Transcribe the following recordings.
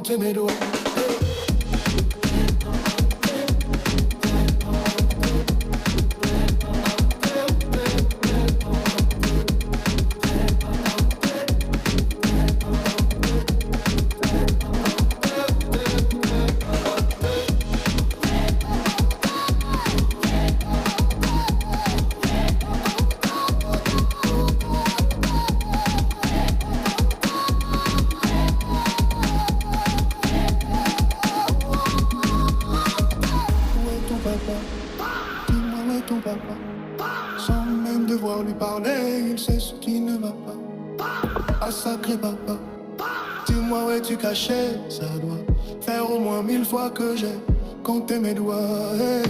compter mes doigts. Sans même devoir lui parler, il sait ce qui ne va pas. Ah sacré papa, dis-moi où es-tu caché? Ça doit faire au moins 1000 fois que j'ai compté mes doigts. Hey.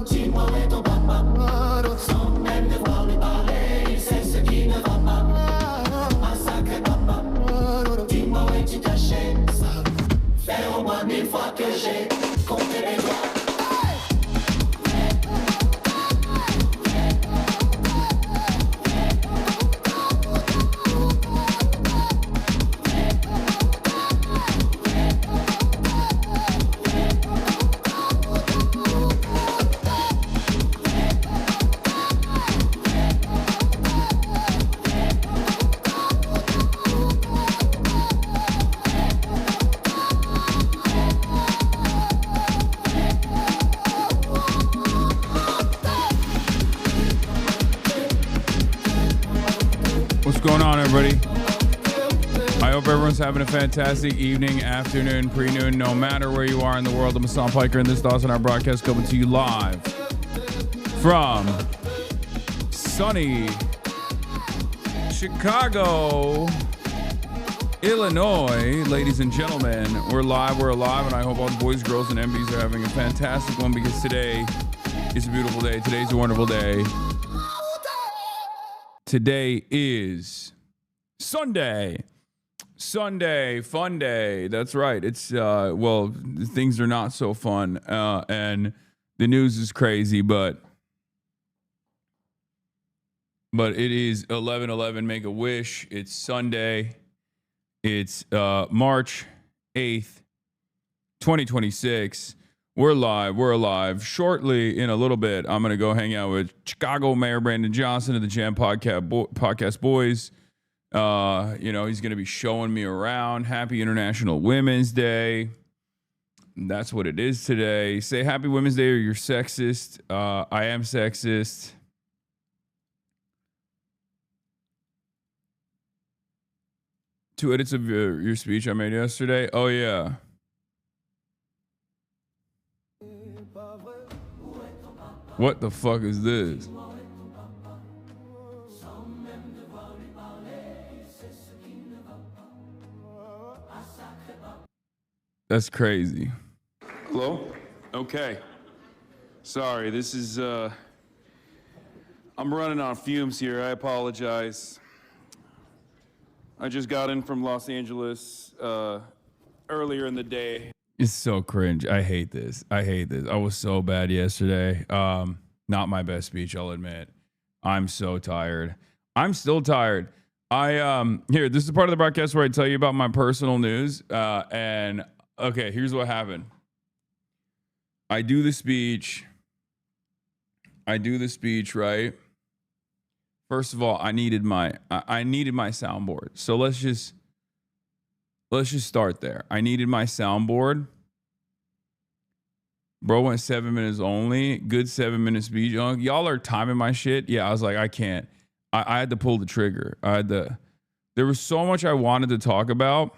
Dis-moi où est ton papa? Sans même devoir lui parler, il sait ce qui ne va pas. Ah sacré papa, dis-moi où es-tu caché? Ça doit faire au moins 1000 fois que j'ai compté mes doigts. What's going on, everybody? I hope everyone's having a fantastic evening, afternoon, pre-noon, no matter where you are in the world. I'm Hasan Piker, and this is HasanAbi broadcast coming to you live from sunny Chicago, Illinois. Ladies and gentlemen, we're live, we're alive, and I hope all the boys, girls, and MBs are having a fantastic one because today is a beautiful day. Today's a wonderful day. Today is Sunday, fun day. That's right. It's, well, things are not so fun, and the news is crazy, but it is 11/11, make a wish. It's Sunday. It's March 8th, 2026. We're live. We're alive. Shortly, in a little bit, I'm going to go hang out with Chicago Mayor Brandon Johnson of the Jam Podcast Boys. You know, he's going to be showing me around. Happy International Women's Day. That's what it is today. Say Happy Women's Day or you're sexist. I am sexist. Two edits of your speech I made yesterday. Oh, yeah. What the fuck is this? That's crazy. Hello? Okay. Sorry, this is, I'm running on fumes here. I apologize. I just got in from Los Angeles earlier in the day. It's so cringe. I hate this. I was so bad yesterday. Not my best speech, I'll admit. I'm so tired. I'm still tired. Here, this is the part of the broadcast where I tell you about my personal news. And okay, here's what happened. I do the speech, right? First of all, I needed my soundboard. So let's just start there. I needed my soundboard. Bro went 7 minutes only. Good 7 minute speech. Y'all are timing my shit. Yeah, I was like, I can't. I had to pull the trigger. There was so much I wanted to talk about.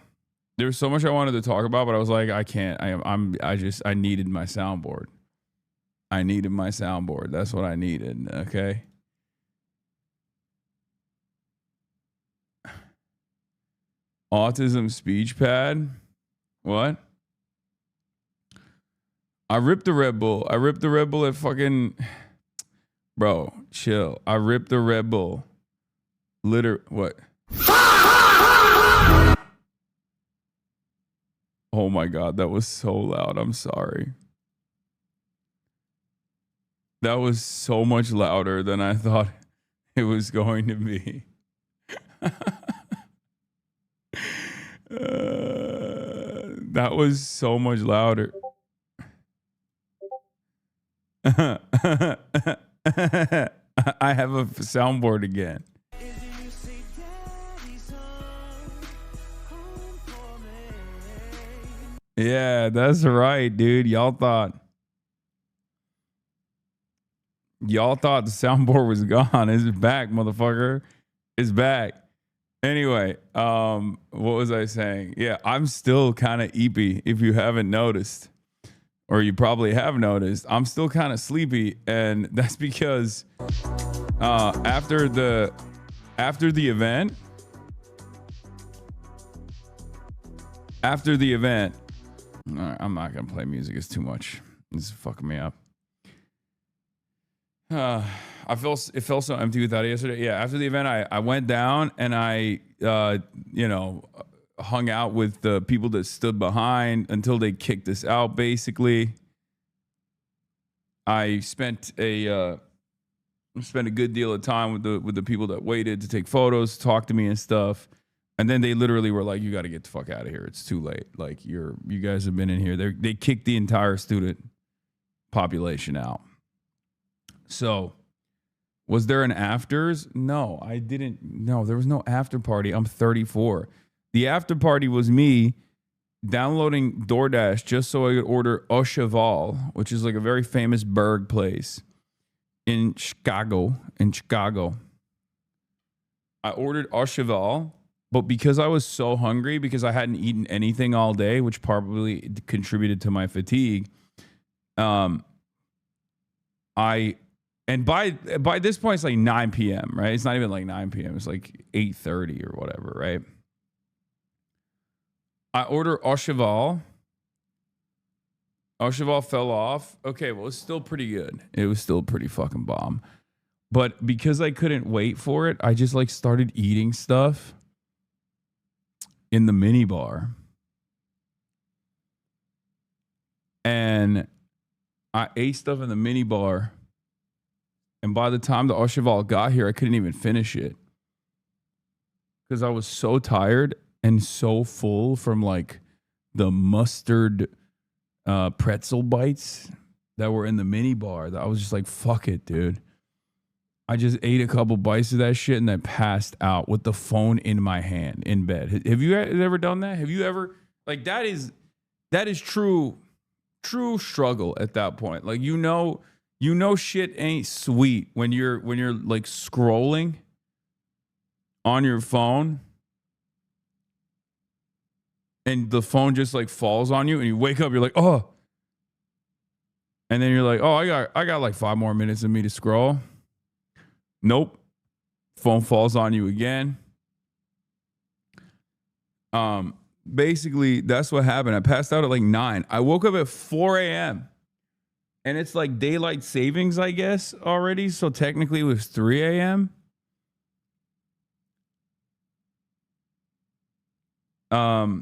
But I was like, I can't. I needed my soundboard. That's what I needed. Okay. Autism speech pad. What? I ripped the Red Bull. At fucking... Bro, chill. I ripped the Red Bull. What? Oh my God, that was so loud. I'm sorry. That was so much louder than I thought it was going to be. That was so much louder. I have a soundboard again. Yeah, that's right, dude. Y'all thought the soundboard was gone. It's back, motherfucker. It's back. Anyway, what was I saying? Yeah, I'm still kind of eepy if you haven't noticed. Or you probably have noticed. I'm still kind of sleepy, and that's because after the event, all right, I'm not gonna play music. It's too much. It's fucking me up. It felt so empty without it yesterday. Yeah, after the event, I went down and I hung out with the people that stood behind until they kicked us out. Basically, I spent a good deal of time with the people that waited to take photos, talk to me and stuff. And then they literally were like, "You got to get the fuck out of here. It's too late. Like you guys have been in here." They kicked the entire student population out. So, was there an afters? No, I didn't. No, there was no after party. I'm 34. The after party was me downloading DoorDash just so I could order Au Cheval, which is like a very famous burger place in Chicago. I ordered Au Cheval. But because I was so hungry, because I hadn't eaten anything all day, which probably contributed to my fatigue, by this point it's like 9 p.m., right? It's not even like 9 p.m. It's like 8:30 or whatever, right? I order Au Cheval. Au Cheval fell off. Okay, well, it's still pretty good. It was still pretty fucking bomb. But because I couldn't wait for it, I just like started eating stuff in the mini bar. And I ate stuff in the mini bar. And by the time the Au Cheval got here, I couldn't even finish it. Because I was so tired and so full from like the mustard pretzel bites that were in the mini bar that I was just like, fuck it, dude. I just ate a couple bites of that shit and then passed out with the phone in my hand in bed. Have you ever done that? Have you ever, like, that is true struggle at that point. Like, you know shit ain't sweet when you're like scrolling on your phone and the phone just like falls on you and you wake up, you're like, oh. And then you're like, oh, I got like 5 more minutes of me to scroll. Nope. Phone falls on you again. Basically, that's what happened. I passed out at like 9. I woke up at 4 a.m. And it's like daylight savings, I guess, already. So technically it was 3 a.m. So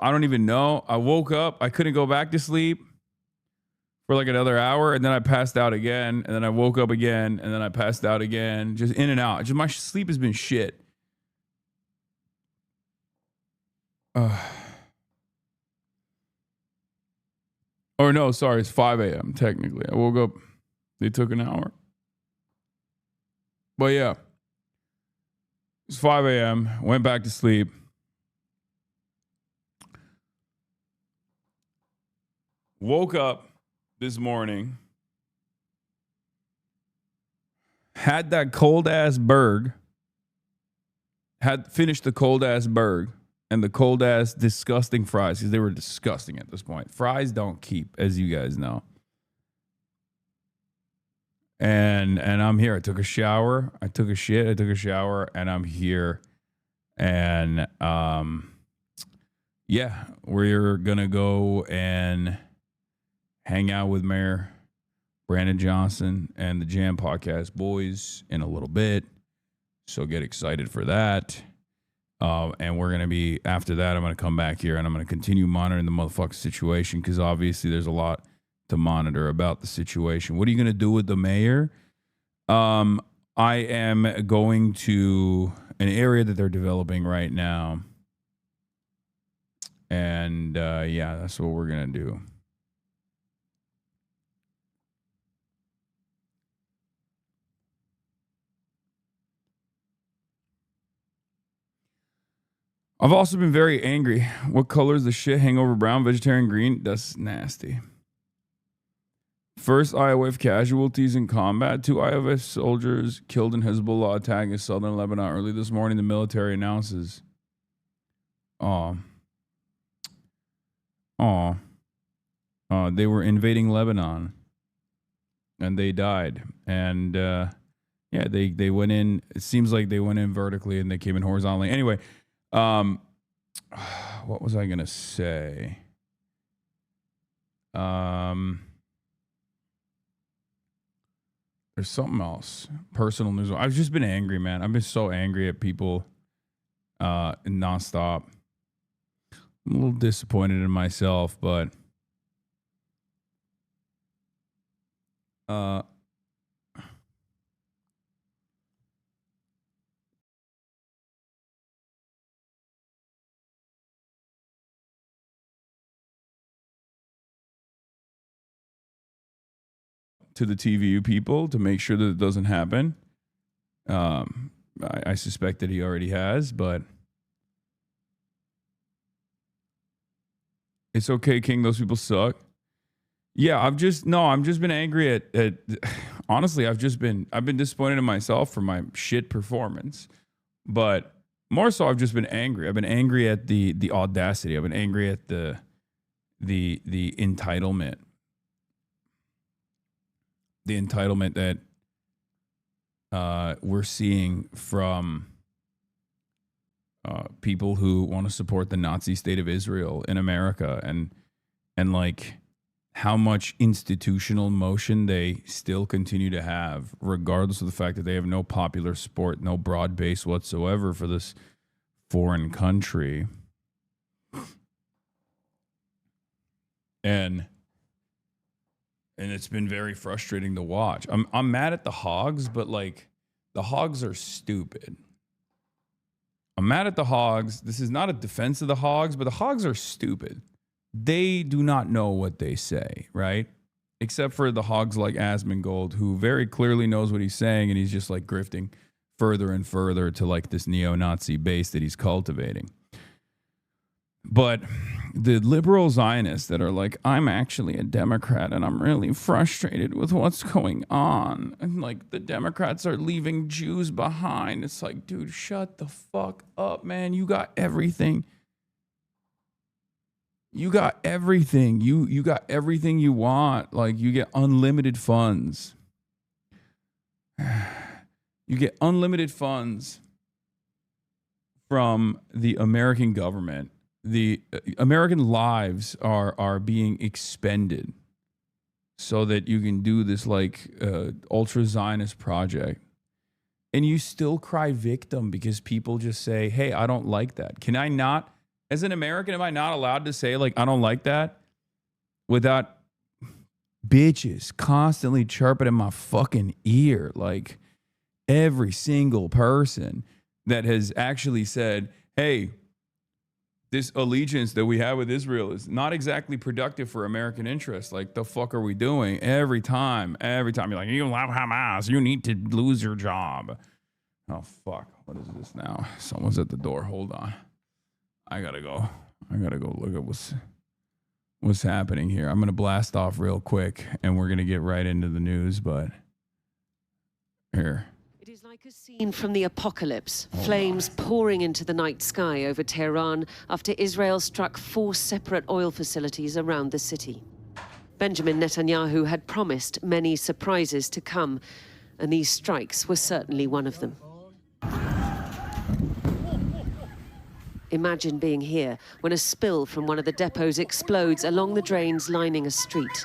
I don't even know. I woke up. I couldn't go back to sleep for like another hour, and then I passed out again, and then I woke up again, and then I passed out again, just in and out. Just my sleep has been shit. Or no, sorry, it's 5 a.m. technically. I woke up, they took an hour. But yeah, it's 5 a.m., went back to sleep. Woke up this morning, had that cold ass burg, had finished the cold ass burg and the cold ass disgusting fries because they were disgusting at this point. Fries don't keep, as you guys know. And I'm here. I took a shower. I took a shit. I took a shower, and I'm here. And yeah, we're gonna go and hang out with Mayor Brandon Johnson and the Jam Podcast boys in a little bit. So get excited for that. And we're going to be, after that, I'm going to come back here and I'm going to continue monitoring the motherfucking situation because obviously there's a lot to monitor about the situation. What are you going to do with the mayor? I am going to an area that they're developing right now And yeah, that's what we're going to do. I've also been very angry. What color is the shit? Hangover brown, vegetarian green? That's nasty. First IOF casualties in combat. 2 IOF soldiers killed in Hezbollah attack in southern Lebanon early this morning. The military announces. They were invading Lebanon. And they died. And yeah, they went in. It seems like they went in vertically and they came in horizontally. Anyway. What was I gonna say? There's something else. Personal news. I've just been angry, man. I've been so angry at people nonstop. I'm a little disappointed in myself, but to the TVU people to make sure that it doesn't happen. I suspect that he already has, but it's okay, King. Those people suck. Yeah, I've just been angry at honestly, I've been disappointed in myself for my shit performance. But more so, I've just been angry. I've been angry at the audacity. I've been angry at the entitlement. The entitlement that we're seeing from people who want to support the Nazi state of Israel in America, and like how much institutional motion they still continue to have, regardless of the fact that they have no popular support, no broad base whatsoever for this foreign country. And it's been very frustrating to watch. I'm mad at the Hogs, but like the Hogs are stupid. I'm mad at the Hogs. This is not a defense of the Hogs, but the Hogs are stupid. They do not know what they say, right? Except for the Hogs like Asmongold, who very clearly knows what he's saying, and he's just like grifting further and further to like this neo-Nazi base that he's cultivating. But the liberal Zionists that are like, I'm actually a Democrat and I'm really frustrated with what's going on. And like the Democrats are leaving Jews behind. It's like, dude, shut the fuck up, man. You got everything. You got everything. You got everything you want. Like you get unlimited funds. You get unlimited funds from the American government. The American lives are being expended so that you can do this like ultra Zionist project, and you still cry victim because people just say, hey, I don't like that. Can I not, as an American, am I not allowed to say like I don't like that without bitches constantly chirping in my fucking ear? Like every single person that has actually said, hey, this allegiance that we have with Israel is not exactly productive for American interests. Like, the fuck are we doing? Every time you're like, you love Hamas, you need to lose your job. Oh, fuck. What is this now? Someone's at the door. Hold on. I gotta go look at what's happening here. I'm going to blast off real quick, and we're going to get right into the news, but here. It is like a scene from the apocalypse, flames pouring into the night sky over Tehran after Israel struck 4 separate oil facilities around the city. Benjamin Netanyahu had promised many surprises to come, and these strikes were certainly one of them. Imagine being here when a spill from one of the depots explodes along the drains lining a street.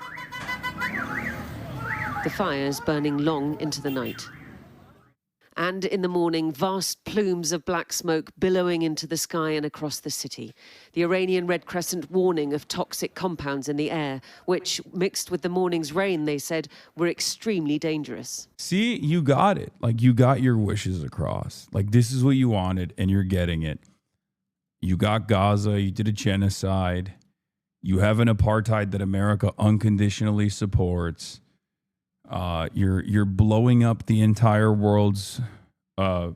The fires burning long into the night. And in the morning, vast plumes of black smoke billowing into the sky and across the city. The Iranian Red Crescent warning of toxic compounds in the air, which, mixed with the morning's rain, they said, were extremely dangerous. See, you got it. Like, you got your wishes across. Like, this is what you wanted, and you're getting it. You got Gaza. You did a genocide. You have an apartheid that America unconditionally supports. You're blowing up the entire world's. You're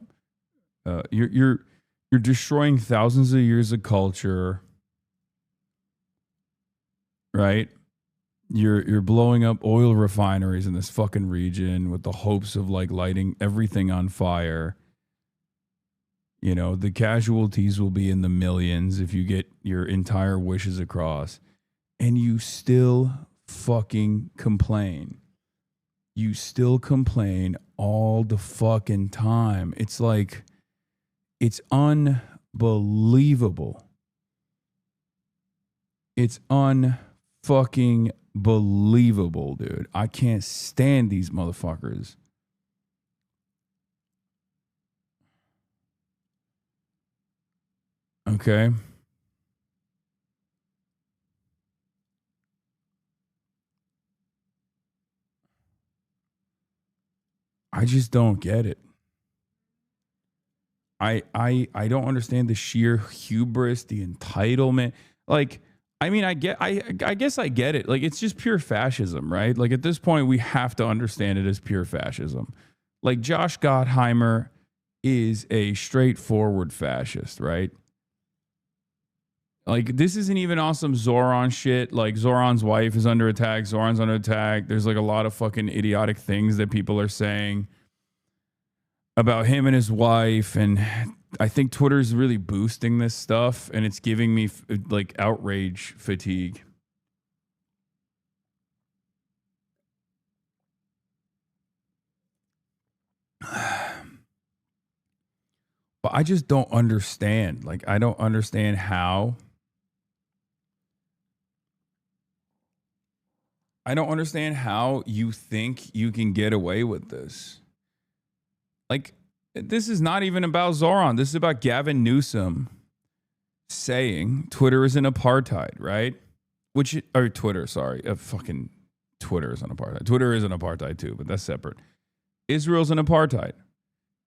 destroying thousands of years of culture. Right? You're blowing up oil refineries in this fucking region with the hopes of like lighting everything on fire. You know, the casualties will be in the millions if you get your entire wishes across. And you still fucking complain. You still complain all the fucking time. It's like, it's unbelievable. It's unfucking believable, dude. I can't stand these motherfuckers. Okay. I just don't get it. I don't understand the sheer hubris, the entitlement. Like, I mean, I guess I get it. Like, it's just pure fascism, right? Like, at this point, we have to understand it as pure fascism. Like, Josh Gottheimer is a straightforward fascist, right? Like, this isn't even awesome Zoran shit. Like, Zoran's wife is under attack. Zoran's under attack. There's like a lot of fucking idiotic things that people are saying about him and his wife. And I think Twitter's really boosting this stuff, and it's giving me like outrage fatigue. But I just don't understand. Like, I don't understand how. I don't understand how you think you can get away with this. Like, this is not even about Zoran. This is about Gavin Newsom saying Twitter is an apartheid, right? Twitter is an apartheid. Twitter is an apartheid too, but that's separate. Israel's an apartheid.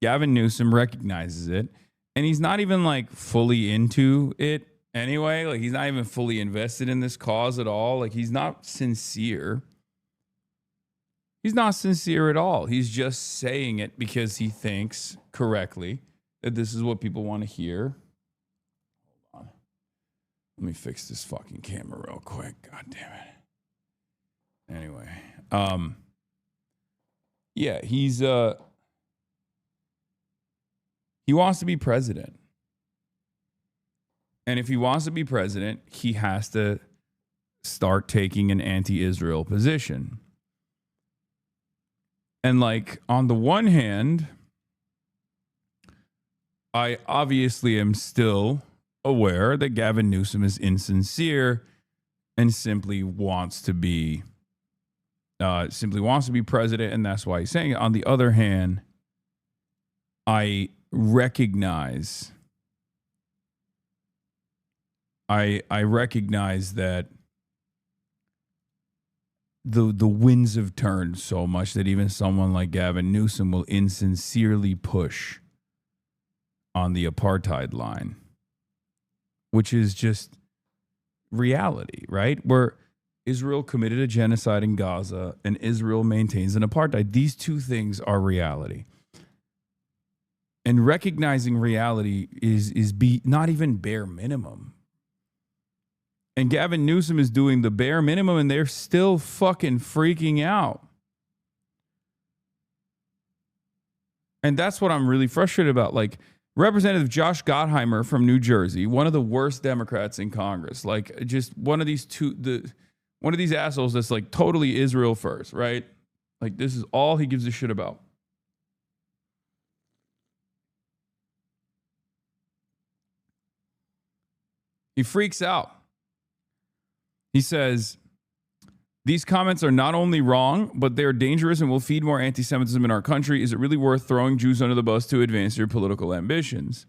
Gavin Newsom recognizes it, and he's not even like fully into it anyway. Like, he's not even fully invested in this cause at all. Like, he's not sincere. He's not sincere at all. He's just saying it because he thinks correctly that this is what people want to hear. Hold on. Let me fix this fucking camera real quick. God damn it. Anyway. Yeah, he wants to be president. And if he wants to be president, he has to start taking an anti-Israel position. And like, on the one hand, I obviously am still aware that Gavin Newsom is insincere and simply wants to be president, and that's why he's saying it. On the other hand, I recognize that the winds have turned so much that even someone like Gavin Newsom will insincerely push on the apartheid line, which is just reality, right? Where Israel committed a genocide in Gaza and Israel maintains an apartheid. These two things are reality. And recognizing reality is not even bare minimum. And Gavin Newsom is doing the bare minimum, and they're still fucking freaking out. And that's what I'm really frustrated about. Like, Representative Josh Gottheimer from New Jersey, one of the worst Democrats in Congress, like, just one of these assholes that's like totally Israel first, right? Like, this is all he gives a shit about. He freaks out. He says, these comments are not only wrong, but they're dangerous and will feed more anti-Semitism in our country. Is it really worth throwing Jews under the bus to advance your political ambitions?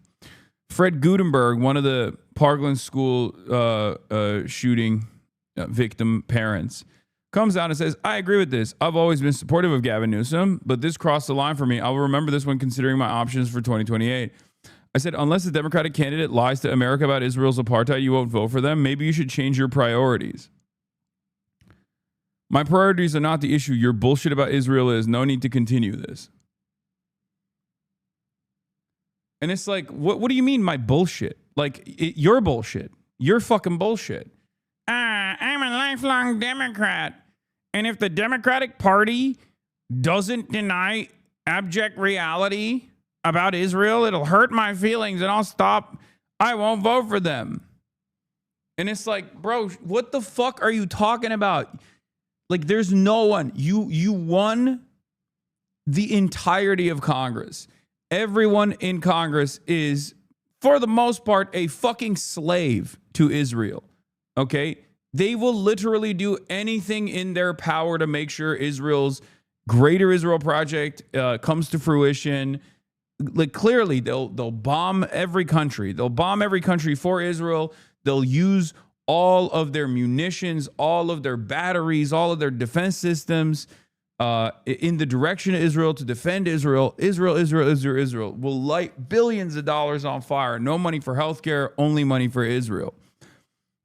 Fred Gutenberg, one of the Parkland School shooting victim parents, comes out and says, I agree with this. I've always been supportive of Gavin Newsom, but this crossed the line for me. I will remember this when considering my options for 2028. I said, unless the Democratic candidate lies to America about Israel's apartheid, you won't vote for them. Maybe you should change your priorities. My priorities are not the issue. Your bullshit about Israel is. No need to continue this. And it's like, what do you mean my bullshit? Like, your bullshit. Your fucking bullshit. I'm a lifelong Democrat. And if the Democratic Party doesn't deny abject reality about Israel, it'll hurt my feelings and I'll stop. I won't vote for them. And it's like, bro, what the fuck are you talking about? Like, there's no one. You won the entirety of Congress. Everyone in Congress is, for the most part, a fucking slave to Israel. Okay? They will literally do anything in their power to make sure Israel's Greater Israel Project comes to fruition. Like, clearly, they'll bomb every country. They'll bomb every country for Israel. They'll use all of their munitions, all of their batteries, all of their defense systems in the direction of Israel to defend Israel. Israel will light billions of dollars on fire. No money for healthcare, only money for Israel.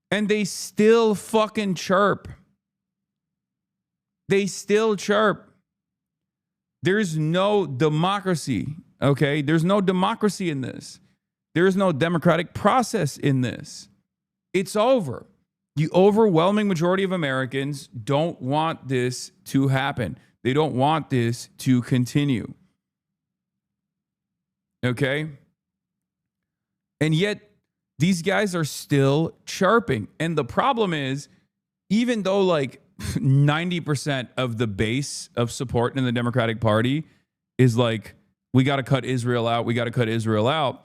And they still fucking chirp. They still chirp. There's no democracy, okay? There's no democracy in this. There's no democratic process in this. It's over. The overwhelming majority of Americans don't want this to happen. They don't want this to continue. Okay? And yet, these guys are still chirping. And the problem is, even though like 90% of the base of support in the Democratic Party is like, we got to cut Israel out. We got to cut Israel out.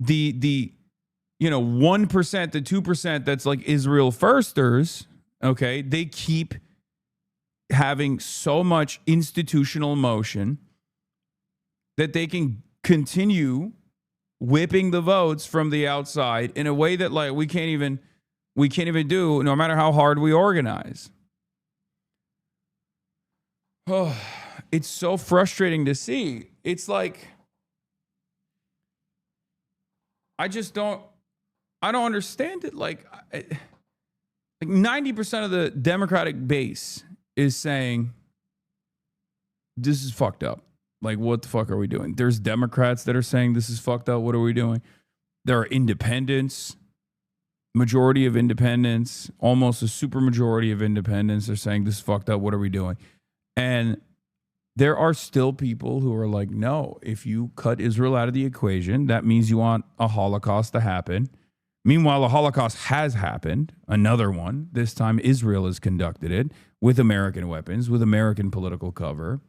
The 1% to 2% that's like Israel firsters, okay, they keep having so much institutional motion that they can continue whipping the votes from the outside in a way that like we can't even do no matter how hard we organize. Oh, it's so frustrating to see. It's like, I don't understand it. Like 90% of the Democratic base is saying, this is fucked up. Like, what the fuck are we doing? There's Democrats that are saying this is fucked up. What are we doing? There are independents, majority of independents, almost a super majority of independents are saying this is fucked up. What are we doing? And there are still people who are like, no, if you cut Israel out of the equation, that means you want a Holocaust to happen. Meanwhile, a Holocaust has happened, another one. This time Israel has conducted it with American weapons, with American political cover.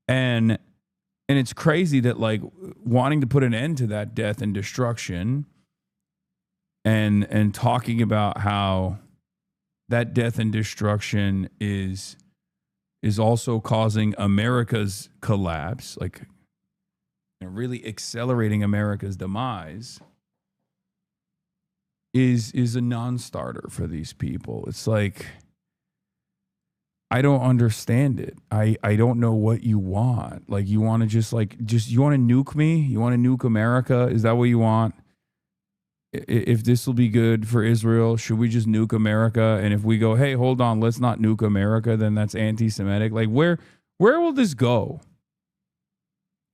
And it's crazy that like wanting to put an end to that death and destruction and talking about how that death and destruction is also causing America's collapse, like really accelerating America's demise, is a non-starter for these people. It's like, I don't understand it. I don't know what you want. Like, you want to just you want to nuke me? You want to nuke America? Is that what you want? If this will be good for Israel, should we just nuke America? And if we go, hey, hold on, let's not nuke America, then that's anti-Semitic. Like, where will this go?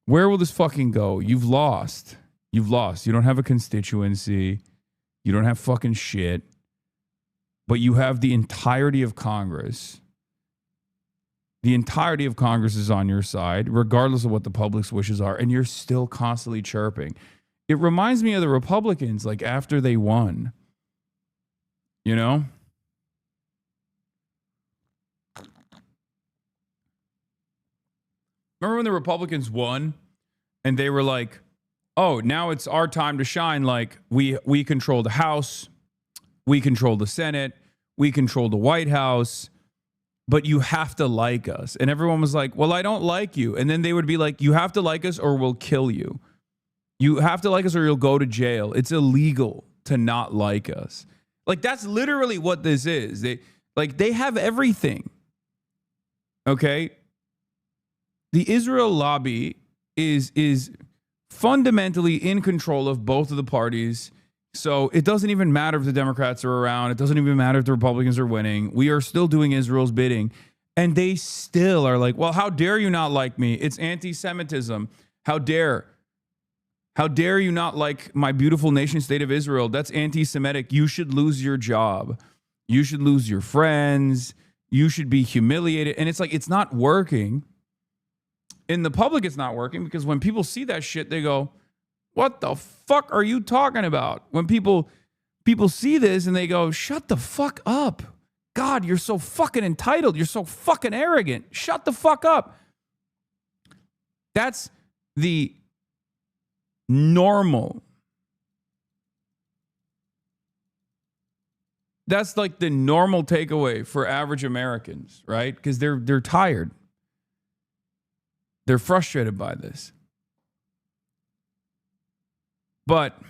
Where will this fucking go? You've lost. You've lost. You don't have a constituency. You don't have fucking shit. But you have the entirety of Congress. The entirety of Congress is on your side, regardless of what the public's wishes are, and you're still constantly chirping. It reminds me of the Republicans, like after they won. You know? Remember when the Republicans won and they were like, oh, now it's our time to shine. Like, we control the House, we control the Senate, we control the White House, but you have to like us. And everyone was like, well, I don't like you. And then they would be like, you have to like us or we'll kill you. You have to like us or you'll go to jail. It's illegal to not like us. Like, that's literally what this is. They have everything. Okay? The Israel lobby is fundamentally in control of both of the parties. So it doesn't even matter if the Democrats are around. It doesn't even matter if the Republicans are winning. We are still doing Israel's bidding. And they still are like, well, how dare you not like me? It's anti-Semitism. How dare you not like my beautiful nation state of Israel? That's anti-Semitic. You should lose your job. You should lose your friends. You should be humiliated. And it's like, it's not working. In the public, it's not working because when people see that shit, they go, what the fuck are you talking about? When people see this and they go, shut the fuck up. God, you're so fucking entitled. You're so fucking arrogant. Shut the fuck up. That's the normal. That's like the normal takeaway for average Americans, right? Because they're tired. They're frustrated by this. But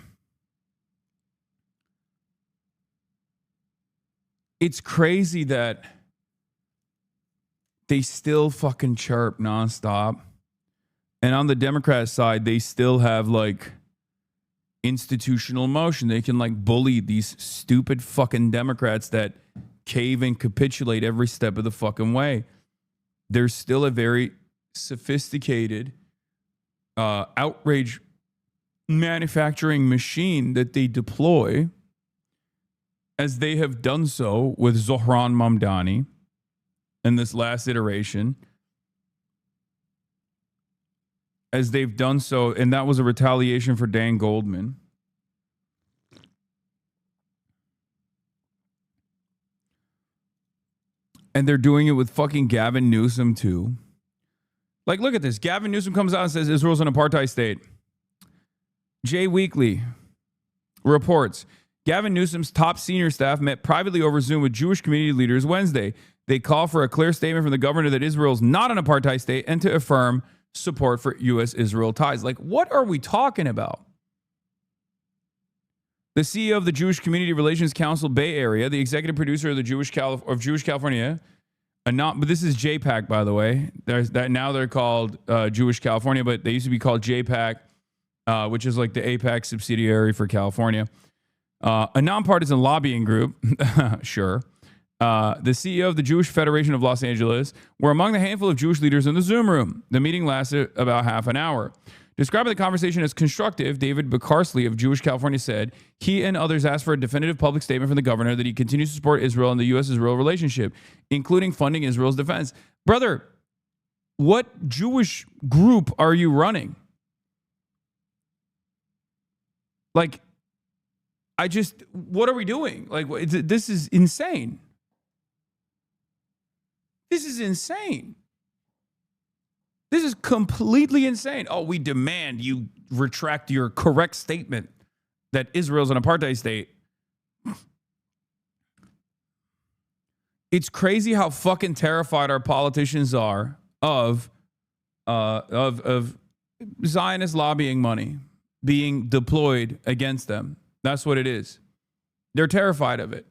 it's crazy that they still fucking chirp nonstop. And on the Democrat side, they still have like institutional motion. They can like bully these stupid fucking Democrats that cave and capitulate every step of the fucking way. There's still a very sophisticated outrage manufacturing machine that they deploy, as they have done so with Zohran Mamdani in this last iteration, as they've done so, and that was a retaliation for Dan Goldman. And they're doing it with fucking Gavin Newsom too. Like, look at this. Gavin Newsom comes out and says Israel's an apartheid state. Jay Weekly reports, Gavin Newsom's top senior staff met privately over Zoom with Jewish community leaders Wednesday. They call for a clear statement from the governor that Israel is not an apartheid state and to affirm support for U.S.-Israel ties. Like, what are we talking about? The CEO of the Jewish Community Relations Council Bay Area, the executive producer of the Jewish California, but this is JPAC, by the way. Now they're called Jewish California, but they used to be called JPAC, which is like the APAC subsidiary for California. A nonpartisan lobbying group, sure. The CEO of the Jewish Federation of Los Angeles were among the handful of Jewish leaders in the Zoom room. The meeting lasted about half an hour. Describing the conversation as constructive, David Becarsley of Jewish California said he and others asked for a definitive public statement from the governor that he continues to support Israel and the U.S.-Israel relationship, including funding Israel's defense. Brother, what Jewish group are you running? Like, what are we doing? Like, this is insane. This is insane. This is completely insane. Oh, we demand you retract your correct statement that Israel's an apartheid state. It's crazy how fucking terrified our politicians are of Zionist lobbying money being deployed against them. That's what it is. They're terrified of it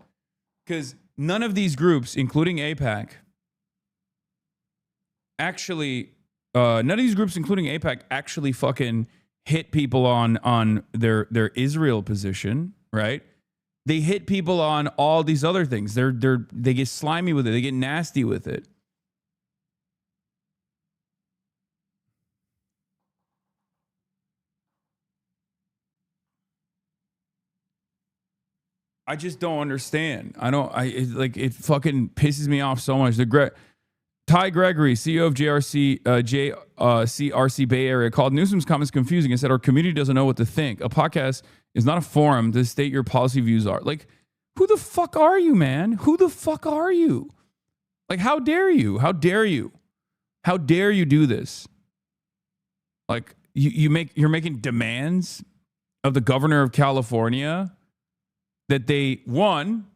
because none of these groups, including AIPAC, actually fucking hit people on their Israel position, right? They hit people on all these other things. They get slimy with it. They get nasty with it. I just don't understand. It fucking pisses me off so much. Ty Gregory, CEO of CRC Bay Area, called Newsom's comments confusing and said our community doesn't know what to think. A podcast is not a forum to state your policy views are. Like, who the fuck are you, man? Who the fuck are you? Like, how dare you? How dare you? How dare you do this? Like, you're making demands of the governor of California that they, one,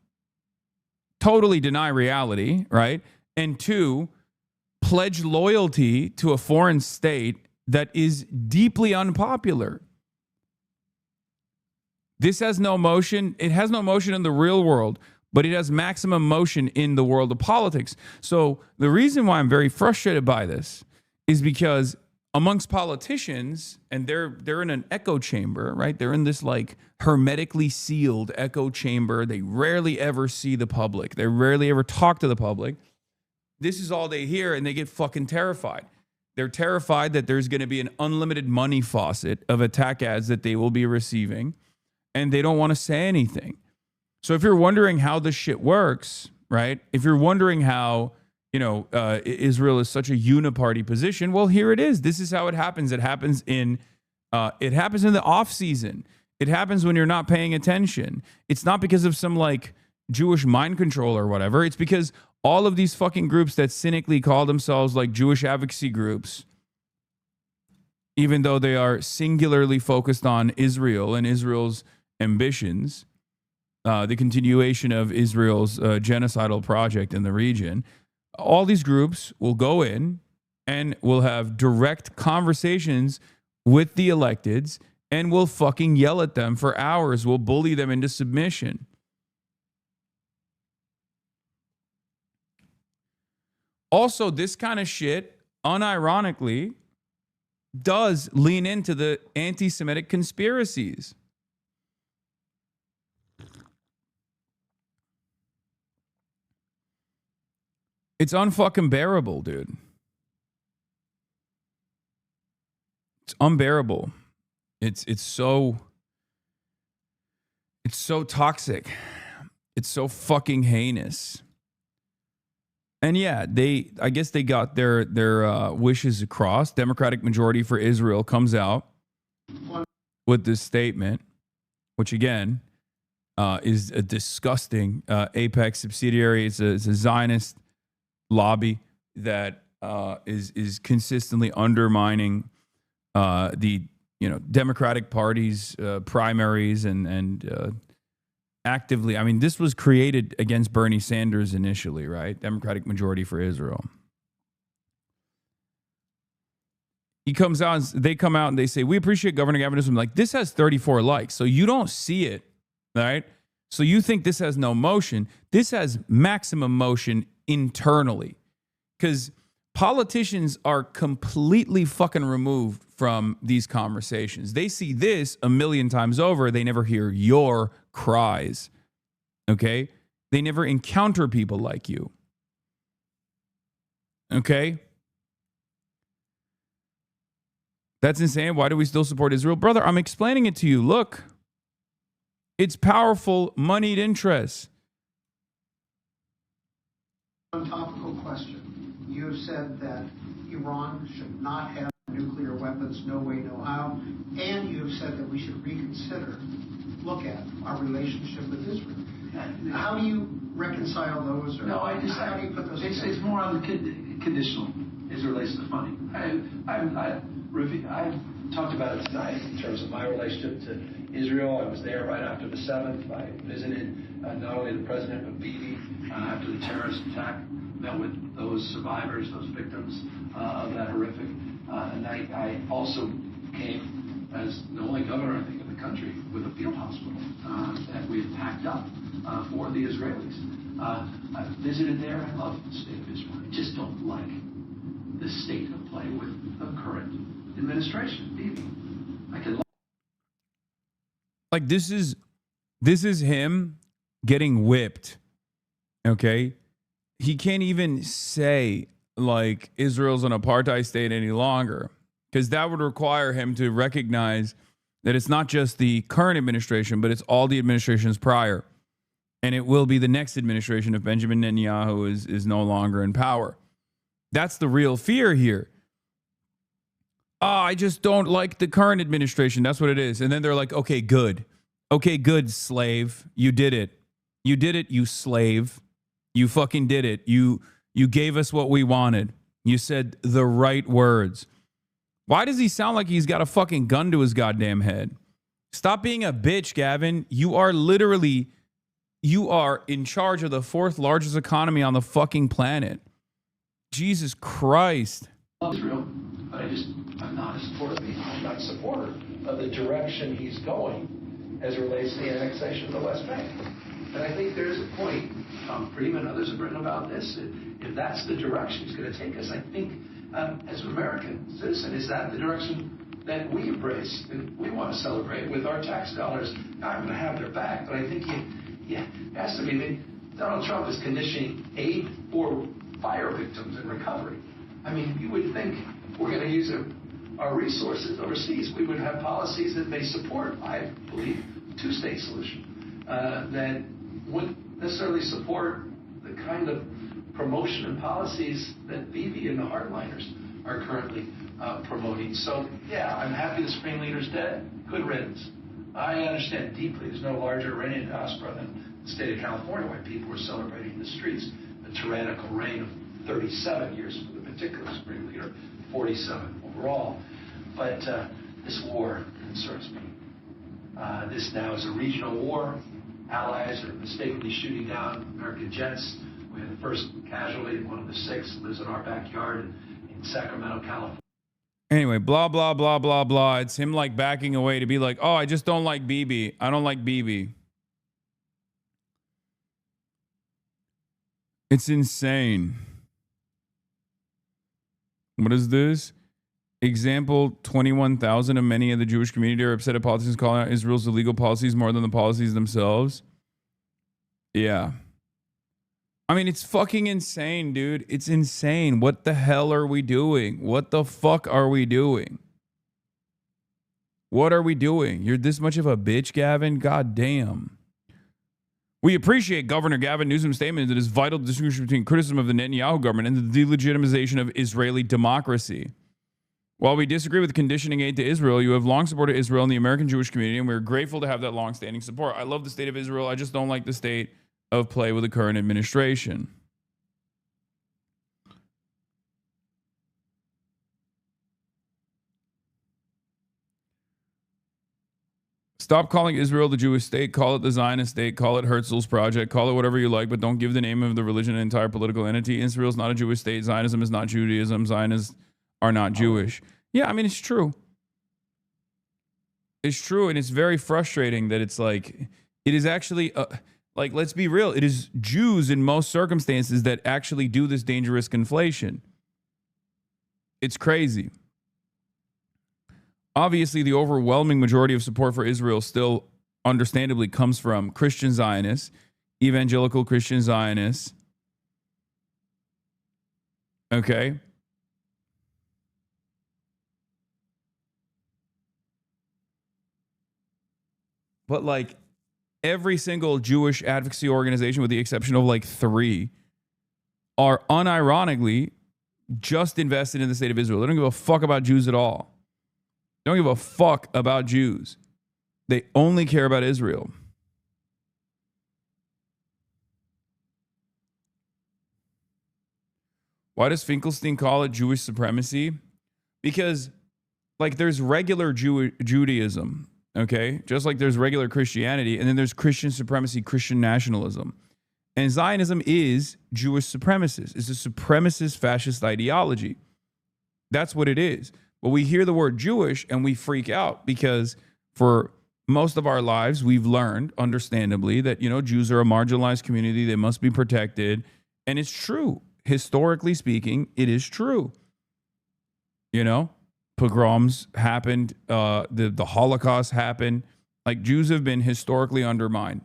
totally deny reality, right? And two, pledge loyalty to a foreign state that is deeply unpopular. This has no motion. It has no motion in the real world, but it has maximum motion in the world of politics. So the reason why I'm very frustrated by this is because amongst politicians, and they're in an echo chamber, right? They're in this like hermetically sealed echo chamber. They rarely ever see the public. They rarely ever talk to the public. This is all they hear, and they get fucking terrified. They're terrified that there's going to be an unlimited money faucet of attack ads that they will be receiving, and they don't want to say anything. So if you're wondering how this shit works, right? If you're wondering how, Israel is such a uniparty position, well, here it is. This is how it happens. It happens in the off season. It happens when you're not paying attention. It's not because of some like Jewish mind control or whatever. It's because all of these fucking groups that cynically call themselves like Jewish advocacy groups, even though they are singularly focused on Israel and Israel's ambitions, the continuation of Israel's genocidal project in the region, all these groups will go in and will have direct conversations with the electeds and will fucking yell at them for hours, will bully them into submission. Also, this kind of shit, unironically, does lean into the anti-Semitic conspiracies. It's unfucking bearable, dude. It's unbearable. It's so toxic. It's so fucking heinous. And yeah, I guess they got their wishes across. Democratic majority for Israel comes out with this statement, which again is a disgusting Apex subsidiary. It's a Zionist lobby that is consistently undermining the Democratic Party's primaries and actively. I mean, this was created against Bernie Sanders initially, right? Democratic majority for Israel. They come out and they say, we appreciate Governor Gavin Newsom. Like, this has 34 likes, so you don't see it, right? So you think this has no motion. This has maximum motion internally, because politicians are completely fucking removed from these conversations. They see this a million times over. They never hear your cries, okay? They never encounter people like you, okay? That's insane. Why do we still support Israel? Brother, I'm explaining it to you. Look, it's powerful, moneyed interests. One topical question. You have said that Iran should not have nuclear weapons, no way, no how, and you have said that we should look at our relationship with Israel. How do you reconcile those? Or how do you put those together? It's more on the conditional as it relates to funding. I talked about it tonight in terms of my relationship to Israel. I was there right after the 7th. I visited not only the president, but Bibi after the terrorist attack, met with those survivors, those victims of that horrific night. I also came as the only governor, I think, in the country with a field hospital that we had packed up for the Israelis. I visited there. I love the state of Israel. I just don't like the state of play with the current administration. Bibi. I can like this is him getting whipped. Okay? He can't even say like Israel's an apartheid state any longer, because that would require him to recognize that it's not just the current administration, but it's all the administrations prior. And it will be the next administration if Benjamin Netanyahu is no longer in power. That's the real fear here. Oh, I just don't like the current administration. That's what it is. And then they're like, okay, good. Okay, good, slave. You did it. You did it, you slave. You fucking did it. You gave us what we wanted. You said the right words. Why does he sound like he's got a fucking gun to his goddamn head? Stop being a bitch, Gavin. You are in charge of the 4th largest economy on the fucking planet. Jesus Christ. Israel, but I'm not a supporter. I'm not a supporter of the direction he's going as it relates to the annexation of the West Bank. And I think there's a point, Tom Friedman and others have written about this, if that's the direction he's going to take us, I think as an American citizen, is that the direction that we embrace and we want to celebrate with our tax dollars? I'm going to have their back, but I think it has to be. Donald Trump is conditioning aid for fire victims and recovery. I mean, you would think we're going to use our resources overseas. We would have policies that may support, I believe, a two-state solution that wouldn't necessarily support the kind of promotion and policies that Bibi and the hardliners are currently promoting. So, yeah, I'm happy the Supreme Leader's dead. Good riddance. I understand deeply there's no larger Iranian diaspora than the state of California, why people were celebrating in the streets a tyrannical reign of 37 years for the particular Supreme Leader, 47 overall. But this war concerns me. This now is a regional war. Allies are mistakenly shooting down American jets. We had the first casualty, one of the 6 lives in our backyard in Sacramento, California. Anyway, blah, blah, blah, blah, blah. It's him like backing away to be like, oh, I just don't like Bibi. I don't like Bibi. It's insane. What is this? Example, 21,000 of many of the Jewish community are upset at politicians calling out Israel's illegal policies more than the policies themselves. Yeah. I mean, it's fucking insane, dude. It's insane. What the hell are we doing? What the fuck are we doing? What are we doing? You're this much of a bitch, Gavin? God damn. We appreciate Governor Gavin Newsom's statement that is vital distinction between criticism of the Netanyahu government and the delegitimization of Israeli democracy. While we disagree with conditioning aid to Israel, you have long supported Israel and the American Jewish community, and we're grateful to have that long-standing support. I love the state of Israel. I just don't like the state of play with the current administration. Stop calling Israel the Jewish state. Call it the Zionist state. Call it Herzl's project. Call it whatever you like, but don't give the name of the religion and entire political entity. Israel is not a Jewish state. Zionism is not Judaism. Zionists are not Jewish. Yeah, I mean, it's true. It's true, and it's very frustrating that it's like, it is actually, like, let's be real. It is Jews in most circumstances that actually do this dangerous conflation. It's crazy. Obviously, the overwhelming majority of support for Israel still understandably comes from Christian Zionists, evangelical Christian Zionists. Okay. But like every single Jewish advocacy organization, with the exception of like 3, are unironically just invested in the state of Israel. They don't give a fuck about Jews at all. They don't give a fuck about Jews. They only care about Israel. Why does Finkelstein call it Jewish supremacy? Because, like, there's regular Judaism, okay? Just like there's regular Christianity, and then there's Christian supremacy, Christian nationalism. And Zionism is Jewish supremacist. It's a supremacist fascist ideology. That's what it is. But we hear the word Jewish and we freak out because for most of our lives, we've learned, understandably, that, you know, Jews are a marginalized community. They must be protected. And it's true. Historically speaking, it is true. You know, pogroms happened. The Holocaust happened. Like, Jews have been historically undermined.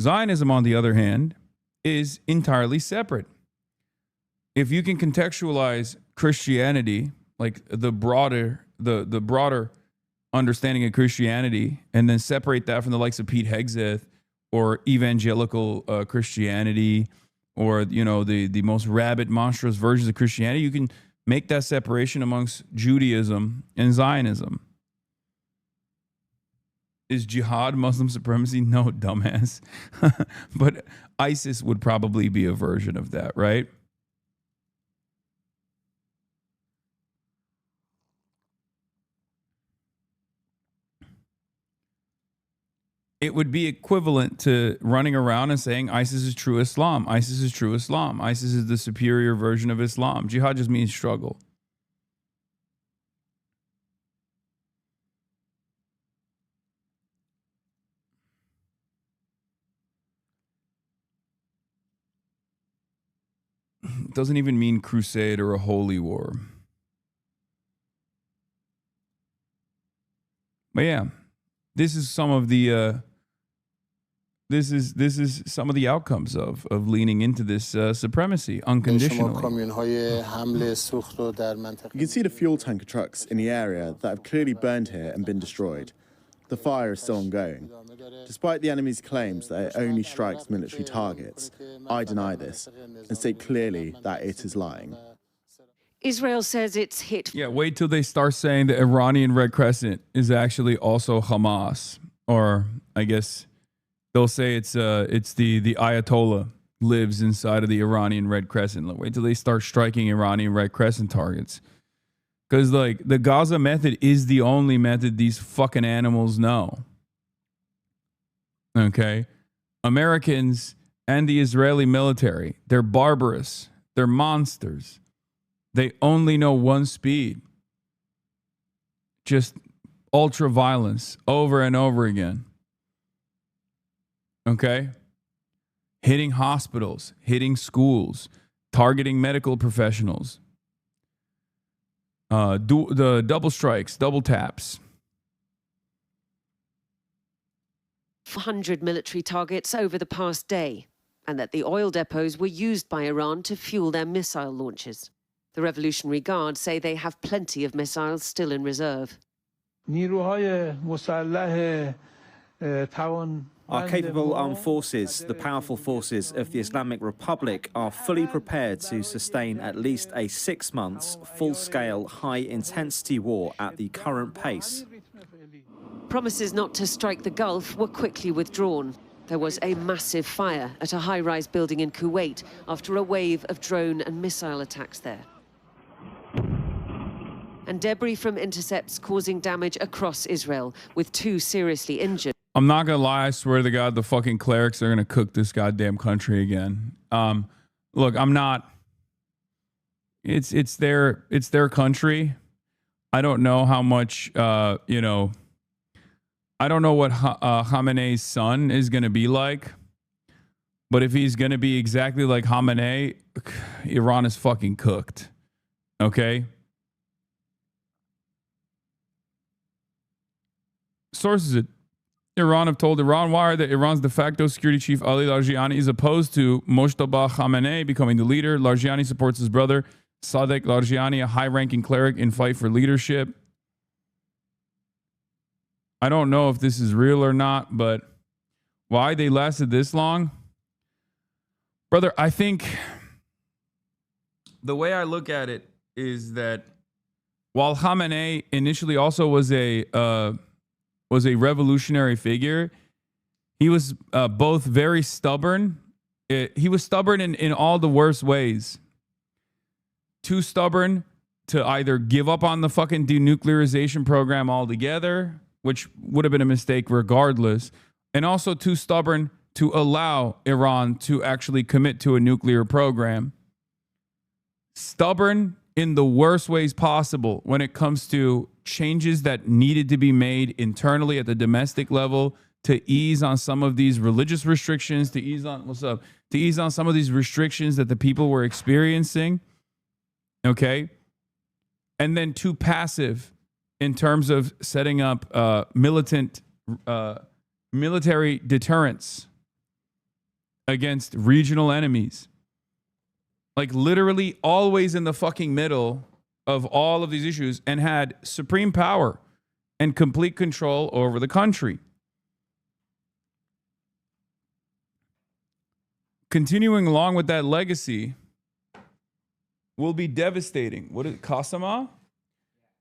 Zionism, on the other hand, is entirely separate. If you can contextualize Christianity, like the broader understanding of Christianity, and then separate that from the likes of Pete Hegseth or evangelical Christianity, or, you know, the most rabid, monstrous versions of Christianity, you can make that separation amongst Judaism and Zionism. Is jihad Muslim supremacy? No, dumbass. But ISIS would probably be a version of that, right? It would be equivalent to running around and saying ISIS is true Islam. ISIS is true Islam. ISIS is the superior version of Islam. Jihad just means struggle. It doesn't even mean crusade or a holy war. But yeah, this is some of the this is some of the outcomes of leaning into this supremacy unconditionally. You can see the fuel tanker trucks in the area that have clearly burned here and been destroyed. The fire is still ongoing. Despite the enemy's claims that it only strikes military targets, I deny this and state clearly that it is lying. Israel says it's hit. Yeah, wait till they start saying the Iranian Red Crescent is actually also Hamas, or I guess they'll say it's the Ayatollah lives inside of the Iranian Red Crescent. Wait till they start striking Iranian Red Crescent targets. Because, like, the Gaza method is the only method these fucking animals know. Okay? Americans and the Israeli military, they're barbarous. They're monsters. They only know one speed. Just ultra violence over and over again. Okay? Hitting hospitals, hitting schools, targeting medical professionals. The double strikes, double taps. 400 military targets over the past day, and that the oil depots were used by Iran to fuel their missile launches. The Revolutionary Guard say they have plenty of missiles still in reserve. Our capable armed forces, the powerful forces of the Islamic Republic, are fully prepared to sustain at least a 6 months, full-scale, high-intensity war at the current pace. Promises not to strike the Gulf were quickly withdrawn. There was a massive fire at a high-rise building in Kuwait after a wave of drone and missile attacks there. And debris from intercepts causing damage across Israel, with 2 seriously injured. I'm not gonna lie, I swear to God, the fucking clerics are gonna cook this goddamn country again. Look, I'm not. It's their country. I don't know how much I don't know what Khamenei's son is gonna be like, but if he's gonna be exactly like Khamenei, Iran is fucking cooked. Okay. Sources Iran have told Iran Wire that Iran's de facto security chief Ali Larijani is opposed to Mojtaba Khamenei becoming the leader. Larijani supports his brother Sadek Larijani, a high-ranking cleric, in fight for leadership. I don't know if this is real or not, but why they lasted this long? Brother, I think the way I look at it is that while Khamenei initially also was a revolutionary figure, he was both very stubborn. He was stubborn in all the worst ways. Too stubborn to either give up on the fucking denuclearization program altogether, which would have been a mistake regardless, and also too stubborn to allow Iran to actually commit to a nuclear program. Stubborn in the worst ways possible when it comes to changes that needed to be made internally at the domestic level to ease on some of these religious restrictions, to ease on some of these restrictions that the people were experiencing. Okay. And then too passive in terms of setting up military deterrence against regional enemies. Like literally always in the fucking middle of all of these issues, and had supreme power and complete control over the country. Continuing along with that legacy will be devastating. What is it, Kasama?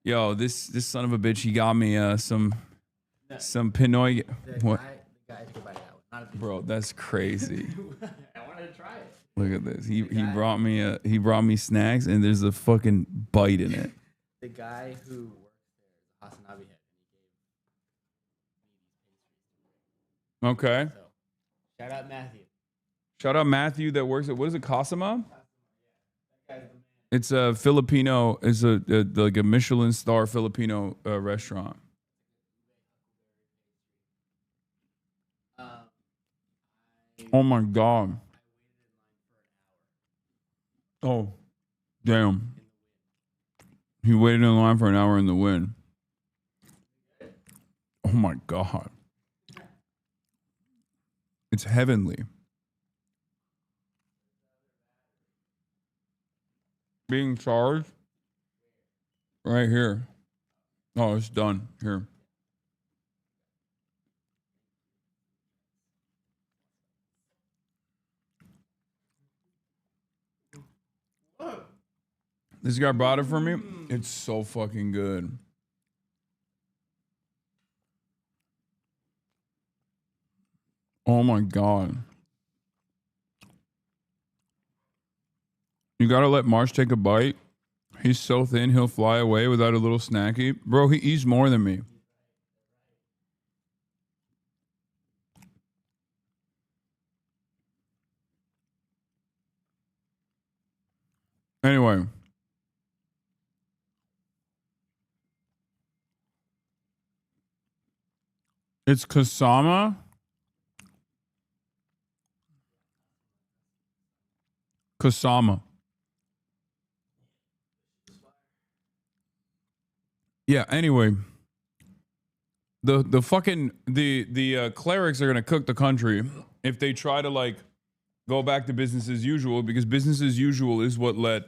Yo, this son of a bitch, he got me some Pinoy. What? Bro, that's crazy. I wanted to try it. Look at this. He brought me snacks, and there's a fucking bite in it. The guy who works there, HasanAbi, Okay. so shout out Matthew. Shout out Matthew that works at, what is it, Kasama? It's a Filipino, it's like a Michelin star Filipino restaurant. Oh my God. Oh, damn. He waited in line for an hour in the wind. Oh my God. It's heavenly. Being charged right here. Oh, it's done here. This guy brought it for me. It's so fucking good. Oh my God. You gotta let Marsh take a bite. He's so thin, he'll fly away without a little snacky. Bro, he eats more than me. Anyway. It's Kasama. Kasama. Yeah, anyway. The fucking clerics are gonna cook the country if they try to like go back to business as usual, because business as usual is what led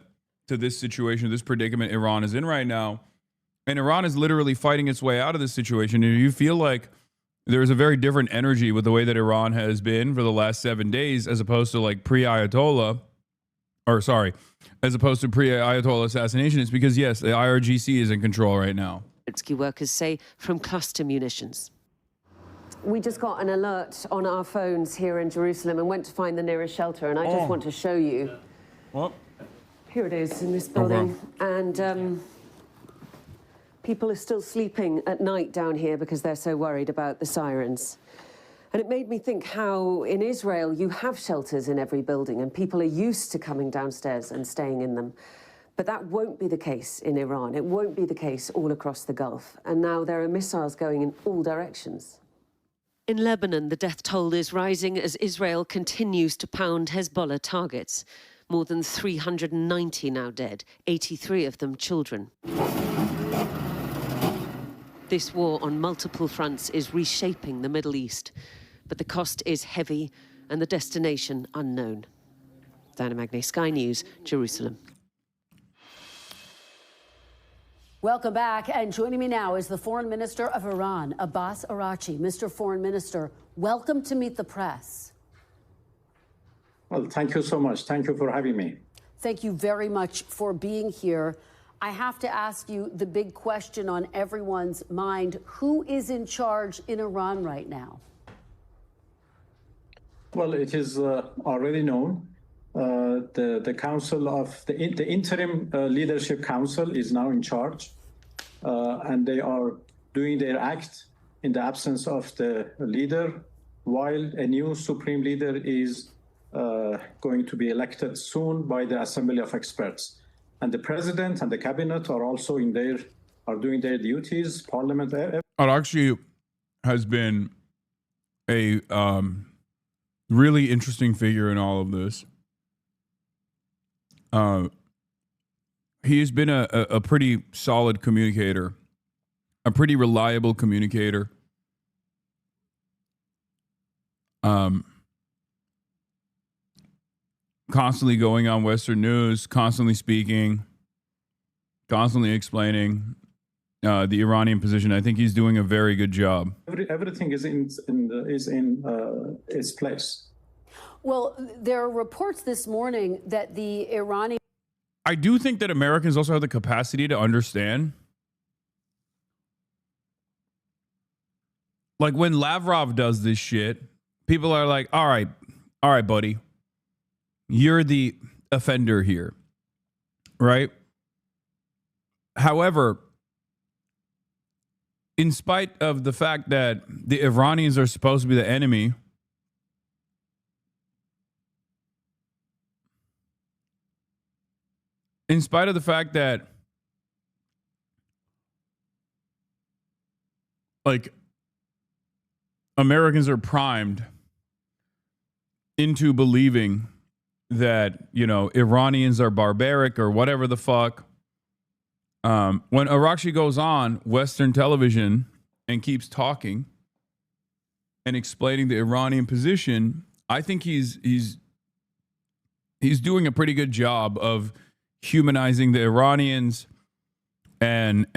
to this situation, this predicament Iran is in right now. And Iran is literally fighting its way out of this situation. And you feel like there's a very different energy with the way that Iran has been for the last 7 days, as opposed to like pre-Ayatollah, or sorry, as opposed to pre-Ayatollah assassination. It's because, yes, the IRGC is in control right now. Workers say from cluster munitions. We just got an alert on our phones here in Jerusalem and went to find the nearest shelter, and I just want to show you. What? Here it is in this building. Okay. And people are still sleeping at night down here because they're so worried about the sirens. And it made me think how in Israel you have shelters in every building and people are used to coming downstairs and staying in them. But that won't be the case in Iran. It won't be the case all across the Gulf. And now there are missiles going in all directions. In Lebanon, the death toll is rising as Israel continues to pound Hezbollah targets. More than 390 now dead, 83 of them children. This war on multiple fronts is reshaping the Middle East, but the cost is heavy and the destination unknown. Diana Magnay, Sky News, Jerusalem. Welcome back, and joining me now is the Foreign Minister of Iran, Abbas Araghchi. Mr. Foreign Minister, welcome to Meet the Press. Well, thank you so much. Thank you for having me. Thank you very much for being here. I have to ask you the big question on everyone's mind. Who is in charge in Iran right now? Well, it is already known. The council of the interim leadership council is now in charge, and they are doing their act in the absence of the leader, while a new supreme leader is going to be elected soon by the Assembly of Experts. And the president and the cabinet are also are doing their duties. Parliament. Araghchi has been a really interesting figure in all of this. He has been a pretty solid communicator, a pretty reliable communicator. Constantly going on Western news, constantly speaking, constantly explaining the Iranian position. I think he's doing a very good job. Everything is in its place. Well, there are reports this morning that the Iranian... I do think that Americans also have the capacity to understand. Like when Lavrov does this shit, people are like, all right, buddy. You're the offender here, right? However, in spite of the fact that the Iranians are supposed to be the enemy, in spite of the fact that, like, Americans are primed into believing that, you know, Iranians are barbaric or whatever the fuck. When Arakshi goes on Western television and keeps talking and explaining the Iranian position, I think he's doing a pretty good job of humanizing the Iranians and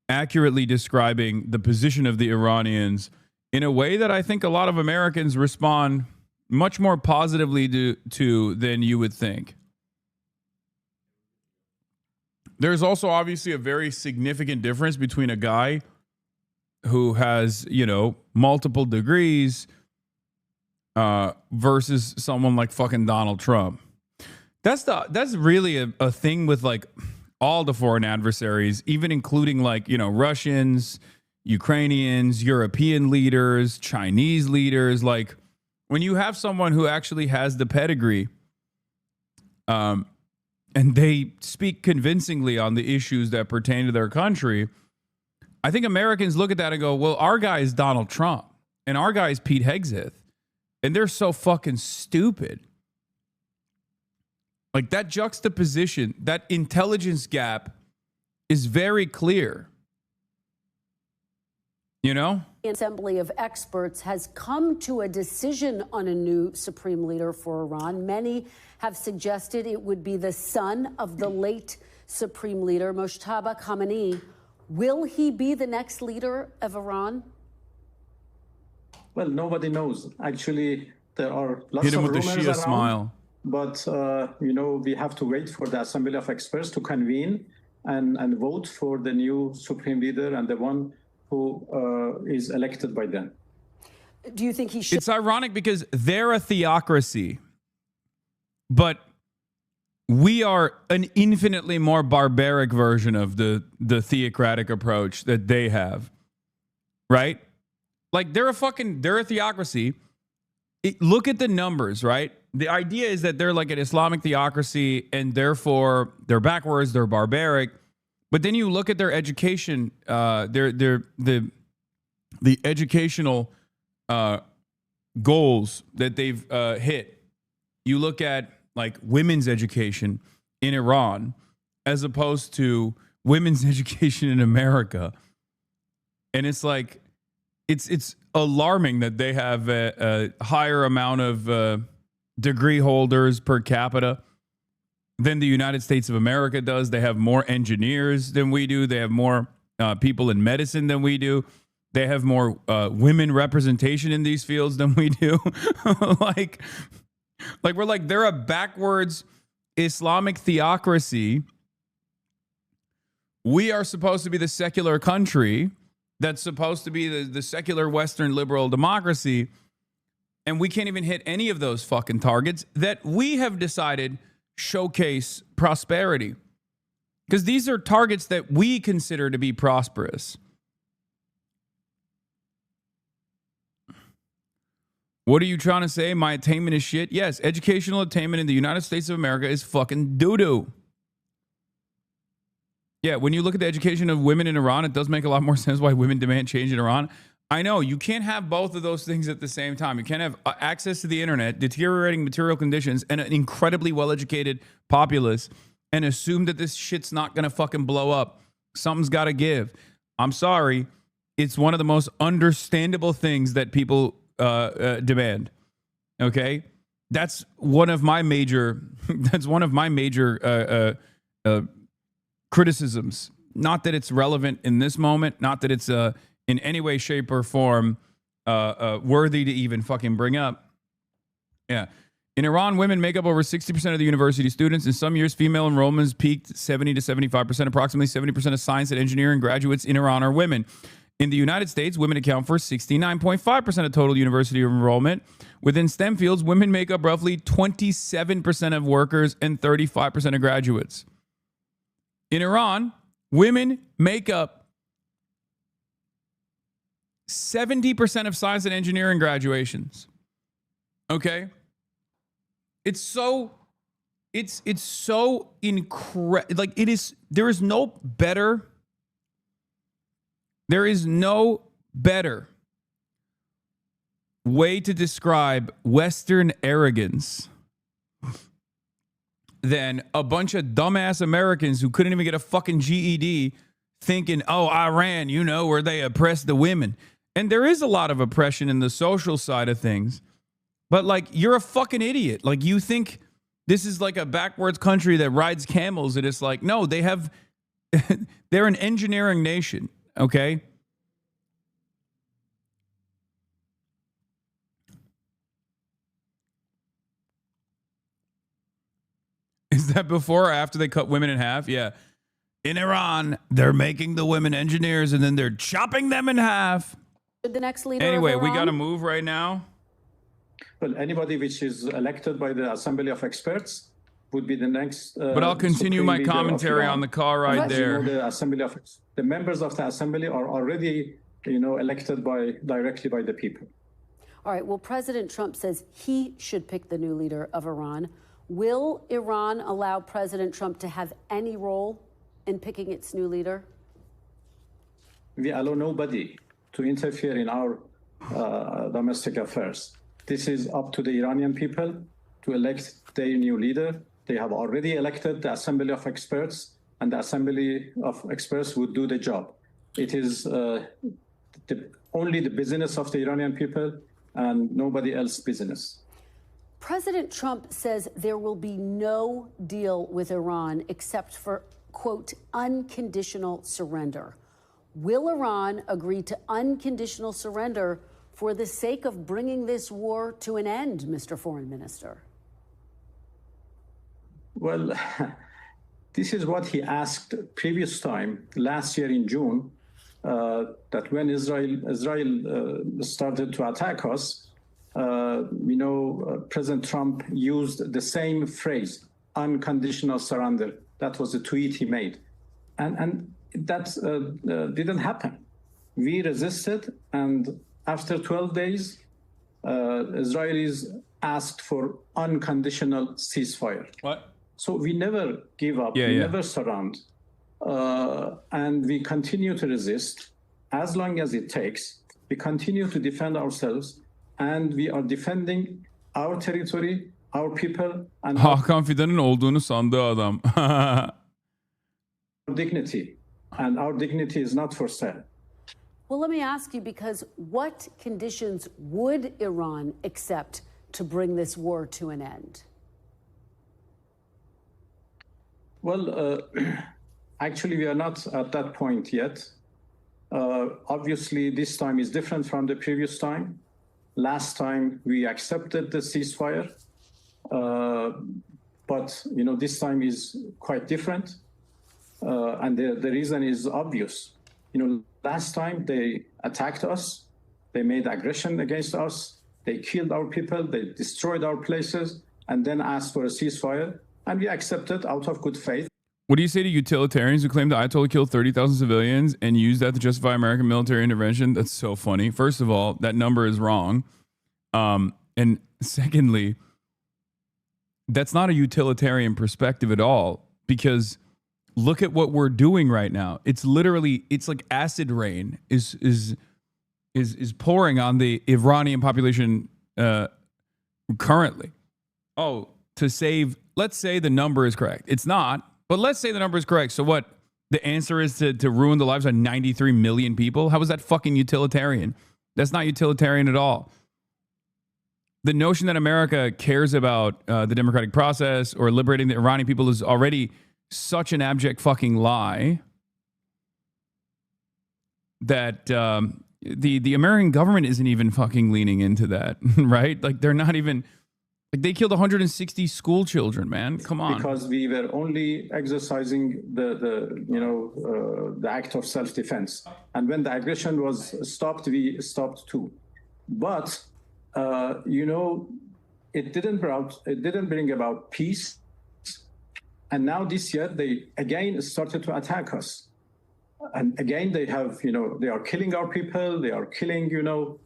accurately describing the position of the Iranians in a way that I think a lot of Americans respond much more positively to than you would think. There's also obviously a very significant difference between a guy who has, you know, multiple degrees versus someone like fucking Donald Trump. That's really a thing with like all the foreign adversaries, even including like, you know, Russians, Ukrainians, European leaders, Chinese leaders. Like when you have someone who actually has the pedigree, and they speak convincingly on the issues that pertain to their country, I think Americans look at that and go, well, our guy is Donald Trump and our guy is Pete Hegseth. And they're so fucking stupid. Like that juxtaposition, that intelligence gap is very clear. You know? The Assembly of Experts has come to a decision on a new supreme leader for Iran. Many have suggested it would be the son of the late supreme leader, Mojtaba Khamenei. Will he be the next leader of Iran? Well, nobody knows. Actually, there are lots Hit him of with rumors the Shia around, smile. but you know, we have to wait for the Assembly of Experts to convene and vote for the new supreme leader and the one who is elected by them. Do you think he should? It's ironic because they're a theocracy, but we are an infinitely more barbaric version of the theocratic approach that they have, right? Like they're a theocracy. Look at the numbers, right? The idea is that they're like an Islamic theocracy and therefore they're backwards, they're barbaric. But then you look at their education, the educational goals that they've hit. You look at like women's education in Iran as opposed to women's education in America. And it's like, it's alarming that they have a higher amount of degree holders per capita than the United States of America does. They have more engineers than we do. They have more people in medicine than we do. They have more women representation in these fields than we do. like we're like, they're a backwards Islamic theocracy. We are supposed to be the secular country that's supposed to be the secular Western liberal democracy. And we can't even hit any of those fucking targets that we have decided showcase prosperity. Because these are targets that we consider to be prosperous. What are you trying to say? My attainment is shit? Yes, educational attainment in the United States of America is fucking doo-doo. Yeah, when you look at the education of women in Iran, it does make a lot more sense why women demand change in Iran. I know, you can't have both of those things at the same time. You can't have access to the internet, deteriorating material conditions, and an incredibly well-educated populace and assume that this shit's not going to fucking blow up. Something's got to give. I'm sorry. It's one of the most understandable things that people demand. Okay? That's one of my major criticisms. Not that it's relevant in this moment, not that it's in any way, shape, or form worthy to even fucking bring up. Yeah. In Iran, women make up over 60% of the university students. In some years, female enrollments peaked 70 to 75%. Approximately 70% of science and engineering graduates in Iran are women. In the United States, women account for 69.5% of total university enrollment. Within STEM fields, women make up roughly 27% of workers and 35% of graduates. In Iran, women make up 70% of science and engineering graduations. Okay? It's so incredible. Like there is no better way to describe Western arrogance than a bunch of dumbass Americans who couldn't even get a fucking GED thinking, oh, Iran, you know, where they oppress the women. And there is a lot of oppression in the social side of things. But, like, you're a fucking idiot. Like, you think this is like a backwards country that rides camels, and it's like, no, they have, they're an engineering nation, okay? Is that before or after they cut women in half? Yeah. In Iran, they're making the women engineers, and then they're chopping them in half. The next leader Anyway, of we Iran? got to move right now. Well, anybody which is elected by the Assembly of Experts would be the next. But I'll continue Supreme my Leader of commentary Iran. on the car ride As you know, there. the members of the Assembly are already, elected directly by the people. All right. Well, President Trump says he should pick the new leader of Iran. Will Iran allow President Trump to have any role in picking its new leader? We allow nobody to interfere in our domestic affairs. This is up to the Iranian people to elect their new leader. They have already elected the Assembly of Experts, and the Assembly of Experts would do the job. It is only the business of the Iranian people and nobody else's business. President Trump says there will be no deal with Iran except for, quote, unconditional surrender. Will Iran agree to unconditional surrender for the sake of bringing this war to an end, Mr. Foreign Minister? Well, this is what he asked previous time, last year in June, that when Israel started to attack us, President Trump used the same phrase, unconditional surrender. That was the tweet he made. And that didn't happen. We resisted, and after 12 days, Israelis asked for unconditional ceasefire. What? So we never give up, we never surrender, and we continue to resist as long as it takes. We continue to defend ourselves, and we are defending our territory, our people, and Hakan Fidan'ın olduğunu sandığı adam. our dignity. And our dignity is not for sale. Well, let me ask you, because what conditions would Iran accept to bring this war to an end? Well, actually, we are not at that point yet. Obviously, this time is different from the previous time. Last time, we accepted the ceasefire. But, this time is quite different. And the reason is obvious. Last time they attacked us, they made aggression against us, they killed our people, they destroyed our places, and then asked for a ceasefire, and we accepted out of good faith. What do you say to utilitarians who claim the Ayatollah killed 30,000 civilians and used that to justify American military intervention? That's so funny. First of all, that number is wrong. And secondly, that's not a utilitarian perspective at all, because look at what we're doing right now. It's literally, it's like acid rain is pouring on the Iranian population currently. Oh, to save, let's say the number is correct. It's not, but let's say the number is correct. So what? The answer is to ruin the lives of 93 million people? How is that fucking utilitarian? That's not utilitarian at all. The notion that America cares about the democratic process or liberating the Iranian people is already such an abject fucking lie that the American government isn't even fucking leaning into that, right? Like, they're not even, like, they killed 160 school children, man. Come on. Because we were only exercising the act of self-defense. And when the aggression was stopped, we stopped too. But, it didn't bring about peace. And now this year, they again started to attack us. And again, they have, they are killing our people. They are killing, girl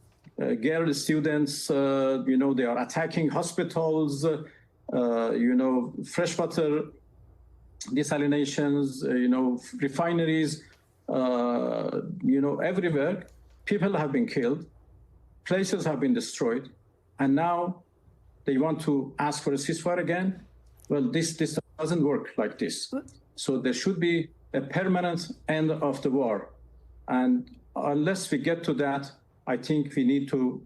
students. They are attacking hospitals, freshwater desalinations, refineries, everywhere. People have been killed. places have been destroyed, and now they want to ask for a ceasefire again. Well, this doesn't work like this. So there should be a permanent end of the war. And unless we get to that, I think we need to,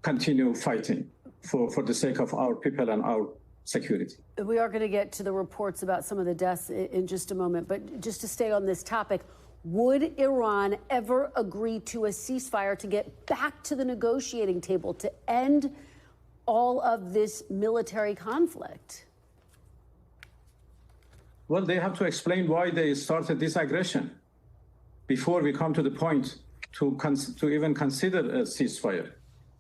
continue fighting for the sake of our people and our security. We are going to get to the reports about some of the deaths in just a moment, but just to stay on this topic, would Iran ever agree to a ceasefire to get back to the negotiating table to end all of this military conflict? Well, they have to explain why they started this aggression before we come to the point to even consider a ceasefire.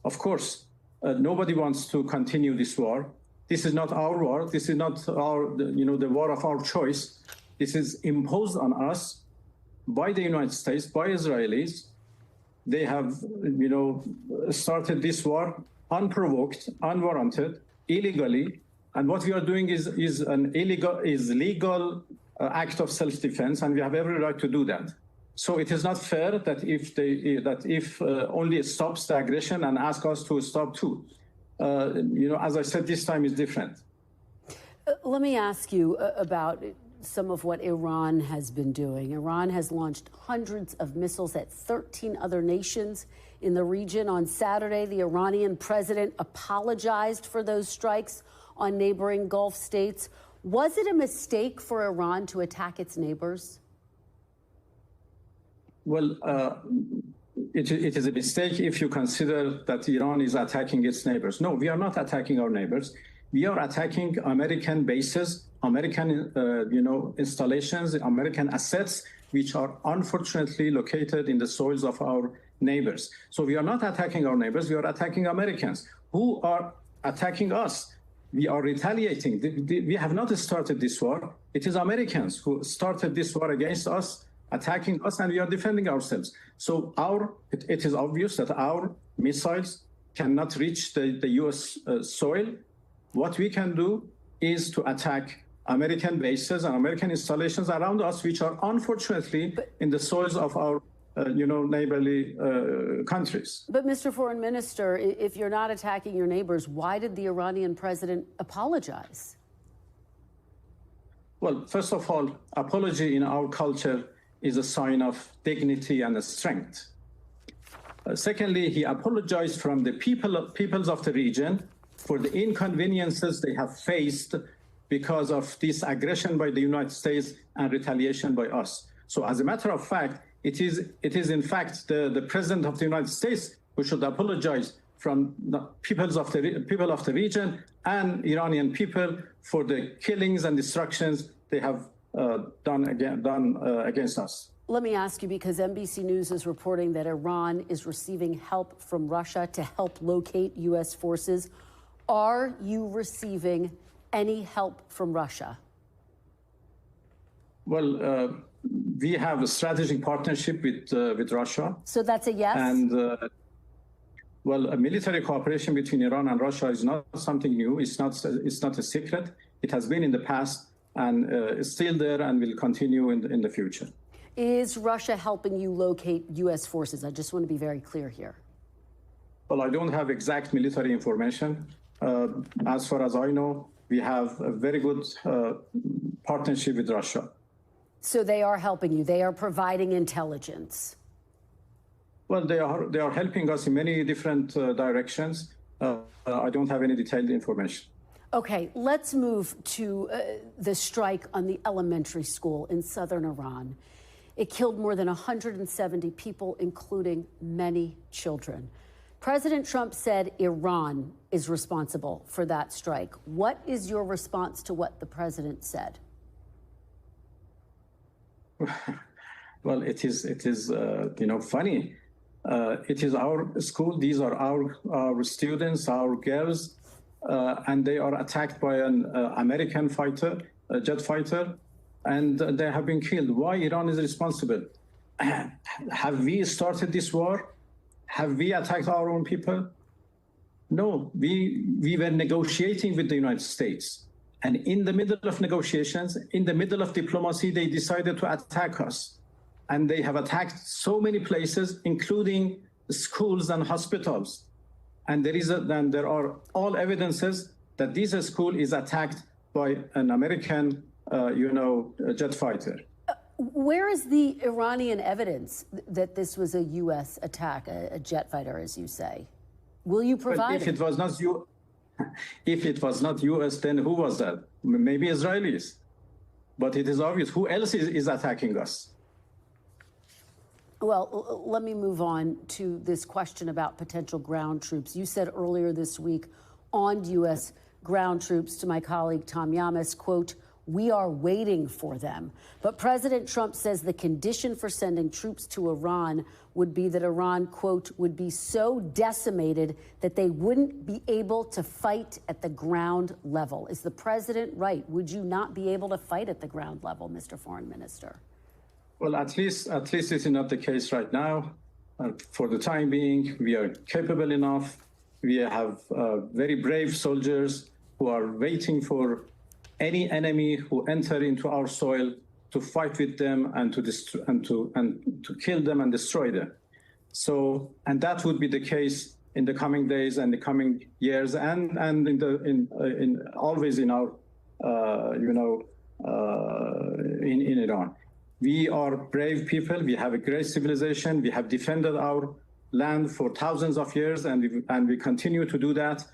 Of course, nobody wants to continue this war. This is not our war. This is not the war of our choice. This is imposed on us by the United States, by Israelis. They have, started this war unprovoked, unwarranted, illegally. And what we are doing is legal act of self-defense, and we have every right to do that. So it is not fair that if only it stops the aggression and ask us to stop too. As I said, this time is different. Let me ask you about some of what Iran has been doing. Iran has launched hundreds of missiles at 13 other nations in the region. On Saturday, the Iranian president apologized for those strikes on neighboring Gulf states. Was it a mistake for Iran to attack its neighbors? Well, it is a mistake if you consider that Iran is attacking its neighbors. No, we are not attacking our neighbors. We are attacking American bases, American, installations, American assets, which are unfortunately located in the soils of our neighbors. So we are not attacking our neighbors. We are attacking Americans who are attacking us. We are retaliating. We have not started this war. It is Americans who started this war against us, attacking us, and we are defending ourselves. So it is obvious that our missiles cannot reach the U.S. Soil. What we can do is to attack American bases and American installations around us, which are unfortunately in the soils of our neighborly countries. But Mr. Foreign Minister, if you're not attacking your neighbors, why did the Iranian president apologize? Well, first of all, apology in our culture is a sign of dignity and strength. Secondly, he apologized from the peoples of the region for the inconveniences they have faced because of this aggression by the United States and retaliation by us. So as a matter of fact, it is in fact the President of the United States who should apologize from the people of the region and Iranian people for the killings and destructions they have done against us. Let me ask you, because NBC News is reporting that Iran is receiving help from Russia to help locate U.S. forces. Are you receiving any help from Russia? Well, we have a strategic partnership with Russia. So that's a yes? And, a military cooperation between Iran and Russia is not something new. It's not a secret. It has been in the past and is still there and will continue in the future. Is Russia helping you locate U.S. forces? I just want to be very clear here. Well, I don't have exact military information. As far as I know, we have a very good partnership with Russia. So they are helping you. They are providing intelligence. Well, they are helping us in many different directions. I don't have any detailed information. Okay, let's move to the strike on the elementary school in southern Iran. It killed more than 170 people, including many children. President Trump said Iran is responsible for that strike. What is your response to what the president said? Well, it is funny. It is our school. These are our students, our girls, and they are attacked by an American fighter, a jet fighter, and they have been killed. Why Iran is responsible? Have we started this war? Have we attacked our own people? No, we were negotiating with the United States. And in the middle of negotiations, in the middle of diplomacy, they decided to attack us. and they have attacked so many places, including schools and hospitals. And there are all evidences that this school is attacked by an American, jet fighter. Where is the Iranian evidence that this was a U.S. attack, a jet fighter, as you say? Will you provide If it was not U.S., then who was that? Maybe Israelis. But it is obvious who else is attacking us. Well, let me move on to this question about potential ground troops. You said earlier this week on U.S. ground troops to my colleague Tom Yamas, quote, "We are waiting for them." But President Trump says the condition for sending troops to Iran would be that Iran, quote, would be so decimated that they wouldn't be able to fight at the ground level. Is the president right? Would you not be able to fight at the ground level, Mr. Foreign Minister? Well, at least it's not the case right now. For the time being, we are capable enough. We have very brave soldiers who are waiting for any enemy who enter into our soil to fight with them and to kill them and destroy them. So, and that would be the case in the coming days and the coming years, and always in our in Iran. We are brave people. We have a great civilization. We have defended our land for thousands of years, and we continue to do that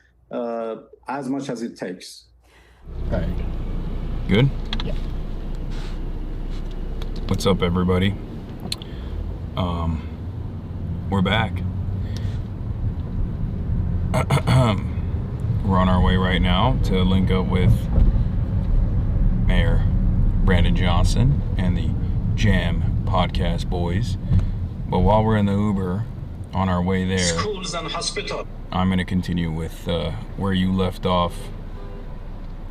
as much as it takes. All right. Good? Yeah. What's up, everybody? We're back. We're on our way right now to link up with Mayor Brandon Johnson and the Jam Podcast boys. But while we're in the Uber on our way there, Schools and hospitals. I'm going to continue with where you left off.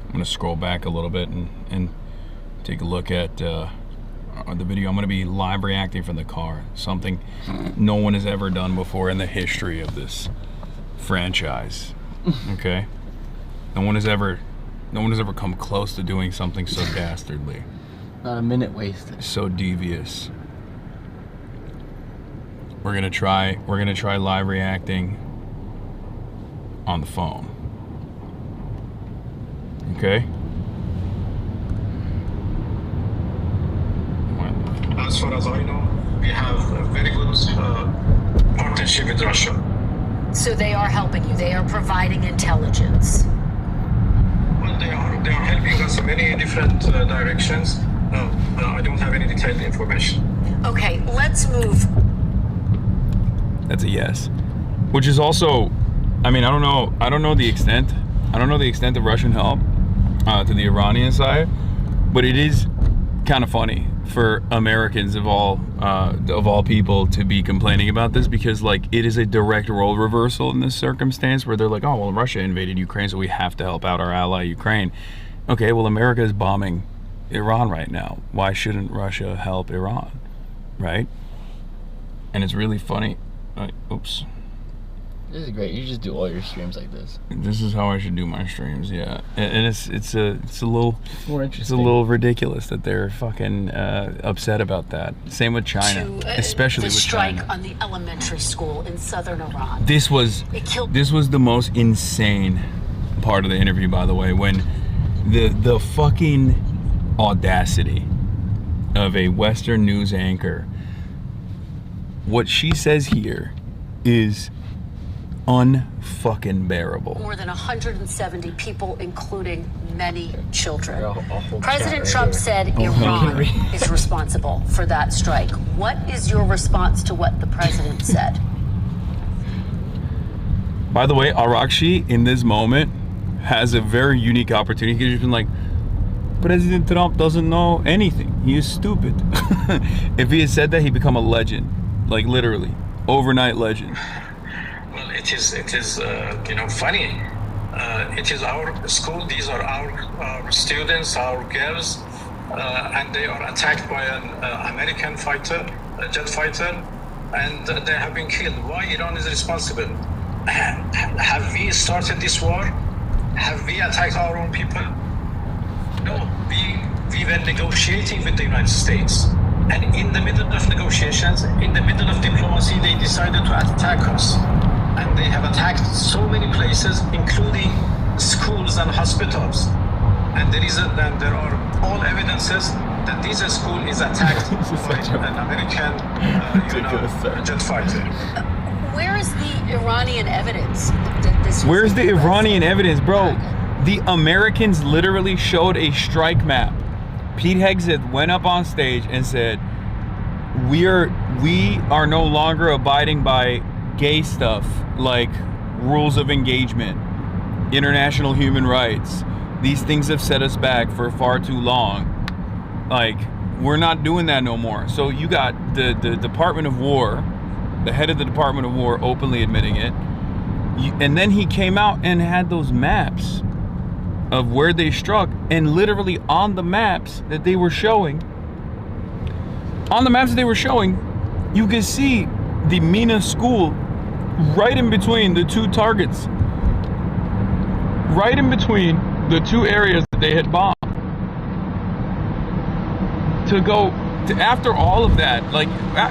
I'm going to scroll back a little bit and take a look at the video. I'm going to be live reacting from the car, something no one has ever done before in the history of this franchise. Okay? No one has ever come close to doing something so dastardly. Not a minute wasted. So devious. We're gonna try live reacting on the phone. Okay? As far as I know, we have a very good partnership with Russia. So they are helping you. They are providing intelligence. Well, they are helping us in many different directions. I don't have any detailed information. Okay, let's move. That's a yes. Which is also, I mean, I don't know the extent of Russian help to the Iranian side, but it is kind of funny for Americans of all people to be complaining about this, because like it is a direct role reversal in this circumstance where they're like, oh well, Russia invaded Ukraine, so we have to help out our ally Ukraine. Okay, well, America is bombing Iran right now. Why shouldn't Russia help Iran, right? And it's really funny. Oops. This is great. You just do all your streams like this. This is how I should do my streams, yeah. And it's a little more interesting. It's a little ridiculous that they're fucking upset about that. Same with China, especially with China. The strike on the elementary school in southern Iran. This was the most insane part of the interview, by the way, when the fucking audacity of a Western news anchor. What she says here is unfucking bearable. More than 170 people, including many children. President Trump said Iran is responsible for that strike. What is your response to what the president said? By the way, Arakshi in this moment has a very unique opportunity. He's been like, President Trump doesn't know anything. He is stupid. If he had said that, he'd become a legend. Like literally, overnight legend. Well, it is funny. It is our school. These are our students, our girls, and they are attacked by an American fighter, a jet fighter, and they have been killed. Why Iran is responsible? Have we started this war? Have we attacked our own people? No, we were negotiating with the United States. And in the middle of negotiations, in the middle of diplomacy, they decided to attack us. And they have attacked so many places, including schools and hospitals. And there are all evidences that this school is attacked by an American jet fighter. Where is the Iranian evidence that this was Where's the Iranian evidence, bro? The Americans literally showed a strike map. Pete Hegseth went up on stage and said, we are no longer abiding by gay stuff like rules of engagement, international human rights. These things have set us back for far too long. Like, we're not doing that no more. So you got the Department of War, the head of the Department of War openly admitting it. And then he came out and had those maps of where they struck, and literally on the maps that they were showing, you could see the Mina school right in between the two targets, right in between the two areas that they had bombed. After all of that, like,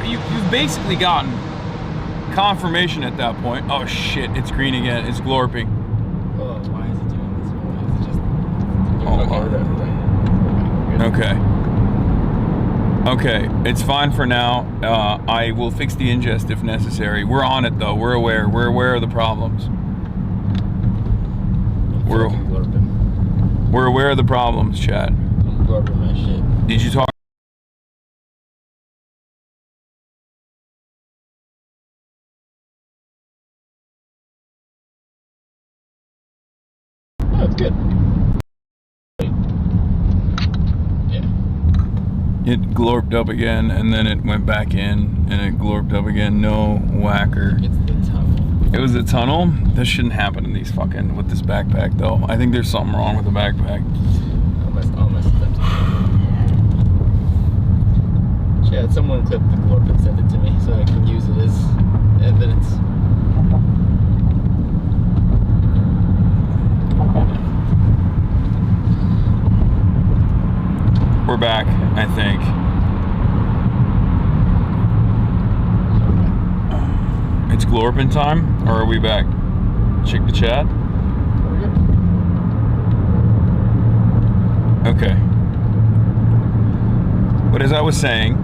you've basically gotten confirmation at that point. Oh shit, it's green again, it's glorping. Oh, why is it doing this? Why is it just... Okay, it's fine for now. I will fix the ingest if necessary. We're on it though, we're aware of the problems. We're aware of the problems, Chad. I'm glorping my shit. Did you talk? Oh, it's good. It glorped up again, and then it went back in, and it glorped up again. No whacker. It's the tunnel. It was the tunnel? This shouldn't happen in these fucking, with this backpack though. I think there's something wrong with the backpack. All my steps. Chad, someone clip the glorp and send it to me so I can use it as evidence. We're back, I think. It's glorping time, or are we back? Check the chat. Okay. But as I was saying,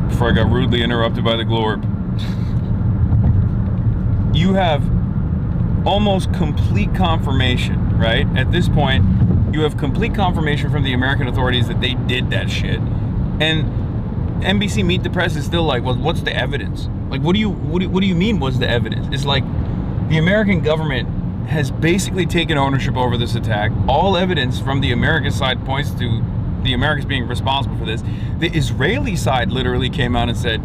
before I got rudely interrupted by the glorp, you have almost complete confirmation, right? At this point, you have complete confirmation from the American authorities that they did that shit. And NBC Meet the Press is still like, well, what's the evidence? Like, what do you mean, what's the evidence? It's like the American government has basically taken ownership over this attack. All evidence from the American side points to the Americans being responsible for this. The Israeli side literally came out and said,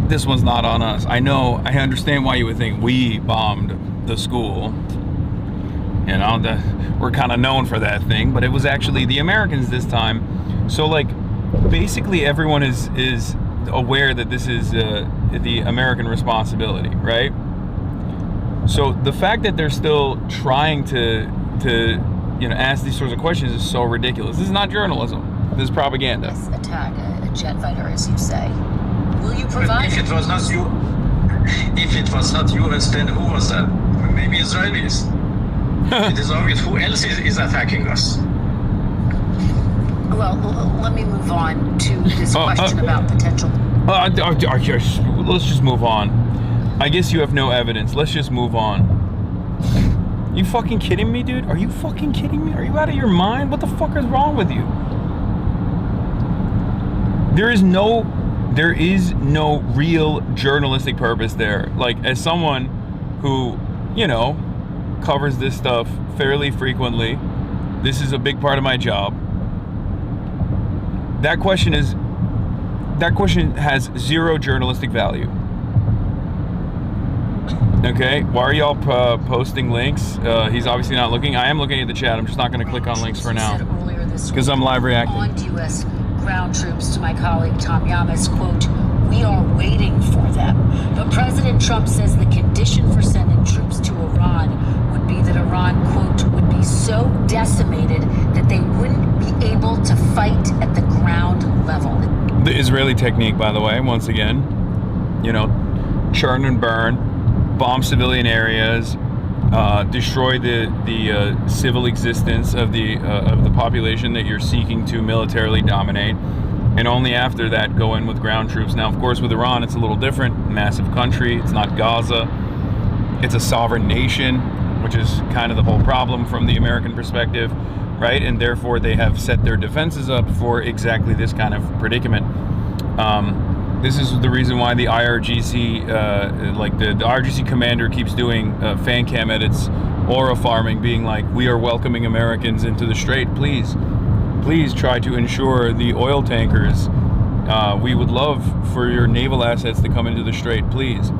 this one's not on us. I understand why you would think we bombed the school. You know, we're kind of known for that thing, but it was actually the Americans this time. So, like, basically everyone is aware that this is the American responsibility, right? So the fact that they're still trying to ask these sorts of questions is so ridiculous. This is not journalism. This is propaganda. This attack, a jet fighter, as you say. Will you provide? If it was not US, then who was that? Maybe Israelis. It is obvious who else is attacking us. Well, let me move on to this question about potential. Let's just move on. I guess you have no evidence. Let's just move on. You fucking kidding me, dude? Are you fucking kidding me? Are you out of your mind? What the fuck is wrong with you? There is no real journalistic purpose there. Like, as someone who, covers this stuff fairly frequently, this is a big part of my job. That question has zero journalistic value. Okay, why are y'all posting links? He's obviously not looking. I am looking at the chat. I'm just not going to click on links for now because I'm live reacting. On U.S. ground troops to my colleague Tom Yamas, quote, "We are waiting for them." But President Trump says the condition for sending troops to Iran would be that Iran, quote, would be so decimated that they wouldn't be able to fight at the ground level. Israeli technique, by the way, once again. You know, churn and burn, bomb civilian areas, destroy the civil existence of the population that you're seeking to militarily dominate, and only after that go in with ground troops. Now, of course, with Iran, it's a little different. Massive country. It's not Gaza. It's a sovereign nation, which is kind of the whole problem from the American perspective, right? And therefore, they have set their defenses up for exactly this kind of predicament. This is the reason why the IRGC, the IRGC commander keeps doing fan cam edits, aura farming, being like, we are welcoming Americans into the Strait. Please try to ensure the oil tankers. We would love for your naval assets to come into the Strait, please.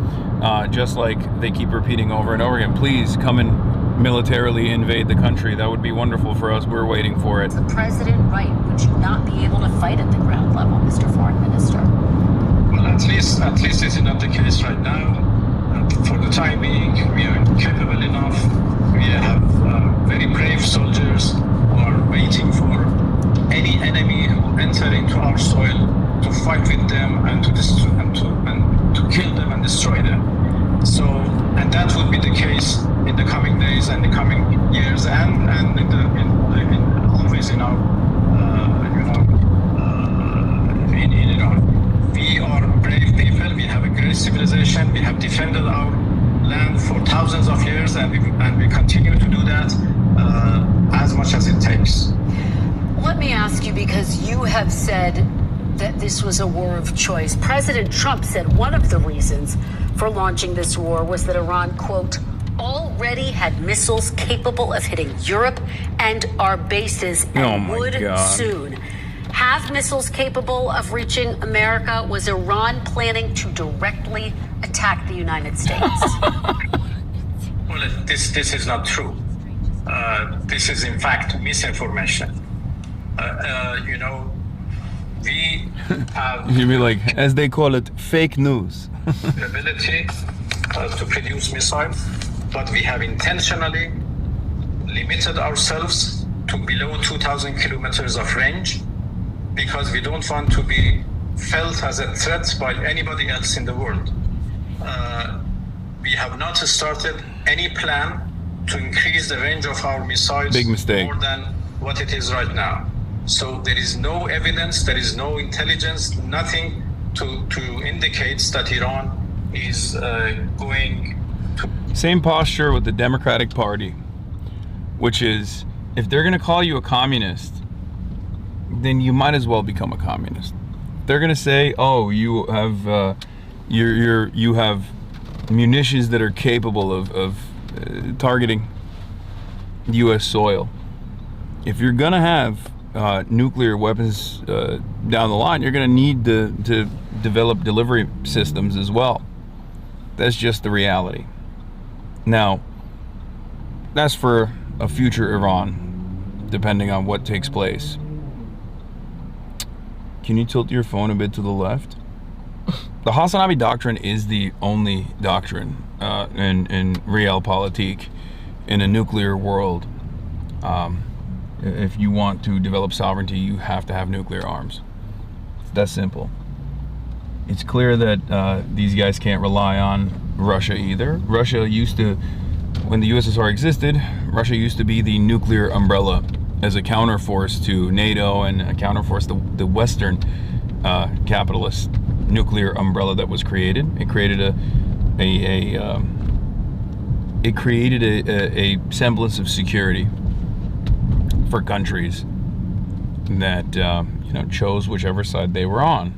Just like they keep repeating over and over again, please come and militarily invade the country. That would be wonderful for us. We're waiting for it. The president right? Would you not be able to fight at the ground level, Mr. Foreign Minister? Well, at least this is not the case right now. For the time being, we are capable enough. We have very brave soldiers who are waiting for any enemy who enter into our soil to fight with them and to destroy and to kill them and destroy them. So, and that will be the case in the coming days and the coming years, and always in our in Iran. We are brave people. We have a great civilization. We have defended our land for thousands of years, and we continue to do that as much as it takes. Let me ask you, because you have said that this was a war of choice. President Trump said one of the reasons for launching this war was that Iran, quote, already had missiles capable of hitting Europe and our bases and would soon. Have missiles capable of reaching America? Was Iran planning to directly attack the United States? Well, this is not true. This is, in fact, misinformation. We have... You'd be like, as they call it, fake news. The ability to produce missiles, but we have intentionally limited ourselves to below 2,000 kilometers of range because we don't want to be felt as a threat by anybody else in the world. We have not started any plan to increase the range of our missiles Big mistake. More than what it is right now. So there is no evidence, there is no intelligence, nothing to indicate that Iran is going to... Same posture with the Democratic Party, which is, if they're going to call you a communist, then you might as well become a communist. They're going to say, oh, you have you have munitions that are capable of targeting U.S. soil. If you're going to have nuclear weapons down the line, you're going to need to develop delivery systems as well. That's just the reality. Now, that's for a future Iran, depending on what takes place. Can you tilt your phone a bit to the left? The HasanAbi doctrine is the only doctrine in realpolitik in a nuclear world. If you want to develop sovereignty, you have to have nuclear arms. It's that simple. It's clear that these guys can't rely on Russia either. Russia used to, when the USSR existed, Russia used to be the nuclear umbrella as a counterforce to NATO and a counterforce to the Western capitalist nuclear umbrella that was created. It created a semblance of security for countries that chose whichever side they were on.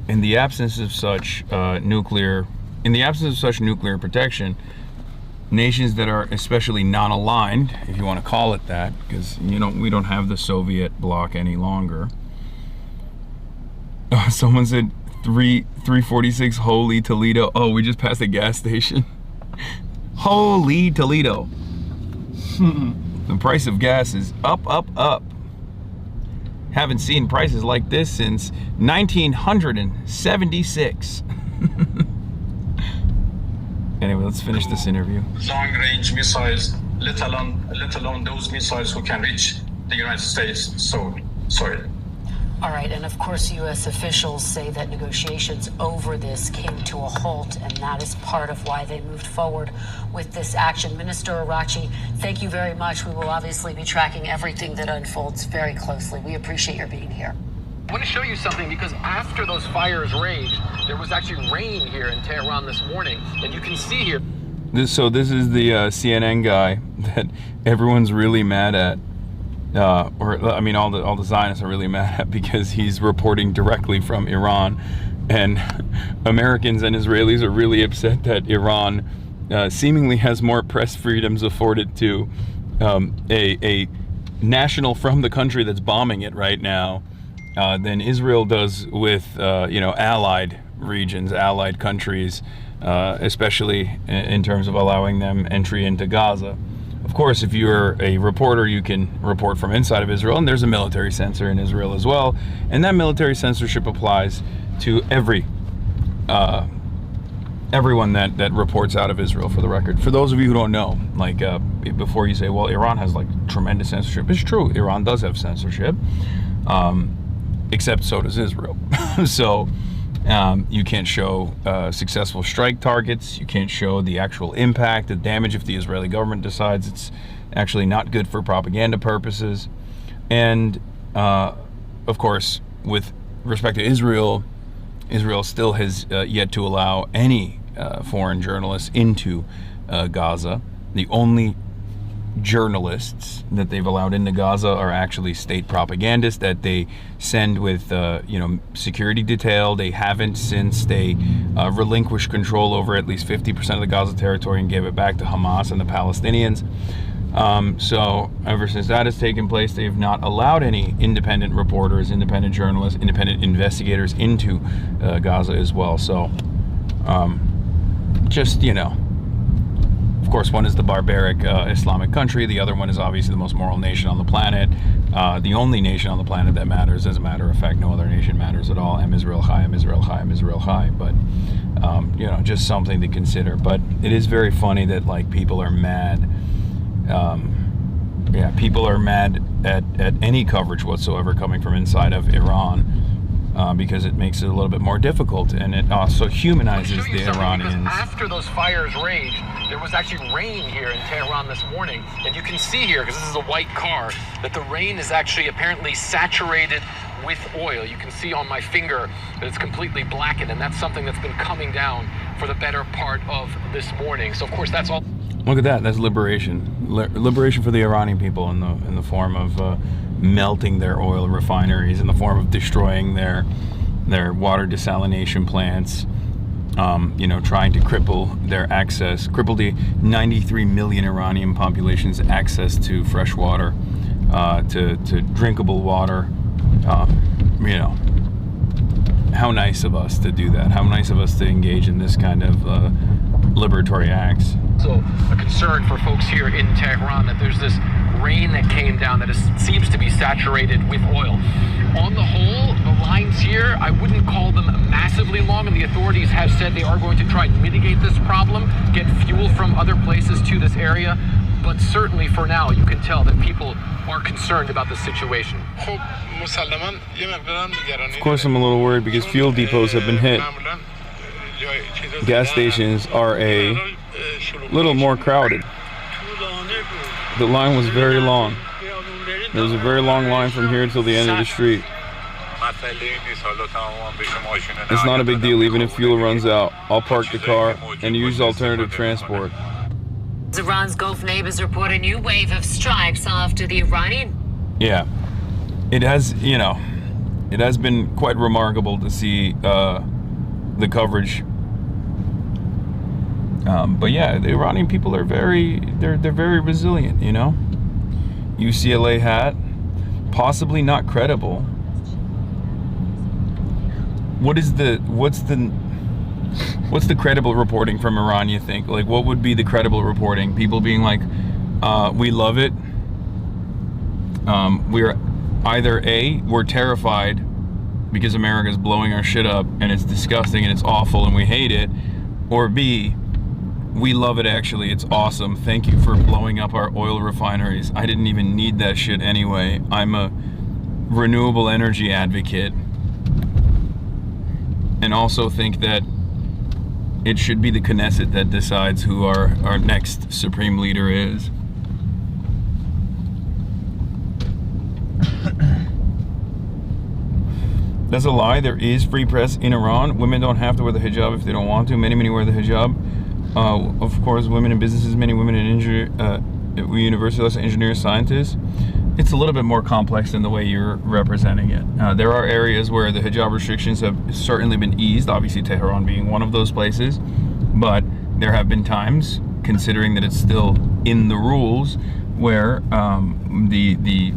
In the absence of such nuclear protection, nations that are especially non-aligned, if you want to call it that, because we don't have the Soviet bloc any longer. Someone said 346 Holy Toledo. Oh, we just passed a gas station. Holy Toledo. The price of gas is up, up, up. Haven't seen prices like this since 1976. Anyway, let's finish this interview. Long-range missiles, let alone those missiles who can reach the United States soil. All right, and of course, U.S. officials say that negotiations over this came to a halt, and that is part of why they moved forward with this action. Minister Arachi, thank you very much. We will obviously be tracking everything that unfolds very closely. We appreciate your being here. I want to show you something, because after those fires raged, there was actually rain here in Tehran this morning, and you can see here. This is the CNN guy that everyone's really mad at. All the Zionists are really mad at, because he's reporting directly from Iran, and Americans and Israelis are really upset that Iran seemingly has more press freedoms afforded to a national from the country that's bombing it right now than Israel does with allied regions, allied countries, especially in terms of allowing them entry into Gaza. Of course, if you're a reporter, you can report from inside of Israel, and there's a military censor in Israel as well, and that military censorship applies to everyone that reports out of Israel, for the record. For those of you who don't know, before you say, well, Iran has tremendous censorship, it's true, Iran does have censorship, except so does Israel. So you can't show successful strike targets. You can't show the actual impact, the damage, if the Israeli government decides it's actually not good for propaganda purposes. And of course, with respect to Israel, Israel still has yet to allow any foreign journalists into Gaza. The only journalists that they've allowed into Gaza are actually state propagandists that they send with security detail. They haven't, since they relinquished control over at least 50% of the Gaza territory and gave it back to Hamas and the Palestinians. So ever since that has taken place, they have not allowed any independent reporters, independent journalists, independent investigators into Gaza as well. So of course, one is the barbaric Islamic country. The other one is obviously the most moral nation on the planet. The only nation on the planet that matters. As a matter of fact, no other nation matters at all. Am Israel Chai, Am Israel Chai, Am Israel Chai. But, just something to consider. But it is very funny that, people are mad. People are mad at any coverage whatsoever coming from inside of Iran. Because it makes it a little bit more difficult, and it also humanizes the Iranians. After those fires raged, there was actually rain here in Tehran this morning, and you can see here, because this is a white car, that the rain is actually apparently saturated with oil. You can see on my finger that it's completely blackened, and that's something that's been coming down for the better part of this morning. So of course that's all. Look at that. That's liberation. Liberation for the Iranian people in the form of melting their oil refineries, in the form of destroying their water desalination plants, trying to cripple the 93 million Iranian population's access to fresh water, to drinkable water. How nice of us to do that. How nice of us to engage in this kind of liberatory acts. So a concern for folks here in Tehran that there's this rain that came down that seems to be saturated with oil. On the whole, the lines here, I wouldn't call them massively long, and the authorities have said they are going to try and mitigate this problem, get fuel from other places to this area. But certainly for now, you can tell that people are concerned about the situation. Of course, I'm a little worried because fuel depots have been hit. Gas stations are a little more crowded. The line was very long. There was a very long line from here until the end of the street. It's not a big deal, even if fuel runs out. I'll park the car and use alternative transport. Iran's Gulf neighbors report a new wave of strikes after the Iranian. Yeah, it has been quite remarkable to see the coverage. But yeah, the Iranian people are they're very resilient, UCLA hat, possibly not credible. What's the credible reporting from Iran, you think? What would be the credible reporting? People being like, we love it. We're either A, we're terrified because America's blowing our shit up and it's disgusting and it's awful and we hate it, or B, we love it actually, it's awesome. Thank you for blowing up our oil refineries. I didn't even need that shit anyway. I'm a renewable energy advocate and also think that it should be the Knesset that decides who our next supreme leader is. That's a lie. There is free press in Iran. Women don't have to wear the hijab if they don't want to. Many wear the hijab. Of course, women in businesses, many women in universities, engineers, scientists. It's a little bit more complex than the way you're representing it. There are areas where the hijab restrictions have certainly been eased, obviously Tehran being one of those places, but there have been times, considering that it's still in the rules, where the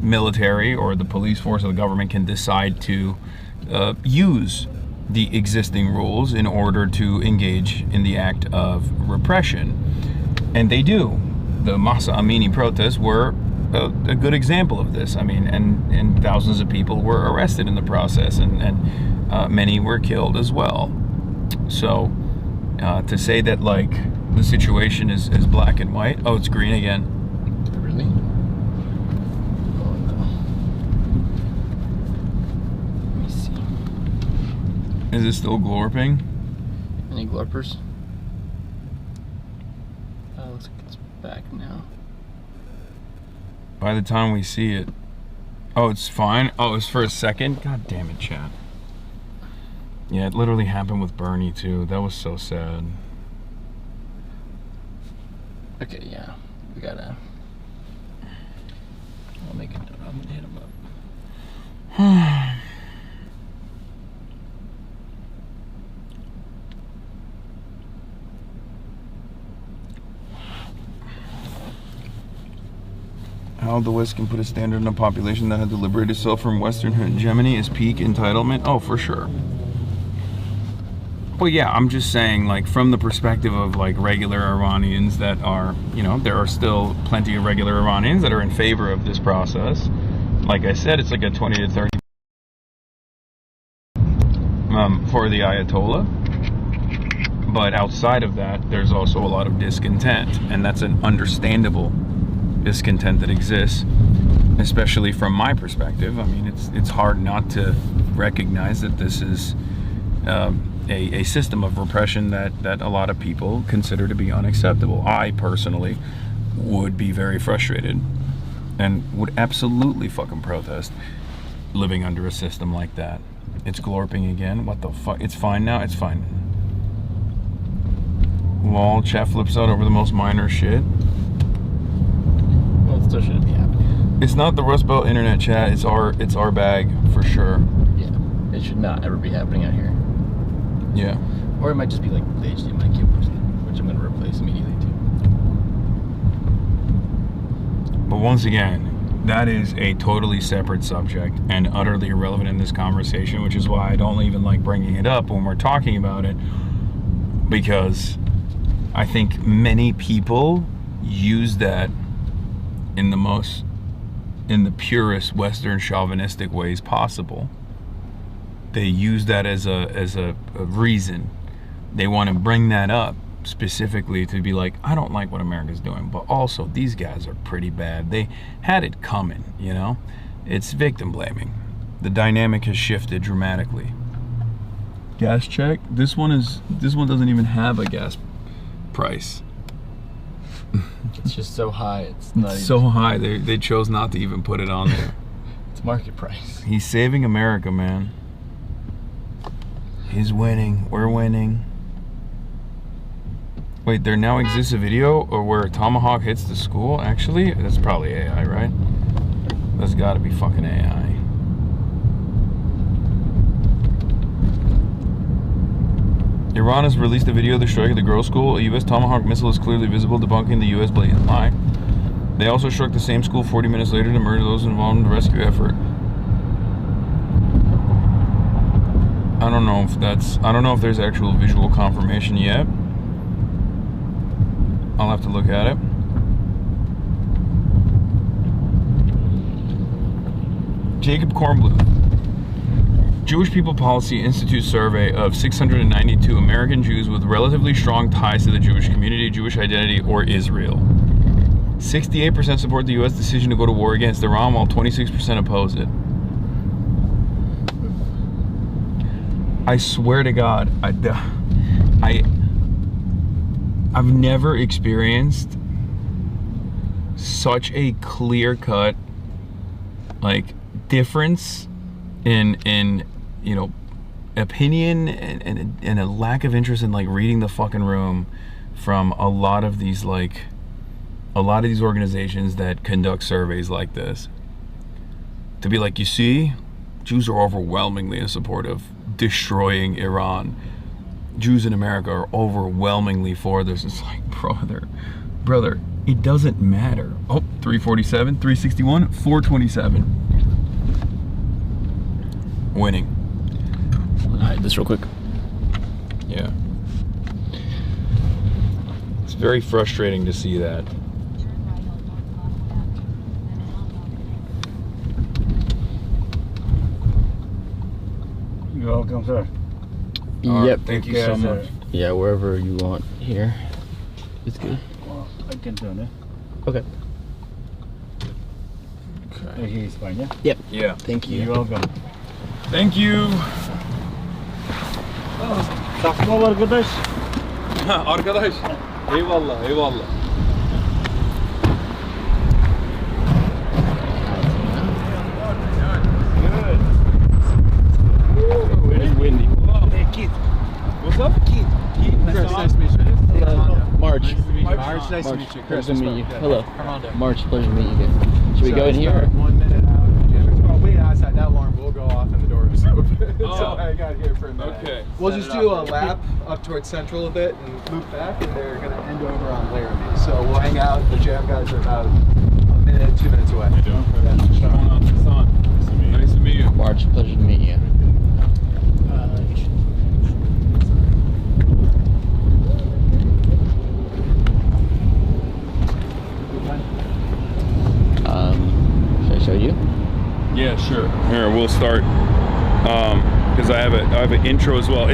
military or the police force or the government can decide to use the existing rules in order to engage in the act of repression. And they do. The Mahsa Amini protests were a good example of this. I mean, and thousands of people were arrested in the process, and many were killed as well. So to say that like the situation is black and white, oh, it's green again. Really? Oh no. Let me see. Is it still glorping? Any glorpers? Looks like it's back now. By the time we see it, oh, it's fine. Oh, it's for a second. God damn it, chat. Yeah, it literally happened with Bernie too. That was so sad. Okay, yeah, we gotta. I'll make it. I'm gonna hit him up. How the West can put a standard on a population that had to liberate itself from Western hegemony is peak entitlement. Oh, for sure. Well, yeah, I'm just saying, like, from the perspective of, like, regular Iranians that are, you know, there are still plenty of regular Iranians that are in favor of this process. Like I said, it's like a 20 to 30 for the Ayatollah. But outside of that, there's also a lot of discontent, and that's an understandable discontent that exists, especially from my perspective. I mean, it's hard not to recognize that this is a system of repression that a lot of people consider to be unacceptable. I personally would be very frustrated and would absolutely fucking protest living under a system like that. It's glorping again. What the fuck? It's fine now. It's fine. Lol, chat flips out over the most minor shit. Well, it still shouldn't be happening. It's not the Rust Belt internet, chat. It's our bag for sure. Yeah, it should not ever be happening out here. Yeah. Or it might just be like the HDMI cables, which I'm going to replace immediately too. But once again, that is a totally separate subject and utterly irrelevant in this conversation, which is why I don't even like bringing it up when we're talking about it, because I think many people use that in the purest Western chauvinistic ways possible. They use that as a reason. They want to bring that up specifically to be like, I don't like what America's doing, but also these guys are pretty bad. They had it coming, you know? It's victim blaming. The dynamic has shifted dramatically. Gas check. This one doesn't even have a gas price. It's just so high. It's not even so high. They chose not to even put it on there. It's market price. He's saving America, man. He's winning. We're winning. Wait, there now exists a video or where a tomahawk hits the school? Actually, that's probably AI, right? That's got to be fucking AI. Iran has released a video of the strike at the girls' school. A U.S. Tomahawk missile is clearly visible, debunking the U.S. blatant lie. They also struck the same school 40 minutes later to murder those involved in the rescue effort. I don't know if there's actual visual confirmation yet. I'll have to look at it. Jacob Kornbluth. Jewish People Policy Institute survey of 692 American Jews with relatively strong ties to the Jewish community, Jewish identity, or Israel. 68% support the U.S. decision to go to war against Iran, while 26% oppose it. I swear to God, I've never experienced such a clear-cut, like, difference in you know, opinion and a lack of interest in, like, reading the fucking room from a lot of these organizations that conduct surveys like this. To be like, you see, Jews are overwhelmingly in support of destroying Iran. Jews in America are overwhelmingly for this. It's like, brother, it doesn't matter. Oh, 347, 361, 427. Winning. All right, this real quick. Yeah. It's very frustrating to see that. You're welcome, sir. Yep. Thank you so much. Yeah, wherever you want here. It's good. Well, I can turn it. Okay. Okay. He's fine, yeah? Yep. Yeah. Thank you. You're welcome. Thank you. Takma var arkadaş. Arkadaş. Eyvallah, eyvallah. It's windy. Hey, Keith. What's up? Keith. Chris, nice to meet you. Hello. March. March, nice to meet you. Chris, Pleasure to meet you. Hello. Armando. March, pleasure to meet you again. Should we go in here? 1 minute out. Well, wait outside. That alarm will go off and the door is open. So I got here for a minute. Okay. We'll just do a lap up towards Central a bit and loop back, and they're going to end over on Laramie. So we'll hang out. The jam guys are about a minute, 2 minutes away. How you doing? What's going on, Hasan? Nice to meet you. March, pleasure to meet you. Should I show you? Yeah, sure. Here, we'll start. Because I have an intro as well.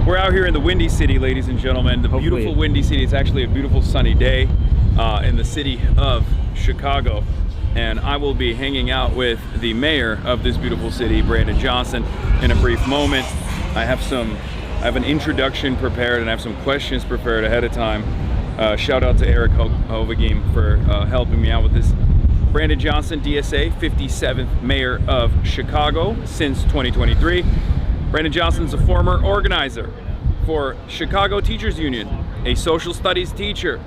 We're out here in the Windy City, ladies and gentlemen. The beautiful Windy City. It's actually a beautiful sunny day in the city of Chicago. And I will be hanging out with the mayor of this beautiful city, Brandon Johnson, in a brief moment. I have an introduction prepared and I have some questions prepared ahead of time. Shout out to Eric Hovagim for helping me out with this. Brandon Johnson, DSA, 57th mayor of Chicago since 2023. Brandon Johnson's a former organizer for Chicago Teachers Union, a social studies teacher.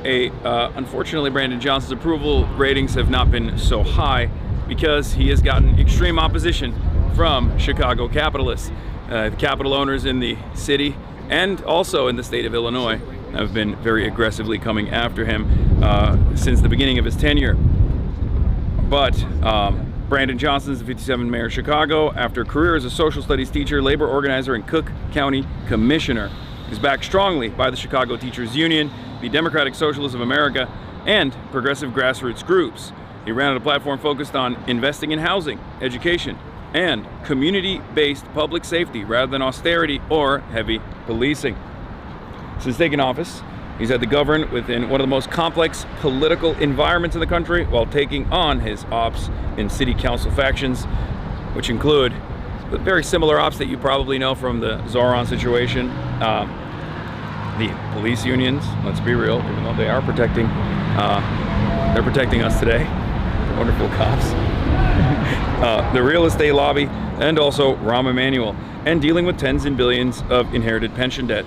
Unfortunately, Brandon Johnson's approval ratings have not been so high because he has gotten extreme opposition from Chicago capitalists. The capital owners in the city and also in the state of Illinois have been very aggressively coming after him since the beginning of his tenure. But Brandon Johnson is the 57th mayor of Chicago after a career as a social studies teacher, labor organizer, and Cook County commissioner. He's backed strongly by the Chicago Teachers Union, the Democratic Socialists of America, and progressive grassroots groups. He ran a platform focused on investing in housing, education, and community-based public safety rather than austerity or heavy policing. Since taking office, he's had to govern within one of the most complex political environments in the country while taking on his ops in city council factions, which include the very similar ops that you probably know from the Zoran situation. The police unions, let's be real, even though they are protecting, they're protecting us today. Wonderful cops. The real estate lobby, and also Rahm Emanuel, and dealing with tens and billions of inherited pension debt.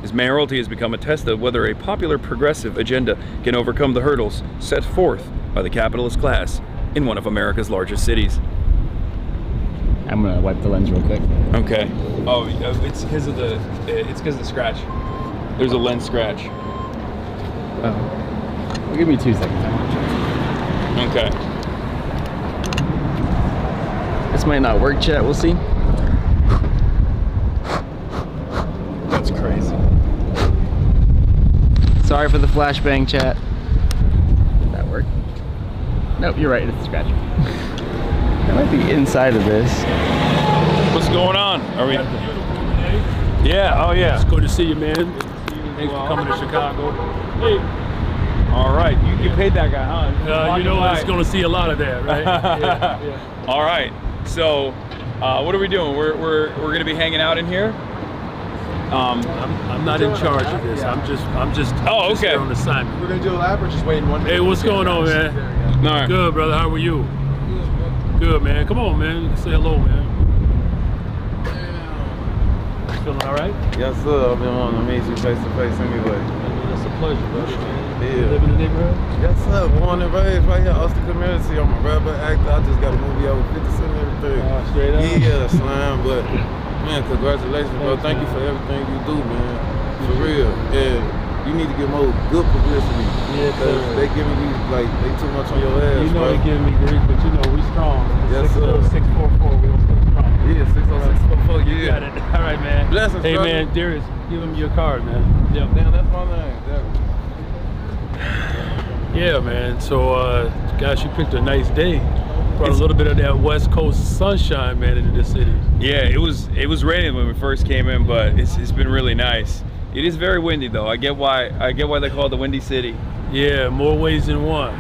His mayoralty has become a test of whether a popular progressive agenda can overcome the hurdles set forth by the capitalist class in one of America's largest cities. I'm gonna wipe the lens real quick. Okay. Oh, it's because of the scratch. There's a lens scratch. Oh. Well, give me 2 seconds. Okay. This might not work, chat. We'll see. That's crazy. Sorry for the flashbang, chat. Did that work? Nope, you're right. It's a scratch. That might be inside of this. What's going on? Are we? Yeah. Oh yeah. It's good to see you, man. Thanks for coming to Chicago. Hey. All right, you paid that guy, huh? You know, it's going to see a lot of that, right? Yeah. All right. So, what are we doing? We're going to be hanging out in here. I'm not in charge of this. I'm just okay. Here on assignment. We're gonna do a lap. We're just waiting 1 minute. Hey, what's going on, man? All right. Good, brother. How are you? Good, man. Come on, man. Say hello, man. Feeling all right? Yes, sir. I've been wanting to meet you face to face anyway. That's a pleasure, brother. Yeah. You live in the neighborhood? Yes, sir. Born and raised right here, Austin community. I'm a rapper, actor. I just got a movie out with 50 Cent and everything. Straight up? Yeah, slam. But man, congratulations, bro. Thank you for everything you do, man. For real. And you need to get more good publicity. Yeah, because they giving you like they too much on your ass. You know bro. they giving me grief, but you know we strong. Yes, sir. 644, we don't stay strong. Yeah, 60644, yeah. Got it. All right, man. Blessings, hey, brother. man, Darius, give him your card, man. Yep. Damn, that's my name. Yeah, man. So, gosh, you picked a nice day. Brought a little bit of that West Coast sunshine, man, into the city. Yeah, it was raining when we first came in, but it's been really nice. It is very windy though. I get why they call it the Windy City. Yeah, more ways than one.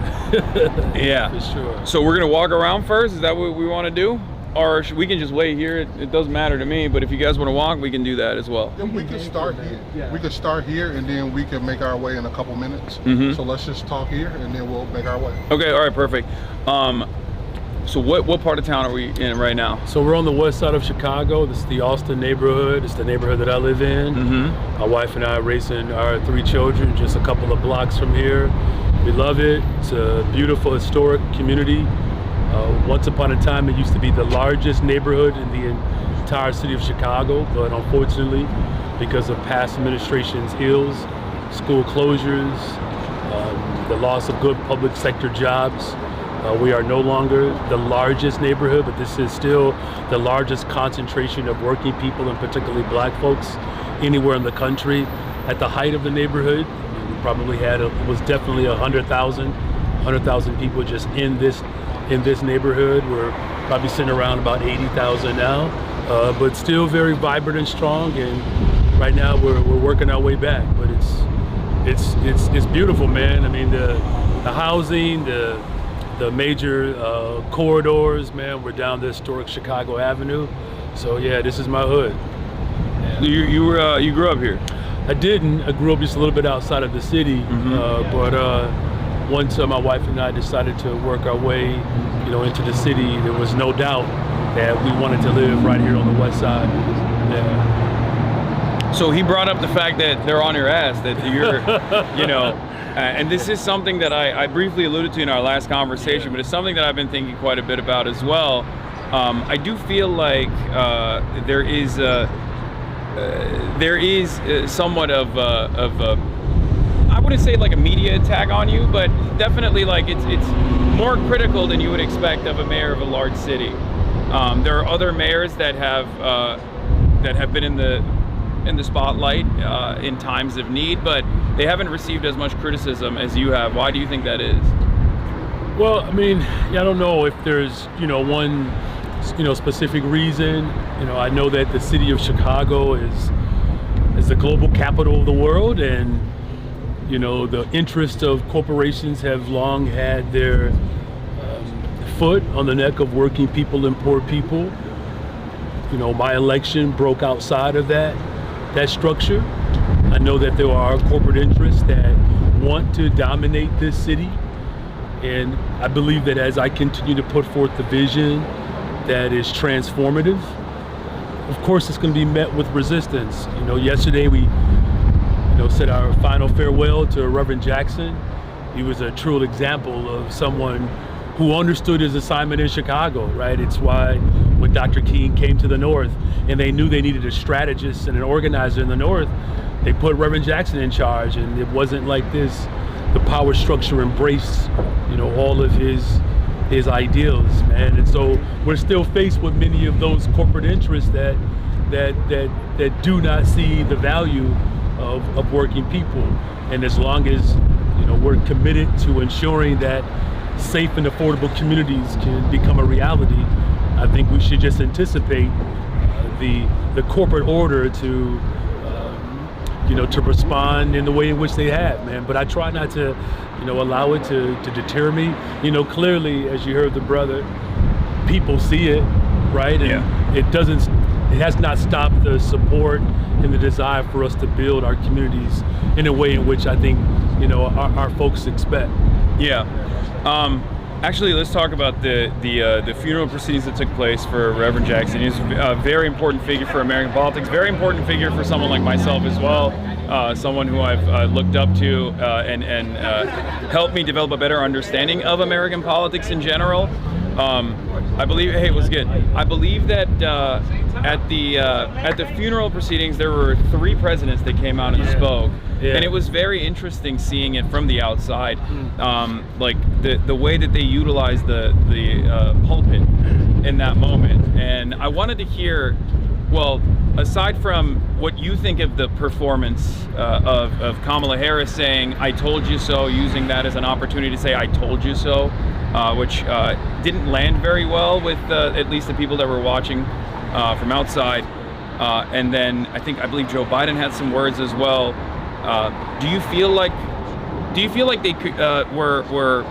Yeah, for sure. So we're gonna walk around first. Is that what we want to do, or we can just wait here? It doesn't matter to me. But if you guys want to walk, we can do that as well. Then we can start here. We could start here, and then we can make our way in a couple minutes. Mm-hmm. So let's just talk here, and then we'll make our way. Okay. All right. Perfect. So what part of town are we in right now? So we're on the west side of Chicago. This is the Austin neighborhood. It's the neighborhood that I live in. Mm-hmm. My wife and I are raising our 3 children just a couple of blocks from here. We love it. It's a beautiful historic community. Once upon a time, it used to be the largest neighborhood in the entire city of Chicago, but unfortunately, because of past administration's ills, school closures, the loss of good public sector jobs, we are no longer the largest neighborhood, but this is still the largest concentration of working people, and particularly black folks, anywhere in the country. At the height of the neighborhood, we probably had, it was definitely 100,000 people just in this neighborhood. We're probably sitting around about 80,000 now, but still very vibrant and strong. And right now we're working our way back, but it's beautiful, man. I mean, the housing, the major corridors, man. We're down the historic Chicago Avenue. So yeah, this is my hood. Yeah. You grew up here? I didn't. I grew up just a little bit outside of the city, but once my wife and I decided to work our way, into the city, there was no doubt that we wanted to live right here on the west side. Yeah. So he brought up the fact that they're on your ass, that you're, and this is something that I briefly alluded to in our last conversation, but it's something that I've been thinking quite a bit about as well. I do feel like there is somewhat of I wouldn't say like a media attack on you, but definitely like it's more critical than you would expect of a mayor of a large city. There are other mayors that have been in the spotlight in times of need, but they haven't received as much criticism as you have. Why do you think that is? Well, I mean, I don't know if there's one specific reason. I know that the city of Chicago is the global capital of the world, and the interests of corporations have long had their foot on the neck of working people and poor people. My election broke outside of that structure. I know that there are corporate interests that want to dominate this city, and I believe that as I continue to put forth the vision that is transformative, of course it's going to be met with resistance. Yesterday we said our final farewell to Reverend Jackson. He was a true example of someone who understood his assignment in Chicago, right? It's why when Dr. King came to the North and they knew they needed a strategist and an organizer in the North, they put Reverend Jackson in charge, and it wasn't like this. The power structure embraced, all of his ideals, man. And so we're still faced with many of those corporate interests that do not see the value of working people. And as long as we're committed to ensuring that safe and affordable communities can become a reality, I think we should just anticipate the corporate order to to respond in the way in which they have, man. But I try not to, allow it to deter me. Clearly, as you heard the brother, people see it, right? And it has not stopped the support and the desire for us to build our communities in a way in which I think, our folks expect. Yeah. Actually, let's talk about the funeral proceedings that took place for Reverend Jackson. He's a very important figure for American politics, very important figure for someone like myself as well, someone who I've looked up to and helped me develop a better understanding of American politics in general. I believe, hey, it was good. I believe that at the funeral proceedings, there were 3 presidents that came out and spoke. Yeah. And it was very interesting seeing it from the outside, like the way that they utilized the pulpit in that moment. And I wanted to hear, well, aside from what you think of the performance of Kamala Harris saying, "I told you so," using that as an opportunity to say, "I told you so," which didn't land very well with at least the people that were watching from outside. And then I believe Joe Biden had some words as well. Do you feel like they were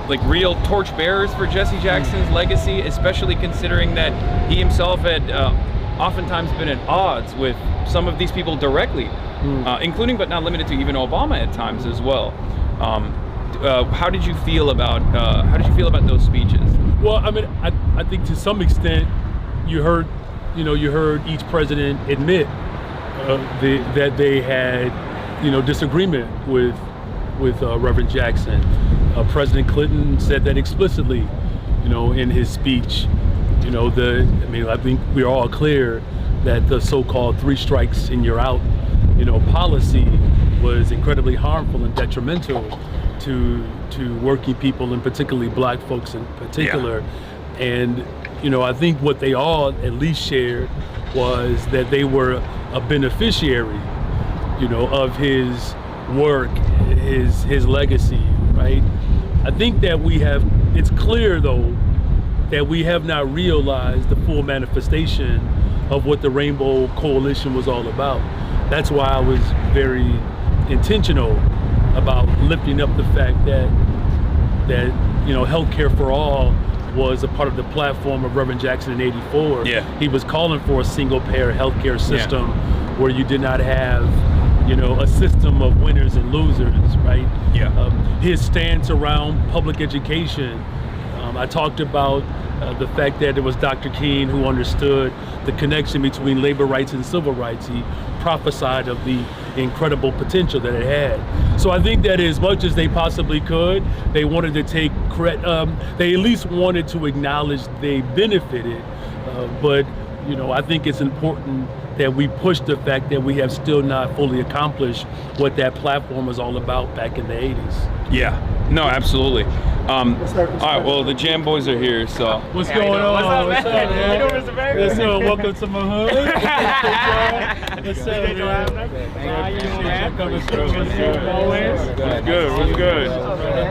like real torchbearers for Jesse Jackson's legacy, especially considering that he himself had oftentimes been at odds with some of these people directly, including but not limited to even Obama at times as well. How did you feel about those speeches? Well, I mean, I think to some extent you heard each president admit that they had, disagreement with Reverend Jackson. President Clinton said that explicitly, in his speech. I think we're all clear that the so-called 3 strikes and you're out, policy was incredibly harmful and detrimental to working people, and particularly black folks in particular. Yeah. And, I think what they all at least shared was that they were a beneficiary, of his work, his legacy, right? I think that it's clear though, that we have not realized the full manifestation of what the Rainbow Coalition was all about. That's why I was very intentional about lifting up the fact that healthcare for all was a part of the platform of Reverend Jackson in '84. Yeah. He was calling for a single-payer healthcare system where you did not have, a system of winners and losers, right? Yeah. His stance around public education. I talked about the fact that it was Dr. King who understood the connection between labor rights and civil rights. He prophesied of the incredible potential that it had. So I think that as much as they possibly could, they wanted to take credit. They at least wanted to acknowledge they benefited. But I think it's important that we push the fact that we have still not fully accomplished what that platform was all about back in the 80s. Yeah, no, absolutely. All right, well, the Jam Boys are here, so. What's going on? What's up, man? What's up? Welcome to my hood. What's up, man? Coming through. What's good?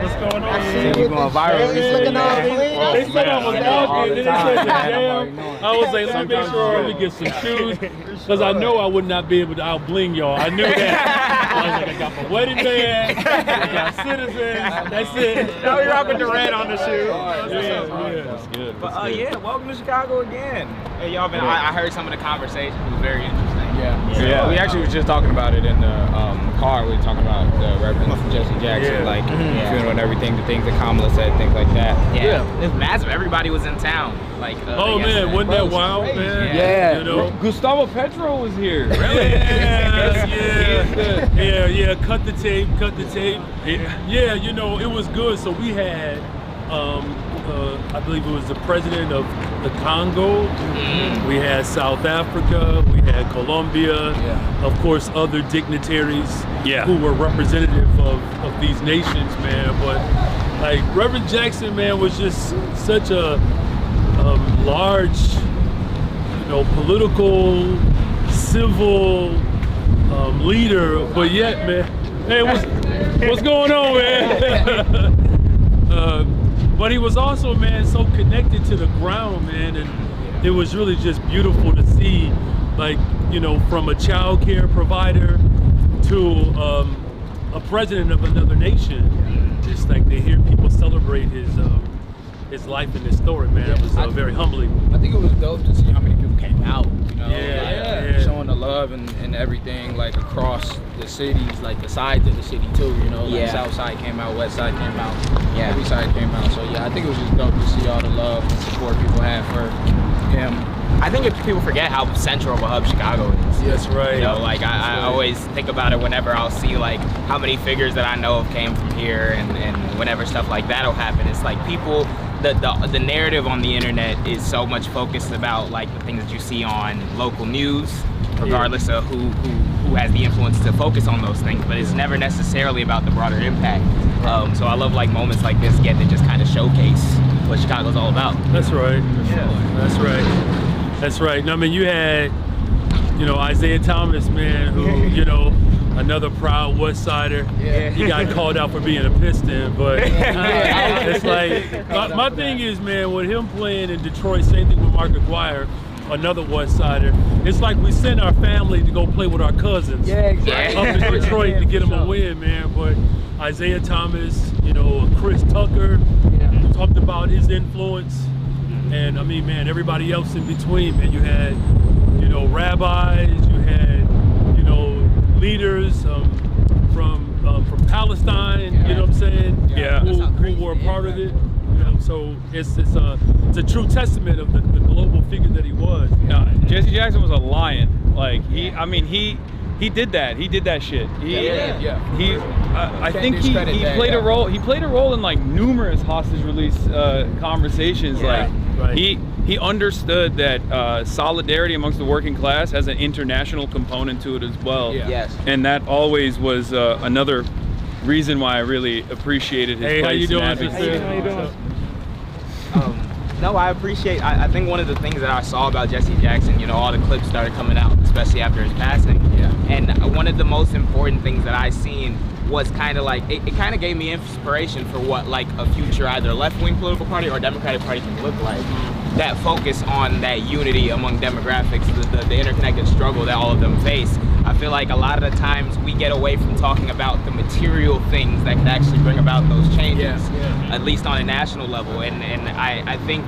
What's going on? You're going viral recently, man. They said I was out there. Then they said the Jam. I was like, let me make sure we get some shoes, because I know I would not be able to out-bling y'all. I knew that. I was like, I got my wedding band, I got Citizens, that's it. Now you're rocking the red on the shoe. Yeah. That's good. But yeah, welcome to Chicago again. Hey, y'all been. I heard some of the conversation. It was very interesting. Yeah. We actually was just talking about it in the car. We were talking about the Reverend Jesse Jackson, funeral and everything, the things that Kamala said, things like that. Yeah. It was massive. Everybody was in town. Oh man, wasn't that wild, man? Yeah. Gustavo Petro was here. Really? Yeah. Cut the tape. Yeah, it was good. So we had, I believe it was the president of the Congo. We had South Africa. We had Colombia. Of course, other dignitaries who were representative of these nations, man. But Reverend Jackson, man, was just such a large, political, civil leader, but yet, man, hey, what's going on, man? But he was also, man, so connected to the ground, man, and it was really just beautiful to see, from a child care provider to a president of another nation. It's like they hear people celebrate his life and his story, man. It was very humbling. I think it was dope to see how many people came out, you know, yeah. showing the love and everything, like across the cities, like the sides of the city too, you know, like South Side came out, West Side came out, every side came out. So yeah, I think it was just dope to see all the love and support people have for him. I think if people forget how central of a hub Chicago is. Yes, right. You know, like I always think about it whenever I'll see like how many figures that I know of came from here, and whenever stuff like that'll happen, it's like people, the narrative on the internet is so much focused about like the things that you see on local news, regardless of who has the influence to focus on those things, but it's never necessarily about the broader impact. So I love like moments like this get to just kind of showcase what Chicago's all about. That's right. That's right. That's right. No, I mean, you had, you know, Isaiah Thomas, man, who, you know, another proud West Sider. He got called out for being a Piston, but it's like, my thing is, man, with him playing in Detroit, same thing with Mark Aguirre, another West Sider. It's like we send our family to go play with our cousins up in Detroit to get them a win, man. But Isaiah Thomas, you know, Chris Tucker, talked about his influence. And I mean, man, everybody else in between, man. You had, you know, rabbis, you had, you know, leaders from Palestine, you know what I'm saying? Who were a part of it. You know, so it's a true testament of the global figure that he was. No, Jesse Jackson was a lion. Like he did that. He did that shit. I think he played a role. He played a role in like numerous hostage release conversations. He understood that solidarity amongst the working class has an international component to it as well. And that always was another reason why I really appreciated his place in advocacy. How you doing? No, I appreciate. I think one of the things that I saw about Jesse Jackson, you know, all the clips started coming out, especially after his passing. And one of the most important things that I seen was kind of like it kind of gave me inspiration for what like a future either left-wing political party or Democratic Party can look like. That focus on that unity among demographics, the interconnected struggle that all of them face. I feel like a lot of the times we get away from talking about the material things that can actually bring about those changes, at least on a national level. And I think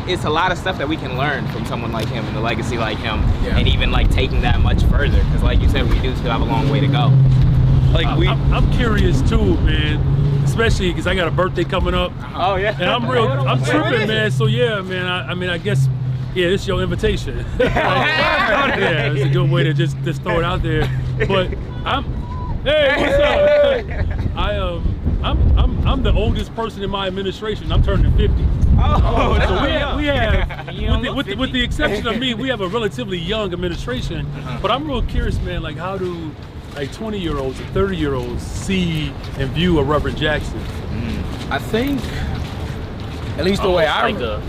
it's a lot of stuff that we can learn from someone like him and a legacy like him, and even like taking that much further. Because like you said, we do still have a long way to go. Like I'm curious too, man. Especially because I got a birthday coming up. Oh yeah. And I'm tripping, man. So yeah, man. I mean, I guess, yeah, this is your invitation. Yeah, it's a good way to just throw it out there. But hey, what's up? I'm the oldest person in my administration. I'm turning 50. Oh, so we have with the exception of me, we have a relatively young administration. But I'm real curious, man. Like, how do like 20-year-olds and 30-year-olds see and view a Reverend Jackson? I think, at least the way I like a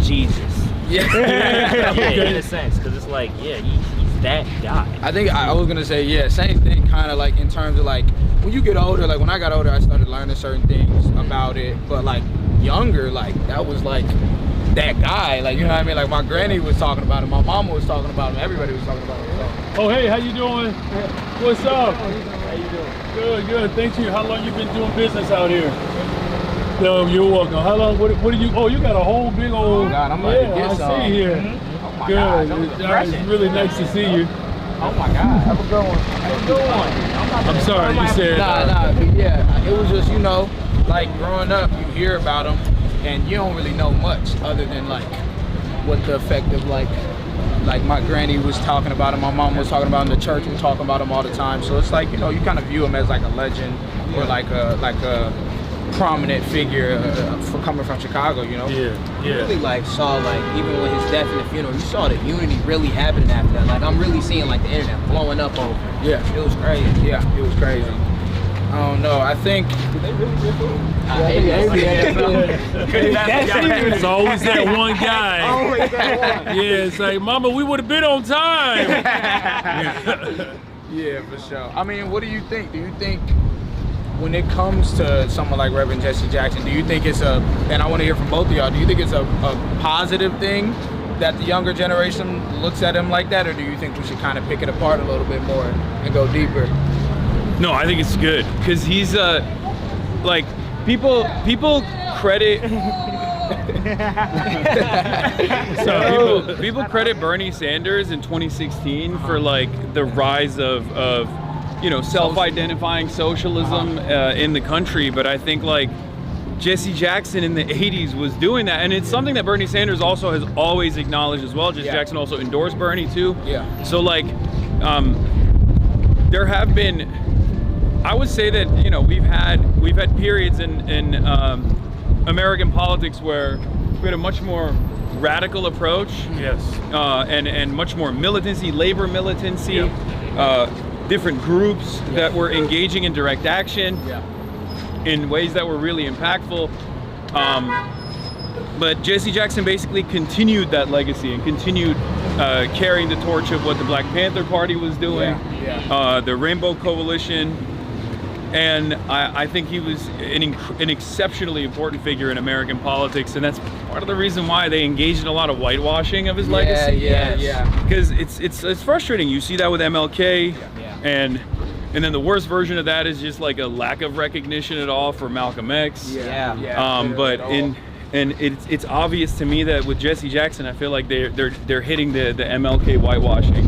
Jesus. In a sense, because it's like, he's that guy. I think I was gonna say, same thing, kind of like in terms of like when you get older. Like when I got older, I started learning certain things about it. But like younger, like that was like that guy. Like, you know what I mean? Like my granny was talking about him, my mama was talking about him, everybody was talking about him. So. Oh, hey, how you doing? What's up? How you doing? Good. Thank you. How long you been doing business out here? No, you're welcome. How long? What do you? Oh, you got a whole big old. Oh God, I'm about to get I some. see here. Oh my Good. God, It's really nice to see you. Oh my God, have a good one. Have a good one. I'm sorry, you said. Nah, but yeah, it was just, you know, like growing up, you hear about them, and you don't really know much other than like what the effect of like my granny was talking about him, my mom was talking about him, the church was talking about him all the time. So it's like, you know, you kind of view him as like a legend or like a prominent figure for coming from Chicago, you know? You really like saw like, even with his death and the funeral, you saw the unity really happening after that. Like I'm really seeing like the internet blowing up over it. Yeah. It was crazy. Yeah, it was crazy. I don't know, I think... Did they really get food? It's always that one guy. Always that one. Yeah, it's like, Mama, we would have been on time. Yeah, for sure. I mean, what do you think? Do you think when it comes to someone like Reverend Jesse Jackson, do you think it's and I want to hear from both of y'all, do you think it's a positive thing that the younger generation looks at him like that, or do you think we should kind of pick it apart a little bit more and go deeper? No, I think it's good because he's like people credit. So people credit Bernie Sanders in 2016 for like the rise of self-identifying socialism in the country, but I think like Jesse Jackson in the 80s was doing that, and it's something that Bernie Sanders also has always acknowledged as well. Jesse Jackson also endorsed Bernie too. Yeah. So like there have been, I would say that we've had periods in American politics where we had a much more radical approach. Yes. And much more militancy, labor militancy, different groups that were engaging in direct action in ways that were really impactful. But Jesse Jackson basically continued that legacy and continued carrying the torch of what the Black Panther Party was doing, the Rainbow Coalition. And I think he was an exceptionally important figure in American politics, and that's part of the reason why they engaged in a lot of whitewashing of his legacy. Because it's frustrating. You see that with MLK, and then the worst version of that is just like a lack of recognition at all for Malcolm X. But it's obvious to me that with Jesse Jackson, I feel like they're hitting the MLK whitewashing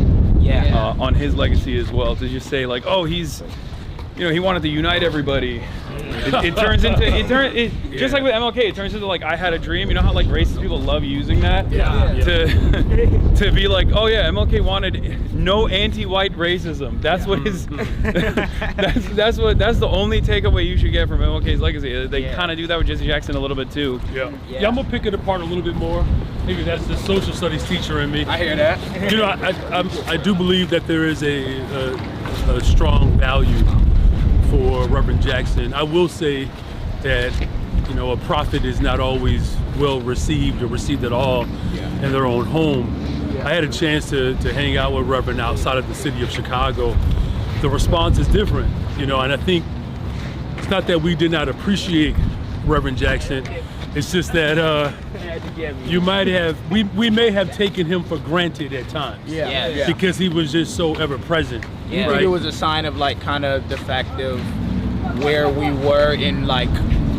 on his legacy as well, to just say like, oh, he's. He wanted to unite everybody. It turns into just like with MLK, it turns into like I had a dream. You know how like racist people love using that to be like, oh yeah, MLK wanted no anti-white racism. That's what his that's the only takeaway you should get from MLK's legacy. They kind of do that with Jesse Jackson a little bit too. Yeah, I'm gonna pick it apart a little bit more. Maybe that's the social studies teacher in me. I hear that. I do believe that there is a strong value for Reverend Jackson. I will say that a prophet is not always well received or received at all in their own home. I had a chance to hang out with Reverend outside of the city of Chicago. The response is different, and I think it's not that we did not appreciate Reverend Jackson. It's just that we may have taken him for granted at times. Because he was just so ever present. You think it was a sign of like kind of the fact of where we were in like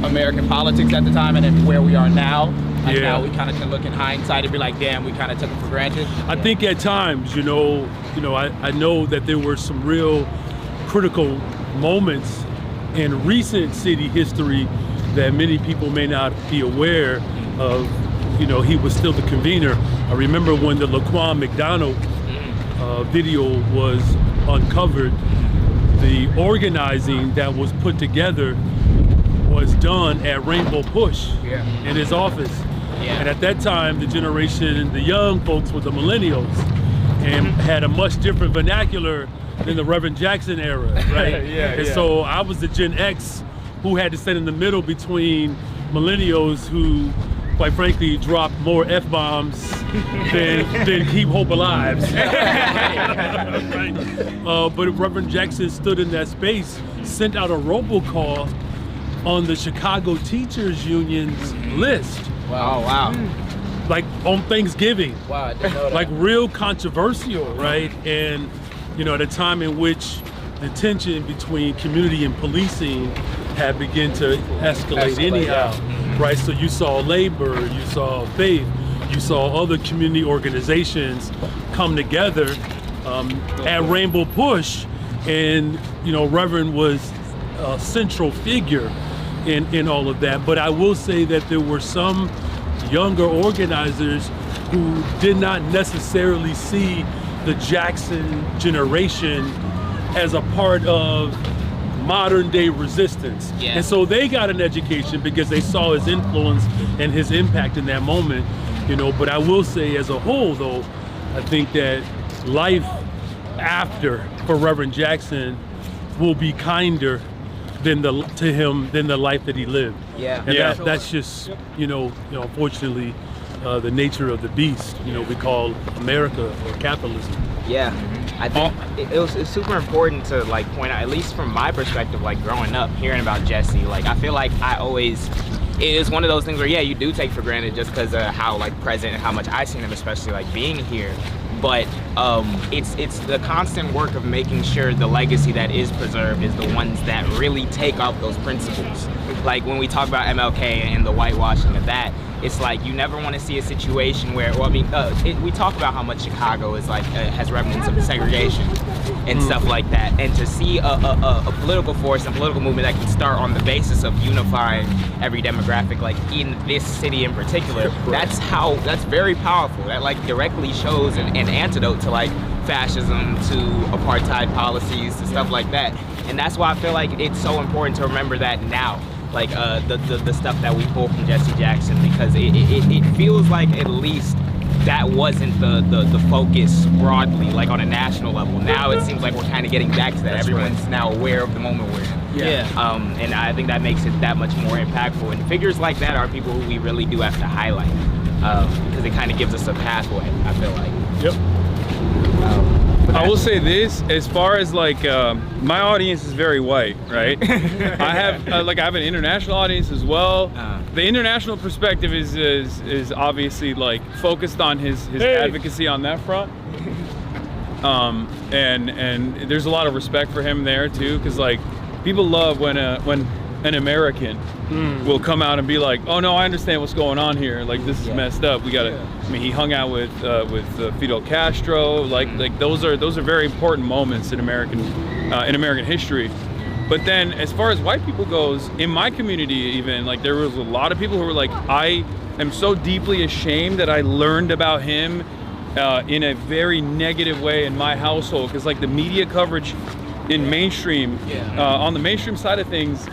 American politics at the time and then where we are now? Like now we kind of can look in hindsight and be like, damn, we kind of took him for granted. I think at times, I know that there were some real critical moments in recent city history that many people may not be aware of. He was still the convener. I remember when the Laquan McDonald video was uncovered, the organizing that was put together was done at Rainbow Push in his office. And at that time, the young folks were the millennials and had a much different vernacular than the Reverend Jackson era, right? So I was the Gen X who had to stand in the middle between millennials who, quite frankly, drop more F-bombs than keep hope alive. But Reverend Jackson stood in that space, sent out a robocall on the Chicago Teachers Union's list. Wow. Like on Thanksgiving. Wow, I didn't know that. Like real controversial, right? And, at a time in which the tension between community and policing had begun to escalate anyhow. Right, so you saw labor, you saw faith, you saw other community organizations come together at Rainbow Push, and Reverend was a central figure in all of that. But I will say that there were some younger organizers who did not necessarily see the Jackson generation as a part of modern day resistance. And so they got an education because they saw his influence and his impact in that moment, but I will say as a whole though, I think that life after for Reverend Jackson will be kinder than the life that he lived. And that's just, unfortunately the nature of the beast, we call America or capitalism. I think it's super important to like point out, at least from my perspective, like growing up, hearing about Jesse, like I feel like I always it is one of those things where, yeah, you do take for granted just because of how like present and how much I've seen him, especially like being here. But it's the constant work of making sure the legacy that is preserved is the ones that really take up those principles. Like when we talk about MLK and the whitewashing of that, it's like you never want to see a situation where, well, I mean, we talk about how much Chicago is like has remnants of segregation and stuff like that, and to see a political force and political movement that can start on the basis of unifying every demographic, like in this city in particular, that's very powerful. That like directly shows an antidote to like fascism, to apartheid policies, to stuff like that. And that's why I feel like it's so important to remember that now. Like the stuff that we pull from Jesse Jackson, because it feels like at least that wasn't the focus broadly, like on a national level. Now it seems like we're kind of getting back to that. That's Everyone's right. now aware of the moment we're in. Yeah. And I think that makes it that much more impactful. And figures like that are people who we really do have to highlight, because it kind of gives us a pathway, I feel like. Yep. I will say this, as far as like my audience is very white, right? I have I have an international audience as well. The international perspective is obviously like focused on his advocacy on that front. And there's a lot of respect for him there too, because like people love when an American will come out and be like, oh no, I understand what's going on here. Like this is messed up. We gotta. I mean, he hung out with Fidel Castro. Like those are very important moments in American history. But then, as far as white people goes, in my community, even like there was a lot of people who were like, I am so deeply ashamed that I learned about him in a very negative way in my household, because like the media coverage in mainstream, on the mainstream side of things,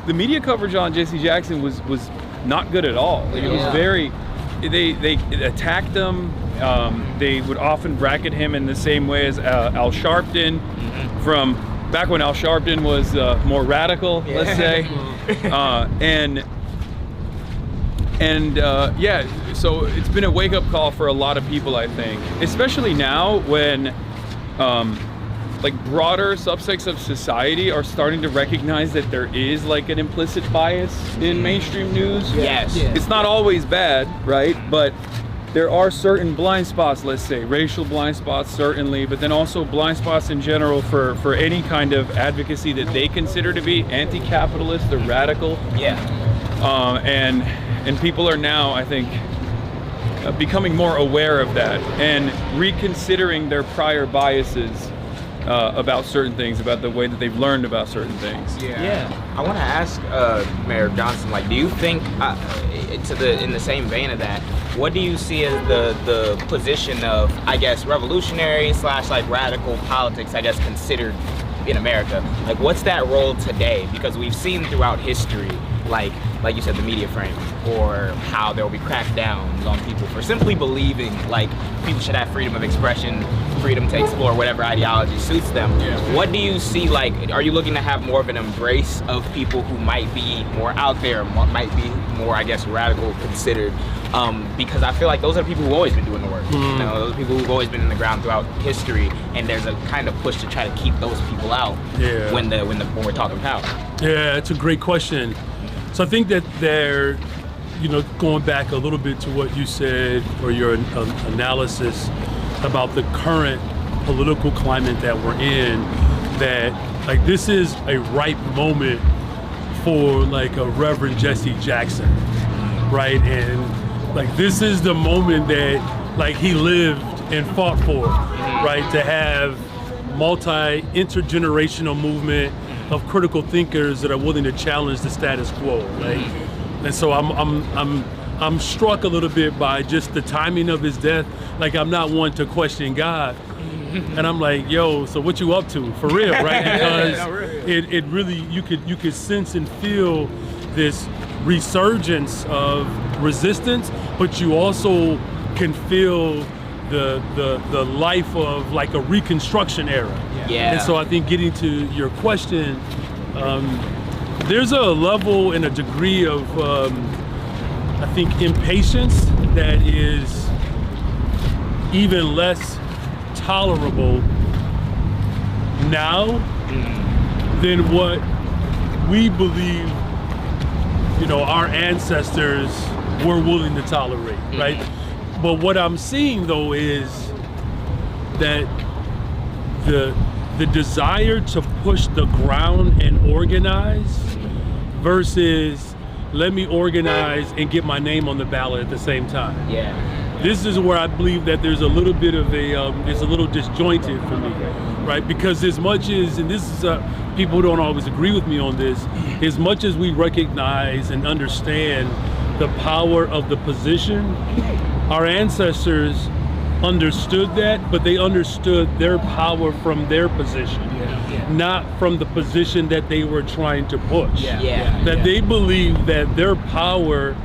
the media coverage on Jesse Jackson was not good at all. Like, it was very, they attacked him. They would often bracket him in the same way as Al Sharpton, from back when Al Sharpton was more radical, let's say. So it's been a wake-up call for a lot of people, I think, especially now when like broader subsects of society are starting to recognize that there is like an implicit bias in mainstream news. Yes. It's not always bad, right? But there are certain blind spots, let's say, racial blind spots certainly, but then also blind spots in general for any kind of advocacy that they consider to be anti-capitalist or radical. And people are now, I think, becoming more aware of that and reconsidering their prior biases about certain things, about the way that they've learned about certain things. I want to ask Mayor Johnson, like, do you think, in the same vein of that, what do you see as the position of, I guess, revolutionary / like radical politics, I guess, considered in America? Like, what's that role today? Because we've seen throughout history, like you said, the media frame, or how there will be crackdowns on people for simply believing like people should have freedom of expression, freedom to explore whatever ideology suits them. What do you see, like, are you looking to have more of an embrace of people who might be more out there, might be more, I guess, radical considered? Because I feel like those are people who've always been doing the work. You know, those are people who've always been in the ground throughout history, and there's a kind of push to try to keep those people out when we're talking power. Yeah, it's a great question. So I think that they're, going back a little bit to what you said, or your analysis about the current political climate that we're in, that like this is a ripe moment for like a Reverend Jesse Jackson, right? And like this is the moment that like he lived and fought for, right? To have intergenerational movement of critical thinkers that are willing to challenge the status quo, right? And so I'm struck a little bit by just the timing of his death. Like, I'm not one to question God, and I'm like, yo, so what you up to for real, right? Because it really, you could sense and feel this resurgence of resistance, but you also can feel the life of like a Reconstruction era. And so I think, getting to your question, there's a level and a degree of I think impatience that is even less tolerable now than what we believe our ancestors were willing to tolerate, right? But what I'm seeing though is that the desire to push the ground and organize versus let me organize and get my name on the ballot at the same time. Yeah. This is where I believe that there's a little bit of it's a little disjointed for me, right? Because as much as, and this is, people don't always agree with me on this, as much as we recognize and understand the power of the position, our ancestors understood that, but they understood their power from their position, not from the position that they were trying to push. They believed that their power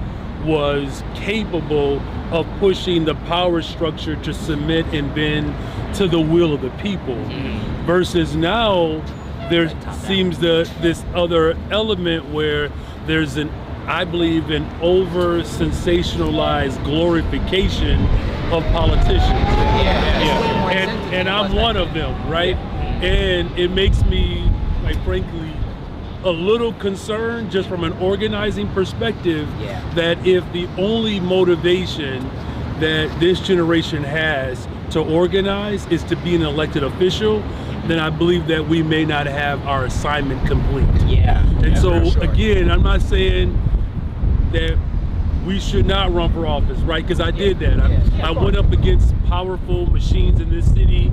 was capable of pushing the power structure to submit and bend to the will of the people. Versus now, there seems this other element where there's I believe, an over sensationalized glorification of politicians. And I'm one of them, right? And it makes me, like, frankly, a little concerned just from an organizing perspective that if the only motivation that this generation has to organize is to be an elected official, then I believe that we may not have our assignment complete. Again, I'm not saying that we should not run for office, right? Because I did that. I went up against powerful machines in this city.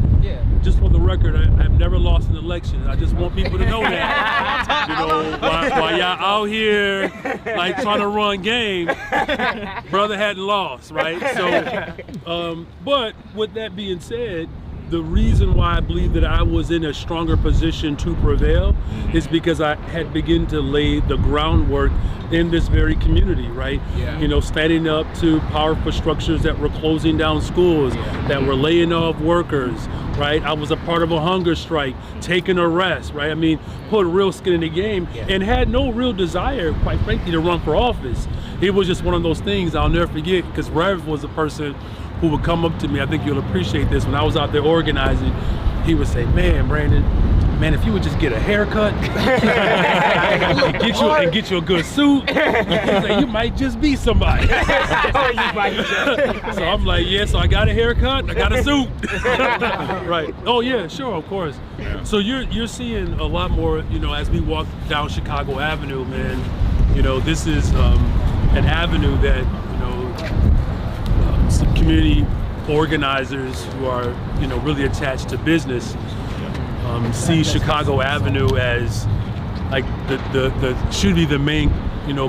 Just for the record, I've never lost an election. I just want people to know that. While y'all out here like trying to run game, brother hadn't lost, right? So, but with that being said, the reason why I believe that I was in a stronger position to prevail is because I had begun to lay the groundwork in this very community, right? Standing up to powerful structures that were closing down schools, that were laying off workers, right? I was a part of a hunger strike, taking arrests, right? I mean, put real skin in the game and had no real desire, quite frankly, to run for office. It was just one of those things I'll never forget, because Rev was a person who would come up to me, I think you'll appreciate this, when I was out there organizing, he would say, man, Brandon, if you would just get a haircut and get you a good suit, you might just be somebody. So I'm like, so I got a haircut, I got a suit. Right. Oh yeah, sure, of course. So you're seeing a lot more, as we walk down Chicago Avenue, man, this is an avenue that, some community organizers who are, really attached to business, see Chicago Avenue as like the should be the main,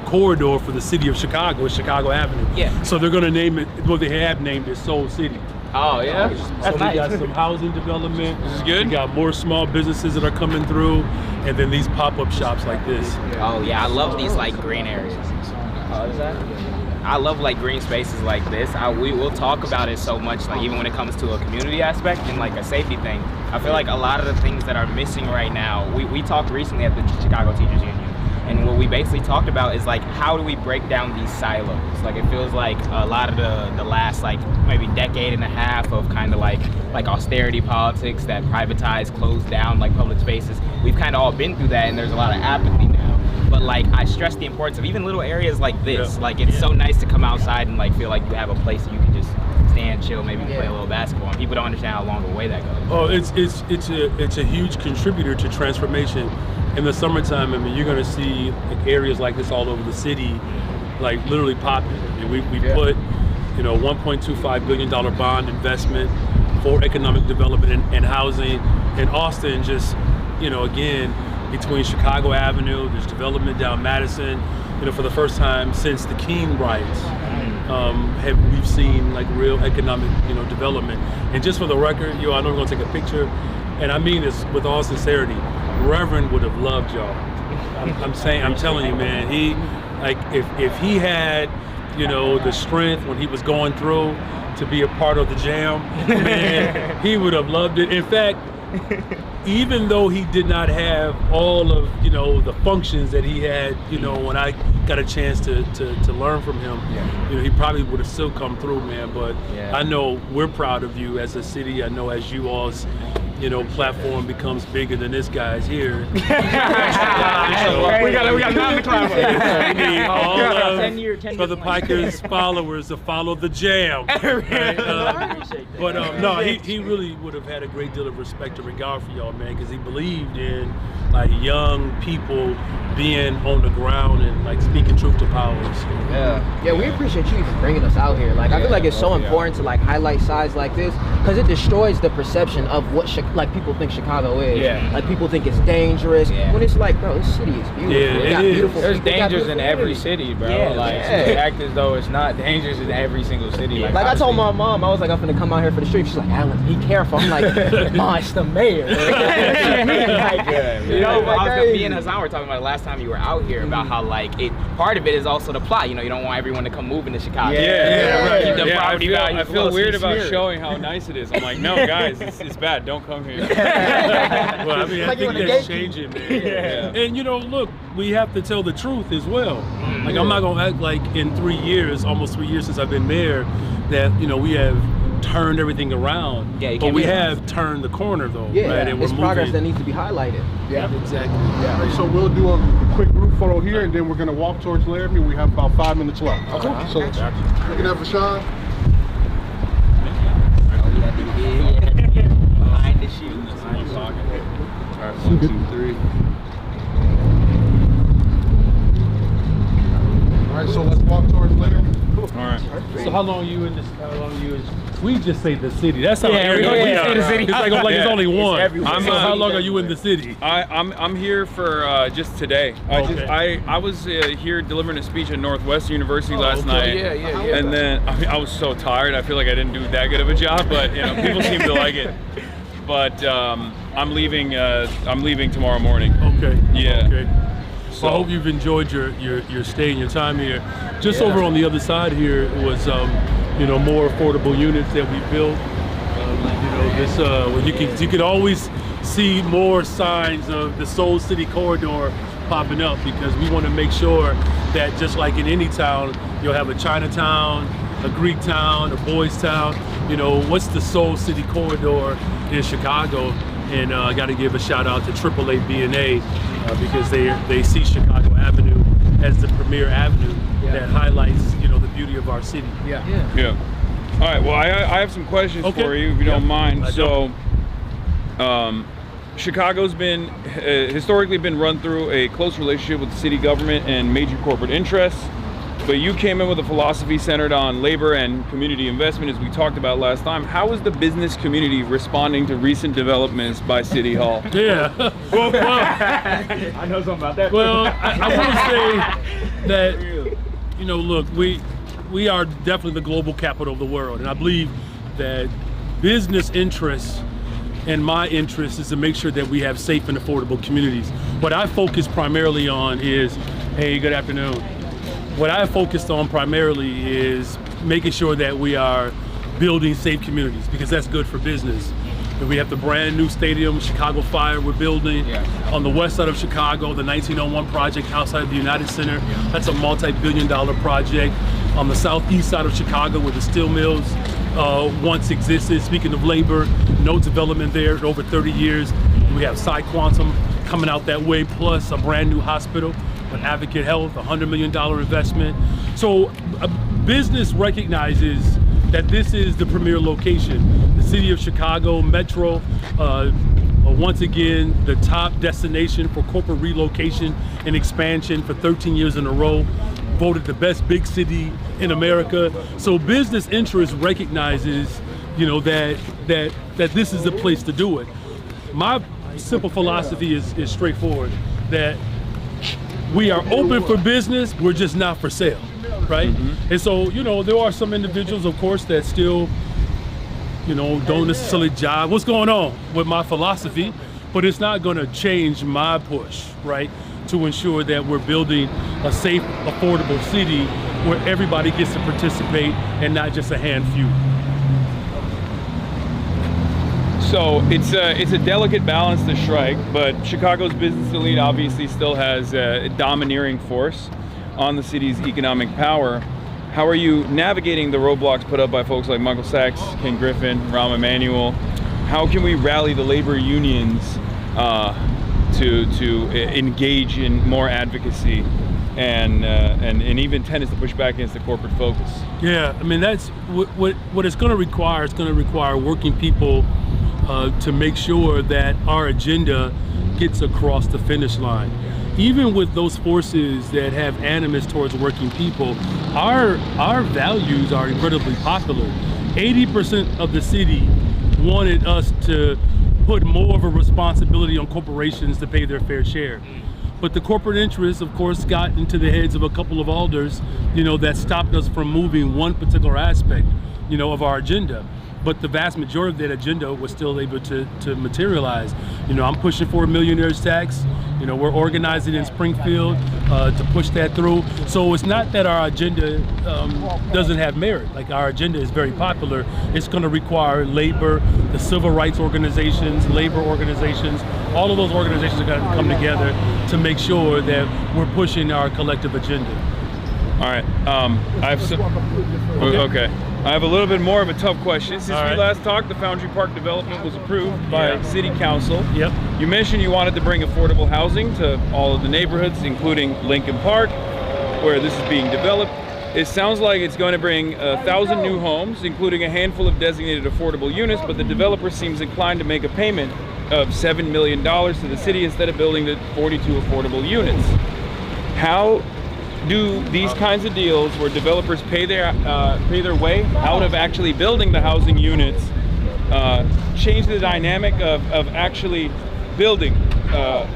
corridor for the city of Chicago, is Chicago Avenue. So they're gonna name it, well, they have named it Soul City. Oh yeah, so we got some housing development. This is good. We got more small businesses that are coming through, and then these pop-up shops like this. Oh yeah, I love these like green areas. Oh, is that? I love like green spaces like this. We will talk about it so much, like even when it comes to a community aspect and like a safety thing. I feel like a lot of the things that are missing right now, we talked recently at the Chicago Teachers Union, and what we basically talked about is like, how do we break down these silos? Like it feels like a lot of the last like maybe decade and a half of kind of like austerity politics that privatize, close down like public spaces. We've kind of all been through that, and there's a lot of apathy now. But like, I stress the importance of even little areas like this. Like it's so nice to come outside and like feel like you have a place that you can just stand, chill, maybe play a little basketball. And people don't understand how long a way that goes. Oh, it's a huge contributor to transformation. In the summertime, I mean, you're gonna see like areas like this all over the city, like literally popping. And we put, $1.25 billion bond investment for economic development and housing in Austin. Just, again, between Chicago Avenue, there's development down Madison. For the first time since the King riots, we've seen like real economic, development. And just for the record, I know we're gonna take a picture, and I mean this with all sincerity. Reverend would have loved y'all. I'm telling you, man. He, like, if he had, the strength when he was going through to be a part of the jam, man, he would have loved it. In fact, even though he did not have all of the functions that he had when I got a chance to learn from him, he probably would have still come through, man. But I know we're proud of you as a city. I know as you all's platform becomes bigger than this guy's here. We got time to climb up. We need all of Brother Piker's followers to follow the jam. Right? But no, he really would have had a great deal of respect and regard for y'all, man, because he believed in like young people being on the ground and like speaking truth to power. So, yeah, we appreciate you even bringing us out here. Like, I feel like it's so important to like highlight sides like this because it destroys the perception of what like people think Chicago is. Yeah. Like people think it's dangerous. Yeah. When it's like, bro, this city is beautiful. Yeah, it is. There's dangers in every city, bro. Yeah, like to act as though it's not dangerous in every single city. Like I told my mom, I was like, I'm gonna come out here for the street. She's like, Alan, be careful. I'm like, Ma, it's the mayor. Me and Hasan were talking about it last time you were out here about how like part of it is also the plot. You know, you don't want everyone to come moving to Chicago. I feel weird about showing how nice it is. I'm like, no, guys, it's bad. Don't come here. Well, I mean, I think that's changing, man. And look, we have to tell the truth as well. Like, I'm not gonna act like in 3 years, almost 3 years since I've been mayor, that we have turned everything around. Yeah, but we have turned the corner though. Yeah, right? And it's we're progress moving. that needs to be highlighted. Yeah, exactly. All right, so we'll do a quick group photo here, and then we're going to walk towards Laramie. We have about 5 minutes left. Okay. So look at that, Hasan. Behind the shoes. All right, 1, 2, 3. All right, so let's walk towards Laramie. All right. So how long are you in this? We just say the city. That's how we say the city. It's like it's only one. So how long are you in the city? I'm here for just today. I was here delivering a speech at Northwestern University last night. And then I was so tired. I feel like I didn't do that good of a job, but people seem to like it. But I'm leaving tomorrow morning. Okay. Yeah. Okay. So I hope you've enjoyed your stay and your time here. Just over on the other side here was more affordable units that we built. You could always see more signs of the Soul City corridor popping up because we want to make sure that just like in any town, you'll have a Chinatown, a Greek town, a Boys town. What's the Soul City corridor in Chicago? And I got to give a shout out to AAA B&A because they see Chicago Avenue as the premier avenue that highlights the beauty of our city. Yeah. All right. Well, I have some questions for you if you don't mind. Chicago's been historically been run through a close relationship with the city government and major corporate interests. But you came in with a philosophy centered on labor and community investment, as we talked about last time. How is the business community responding to recent developments by City Hall? Yeah. Well, I know something about that. Well, I will say that, look, we are definitely the global capital of the world. And I believe that business interests and my interest is to make sure that we have safe and affordable communities. What I focus primarily on is, hey, good afternoon. What I focused on primarily is making sure that we are building safe communities because that's good for business. And we have the brand new stadium, Chicago Fire, we're building. On the west side of Chicago, the 1901 project outside of the United Center. That's a multi-billion-dollar project. On the southeast side of Chicago where the steel mills once existed. Speaking of labor, no development there in over 30 years. We have Psi Quantum coming out that way, plus a brand new hospital. With Advocate Health, $100 million investment. So business recognizes that this is the premier location. The city of Chicago Metro, once again, the top destination for corporate relocation and expansion for 13 years in a row. Voted the best big city in America. So business interest recognizes, that this is the place to do it. My simple philosophy is straightforward, that we are open for business, we're just not for sale, right? And so, there are some individuals, of course, that still, don't necessarily jive. What's going on with my philosophy? But it's not gonna change my push, right? To ensure that we're building a safe, affordable city where everybody gets to participate and not just a handful. So it's a delicate balance to strike, but Chicago's business elite obviously still has a domineering force on the city's economic power. How are you navigating the roadblocks put up by folks like Michael Sachs, Ken Griffin, Rahm Emanuel? how can we rally the labor unions to engage in more advocacy and even tenants to push back against the corporate focus? Yeah, I mean, that's what it's going to require. It's going to require working people to make sure that our agenda gets across the finish line. Even with those forces that have animus towards working people, our values are incredibly popular. 80% of the city wanted us to put more of a responsibility on corporations to pay their fair share. But the corporate interests, of course, got into the heads of a couple of alders, that stopped us from moving one particular aspect, of our agenda. But the vast majority of that agenda was still able to materialize. I'm pushing for a millionaire's tax. We're organizing in Springfield to push that through. So it's not that our agenda doesn't have merit. Like, our agenda is very popular. It's going to require labor, the civil rights organizations, labor organizations, all of those organizations are going to come together to make sure that we're pushing our collective agenda. All right. Okay. I have a little bit more of a tough question. Since we last talked, the Foundry Park development was approved by City Council. Yep. You mentioned you wanted to bring affordable housing to all of the neighborhoods, including Lincoln Park, where this is being developed. It sounds like it's going to bring 1,000 new homes, including a handful of designated affordable units, but the developer seems inclined to make a payment of $7 million to the city instead of building the 42 affordable units. How do these kinds of deals, where developers pay their way out of actually building the housing units, change the dynamic of actually building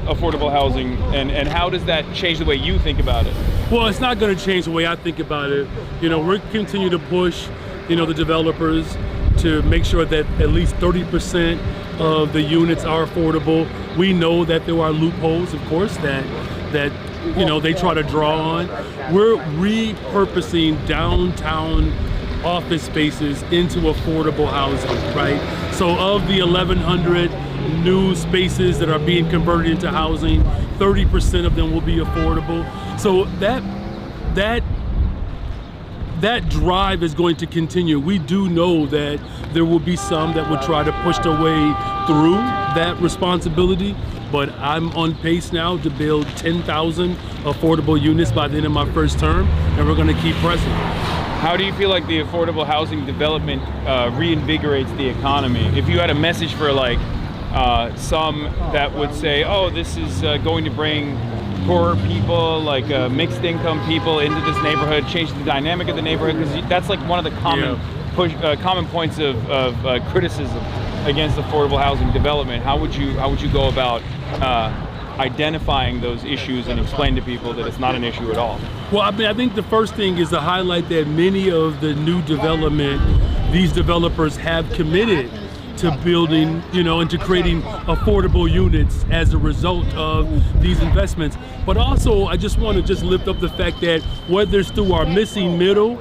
affordable housing, and how does that change the way you think about it? Well, it's not going to change the way I think about it. We're continue to push, the developers to make sure that at least 30% of the units are affordable. We know that there are loopholes, of course, that they try to draw on. We're repurposing downtown office spaces into affordable housing, right? So of the 1,100 new spaces that are being converted into housing, 30% of them will be affordable. So that drive is going to continue. We do know that there will be some that will try to push their way through that responsibility, but I'm on pace now to build 10,000 affordable units by the end of my first term, and we're going to keep pressing. How do you feel like the affordable housing development reinvigorates the economy? If you had a message for some that would say, oh, this is going to bring poorer people, like mixed income people into this neighborhood, change the dynamic of the neighborhood, because that's like one of the common points of criticism against affordable housing development. How would you go about identifying those issues and explain to people that it's not an issue at all? Well, I think the first thing is to highlight that many of the new development, these developers have committed to building, and to creating affordable units as a result of these investments. But also, I just want to lift up the fact that whether it's through our missing middle,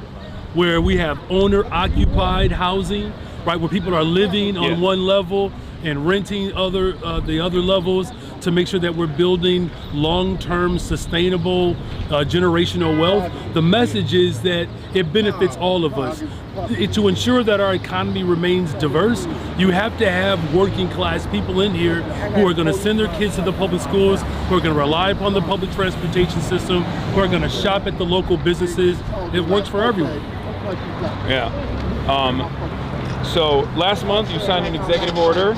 where we have owner-occupied housing, right, where people are living on one level and renting the other levels, to make sure that we're building long-term sustainable generational wealth. The message is that it benefits all of us. To ensure that our economy remains diverse, you have to have working class people in here who are going to send their kids to the public schools, who are going to rely upon the public transportation system, who are going to shop at the local businesses. It works for everyone. Yeah. So last month you signed an executive order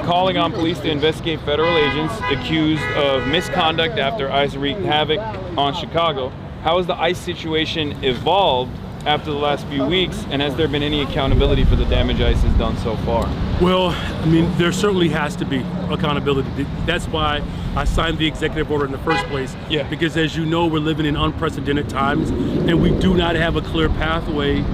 calling on police to investigate federal agents accused of misconduct after ICE wreaked havoc on Chicago. How has the ICE situation evolved after the last few weeks, and has there been any accountability for the damage ICE has done so far? Well, there certainly has to be accountability. That's why I signed the executive order in the first place. Yeah. Because as you know, we're living in unprecedented times, and we do not have a clear pathway,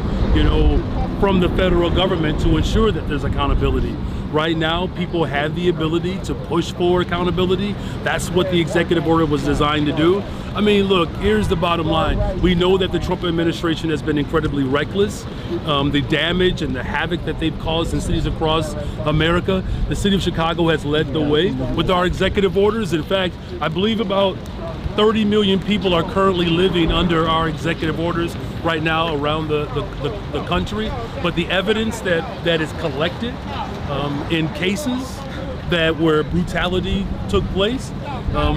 from the federal government to ensure that there's accountability. Right now, people have the ability to push for accountability. That's what the executive order was designed to do. Look, here's the bottom line. We know that the Trump administration has been incredibly reckless. The damage and the havoc that they've caused in cities across America. The city of Chicago has led the way with our executive orders. In fact, I believe about 30 million people are currently living under our executive orders. right now around the country. But the evidence that is collected in cases where brutality took place,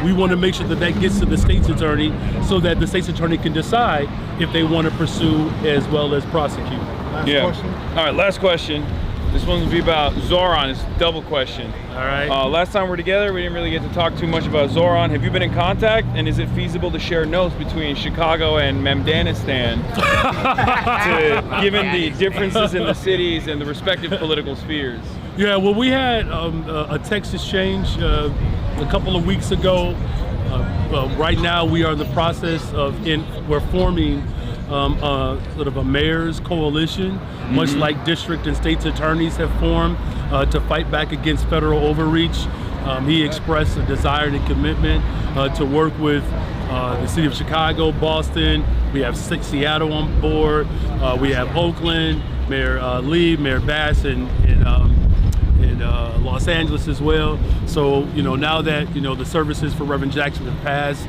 we want to make sure that gets to the state's attorney so that the state's attorney can decide if they want to pursue as well as prosecute. Last question. All right, last question. This one's gonna be about Zoran. It's a double question. All right. Last time we were together, we didn't really get to talk too much about Zoran. Have you been in contact, and is it feasible to share notes between Chicago and Memdanistan, given the differences in the cities and the respective political spheres? Yeah, well, we had a text exchange a couple of weeks ago. Right now, we are in the process we're forming sort of a mayor's coalition, much like district and state's attorneys have formed to fight back against federal overreach. He expressed a desire and commitment to work with the city of Chicago, Boston. We have Seattle on board. We have Oakland, Mayor Lee, Mayor Bass, and Los Angeles as well. So, now that, the services for Reverend Jackson have passed,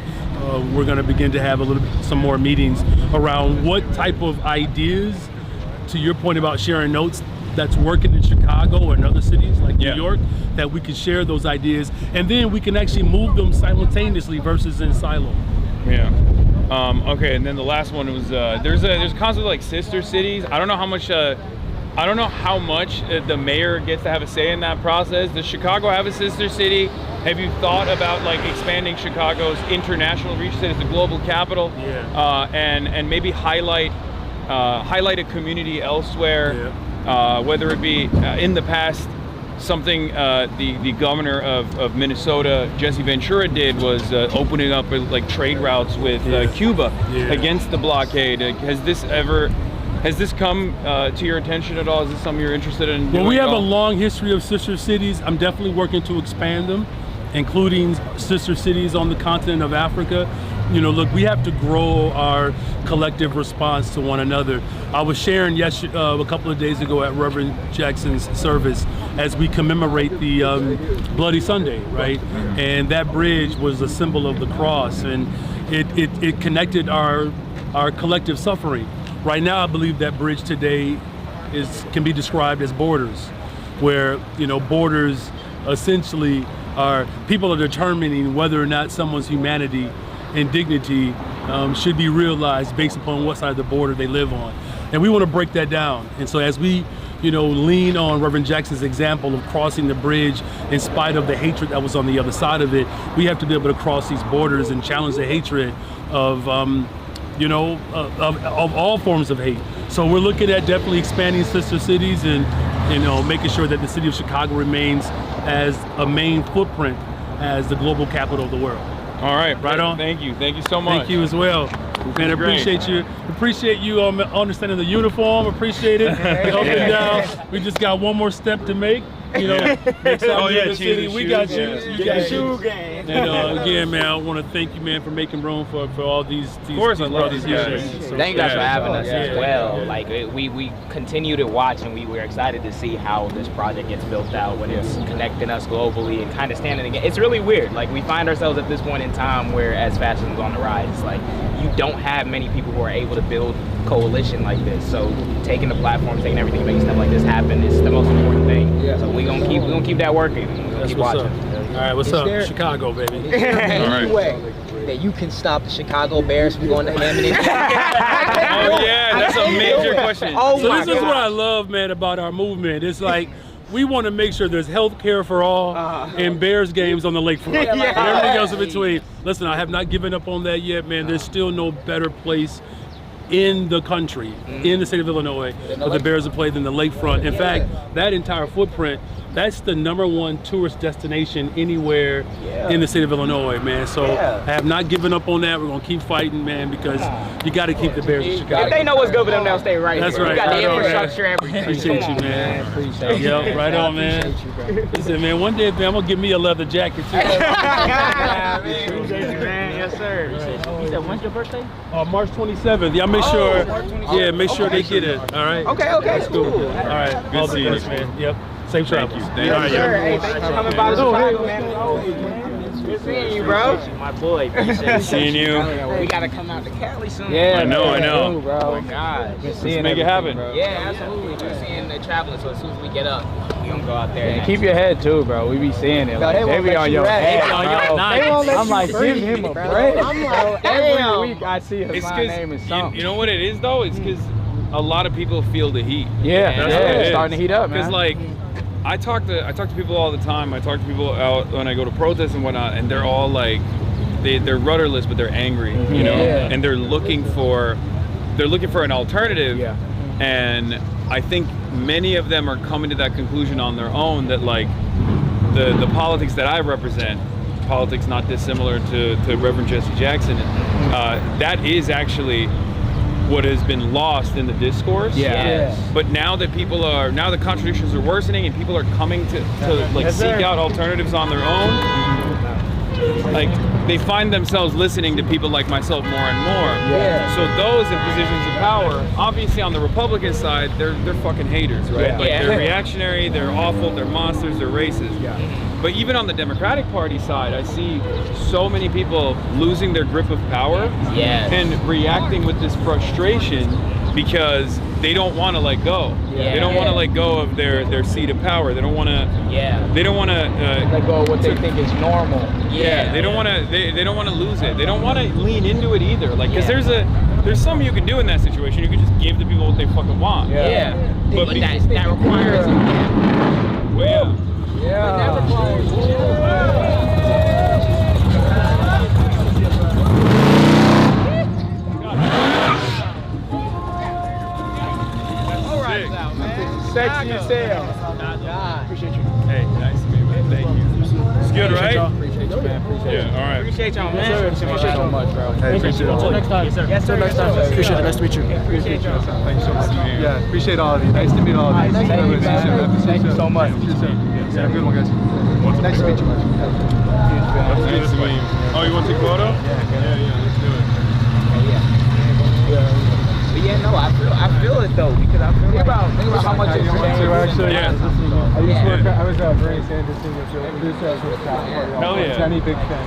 we're going to begin to have some more meetings around what type of ideas, to your point about sharing notes, that's working in Chicago and other cities like New York, that we can share those ideas, and then we can actually move them simultaneously versus in silo. Yeah. Okay, and then the last one was there's a concept like sister cities. I don't know how much the mayor gets to have a say in that process. Does Chicago have a sister city? Have you thought about expanding Chicago's international reach as the global capital, and maybe highlight a community elsewhere, whether it be in the past something the governor of Minnesota, Jesse Ventura, did was opening up trade routes with Cuba against the blockade. Has this come to your attention at all? Is this something you're interested in doing? Well, we have a long history of sister cities. I'm definitely working to expand them, including sister cities on the continent of Africa. Look, we have to grow our collective response to one another. I was sharing a couple of days ago at Reverend Jackson's service as we commemorate the Bloody Sunday, right? And that bridge was a symbol of the cross, and it connected our collective suffering. Right now, I believe that bridge today can be described as borders, where borders essentially people are determining whether or not someone's humanity and dignity should be realized based upon what side of the border they live on. And we want to break that down. And so as we lean on Reverend Jackson's example of crossing the bridge in spite of the hatred that was on the other side of it, we have to be able to cross these borders and challenge the hatred of all forms of hate. So we're looking at definitely expanding sister cities and making sure that the city of Chicago remains as a main footprint as the global capital of the world. All right, right on. Thank you so much. Thank you as well. Man, appreciate you understanding the uniform. Appreciate it. Up and down. We just got one more step to make. Next time we're in the city, we got you. You got shoe game. And again, man, I want to thank you, man, for making room for all these. Of course, I love these guys. Thank you guys for having us as well. We continue to watch, and we're excited to see how this project gets built out when it's connecting us globally and kind of standing again. It's really weird. We find ourselves at this point in time where, as fashion is on the rise, you don't have many people who are able to build coalition like this. So taking the platform, taking everything, making stuff like this happen is the most important thing. Yeah. So we're gonna keep that working. We're keep watching. All right, what's up? Chicago, baby. Is there any way that you can stop the Chicago Bears from going to Hammond? Oh yeah, that's a major question. So this is what I love, man, about our movement. It's we want to make sure there's health care for all and Bears games on the lakefront. And everything else in between. Listen, I have not given up on that yet, man. There's still no better place in the country, in the state of Illinois, for the Bears to play than the lakefront. In fact, that entire footprint, that's the #1 tourist destination anywhere in the state of Illinois, man. So I have not given up on that. We're gonna keep fighting, man, because you got to keep the Bears in Chicago. If they know what's good for them, they'll stay right That's here. right. We got Right the on, infrastructure, man. everything. Appreciate you, man. Appreciate you. Yep, right on, man. Listen, man, one day, man, I'm gonna give me a leather jacket too. Appreciate you, man. Yes, sir. You said, when's your birthday? March 27th. Y'all make sure. Yeah, make sure they get it. All right. Okay. That's cool. Cool. All right. Good seeing you, man. Yep. Safe travels. Thank you. Yes, sir. Hey, thanks for coming by the Chicago, man. Good seeing you, bro. My boy. Good seeing you. We gotta come out to Cali soon. Yeah, I know. Bro. Oh my God. Let's make it happen. Yeah, absolutely. We're seeing the traveling, so as soon as we get up, we gonna go out there. And keep your head too, bro. We be seeing it. Like, they be on your head. I'm like, give him a break. I'm like, every week I see his name is something. You know what it is though? It's because a lot of people feel the heat. Yeah, it's starting to heat up, man. Because like, I talk to people all the time. I talk to people out when I go to protests and whatnot, and they're all like, they're rudderless, but they're angry, you know, and they're looking for an alternative. Yeah. And I think many of them are coming to that conclusion on their own that like the politics that I represent, politics not dissimilar to Reverend Jesse Jackson, that is actually what has been lost in the discourse. But now that now the contradictions are worsening and people are coming to like seek out alternatives on their own, like they find themselves listening to people like myself more and more. So those in positions of power, obviously on the Republican side, they're fucking haters, right? Like they're reactionary, they're awful, they're monsters, they're racist. But even on the Democratic Party side, I see so many people losing their grip of power and reacting with this frustration because they don't want to let go. They don't want to let go of their seat of power. They don't want to. They don't want to let go of what they think is normal. They don't want to. They don't want to lose it. They don't want to lean into it either. Like, because there's something you can do in that situation. You can just give the people what they fucking want. But that requires. Well, that requires. Sexy as hell. Appreciate you. Hey, nice to meet you, man. Thank you. It's good, right? Appreciate you, man. Appreciate you. All right. Appreciate y'all, man. Yes, sir. Appreciate you so much, bro. Hey, appreciate it. Until next time. Yes, sir. Yes, sir. Until next time. Appreciate it. Nice to meet you. Appreciate y'all. Thank you so much. Yeah, appreciate all of you. Nice to meet all of you. Thank you so much. Have a good one, guys. Nice to meet you, man. Nice to meet you. Oh, you want to take a photo? Yeah, let's do it. But yeah, no, I feel it though, because I feel think about how much it's changed. Actually, I was Bernie Sanders producer. Hell yeah. Johnny, big fan.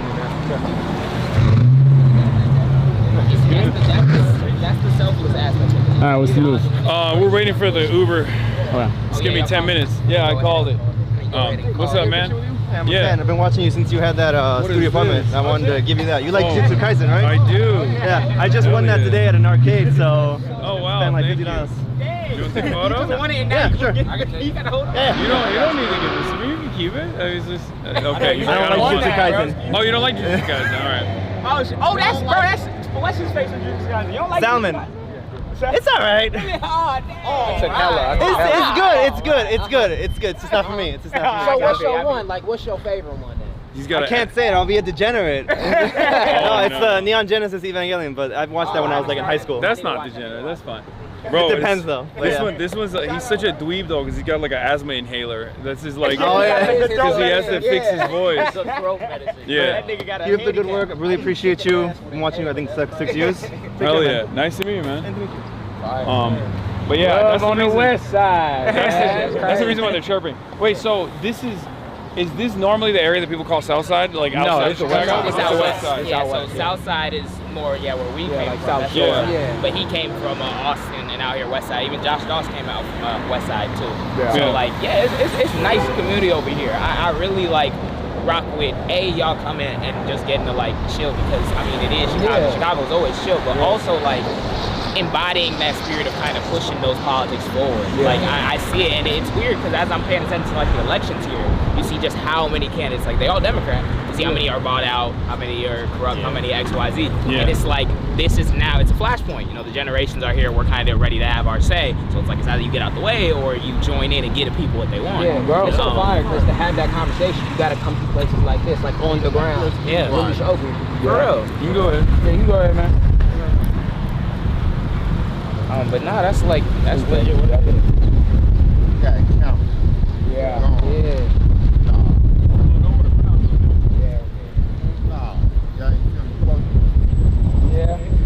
That's the selfless aspect. All right, what's the move? We're waiting for the Uber. Just give me 10 minutes. Yeah, I called it. What's up, man? I'm a fan. I've been watching you since you had that studio apartment. I wanted to give you that. You like Jujutsu Kaisen, right? I do. Yeah, I just won that today at an arcade, so. Oh wow! Spent like $50. You want to take a photo? Yeah, sure. You gotta hold it. Yeah. You don't need to give this to me. You can keep it. It's just, okay. I don't like Jujutsu Kaisen. Oh, you don't like Jujutsu Kaisen? All right. Oh, what's his face in Jujutsu Kaisen? You don't like Salmon. It's all right. It's good. It's just not for me. It's just not for me. So what's your one? Like, what's your favorite one then? I can't say it. I'll be a degenerate. No, it's the Neon Genesis Evangelion, but I've watched that when I was like in high school. That's not degenerate. That's fine. Bro, it depends though. This one's he's such a dweeb though because he's got like an asthma inhaler. That's his like. Oh yeah. Because he has to fix his voice. Throat medicine. Yeah. Keep up the good work. I really appreciate you. I've been watching you I think 6 years. Hell yeah. Nice to meet you, man. Nice to meet you. But yeah, that's on the west side. That's the reason why they're chirping. Wait, so is this normally the area that people call South Side? Like outside of Chicago? It's out west side. Yeah, so South Side is more where we came from. South Shore. Yeah. But he came from Austin and out here west side. Even Josh Doss came out from west side too. Yeah. So like, it's nice community over here. I really like rock with y'all come in and just getting to like chill because I mean it is Chicago. Chicago's always chill, but also like embodying that spirit of kind of pushing those politics forward. Like I see it, and it's weird because as I'm paying attention to like the elections here, you see just how many candidates, like they all Democrat. You see how many are bought out, how many are corrupt, how many X, Y, Z. And it's like it's a flashpoint. You know, the generations are here. We're kind of ready to have our say. So it's like it's either you get out the way or you join in and get the people what they want. Yeah, bro. It's so fire because to have that conversation, you got to come to places like this, like on the ground. Yeah. Really show people. For real. You can go ahead. Yeah, you can go ahead, man. But nah, that's lit. Yeah, count. Yeah.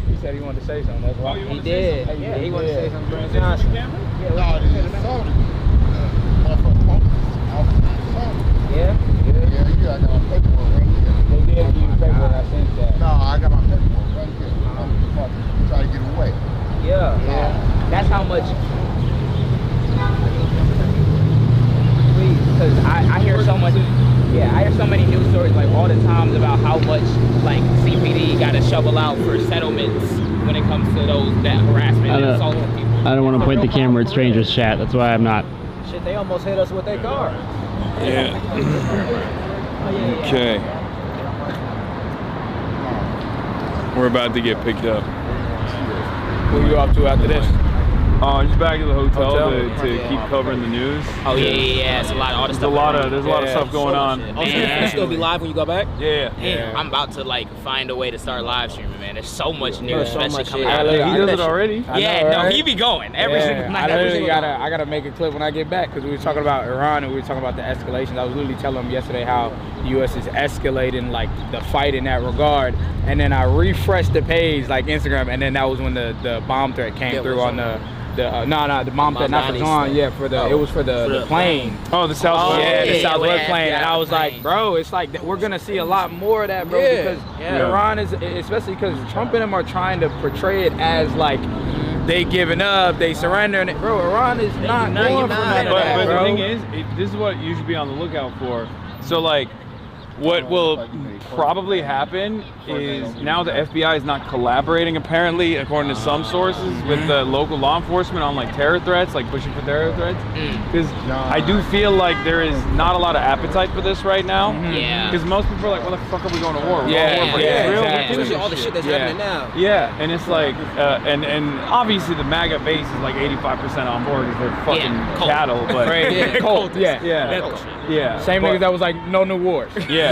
He said he wanted to say something. That's why. He did. Yeah, he wanted to say something. Brandon Johnson. Yeah. Yeah, you got paperwork right here. gave you the paper and I sent that. No, I got my paperwork right here. I'm trying to get away. Yeah. That's how much. Please, because I hear so much. Yeah, I hear so many news stories like all the times about how much like CPD got to shovel out for settlements when it comes to that harassment and assaulting people. I don't want to point the camera at strangers chat. That's why I'm not. Shit, they almost hit us with their car. Yeah. Okay. We're about to get picked up. Who are you off to after this? Just back to the hotel to keep covering the news. Oh yeah. It's a lot of all the stuff. There's a lot of stuff going on. Oh, so you still be live when you go back? Yeah. I'm about to like find a way to start live streaming, man. There's so much news, so much coming shit. out. He does it already? No, he be going every single night. I gotta make a clip when I get back because we were talking about Iran and we were talking about the escalations. I was literally telling him yesterday how the U.S. is escalating like the fight in that regard, and then I refreshed the page like Instagram, and then that was when the bomb threat came through on the bomb threat, not for John, it was for the plane. Oh, the Southwest. Yeah, the Southwest plane. And I was like, bro, it's like we're gonna see a lot more of that, bro, because Iran is, especially because Trump and them are trying to portray it as like they giving up, they surrendering it. Bro, Iran is not going for none of that, but bro. the thing is, this is what you should be on the lookout for. So like, what will probably happen is now the FBI is not collaborating, apparently, according to some sources, with the local law enforcement on like terror threats, like pushing for terror threats. Because I do feel like there is not a lot of appetite for this right now. Yeah. Because most people are like, well, the fuck are we going to war? Especially all the shit that's happening now. Yeah, and it's like, and obviously the MAGA base is like 85% on board because they're fucking cattle, but Cold. Same niggas that was like, no new wars. Yeah.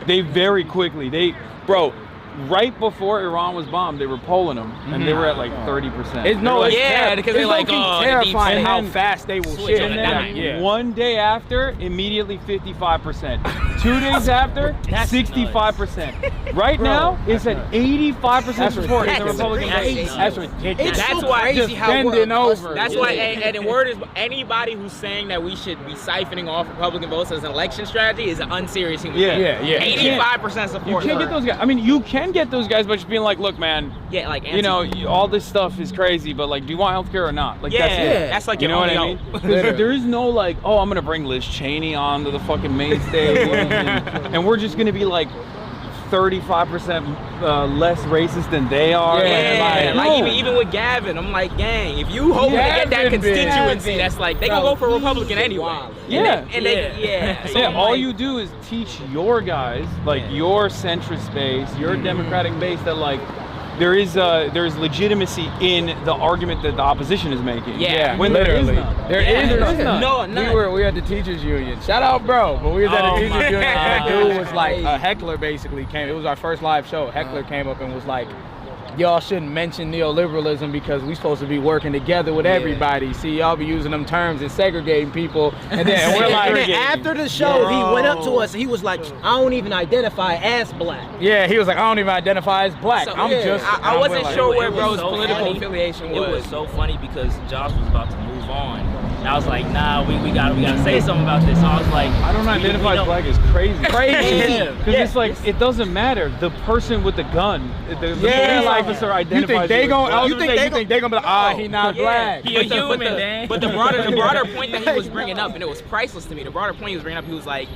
They very quickly, right before Iran was bombed, they were polling them, and they were at like 30%. Because they're like, terrifying how fast they will shit. And then one day after, immediately 55%. 2 days after, 65%. Right now, it's at 85% support in the Republican base. That's ridiculous. That's why crazy how over. That's why, and the word is, anybody who's saying that we should be siphoning off Republican votes as an election strategy is an unserious human being. 85% support. You can't get those guys. I mean, you can get those guys by just being like, look, man, like, you know, all this stuff is crazy, but like, do you want healthcare or not? Like, that's like, you know what I mean? Because there is no like, oh, I'm gonna bring Liz Cheney onto the fucking main stage, and we're just gonna be like 35% less racist than they are. Even with Gavin, I'm like, gang, if you hope to get that constituency, that's like, they gonna go for a Republican anyway. All you do is teach your guys, like your centrist base, your Democratic base, that like, there's legitimacy in the argument that the opposition is making. When literally there is none. No, none. We were at the teachers union. Shout out, bro. But we was at the teachers union, and the dude was like, a heckler basically came. It was our first live show. Heckler came up and was like, y'all shouldn't mention neoliberalism because we supposed to be working together with everybody. See, y'all be using them terms and segregating people. And then we're like, after the show, he went up to us and he was like, I don't even identify as black. Yeah, he was like, I don't even identify as black. So, I wasn't sure where bro's political affiliation was. It was so funny because Josh was about to move on. And I was like, nah, we gotta say something about this. So I was like, I don't identify as black is crazy. Because it's like, it doesn't matter. The person with the gun, the police officer identifies. You think they gonna be like, he not black. He a human, man. But the broader point that he was bringing up, and it was priceless to me, the broader point he was bringing up, he was like,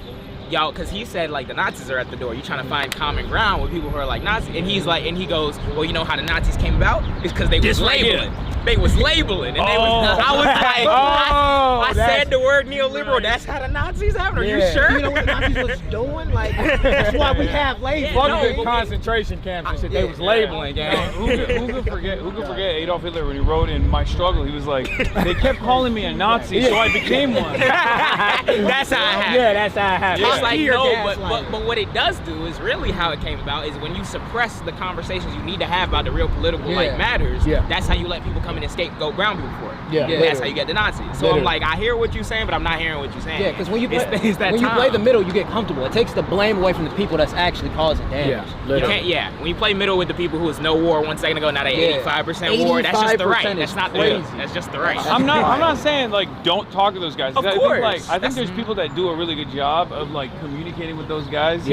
y'all, because he said like the Nazis are at the door. You're trying to find common ground with people who are like Nazis, and he's like, and he goes, well, you know how the Nazis came about? It's because they was labeling. They was labeling, and they was. I was like, I said the word neoliberal. That's how the Nazis happened. Are you sure? You know what the Nazis was doing? Like, that's why we have labels. Fuck the concentration camps and shit. They was labeling, gang. Who could forget Adolf Hitler when he wrote in My Struggle? He was like, they kept calling me a Nazi, so I became one. That's how it happened. Yeah, that's how it happened. It's like, no, but what it does do is really how it came about is when you suppress the conversations you need to have about the real political like matters. That's how you let people come in and scapegoat brown people for it. Yeah, That's how you get the Nazis. So I'm like, I hear what you're saying, but I'm not hearing what you're saying. Yeah, because when you play, it's you play the middle, you get comfortable. It takes the blame away from the people that's actually causing damage. You can't, when you play middle with the people who was no war 1 second ago, now they 85% war, that's just the right. That's not crazy. That's just the right. I'm not saying like don't talk to those guys. Of course. I think there's people that do a really good job of like communicating with those guys.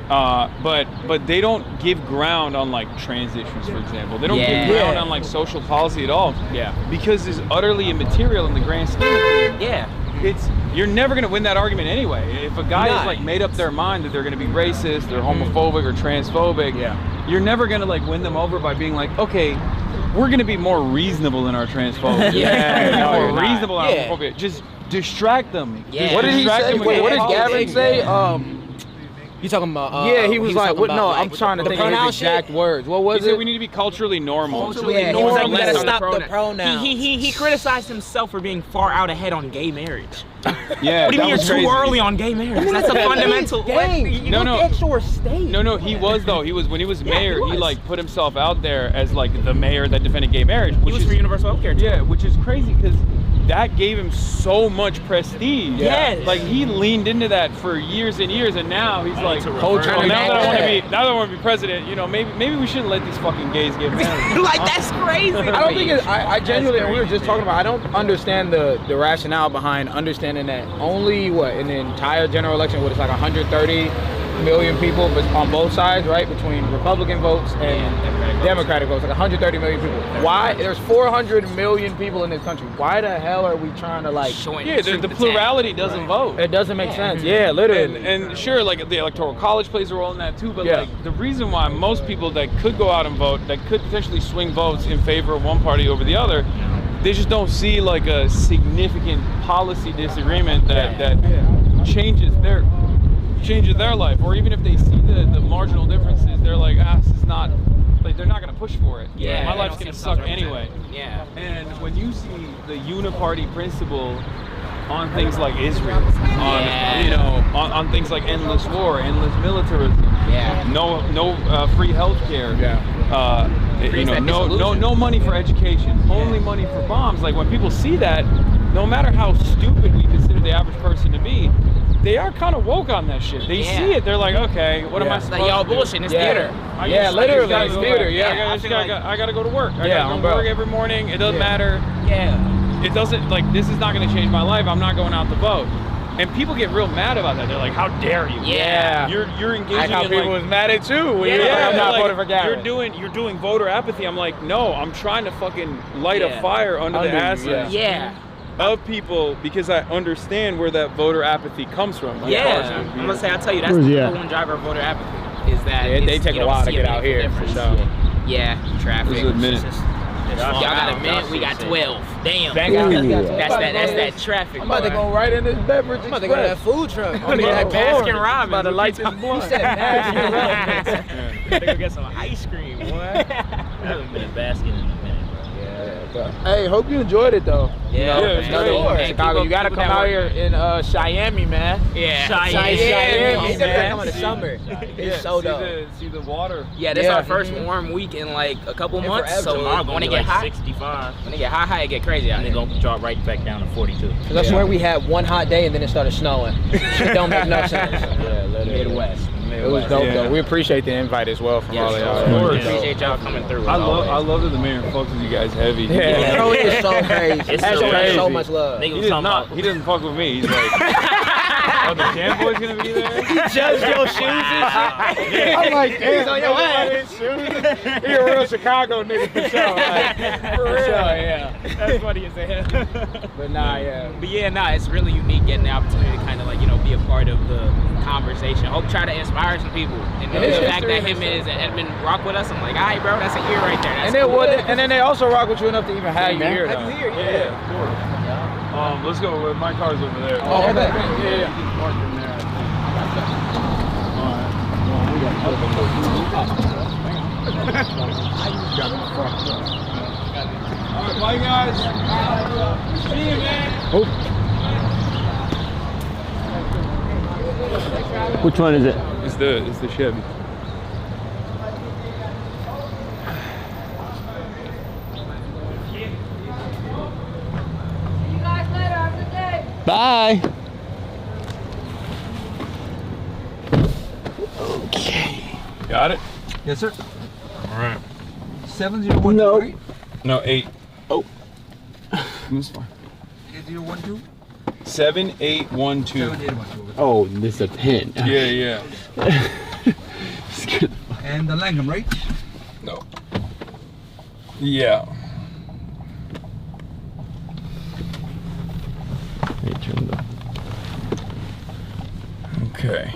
But they don't give ground on like trans issues, for example. They don't give ground on like social policy at all. Because it's utterly immaterial in the grand scheme of things. You're never gonna win that argument anyway. If a guy has like made up their mind that they're gonna be racist, they're homophobic or transphobic, you're never gonna like win them over by being like, okay, we're gonna be more reasonable in our transphobia. More reasonable in our homophobia. Just distract them. What did he say? What did Gavin say? You talking about? He was like, what? No, I'm trying to think of his exact words. What was it? He said we need to be culturally normal. He was like, let's stop the pronouns. He criticized himself for being far out ahead on gay marriage. Yeah, what do you mean you're too early on gay marriage? That's a fundamental. No, he was though. He was when he was mayor. He like put himself out there as like the mayor that defended gay marriage. He was for universal healthcare. Yeah, which is crazy because that gave him so much prestige. Yes. Like he leaned into that for years and years, and now he's like, now that I want to be president, you know, maybe we shouldn't let these fucking gays get married. Like that's crazy. I don't think it's. I genuinely, we were just talking about. I don't understand the rationale behind understanding that only in the entire general election, it's like 130 million people, but on both sides, right, between Republican votes and Democratic votes, like 130 million people. Why? There's 400 million people in this country. Why the hell are we trying to like? The plurality doesn't vote. It doesn't make sense. Yeah, literally. And sure, like the Electoral College plays a role in that too. But like the reason why most people that could go out and vote, that could potentially swing votes in favor of one party over the other, they just don't see like a significant policy disagreement that changes their life, or even if they see the marginal differences, they're like, this is not, like they're not gonna push for it. My life's gonna suck anyway. And when you see the uniparty principle on things like Israel, on things like endless war, endless militarism, no free healthcare, no money for education, only money for bombs. Like when people see that, no matter how stupid we consider the average person to be, they are kind of woke on that shit. They see it. They're like, okay, what am I supposed to do? Y'all bullshit. It's theater. Literally, it's theater. I gotta go to work. I gotta go to work every morning. It doesn't matter. It doesn't, like, this is not gonna change my life. I'm not going out to vote. And people get real mad about that. They're like, how dare you? You're engaging in how people was mad at you when I'm not voting for Gavin. You're doing voter apathy. I'm like, no, I'm trying to fucking light a fire under the asses. Of people, because I understand where that voter apathy comes from. I'm gonna say, I'll tell you, that's the number one driver of voter apathy, is that they take a while to get out here for sure. Traffic. This is a minute. Y'all got a minute, we got 12. Damn. That's that traffic. I'm about to go right in this beverage. I'm about to go to that food truck. I'm that Baskin Robbins. About to light this blunt. He said Baskin Robbins. Gotta go get some ice cream, boy. I haven't been a Baskin in a minute. Hey, hope you enjoyed it though. It's great. Chicago, you gotta come out here in Cheyenne, man. Cheyenne. He's gonna come in the summer. It's so dope. See the water. This is our first warm week in like a couple months. So when it get hot, 65. When it get high, it get crazy out and here. They're gonna drop right back down to 42. Cause I swear we had one hot day and then it started snowing. Shit don't make no sense. Midwest. It was dope though. We appreciate the invite as well from all of y'all. We appreciate y'all coming through. I love that the mayor fucks with you guys heavy. Bro, it is so crazy. It's so much love. He doesn't fuck with me. He's like, oh, the Jam Boy's gonna be there? He judged your shoes and shit. I'm like, damn, on your ass. He a real Chicago nigga for sure. For real, That's funny as hell. But it's really unique getting the opportunity to kind of like, be a part of the conversation. Hope try to inspire some people. And the fact that him and Edmund rock with us, I'm like, all right, bro, that's a year right there. And then they also rock with you enough to even have you here. Have you here? Yeah, of course. Let's go. My car's over there. Oh, okay. Yeah. Parked in there. All right, bye guys. See you, man. Which one is it? It's the Chevy. Bye. Okay. Got it? Yes, sir. All right. 7012, No. right? No, 8. Oh. This fine. 8012? 7812. 7812. Oh, this is a pin. Yeah. And the Langham, right? No. Yeah. Okay.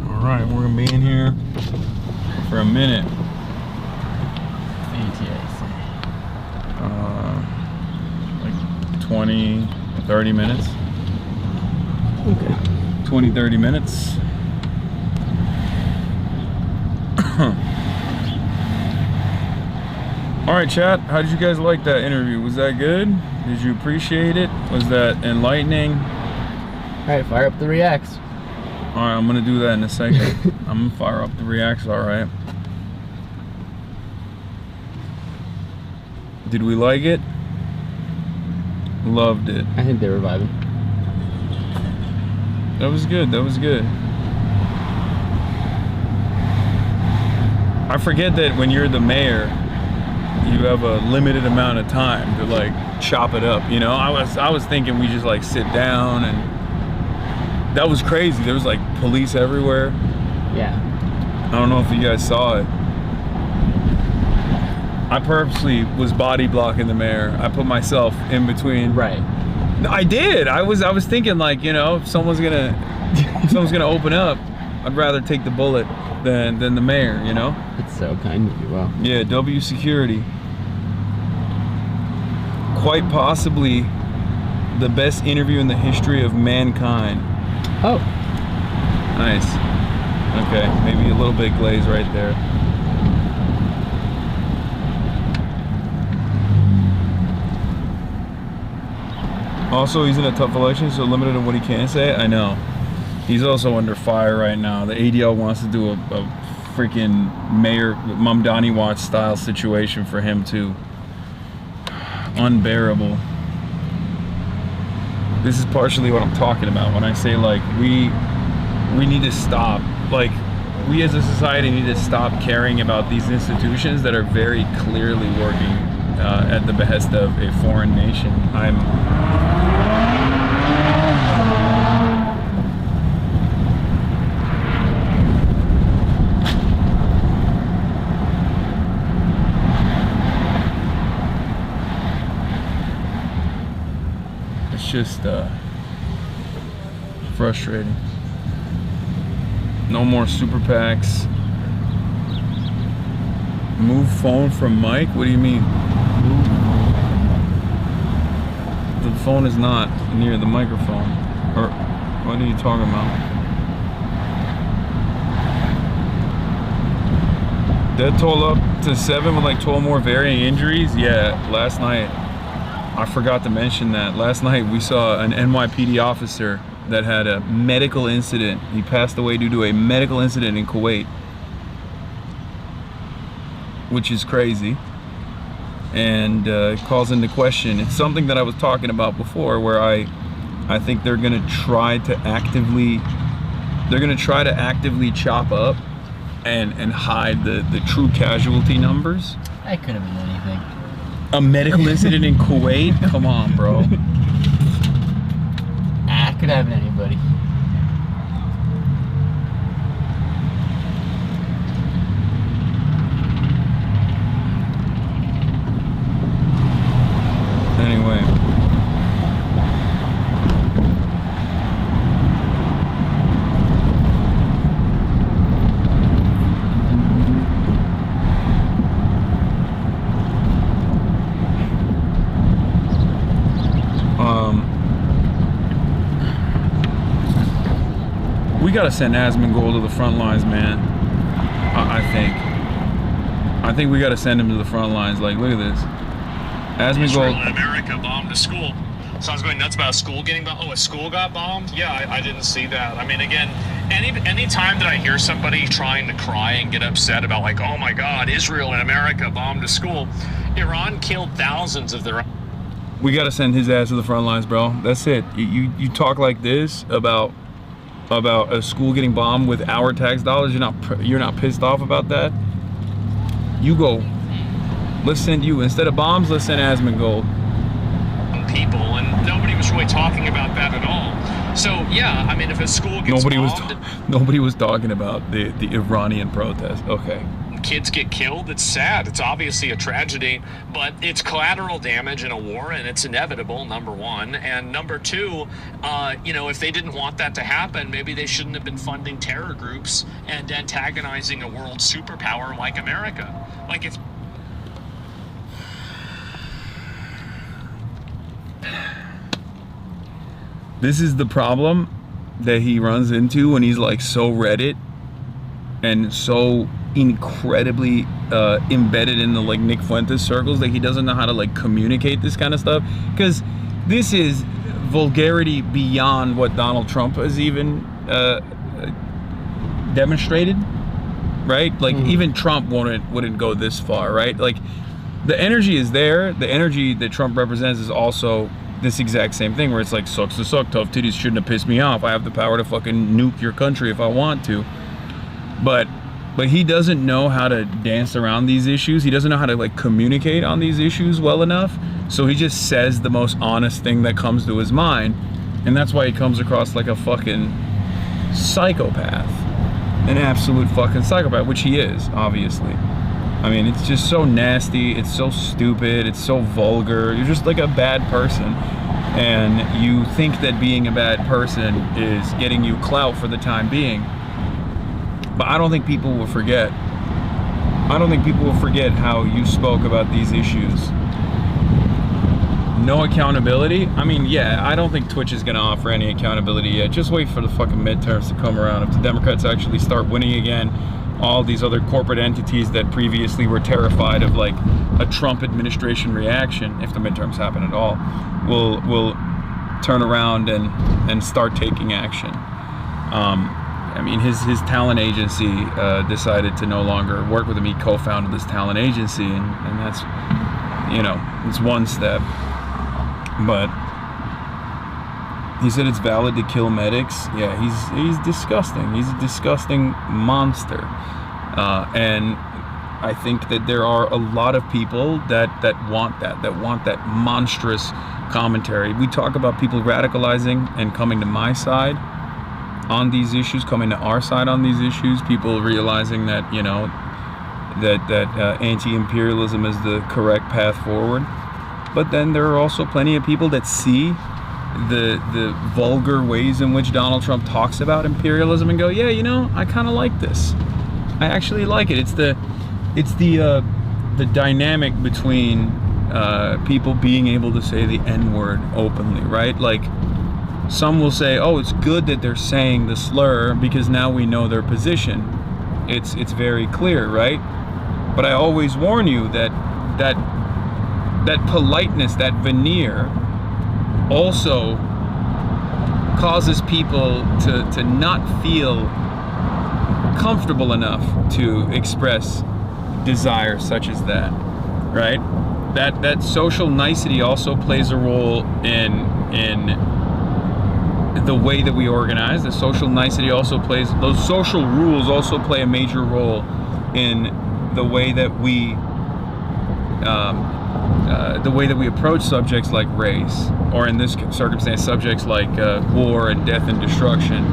All right, we're gonna be in here for a minute. Like 20, 30 minutes. Okay. 20, 30 minutes. All right, chat. How did you guys like that interview? Was that good? Did you appreciate it? Was that enlightening? All right, fire up the reacts. All right, I'm gonna do that in a second. I'm gonna fire up the reacts. All right. Did we like it? Loved it. I think they were vibing. That was good. That was good. I forget that when you're the mayor, you have a limited amount of time to like chop it up. You know, I was thinking we just like sit down, and that was crazy. There was like police everywhere. Yeah. I don't know if you guys saw it. I purposely was body blocking the mayor. I put myself in between. Right. No, I did. I was thinking like, you know, if someone's gonna open up, I'd rather take the bullet than the mayor, you know? It's so kind of you. Wow. Yeah, W security. Quite possibly the best interview in the history of mankind. Oh. Nice. Okay, maybe a little bit glaze right there. Also, he's in a tough election, so limited in what he can say. I know. He's also under fire right now. The ADL wants to do a freaking Mayor Mamdani Watch style situation for him too. Unbearable. This is partially what I'm talking about when I say like we need to stop. Like we as a society need to stop caring about these institutions that are very clearly working at the behest of a foreign nation. It's just frustrating. No more super PACs. Move phone from mic? What do you mean? The phone is not near the microphone. Or what are you talking about? Death toll up to 7 with like 12 more varying injuries? Yeah, last night. I forgot to mention that. Last night we saw an NYPD officer that had a medical incident. He passed away due to a medical incident in Kuwait, which is crazy. And calls into question. It's something that I was talking about before, where I think they're gonna try to actively chop up and hide the true casualty numbers. That could have been anything. A medical incident in Kuwait? Come on, bro. Could have been anybody. Anyway. We gotta send Asmongold to the front lines, man. I think we gotta send him to the front lines. Like, look at this. Asmongold. Israel and America bombed a school. Someone's going nuts about a school getting bombed. Oh, a school got bombed? Yeah, I didn't see that. I mean, again, any time that I hear somebody trying to cry and get upset about like, oh my God, Israel and America bombed a school, Iran killed thousands of their own. We gotta send his ass to the front lines, bro. That's it. You talk like this about a school getting bombed with our tax dollars. You're not pissed off about that. You go. Let's send you, instead of bombs, let's send Asmongold. People, and nobody was really talking about that at all. So yeah, I mean, if a school gets Nobody was talking about the Iranian protest. Okay. Kids get killed, it's sad. It's obviously a tragedy, but it's collateral damage in a war, and it's inevitable, number one. And number two, if they didn't want that to happen, maybe they shouldn't have been funding terror groups and antagonizing a world superpower like America. Like if this is the problem that he runs into when he's like so Reddit and so incredibly embedded in the like Nick Fuentes circles that he doesn't know how to like communicate this kind of stuff, because this is vulgarity beyond what Donald Trump has even demonstrated, right? Like even Trump wouldn't go this far, right? Like the energy is there. The energy that Trump represents is also this exact same thing where it's like, sucks to suck, tough titties shouldn't have pissed me off. I have the power to fucking nuke your country if I want to. But he doesn't know how to dance around these issues. He doesn't know how to like communicate on these issues well enough. So he just says the most honest thing that comes to his mind. And that's why he comes across like a fucking psychopath. An absolute fucking psychopath, which he is, obviously. I mean, it's just so nasty, it's so stupid, it's so vulgar. You're just like a bad person. And you think that being a bad person is getting you clout for the time being. But I don't think people will forget. I don't think people will forget how you spoke about these issues. No accountability? I mean, yeah, I don't think Twitch is gonna offer any accountability yet. Just wait for the fucking midterms to come around. If the Democrats actually start winning again, all these other corporate entities that previously were terrified of like a Trump administration reaction, if the midterms happen at all, will turn around and start taking action. I mean, his talent agency decided to no longer work with him. He co-founded this talent agency, and that's, it's one step. But he said it's valid to kill medics. Yeah, he's disgusting. He's a disgusting monster. And I think that there are a lot of people that want that monstrous commentary. We talk about people radicalizing and coming to my side on these issues, coming to our side on these issues, people realizing that, that anti-imperialism is the correct path forward. But then there are also plenty of people that see the vulgar ways in which Donald Trump talks about imperialism and go, yeah, I kind of like this. I actually like it. It's the dynamic between people being able to say the N-word openly, right? Like, some will say, oh, it's good that they're saying the slur because now we know their position. It's very clear, right? But I always warn you that politeness, that veneer, also causes people to not feel comfortable enough to express desire such as that, right? That social nicety also plays a role in the way that we organize. The social nicety also plays, those social rules also play a major role in the way that we approach subjects like race, or in this circumstance, subjects like war and death and destruction,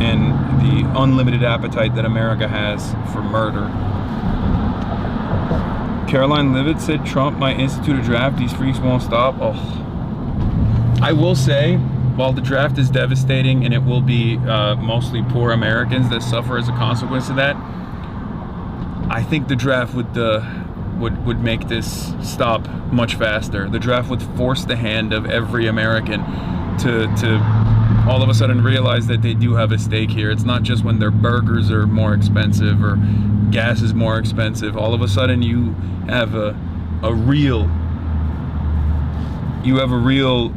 and the unlimited appetite that America has for murder. Caroline Levitt said Trump might institute a draft. These freaks won't stop. Oh, I will say, while the draft is devastating and it will be mostly poor Americans that suffer as a consequence of that, I think the draft would make this stop much faster. The draft would force the hand of every American to all of a sudden realize that they do have a stake here. It's not just when their burgers are more expensive or gas is more expensive. All of a sudden you have a real you have a real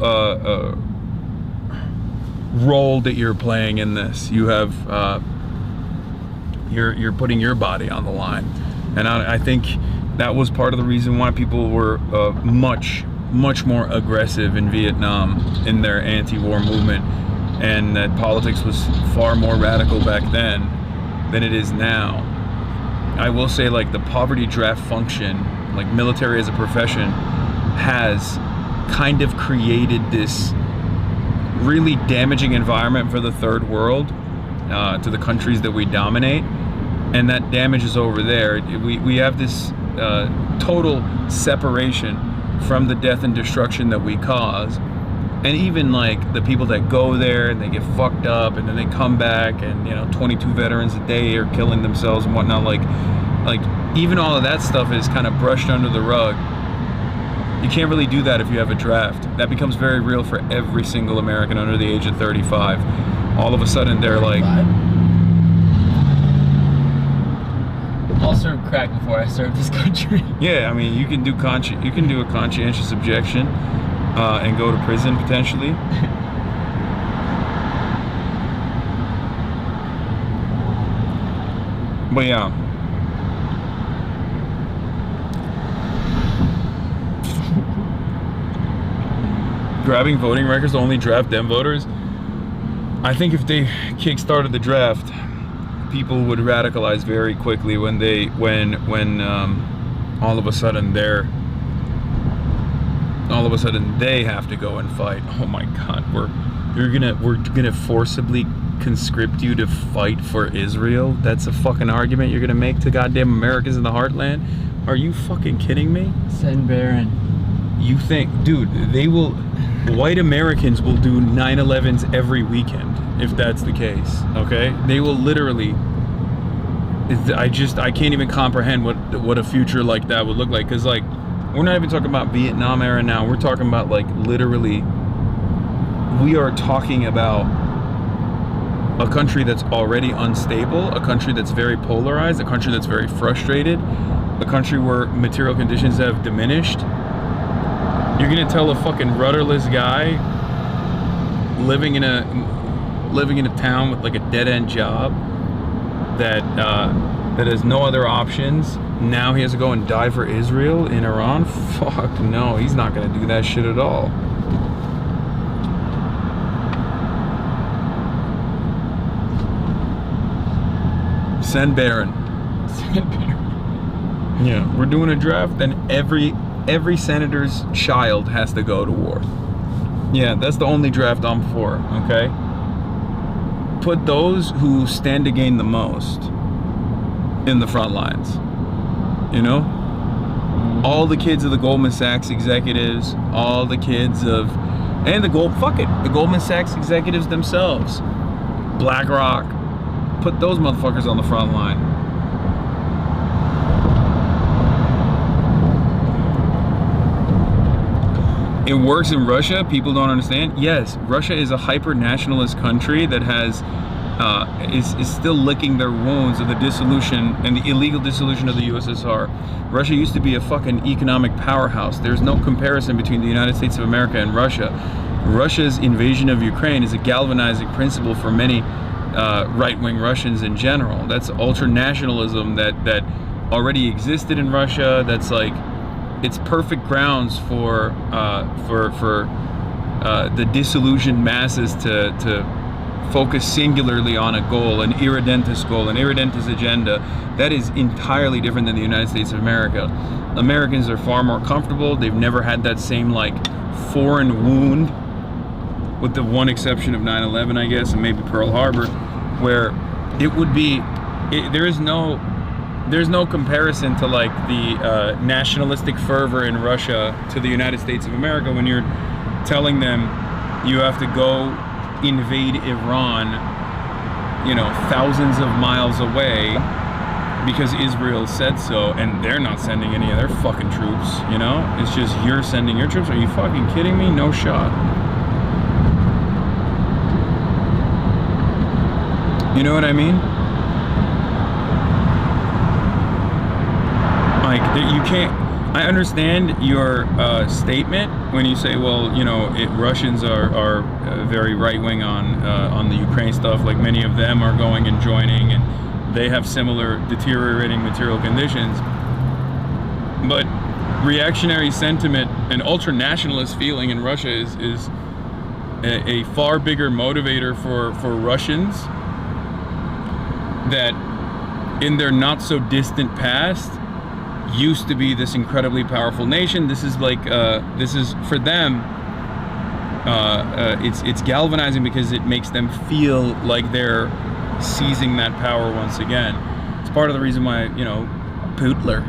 role that you're playing in this. You have you're putting your body on the line, and I think that was part of the reason why people were much more aggressive in Vietnam in their anti-war movement, and that politics was far more radical back then than it is now. I will say, like, the poverty draft function, like military as a profession, has kind of created this really damaging environment for the third world, to the countries that we dominate, and that damage is over there. We have this total separation from the death and destruction that we cause. And even like the people that go there and they get fucked up and then they come back, and 22 veterans a day are killing themselves and whatnot, like even all of that stuff is kind of brushed under the rug. You can't really do that if you have a draft. That becomes very real for every single American under the age of 35. All of a sudden they're like, I'll serve crack before I serve this country. yeah, I mean, you can do a conscientious objection and go to prison potentially. But yeah. Grabbing voting records to only draft them voters. I think if they kick-started the draft, people would radicalize very quickly when all of a sudden they have to go and fight. Oh my God, we're gonna forcibly conscript you to fight for Israel? That's a fucking argument you're gonna make to goddamn Americans in the heartland? Are you fucking kidding me? Send Baron. You think, dude, white Americans will do 9/11s every weekend if that's the case, okay? They will literally, I can't even comprehend what a future like that would look like, because like, we're not even talking about Vietnam era now, we're talking about like literally, we are talking about a country that's already unstable, a country that's very polarized, a country that's very frustrated, a country where material conditions have diminished. You're gonna tell a fucking rudderless guy living in a town with like a dead-end job that has no other options, now he has to go and die for Israel in Iran? Fuck no, he's not gonna do that shit at all. Send Baron. Send Baron. Yeah, we're doing a draft, then every senator's child has to go to war. Yeah, that's the only draft I'm for, okay? Put those who stand to gain the most in the front lines, all the kids of the Goldman Sachs executives, all the kids of, and the Goldman Sachs executives themselves, BlackRock, put those motherfuckers on the front line. It works in Russia. People don't understand. Yes, Russia is a hyper-nationalist country that has is still licking their wounds of the dissolution and the illegal dissolution of the USSR. Russia used to be a fucking economic powerhouse. There's no comparison between the United States of America and Russia. Russia's invasion of Ukraine is a galvanizing principle for many right-wing Russians in general. That's ultra-nationalism that already existed in Russia. That's like, it's perfect grounds for the disillusioned masses to focus singularly on a goal, an irredentist goal, an irredentist agenda. That is entirely different than the United States of America. Americans are far more comfortable. They've never had that same like foreign wound, with the one exception of 9/11, I guess, and maybe Pearl Harbor, where it would be, there's no comparison to like the nationalistic fervor in Russia to the United States of America when you're telling them you have to go invade Iran, thousands of miles away because Israel said so, and they're not sending any of their fucking troops, It's just you're sending your troops. Are you fucking kidding me? No shot. You know what I mean? Like, you can't, I understand your statement when you say, well, you know, Russians are very right-wing on the Ukraine stuff. Like many of them are going and joining, and they have similar deteriorating material conditions. But reactionary sentiment and ultra-nationalist feeling in Russia is a far bigger motivator for Russians that in their not so distant past used to be this incredibly powerful nation. This is like this is for them it's galvanizing because it makes them feel like they're seizing that power once again. It's part of the reason why, you know, Putler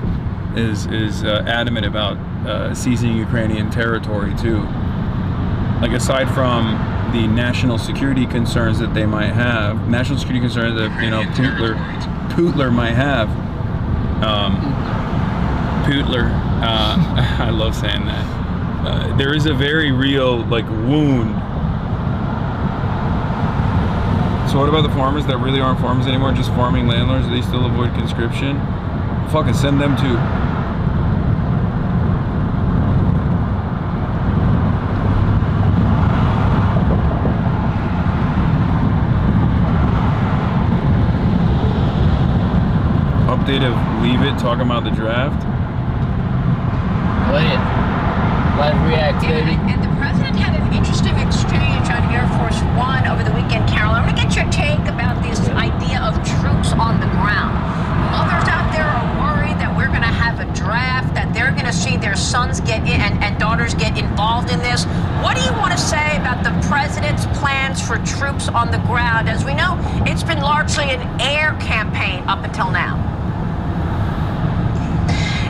is adamant about seizing Ukrainian territory too. Like, aside from the national security concerns that they might have, national security concerns that, you know, Putler might have. Putler, I love saying that. There is a very real, like, wound. So what about the farmers that really aren't farmers anymore, just farming landlords? Do they still avoid conscription? Fucking send them too. Update of Leave It talking about the draft. Play it. Live react, baby. And the president had an interesting exchange on Air Force One over the weekend, Carol. I want to get your take about this idea of troops on the ground. Mothers out there are worried that we're going to have a draft, that they're going to see their sons get in and daughters get involved in this. What do you want to say about the president's plans for troops on the ground? As we know, it's been largely an air campaign up until now.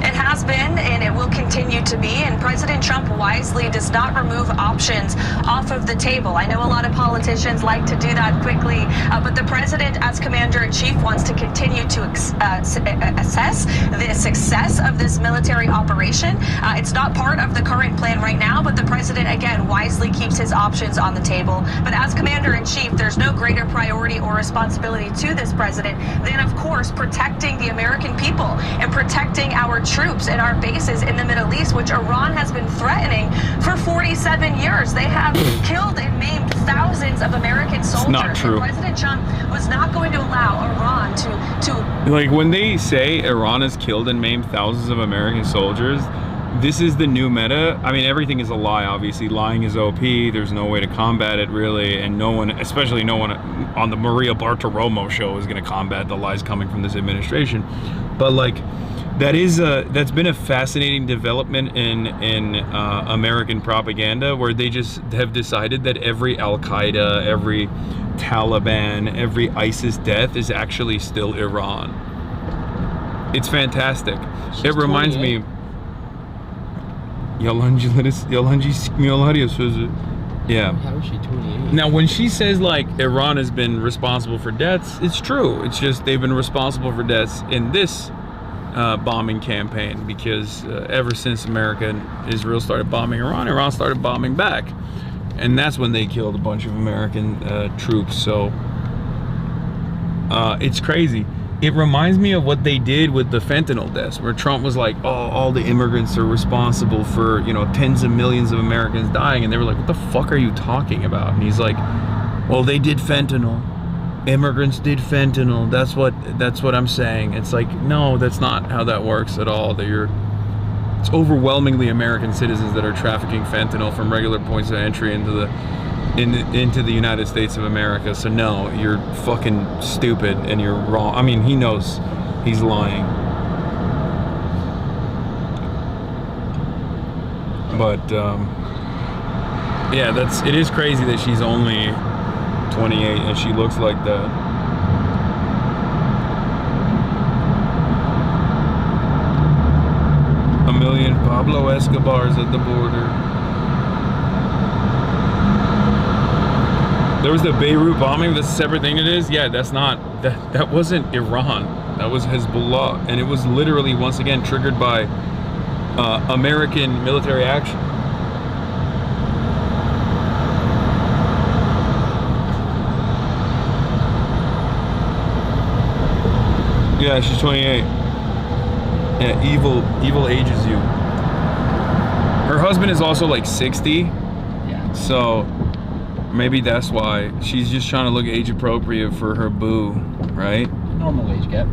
It has been, and it will continue to be, and President Trump wisely does not remove options off of the table. I know a lot of politicians like to do that quickly, but the president, as commander-in-chief, wants to continue to assess the success of this military operation. It's not part of the current plan right now, but the president, again, wisely keeps his options on the table. But as commander-in-chief, there's no greater priority or responsibility to this president than, of course, protecting the American people and protecting our troops and our bases in the Middle East, which Iran has been threatening for 47 years. They have killed and maimed thousands of American soldiers. It's not true. And President Trump was not going to allow Iran to Like, when they say Iran has killed and maimed thousands of American soldiers, this is the new meta. I mean, everything is a lie, obviously. Lying is OP. There's no way to combat it, really. And no one, especially no one on the Maria Bartiromo show, is going to combat the lies coming from this administration. But, like, that's been a fascinating development in American propaganda, where they just have decided that every Al-Qaeda, every Taliban, every ISIS death is actually still Iran. It's fantastic. It reminds me. Yeah. How is she 28? Now, when she says, like, Iran has been responsible for deaths, it's true. It's just they've been responsible for deaths in this bombing campaign, because ever since America and Israel started bombing Iran, Iran started bombing back, and that's when they killed a bunch of American troops. So it's crazy. It reminds me of what they did with the fentanyl deaths, where Trump was like, oh, all the immigrants are responsible for, you know, tens of millions of Americans dying, and they were like, what the fuck are you talking about? And he's like, well, they did fentanyl. Immigrants did fentanyl. That's what I'm saying. It's like, no, that's not how that works at all. It's overwhelmingly American citizens that are trafficking fentanyl from regular points of entry into the United States of America. So no, you're fucking stupid and you're wrong. I mean, he knows he's lying. But yeah, it is crazy that she's only 28 and she looks like that. A million Pablo Escobars at the border. There was the Beirut bombing. That's a separate thing. It is. Yeah, that wasn't Iran. That was Hezbollah, and it was literally, once again, triggered by American military action. Yeah, she's 28. Yeah, evil ages you. Her husband is also like 60. Yeah. So maybe that's why she's just trying to look age appropriate for her boo, right? Normal age gap.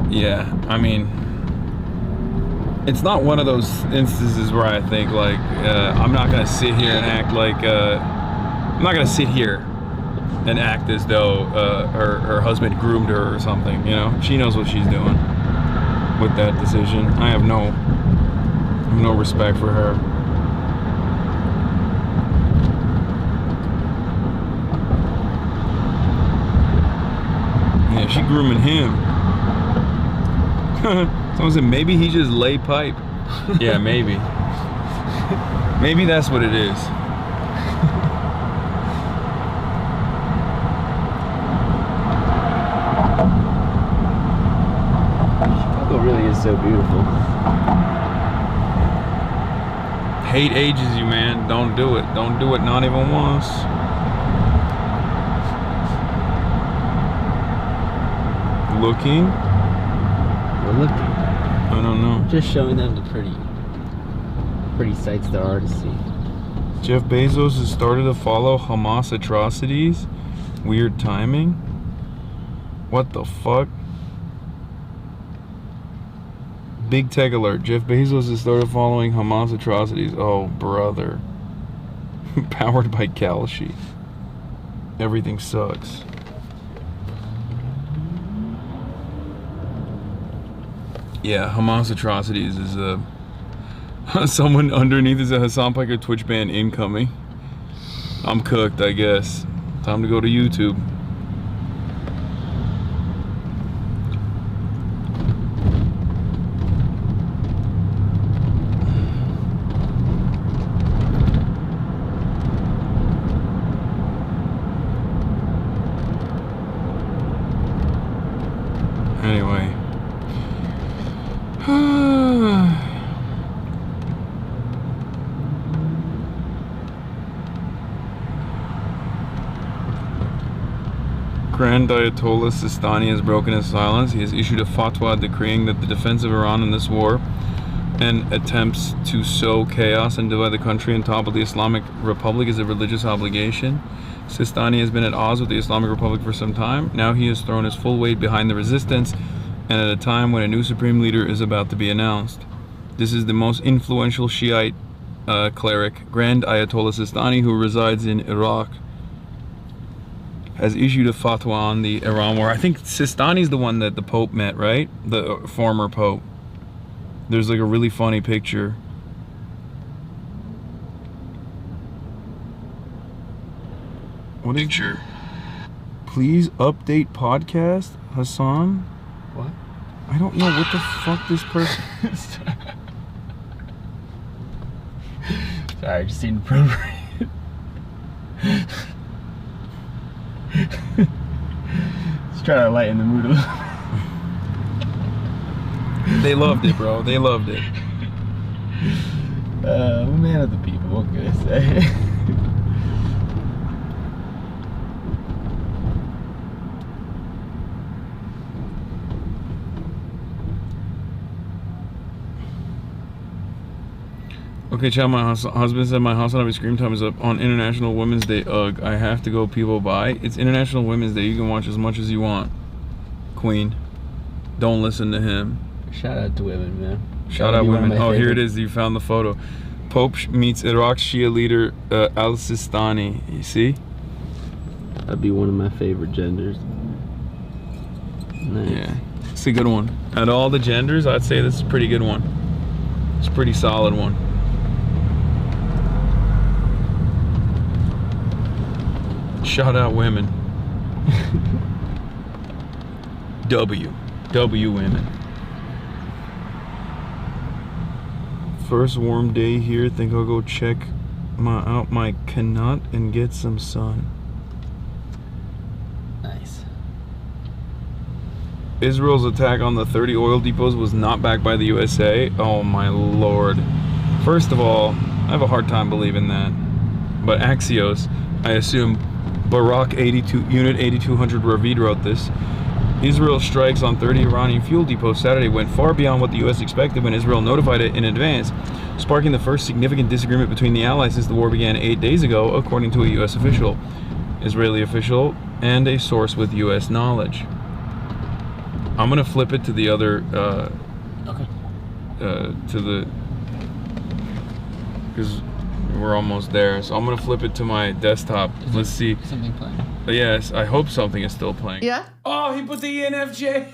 Yeah, I mean, it's not one of those instances where I think like I'm not gonna sit here and act like I'm not gonna sit here and act as though her husband groomed her or something. You know, she knows what she's doing with that decision. I have no respect for her. Yeah, she grooming him. Someone said maybe he just lay pipe. Yeah, maybe. Maybe that's what it is. Chicago really is so beautiful. Hate ages you, man. Don't do it. Don't do it, not even once. Looking? We're looking. I don't know. Just showing them the pretty sights there are to see. Jeff Bezos has started to follow Hamas atrocities. Weird timing. What the fuck? Big tech alert. Jeff Bezos has started following Hamas atrocities. Oh, brother. Powered by Kalashi. Everything sucks. Yeah, Hamas atrocities is someone underneath is a Hasan Piker Twitch ban incoming. I'm cooked, I guess. Time to go to YouTube. Anyway. Grand Ayatollah Sistani has broken his silence. He has issued a fatwa decreeing that the defense of Iran in this war and attempts to sow chaos and divide the country and topple the Islamic Republic is a religious obligation. Sistani has been at odds with the Islamic Republic for some time. Now he has thrown his full weight behind the resistance, and at a time when a new supreme leader is about to be announced. This is the most influential Shiite cleric, Grand Ayatollah Sistani, who resides in Iraq, has issued a fatwa on the Iran war. I think Sistani's the one that the Pope met, right? The former Pope. There's like a really funny picture. What picture? Please update podcast, Hasan. What? I don't know what the fuck this person. Sorry, I just inappropriate. Just trying to lighten the mood a little. They loved it, bro. They loved it. Man of the people, what can I say? Okay, child, my husband said my HasanAbi scream time is up on International Women's Day. Ugh, I have to go, people, bye. It's International Women's Day. You can watch as much as you want. Queen. Don't listen to him. Shout out to women, man. Shout out women. Oh, here it is. You found the photo. Pope meets Iraq Shia leader al-Sistani. You see? That'd be one of my favorite genders. Nice. Yeah, it's a good one. Out of all the genders, I'd say this is a pretty good one. It's a pretty solid one. Shout out women. W women. First warm day here. Think I'll go check out my Kanat and get some sun. Nice. Israel's attack on the 30 oil depots was not backed by the USA. Oh my lord. First of all, I have a hard time believing that. But Axios, I assume Barak 82 Unit 8200 Ravid wrote this. Israel's strikes on 30 Iranian fuel depots Saturday went far beyond what the U.S. expected when Israel notified it in advance, sparking the first significant disagreement between the allies since the war began 8 days ago, according to a U.S. official, Israeli official, and a source with U.S. knowledge. I'm gonna flip it to the other, because we're almost there. So I'm gonna flip it to my desktop. Let's see. Something playing. Yes, I hope something is still playing. Yeah. Oh, he put the ENFJ.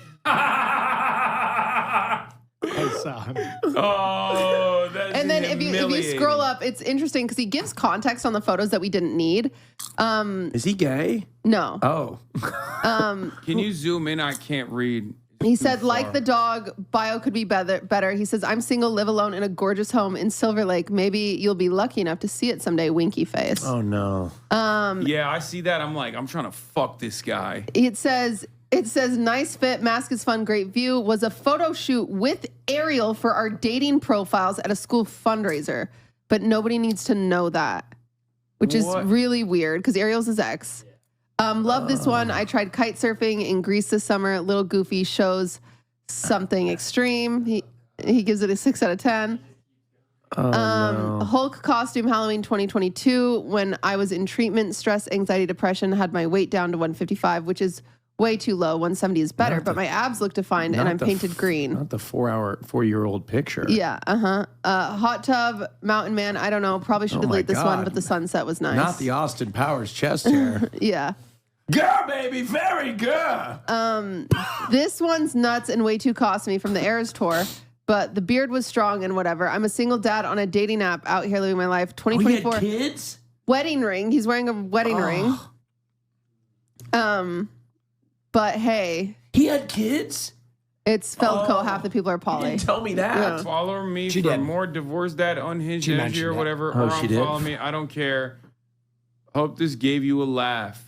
Oh, that's And then if you scroll up, it's interesting because he gives context on the photos that we didn't need. Is he gay? No. Oh. Can you zoom in? I can't read. He said, like the dog, bio could be better. He says, I'm single, live alone in a gorgeous home in Silver Lake. Maybe you'll be lucky enough to see it someday, winky face. Oh, no. Yeah, I see that. I'm like, I'm trying to fuck this guy. It says, nice fit, mask is fun, great view. Was a photo shoot with Ariel for our dating profiles at a school fundraiser. But nobody needs to know that, which is really weird because Ariel's his ex. Love this one. I tried kite surfing in Greece this summer. Little goofy, shows something extreme. He gives it a 6 out of 10. No. Hulk costume Halloween 2022. When I was in treatment, stress, anxiety, depression, had my weight down to 155, which is way too low. 170 is better, but my abs look defined and I'm painted green. Not the 4-year-old picture. Yeah, hot tub, mountain man. I don't know. Probably should delete this one, but the sunset was nice. Not the Austin Powers chest hair. Yeah. Girl, baby, very girl. This one's nuts and way too costly from the Eras tour, but the beard was strong and whatever. I'm a single dad on a dating app out here living my life. 2024. Oh, he had kids? Wedding ring. He's wearing a wedding ring. But hey. He had kids? It's Feldco. Half the people are poly. You didn't tell me that. Yeah. Follow me She for did. more divorce dad unhinged She energy mentioned or that. whatever. Oh, or she did? follow me. I don't care. Hope this gave you a laugh.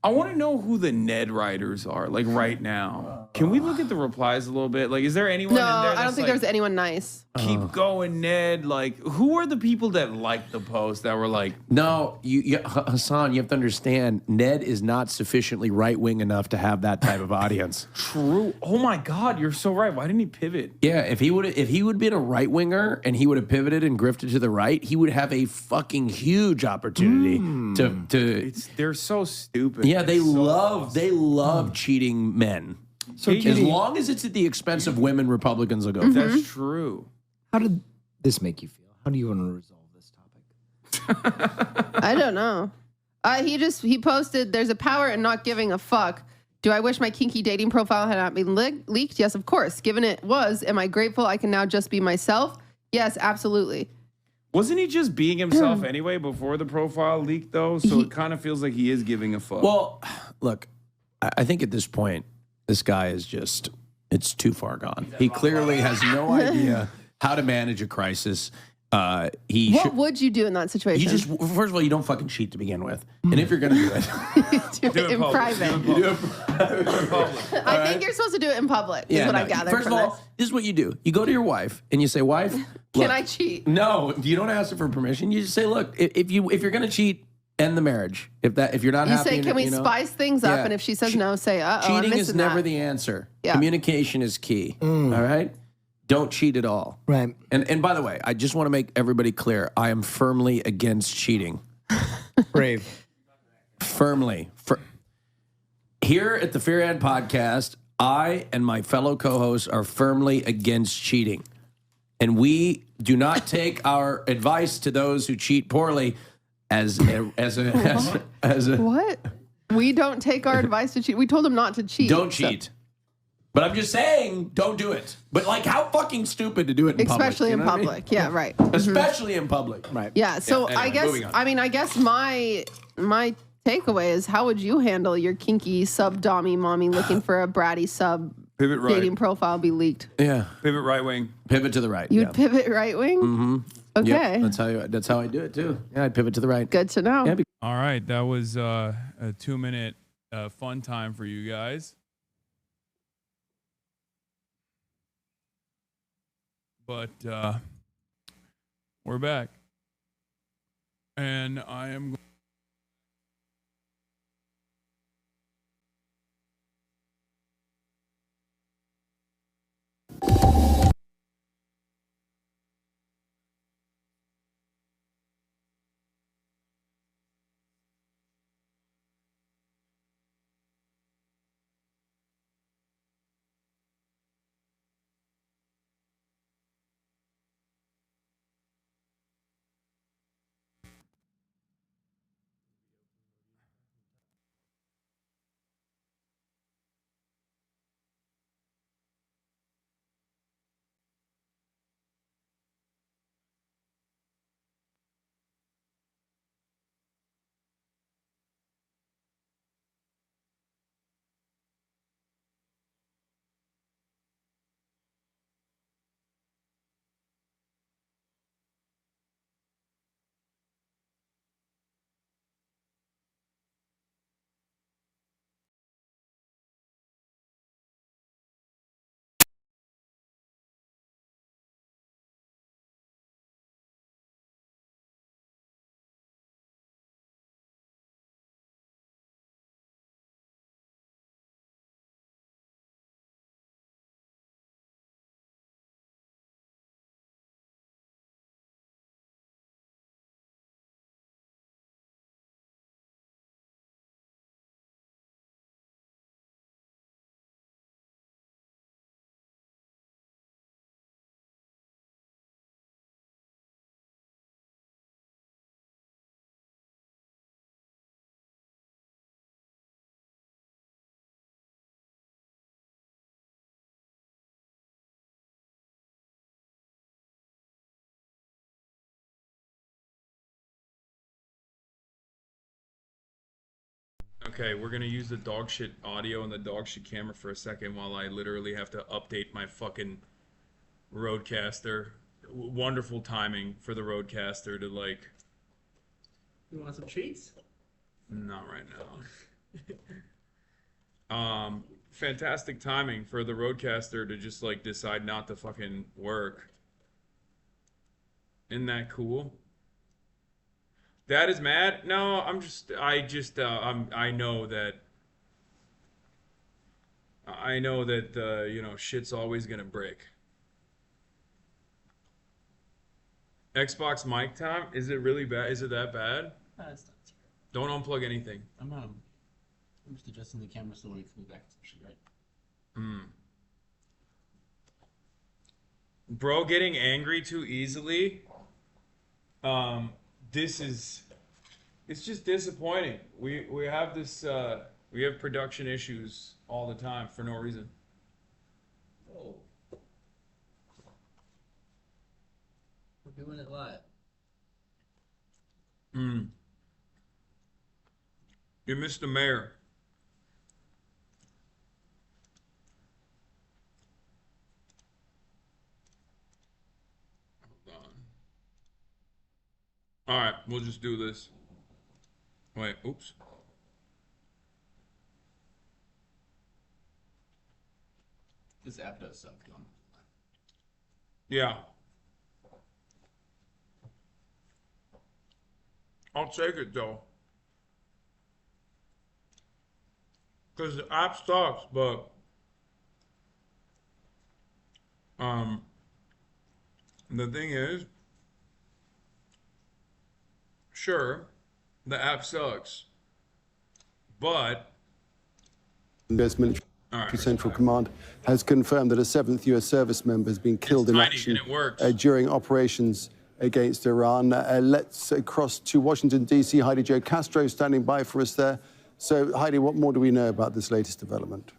I want to know who the Ned writers are, like right now. Can we look at the replies a little bit? Like, is there anyone No, in there I don't that's think like, there's anyone nice. keep going, Ned? Like, who are the people that liked the post that were like, No, Hasan, you have to understand, Ned is not sufficiently right-wing enough to have that type of audience. true? Oh my God, you're so right. Why didn't he pivot? Yeah, if he would been a right-winger and he would have pivoted and grifted to the right, he would have a fucking huge opportunity to They're so stupid. Yeah, they love cheating men. So as long as it's at the expense of women, Republicans will go. That's true. How did this make you feel? How do you want to resolve this topic? I don't know. He posted, there's a power in not giving a fuck. Do I wish my kinky dating profile had not been leaked? Yes, of course. Given it was, am I grateful I can now just be myself? Yes, absolutely. Wasn't he just being himself anyway before the profile leaked, though? So it kind of feels like he is giving a fuck. Well, look, I think at this point, this guy is just, it's too far gone. He clearly has no idea how to manage a crisis. What would you do in that situation? First of all, you don't fucking cheat to begin with. And if you're going to do it, do it in private. you do it in public. I think you're supposed to do it in public, is what I gathered First from of all, this is what you do. You go to your wife and you say, wife, Can I cheat? No, you don't ask her for permission. You just say, look, if you're going to cheat, end the marriage. If you're not You happy, say, can we spice things up? Yeah. And if she says no, say, I'm cheating is missing never that. the answer. Yeah. Communication is key. All right? Don't cheat at all. Right. And by the way, I just want to make everybody clear. I am firmly against cheating. Brave. Firmly. Here at the Fear Ad Podcast, I and my fellow co-hosts are firmly against cheating. And we do not take our advice to those who cheat poorly as a What? We don't take our advice to cheat. We told him not to cheat. Don't cheat. But I'm just saying, don't do it. But like, how fucking stupid to do it in public. Especially you in know what I mean? public. Yeah, right. Especially in public. Right. Yeah. So Anyway, I guess, moving on. I guess my takeaway is, how would you handle your kinky sub dommy mommy looking for a bratty sub Pivot right. dating profile be leaked? Yeah. Pivot right wing. Pivot to the right. You'd pivot right wing? Mm-hmm. Okay. Yep, that's how I do it too. Yeah, I pivot to the right. Good to know. Yeah, All right, that was a 2-minute fun time for you guys. But we're back. And I am Okay, we're gonna use the dog shit audio and the dog shit camera for a second while I literally have to update my fucking Roadcaster. Wonderful timing for the Roadcaster to like. You want some treats? Not right now. Fantastic timing for the Roadcaster to just like decide not to fucking work. Isn't that cool? Dad is mad? No, I know that you know, shit's always gonna break. Xbox mic time? Is it really bad? Is it that bad? It's not terrible. Don't unplug anything. I'm just adjusting the camera so when it comes back, it's actually right. Bro getting angry too easily. It's just disappointing. We have this we have production issues all the time for no reason. Oh. We're doing it live. You missed the mayor. Hold on. All right, we'll just do this. Wait, oops. This app does suck. Yeah. I'll take it though. Because the app sucks, but the thing is, sure, the app sucks, but U.S. Military Central Command has confirmed that a 7th U.S. service member has been killed in action during operations against Iran. Let's cross to Washington, D.C. Heidi Jo Castro standing by for us there. So, Heidi, what more do we know about this latest development?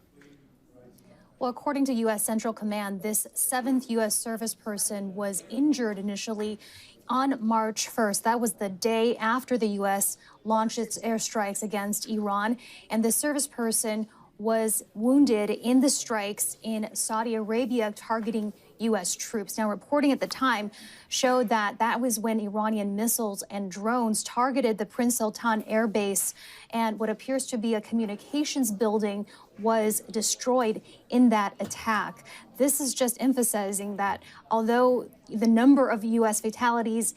Well, according to U.S. Central Command, this 7th U.S. service person was injured initially on March 1st. That was the day after the U.S. launched its airstrikes against Iran. And the service person was wounded in the strikes in Saudi Arabia targeting U.S. troops. Now, reporting at the time showed that that was when Iranian missiles and drones targeted the Prince Sultan Air Base, and what appears to be a communications building was destroyed in that attack. This is just emphasizing that although the number of U.S. fatalities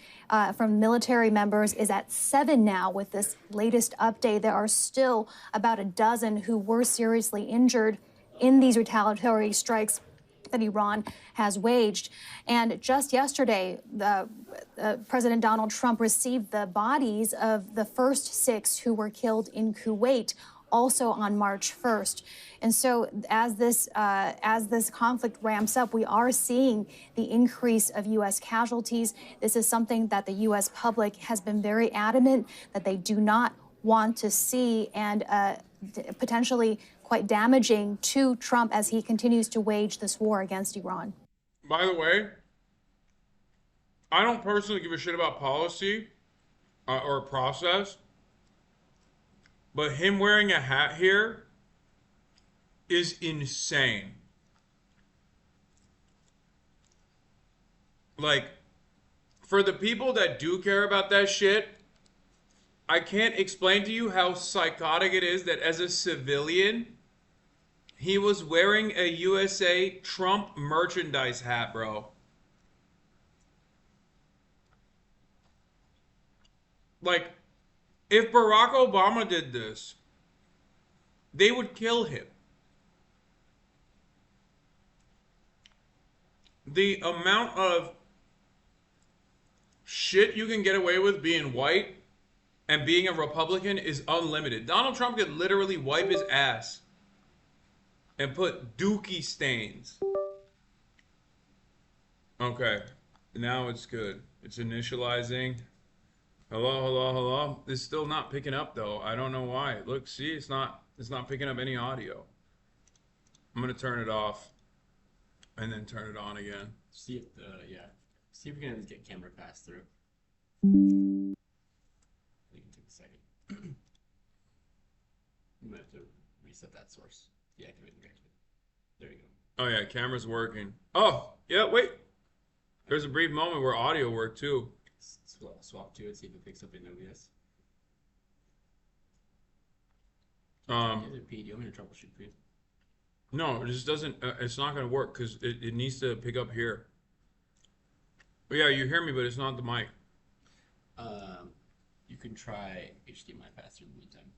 from military members is at 7 now with this latest update, there are still about a dozen who were seriously injured in these retaliatory strikes that Iran has waged. And just yesterday, President Donald Trump received the bodies of the first 6 who were killed in Kuwait, also on March 1st. And so as this conflict ramps up, we are seeing the increase of U.S. casualties. This is something that the U.S. public has been very adamant that they do not want to see, and potentially quite damaging to Trump as he continues to wage this war against Iran. By the way, I don't personally give a shit about policy or process, but him wearing a hat here is insane. Like, for the people that do care about that shit, I can't explain to you how psychotic it is that as a civilian, he was wearing a USA Trump merchandise hat, bro. Like, if Barack Obama did this, they would kill him. The amount of shit you can get away with being white and being a Republican is unlimited. Donald Trump could literally wipe his ass and put dookie stains. Okay, now it's good. It's initializing. Hello, hello, hello. It's still not picking up though. I don't know why. Look, see, it's not picking up any audio. I'm gonna turn it off and then turn it on again. See if see if we can get camera pass through. We can take a second. You might have to reset that source. Deactivate engagement. There you go. Oh yeah, camera's working. Oh yeah, wait. There's a brief moment where audio worked too. Swap to it, see if it picks up in OBS. Pete, you want me to troubleshoot for you? No, it just doesn't. It's not gonna work because it needs to pick up here. But yeah, you hear me, but it's not the mic. You can try HDMI pass through the meantime.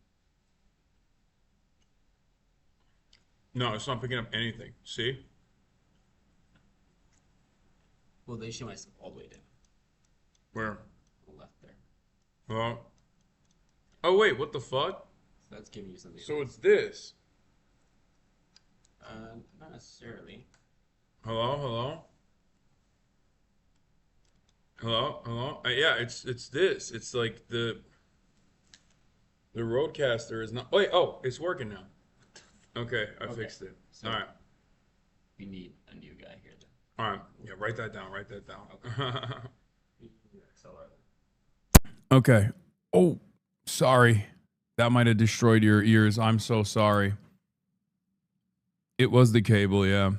No, it's not picking up anything. See? Well, the HDMI is all the way down. Where? On the left there. Well. Oh wait, what the fuck? So that's giving you something. So it's this. Not necessarily. Hello, hello. Hello, hello. Yeah, it's this. It's like the Roadcaster is not. Wait, oh, it's working now. Okay, I fixed it. So all right. We need a new guy here then. All right. Yeah, write that down. Write that down. Okay. Oh, sorry. That might have destroyed your ears. I'm so sorry. It was the cable, yeah.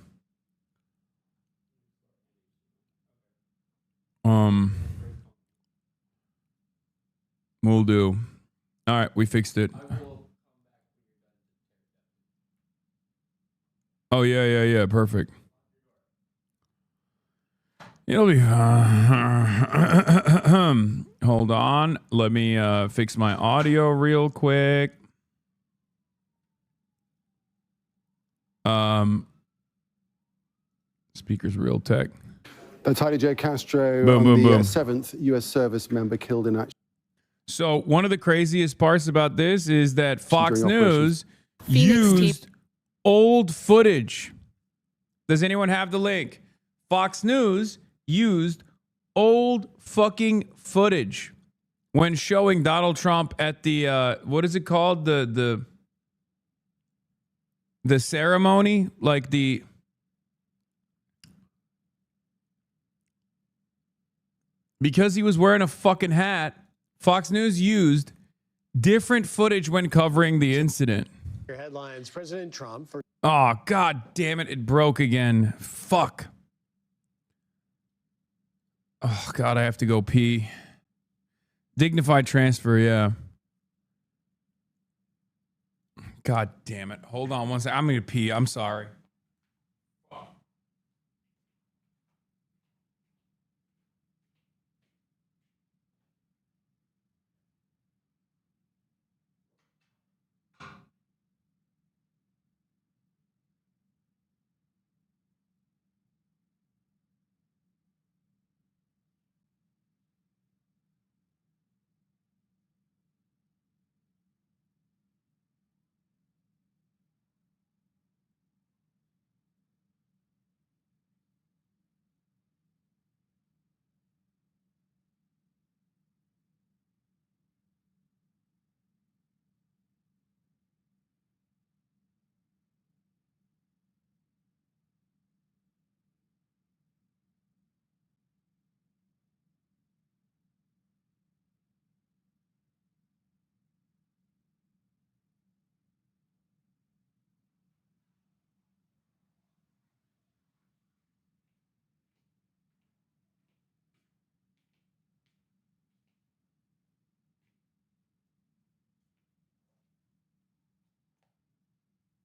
Will do. All right, we fixed it. Oh, yeah, perfect. It'll be hold on. Let me fix my audio real quick. Speakers real tech. Tiny J. Castro, Boom, boom, the boom. 7th U.S. service member killed in action. So one of the craziest parts about this is that Fox During News Phoenix used old footage. Does anyone have the link? Fox News used old fucking footage when showing Donald Trump at the what is it called? The ceremony, like the because he was wearing a fucking hat, Fox News used different footage when covering the incident. Your headlines, President Trump for Oh, god damn it, it broke again. Fuck. Oh, God, I have to go pee. Dignified transfer, yeah. God damn it. Hold on one second. I'm going to pee. I'm sorry.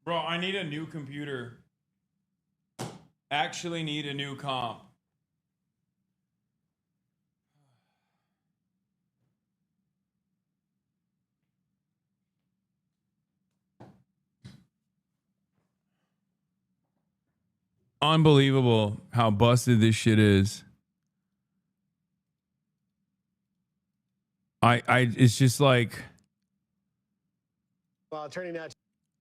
Bro, I need a new computer. Actually need a new comp. Unbelievable how busted this shit is. It's just like well, turning now.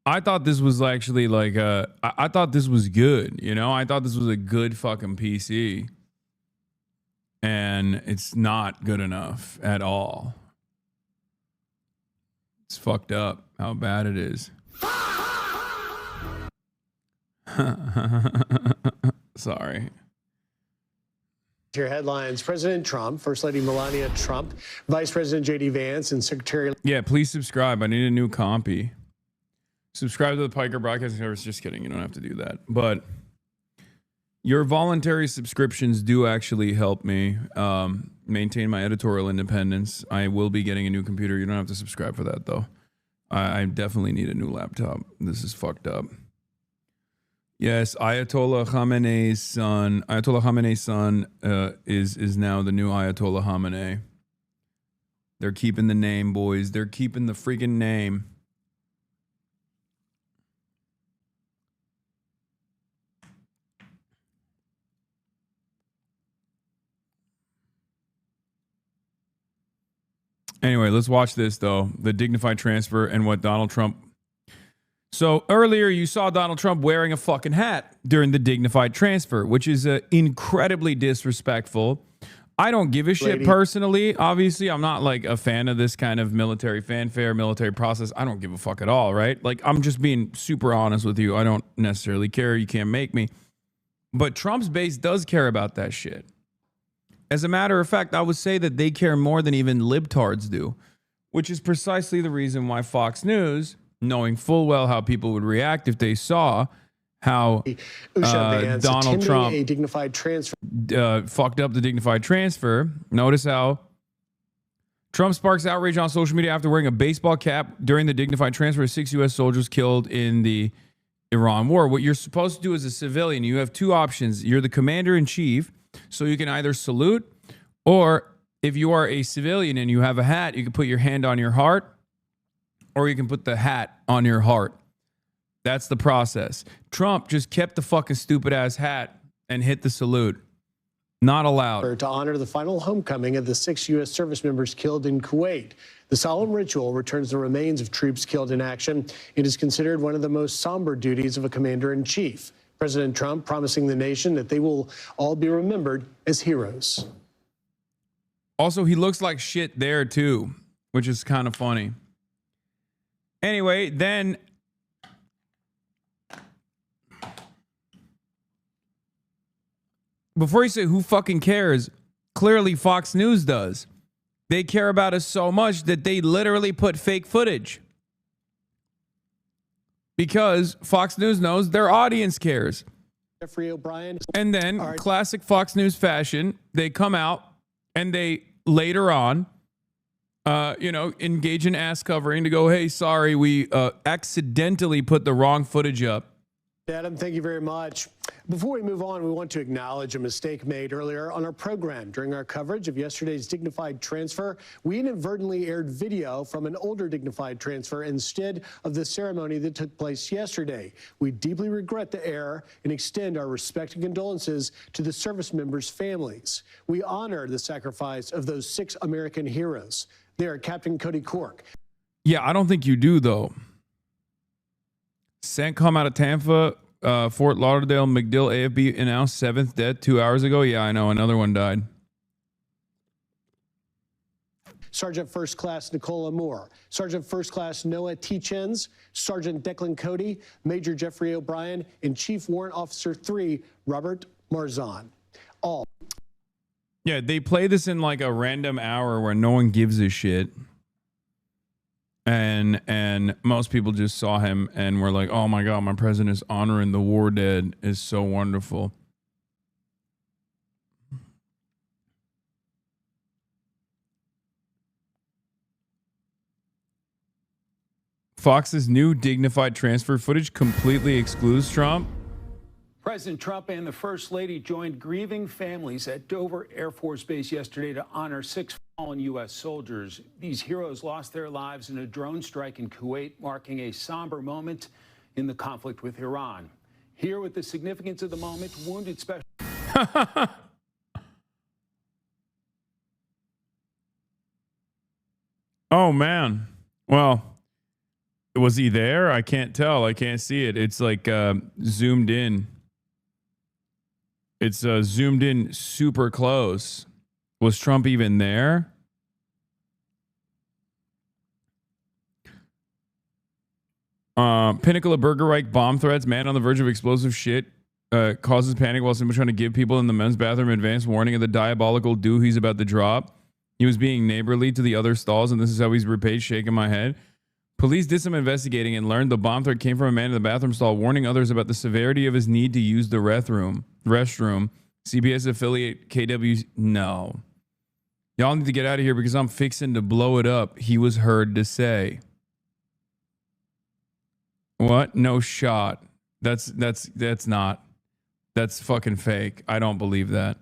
I thought this was actually like I thought this was good, you know? I thought this was a good fucking PC. And it's not good enough at all. It's fucked up how bad it is. Sorry. Your headlines, President Trump, First Lady Melania Trump, Vice President J.D. Vance, and Secretary... Yeah, please subscribe. I need a new compy. Subscribe to the Piker Broadcasting Service. Just kidding. You don't have to do that. But your voluntary subscriptions do actually help me maintain my editorial independence. I will be getting a new computer. You don't have to subscribe for that, though. I definitely need a new laptop. This is fucked up. Yes, Ayatollah Khamenei's son. Ayatollah Khamenei's son is now the new Ayatollah Khamenei. They're keeping the name, boys. They're keeping the freaking name. Anyway, let's watch this, though. The dignified transfer and what Donald Trump... So earlier you saw Donald Trump wearing a fucking hat during the dignified transfer, which is incredibly disrespectful. I don't give a shit personally. Obviously, I'm not like a fan of this kind of military fanfare, military process. I don't give a fuck at all, right? Like, I'm just being super honest with you. I don't necessarily care. You can't make me. But Trump's base does care about that shit. As a matter of fact, I would say that they care more than even libtards do, which is precisely the reason why Fox News, knowing full well how people would react if they saw how Donald Trump a dignified transfer. Fucked up the dignified transfer. Notice how Trump sparks outrage on social media after wearing a baseball cap during the dignified transfer of 6 U.S. soldiers killed in the Iran war. What you're supposed to do as a civilian, you have two options. You're the commander-in-chief, so you can either salute, or if you are a civilian and you have a hat, you can put your hand on your heart, or you can put the hat on your heart. That's the process. Trump just kept the fucking stupid ass hat and hit the salute. Not allowed. To honor the final homecoming of the 6 U.S. service members killed in Kuwait. The solemn ritual returns the remains of troops killed in action. It is considered one of the most somber duties of a commander-in-chief. President Trump promising the nation that they will all be remembered as heroes. Also, he looks like shit there too, which is kind of funny. Anyway, then before you say who fucking cares, clearly Fox News does. They care about us so much that they literally put fake footage. Because Fox News knows their audience cares. Jeffrey O'Brien. And then, classic Fox News fashion, they come out and they later on, engage in ass covering to go, hey, sorry, we accidentally put the wrong footage up. Adam, thank you very much. Before we move on, we want to acknowledge a mistake made earlier on our program. During our coverage of yesterday's dignified transfer, we inadvertently aired video from an older dignified transfer instead of the ceremony that took place yesterday. We deeply regret the error and extend our respect and condolences to the service members' families. We honor the sacrifice of those 6 American heroes. They are Captain Cody Cork. Yeah, I don't think you do, though. CENTCOM out of Tampa, Fort Lauderdale, MacDill, AFB announced 7th death 2 hours ago. Yeah, I know. Another one died. Sergeant First Class Nicola Moore, Sergeant First Class Noah T. Chens, Sergeant Declan Cody, Major Jeffrey O'Brien, and Chief Warrant Officer 3, Robert Marzon. All. Yeah, they play this in like a random hour where no one gives a shit. And most people just saw him and were like, oh my God, my president is honoring the war dead. Is so wonderful. Fox's new dignified transfer footage completely excludes Trump. President Trump and the First Lady joined grieving families at Dover Air Force Base yesterday to honor 6 fallen U.S. soldiers. These heroes lost their lives in a drone strike in Kuwait, marking a somber moment in the conflict with Iran. Here with the significance of the moment, wounded special... Oh, man. Well, was he there? I can't tell. I can't see it. It's like zoomed in. It's zoomed in super close. Was Trump even there? Pinnacle of Burger Reich bomb threats. Man on the verge of explosive shit causes panic while simply trying to give people in the men's bathroom advance warning of the diabolical do he's about to drop. He was being neighborly to the other stalls, and this is how he's repaid. Shaking my head. Police did some investigating and learned the bomb threat came from a man in the bathroom stall warning others about the severity of his need to use the restroom. CBS affiliate KW. No. Y'all need to get out of here because I'm fixing to blow it up, he was heard to say. What? No shot. That's not. That's fucking fake. I don't believe that.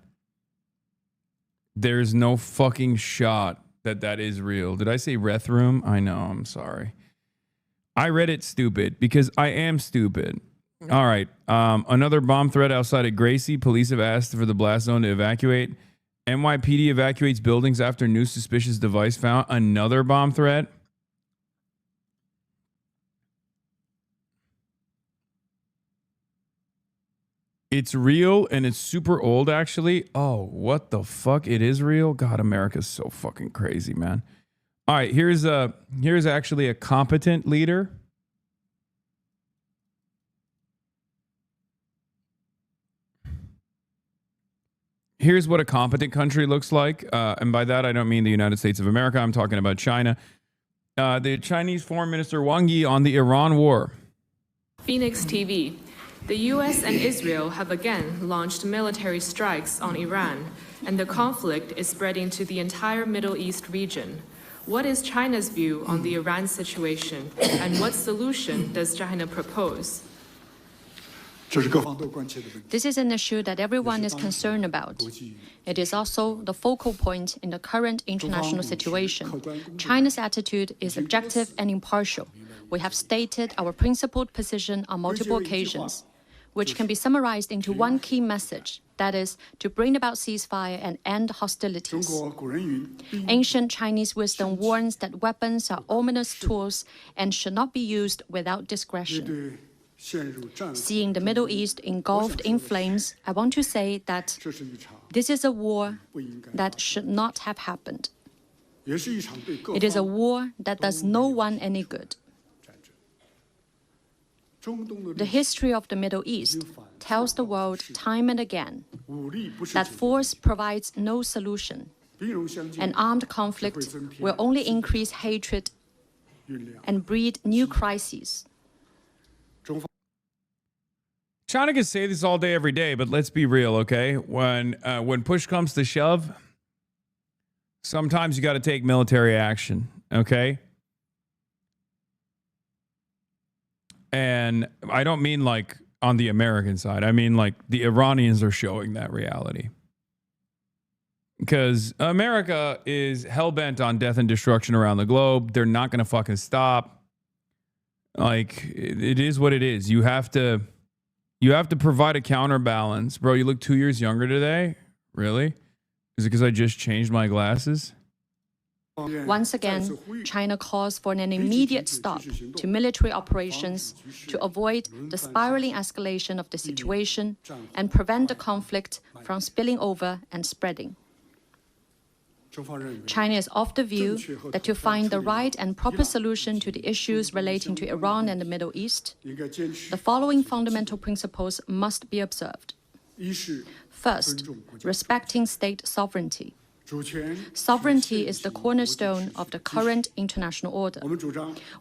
There's no fucking shot that is real. Did I say Rethroom? I know. I'm sorry. I read it stupid because I am stupid. All right. Another bomb threat outside of Gracie. Police have asked for the blast zone to evacuate. NYPD evacuates buildings after new suspicious device found. Another bomb threat. It's real and it's super old, actually. Oh, what the fuck? It is real? God, America's so fucking crazy, man. All right, here's actually a competent leader. Here's what a competent country looks like. And by that, I don't mean the United States of America. I'm talking about China. The Chinese Foreign Minister Wang Yi on the Iran war. Phoenix TV. The U.S. and Israel have again launched military strikes on Iran, and the conflict is spreading to the entire Middle East region. What is China's view on the Iran situation, and what solution does China propose? This is an issue that everyone is concerned about. It is also the focal point in the current international situation. China's attitude is objective and impartial. We have stated our principled position on multiple occasions, which can be summarized into one key message, that is, to bring about ceasefire and end hostilities. Ancient Chinese wisdom warns that weapons are ominous tools and should not be used without discretion. Seeing the Middle East engulfed in flames, I want to say that this is a war that should not have happened. It is a war that does no one any good. The history of the Middle East tells the world time and again that force provides no solution. An armed conflict will only increase hatred and breed new crises. China can say this all day, every day, but let's be real, okay? When push comes to shove, sometimes you got to take military action, okay? And I don't mean like on the American side. I mean like the Iranians are showing that reality. Because America is hell-bent on death and destruction around the globe. They're not going to fucking stop. Like, it is what it is. You have to provide a counterbalance. Bro, you look 2 years younger today? Really? Is it because I just changed my glasses? Once again, China calls for an immediate stop to military operations to avoid the spiraling escalation of the situation and prevent the conflict from spilling over and spreading. China is of the view that to find the right and proper solution to the issues relating to Iran and the Middle East, the following fundamental principles must be observed. First, respecting state sovereignty. Sovereignty is the cornerstone of the current international order.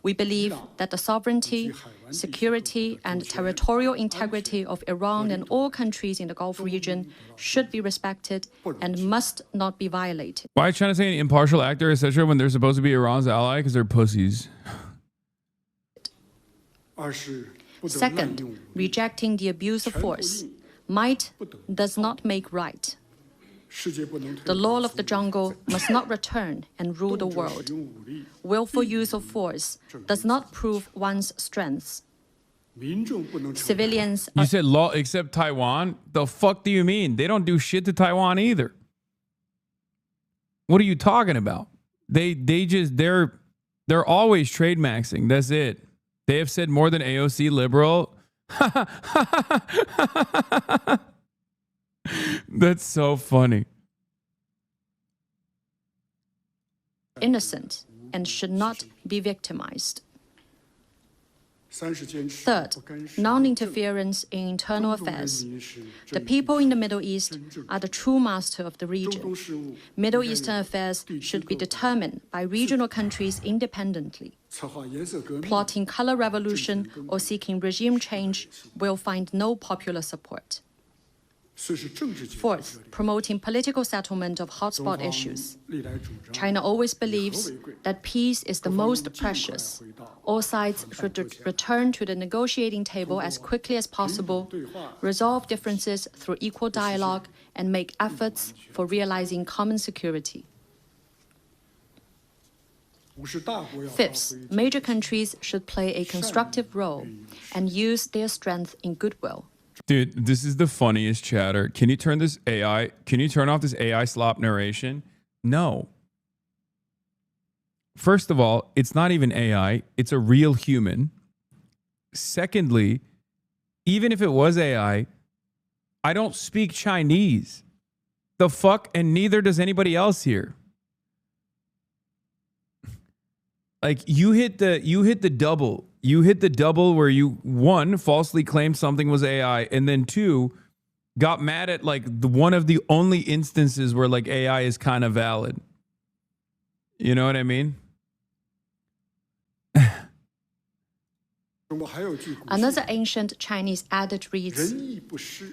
We believe that the sovereignty, security, and territorial integrity of Iran and all countries in the Gulf region should be respected and must not be violated. Why is China saying impartial actor, etc., when they're supposed to be Iran's ally? Because they're pussies. Second, rejecting the abuse of force. Might does not make right. The law of the jungle must not return and rule the world. Willful use of force does not prove one's strengths. Civilians You said law except Taiwan? The fuck do you mean? They don't do shit to Taiwan either. What are you talking about? They're always trade maxing. That's it. They have said more than AOC liberal. That's so funny. Innocent and should not be victimized. Third, non-interference in internal affairs. The people in the Middle East are the true master of the region. Middle Eastern affairs should be determined by regional countries independently. Plotting color revolution or seeking regime change will find no popular support. Fourth, promoting political settlement of hotspot issues. China always believes that peace is the most precious. All sides should return to the negotiating table as quickly as possible, resolve differences through equal dialogue, and make efforts for realizing common security. Fifth, major countries should play a constructive role and use their strength in goodwill. Dude, this is the funniest chatter. Can you turn this AI? Can you turn off this AI slop narration? No. First of all, it's not even AI. It's a real human. Secondly, even if it was AI, I don't speak Chinese. The fuck? And neither does anybody else here. Like you hit the double. You hit the double where you, one, falsely claimed something was AI, and then two, got mad at like one of the only instances where like AI is kind of valid. You know what I mean? Another ancient Chinese adage reads,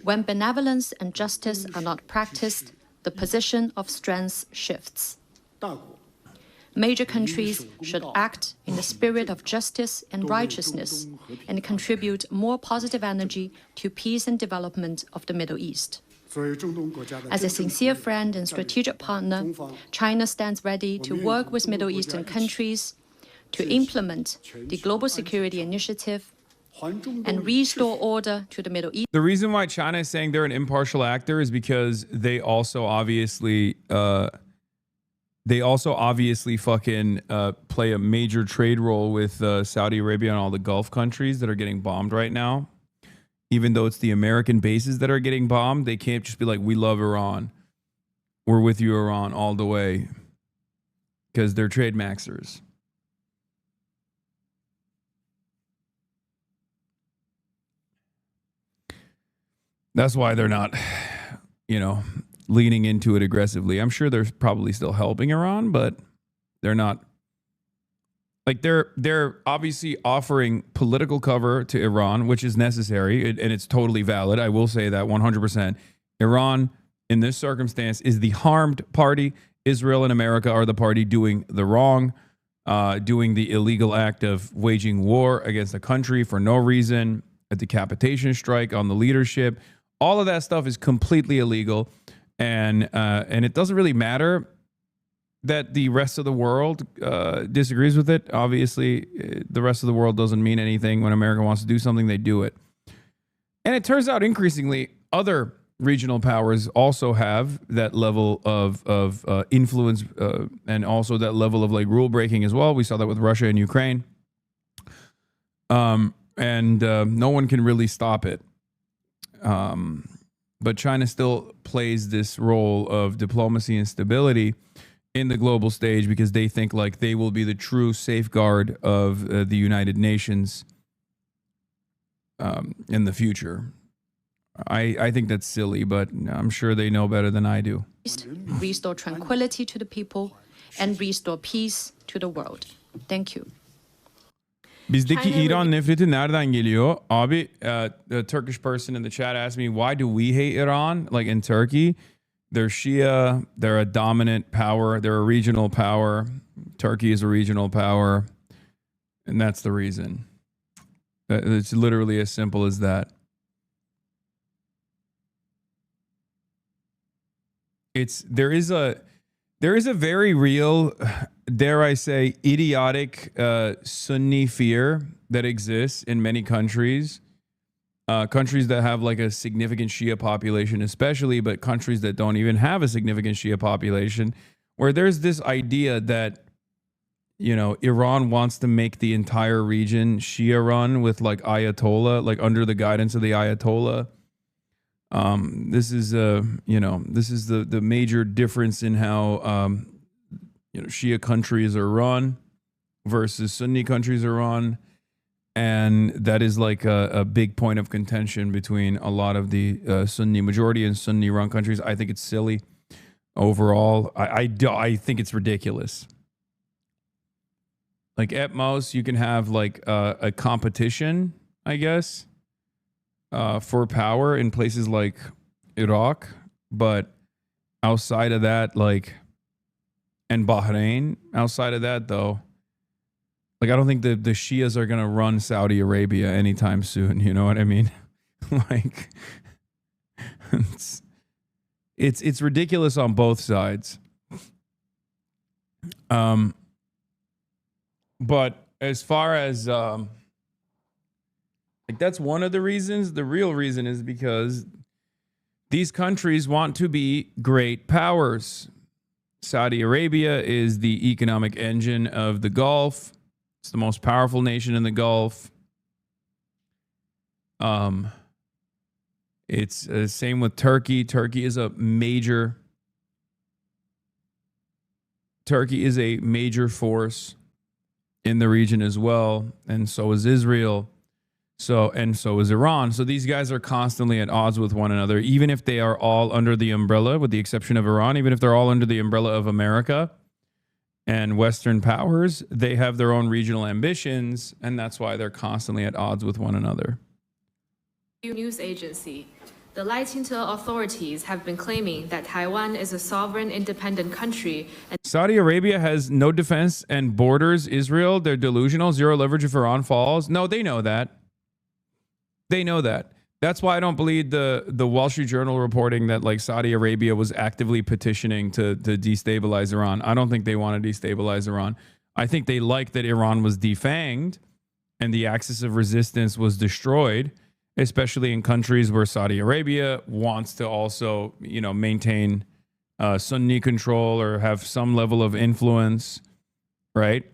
when benevolence and justice are not practiced, the position of strength shifts. Major countries should act in the spirit of justice and righteousness and contribute more positive energy to peace and development of the Middle East. As a sincere friend and strategic partner, China stands ready to work with Middle Eastern countries to implement the Global Security Initiative and restore order to the Middle East. The reason why China is saying they're an impartial actor is because they also obviously fucking play a major trade role with Saudi Arabia and all the Gulf countries that are getting bombed right now. Even though it's the American bases that are getting bombed, they can't just be like, we love Iran. We're with you, Iran, all the way. Because they're trade maxers. That's why they're not, leaning into it aggressively. I'm sure they're probably still helping Iran, but they're not. Like they're obviously offering political cover to Iran, which is necessary, and it's totally valid. I will say that 100%. Iran, in this circumstance, is the harmed party. Israel and America are the party doing the wrong, doing the illegal act of waging war against a country for no reason, a decapitation strike on the leadership. All of that stuff is completely illegal. And it doesn't really matter that the rest of the world disagrees with it. Obviously, the rest of the world doesn't mean anything. When America wants to do something, they do it. And it turns out increasingly other regional powers also have that level of influence and also that level of like rule breaking as well. We saw that with Russia and Ukraine. And no one can really stop it. But China still plays this role of diplomacy and stability in the global stage because they think like they will be the true safeguard of the United Nations in the future. I think that's silly, but I'm sure they know better than I do. Restore tranquility to the people and restore peace to the world. Thank you. Bizdeki İran nefreti nereden geliyor? Abi, a Turkish person in the chat asked me, why do we hate Iran? Like in Turkey, they're Shia, they're a dominant power, they're a regional power. Turkey is a regional power, and that's the reason. It's literally as simple as that. There is a very real, dare I say, idiotic Sunni fear that exists in many countries. Countries that have like a significant Shia population especially, but countries that don't even have a significant Shia population, where there's this idea that, Iran wants to make the entire region Shia run with like Ayatollah, like under the guidance of the Ayatollah. This is the major difference in how Shia countries are run versus Sunni countries are run, And that is like a big point of contention between a lot of the Sunni majority and Sunni run countries. I think it's silly overall. I think it's ridiculous. Like at most you can have like a competition, I guess, for power in places like Iraq. But outside of that, like, and Bahrain, outside of that though, like, I don't think the Shias are going to run Saudi Arabia anytime soon. You know what I mean? Like, it's ridiculous on both sides. But as far as, like, that's one of the reasons. The real reason is because these countries want to be great powers. Saudi Arabia is the economic engine of the Gulf. It's the most powerful nation in the Gulf. It's same with Turkey. Turkey is a major force in the region as well, and so is Israel. So is Iran. So these guys are constantly at odds with one another, even if they are all under the umbrella, with the exception of Iran, even if they're all under the umbrella of America and Western powers, they have their own regional ambitions, and that's why they're constantly at odds with one another. News agency. The Laiqingte authorities have been claiming that Taiwan is a sovereign, independent country. And Saudi Arabia has no defense and borders Israel. They're delusional. Zero leverage if Iran falls. No, they know that. They know that. That's why I don't believe the Wall Street Journal reporting that like Saudi Arabia was actively petitioning to destabilize Iran. I don't think they want to destabilize Iran. I think they like that Iran was defanged and the axis of resistance was destroyed, especially in countries where Saudi Arabia wants to also, you know, maintain Sunni control or have some level of influence, right?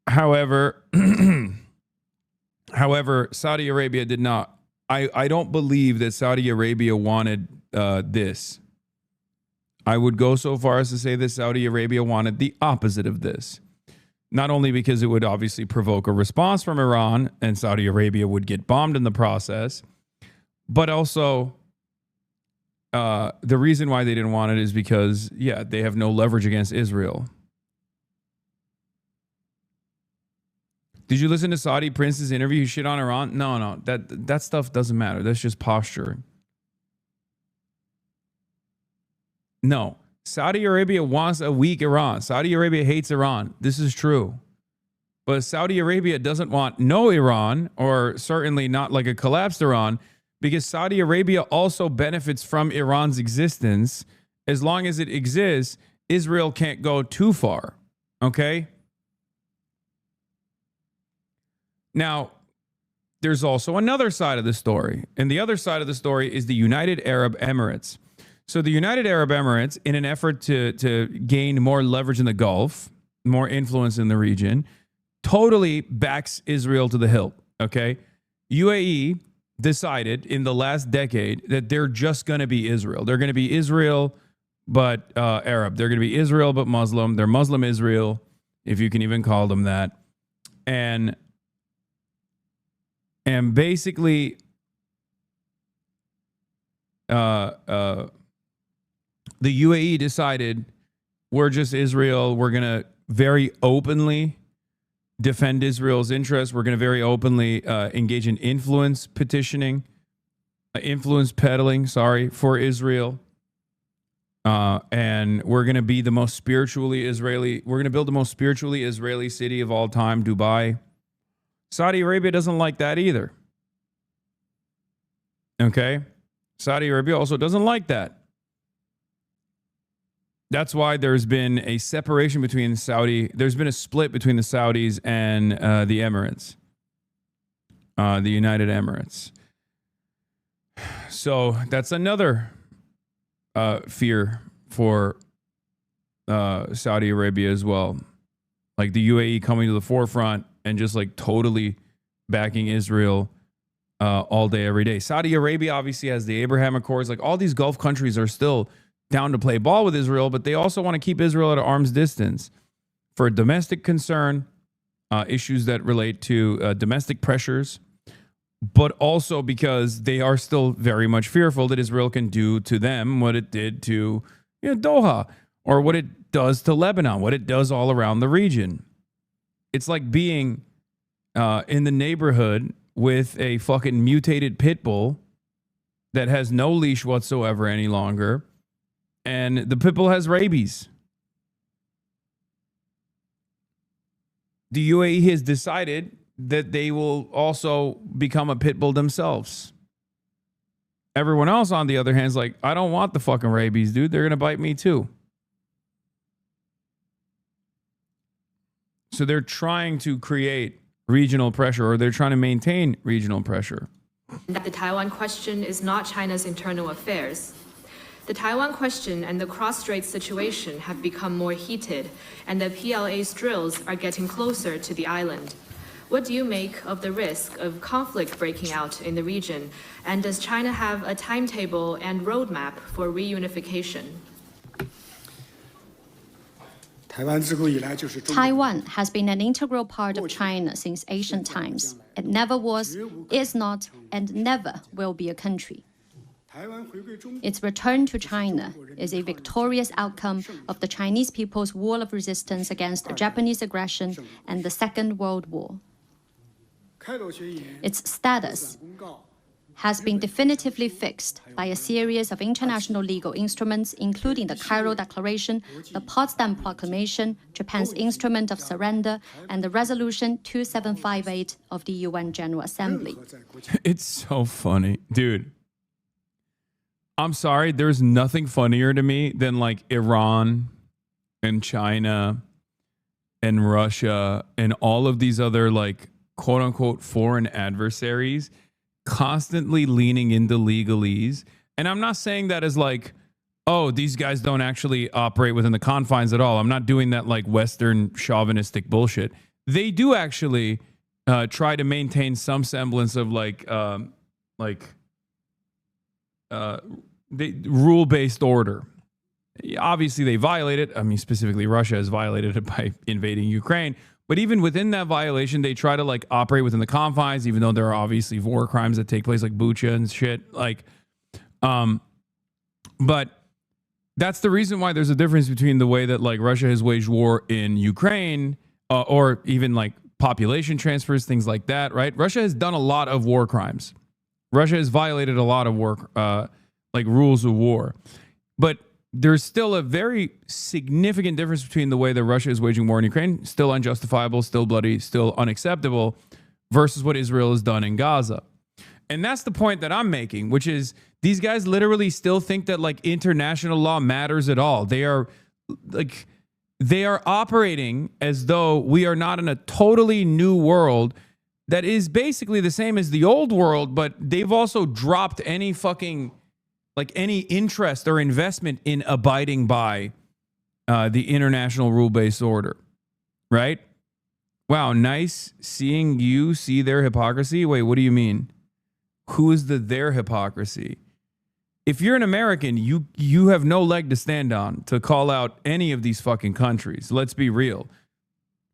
However, Saudi Arabia did not. I don't believe that Saudi Arabia wanted this. I would go so far as to say that Saudi Arabia wanted the opposite of this. Not only because it would obviously provoke a response from Iran and Saudi Arabia would get bombed in the process, but also the reason why they didn't want it is because, yeah, they have no leverage against Israel. Did you listen to Saudi Prince's interview? He shit on Iran? No, that stuff doesn't matter. That's just posturing. No, Saudi Arabia wants a weak Iran. Saudi Arabia hates Iran. This is true. But Saudi Arabia doesn't want no Iran, or certainly not like a collapsed Iran, because Saudi Arabia also benefits from Iran's existence. As long as it exists, Israel can't go too far. Okay? Now, there's also another side of the story. And the other side of the story is the United Arab Emirates. So the United Arab Emirates, in an effort to gain more leverage in the Gulf, more influence in the region, totally backs Israel to the hilt, okay? UAE decided in the last decade that they're just going to be Israel. They're going to be Israel, but Arab. They're going to be Israel, but Muslim. They're Muslim Israel, if you can even call them that. And basically, the UAE decided we're just Israel. We're going to very openly defend Israel's interests. We're going to very openly engage in influence peddling, for Israel. And we're going to be the most spiritually Israeli. We're going to build the most spiritually Israeli city of all time, Dubai. Saudi Arabia doesn't like that either. Okay? Saudi Arabia also doesn't like that. That's why there's been a separation between there's been a split between the Saudis and the Emirates, the United Emirates. So that's another fear for Saudi Arabia as well. Like the UAE coming to the forefront and just like totally backing Israel all day, every day. Saudi Arabia obviously has the Abraham Accords. Like all these Gulf countries are still down to play ball with Israel, but they also want to keep Israel at arm's distance for domestic concern, issues that relate to domestic pressures, but also because they are still very much fearful that Israel can do to them what it did to Doha, or what it does to Lebanon, what it does all around the region. It's like being in the neighborhood with a fucking mutated pit bull that has no leash whatsoever any longer, and the pit bull has rabies. The UAE has decided that they will also become a pit bull themselves. Everyone else, on the other hand, is like, I don't want the fucking rabies, dude. They're going to bite me too. So they're trying to create regional pressure, or they're trying to maintain regional pressure. That the Taiwan question is not China's internal affairs. The Taiwan question and the cross-strait situation have become more heated, and the PLA's drills are getting closer to the island. What do you make of the risk of conflict breaking out in the region? And does China have a timetable and roadmap for reunification? Taiwan has been an integral part of China since ancient times. It never was, is not, and never will be a country. Its return to China is a victorious outcome of the Chinese people's war of resistance against Japanese aggression and the Second World War. Its status has been definitively fixed by a series of international legal instruments, including the Cairo Declaration, the Potsdam Proclamation, Japan's Instrument of Surrender, and the Resolution 2758 of the UN General Assembly. It's so funny. Dude, I'm sorry, there's nothing funnier to me than like Iran and China and Russia and all of these other like quote unquote foreign adversaries constantly leaning into legalese. And I'm not saying that as like, oh, these guys don't actually operate within the confines at all. I'm not doing that like Western chauvinistic bullshit. They do actually try to maintain some semblance of rule-based order. Obviously, they violate it. I mean, specifically, Russia has violated it by invading Ukraine. But even within that violation, they try to like operate within the confines, even though there are obviously war crimes that take place like Bucha and shit. Like, but that's the reason why there's a difference between the way that like Russia has waged war in Ukraine, or even like population transfers, things like that, right? Russia has done a lot of war crimes. Russia has violated a lot of like rules of war. But there's still a very significant difference between the way that Russia is waging war in Ukraine, still unjustifiable, still bloody, still unacceptable, versus what Israel has done in Gaza. And that's the point that I'm making, which is these guys literally still think that like international law matters at all. They are operating as though we are not in a totally new world that is basically the same as the old world, but they've also dropped any fucking any interest or investment in abiding by the international rule-based order, right? Wow, nice seeing you see their hypocrisy. Wait, what do you mean? Who is their hypocrisy? If you're an American, you have no leg to stand on to call out any of these fucking countries. Let's be real.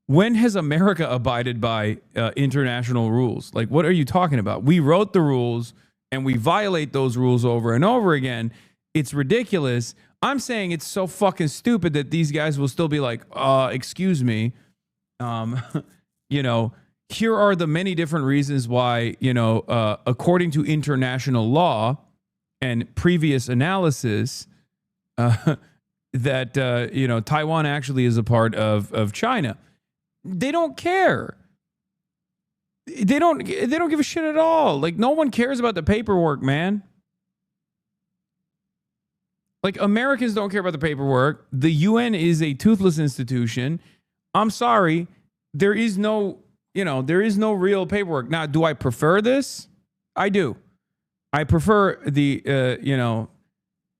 When has America abided by international rules? Like, what are you talking about? We wrote the rules and we violate those rules over and over again. It's ridiculous. I'm saying it's so fucking stupid that these guys will still be like, excuse me. Here are the many different reasons why, according to international law and previous analysis, that, Taiwan actually is a part of China. They don't care. They don't give a shit at all. Like, no one cares about the paperwork, man. Like, Americans don't care about the paperwork. The UN is a toothless institution. I'm sorry. There is no real paperwork. Now, do I prefer this? I do. I prefer the,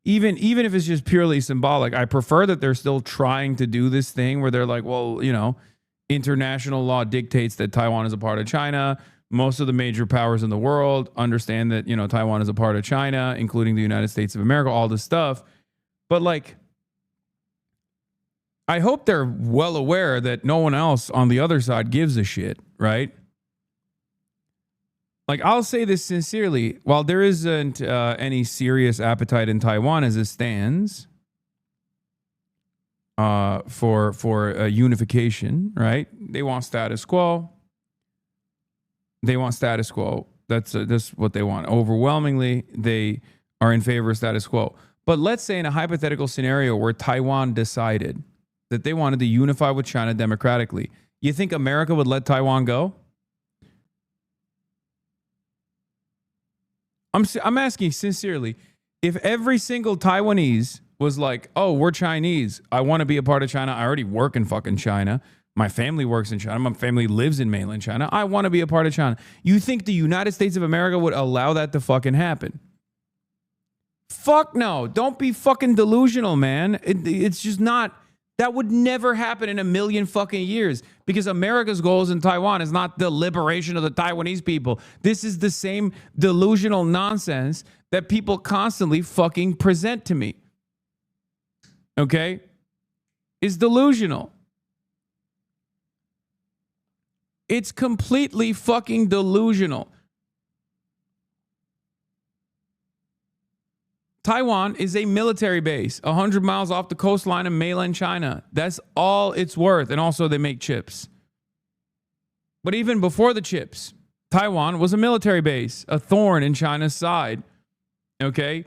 even if it's just purely symbolic, I prefer that they're still trying to do this thing where they're like, well, international law dictates that Taiwan is a part of China. Most of the major powers in the world understand that, Taiwan is a part of China, including the United States of America, all this stuff. But like, I hope they're well aware that no one else on the other side gives a shit, right? Like, I'll say this sincerely. While there isn't any serious appetite in Taiwan as it stands for unification, right? They want status quo. They want status quo. That's what they want. Overwhelmingly, they are in favor of status quo. But let's say in a hypothetical scenario where Taiwan decided that they wanted to unify with China democratically, you think America would let Taiwan go? I'm asking sincerely, if every single Taiwanese was like, oh, we're Chinese, I want to be a part of China, I already work in fucking China, my family works in China, my family lives in mainland China, I want to be a part of China. You think the United States of America would allow that to fucking happen? Fuck no. Don't be fucking delusional, man. It's just not. That would never happen in a million fucking years, because America's goals in Taiwan is not the liberation of the Taiwanese people. This is the same delusional nonsense that people constantly fucking present to me. Okay? It's delusional. It's completely fucking delusional. Taiwan is a military base 100 miles off the coastline of mainland China. That's all it's worth. And also they make chips. But even before the chips, Taiwan was a military base, a thorn in China's side. Okay?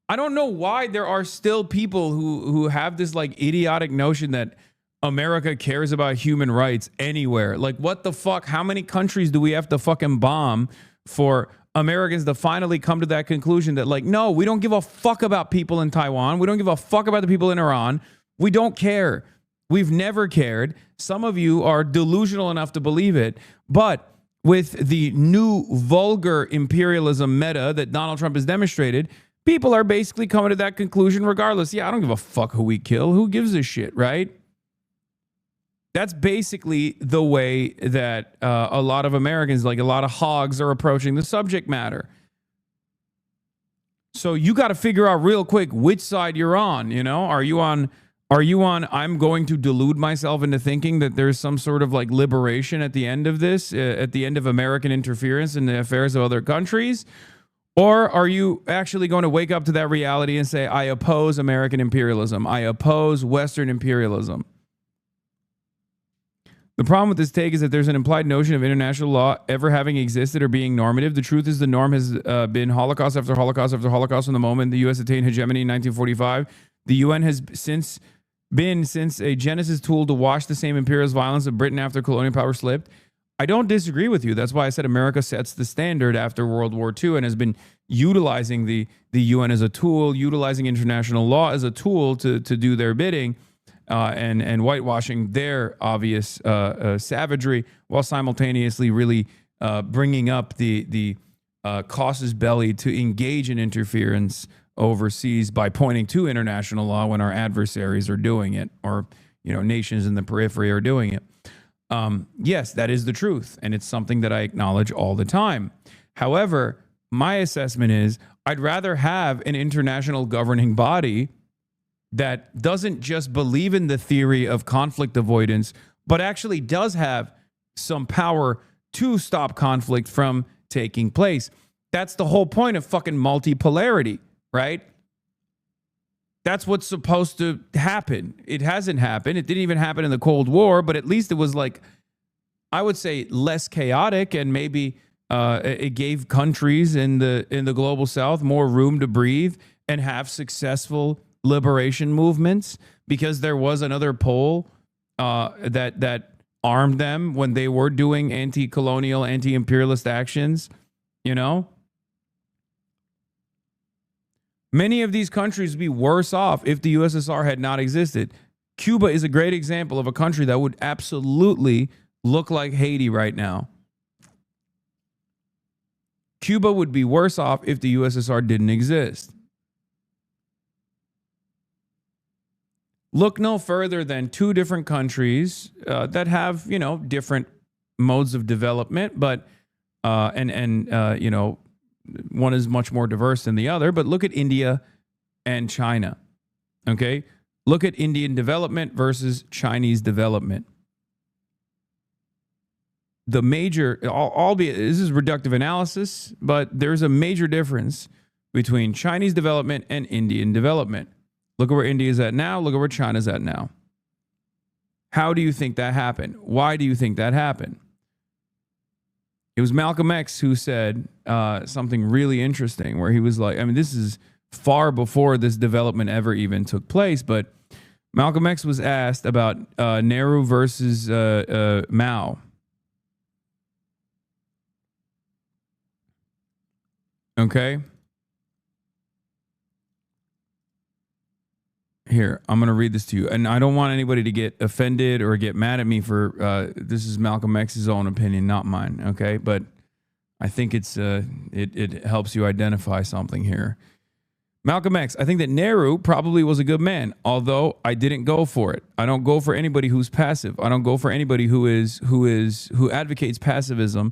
I don't know why there are still people who have this like idiotic notion that America cares about human rights anywhere. Like, what the fuck? How many countries do we have to fucking bomb for Americans to finally come to that conclusion that, like, no, we don't give a fuck about people in Taiwan. We don't give a fuck about the people in Iran. We don't care. We've never cared. Some of you are delusional enough to believe it. But with the new vulgar imperialism meta that Donald Trump has demonstrated, people are basically coming to that conclusion regardless. Yeah, I don't give a fuck who we kill. Who gives a shit, right? That's basically the way that a lot of Americans, like a lot of hogs, are approaching the subject matter. So you got to figure out real quick which side you're on. You know, are you on I'm going to delude myself into thinking that there's some sort of like liberation at the end of this, at the end of American interference in the affairs of other countries? Or are you actually going to wake up to that reality and say, I oppose American imperialism. I oppose Western imperialism. The problem with this take is that there's an implied notion of international law ever having existed or being normative. The truth is the norm has been Holocaust after Holocaust after Holocaust from the moment the U.S. attained hegemony in 1945. The UN has since a Genesis tool to wash the same imperialist violence of Britain after colonial power slipped. I don't disagree with you. That's why I said America sets the standard after World War II and has been utilizing the UN as a tool, utilizing international law as a tool to do their bidding. And whitewashing their obvious savagery while simultaneously really bringing up the casus belli to engage in interference overseas by pointing to international law when our adversaries are doing it, or nations in the periphery are doing it. Yes, that is the truth, and it's something that I acknowledge all the time. However, my assessment is I'd rather have an international governing body that doesn't just believe in the theory of conflict avoidance, but actually does have some power to stop conflict from taking place. That's the whole point of fucking multipolarity, right? That's what's supposed to happen. It hasn't happened. It didn't even happen in the Cold War, but at least it was like, I would say, less chaotic, and maybe it gave countries in the global south more room to breathe and have successful liberation movements, because there was another pole that armed them when they were doing anti-colonial, anti-imperialist actions. Many of these countries would be worse off if the USSR had not existed. Cuba is a great example of a country that would absolutely look like Haiti right now. Cuba would be worse off if the USSR didn't exist. Look no further than two different countries that have, different modes of development, but one is much more diverse than the other. But look at India and China. Okay, Look at Indian development versus Chinese development. The major, albeit this is reductive analysis, but there's a major difference between Chinese development and Indian development. Look at where India is at now. Look at where China's at now. How do you think that happened? Why do you think that happened? It was Malcolm X who said something really interesting, where he was like, I mean, this is far before this development ever even took place, but Malcolm X was asked about Nehru versus Mao. Okay. Here, I'm going to read this to you. And I don't want anybody to get offended or get mad at me for this is Malcolm X's own opinion, not mine. Okay. But I think it's it helps you identify something here. Malcolm X, I think that Nehru probably was a good man, although I didn't go for it. I don't go for anybody who's passive. I don't go for anybody who advocates pacifism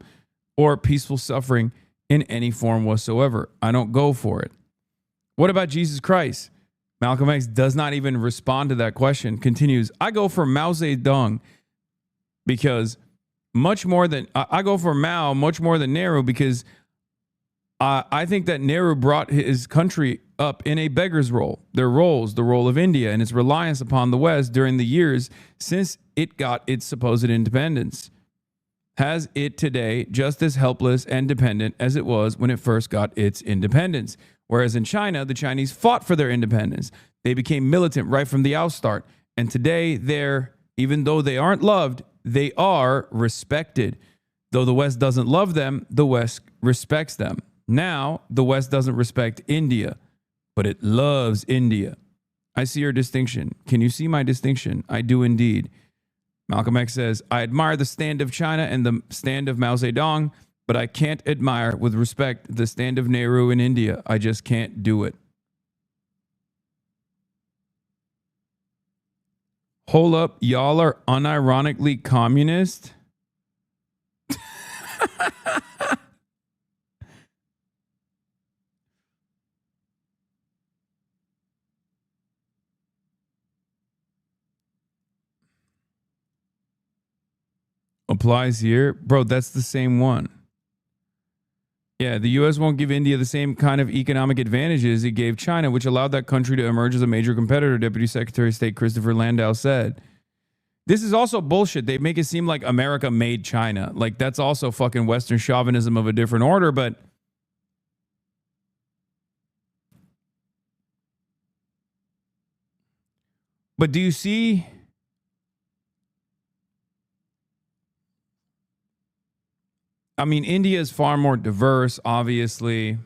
or peaceful suffering in any form whatsoever. I don't go for it. What about Jesus Christ? Malcolm X does not even respond to that question. Continues, I go for Mao Zedong because I go for Mao much more than Nehru because I think that Nehru brought his country up in a beggar's role. Their roles, the role of India and its reliance upon the West during the years since it got its supposed independence, has it today just as helpless and dependent as it was when it first got its independence. Whereas in China, the Chinese fought for their independence. They became militant right from the outstart. And today, even though they aren't loved, they are respected. Though the West doesn't love them, the West respects them. Now, the West doesn't respect India, but it loves India. I see your distinction. Can you see my distinction? I do indeed. Malcolm X says, I admire the stand of China and the stand of Mao Zedong, but I can't admire with respect the stand of Nehru in India. I just can't do it. Hold up, y'all are unironically communist? Applies here. Bro, that's the same one. Yeah, the U.S. won't give India the same kind of economic advantages it gave China, which allowed that country to emerge as a major competitor, Deputy Secretary of State Christopher Landau said. This is also bullshit. They make it seem like America made China. Like, that's also fucking Western chauvinism of a different order, but do you see... I mean, India is far more diverse, obviously.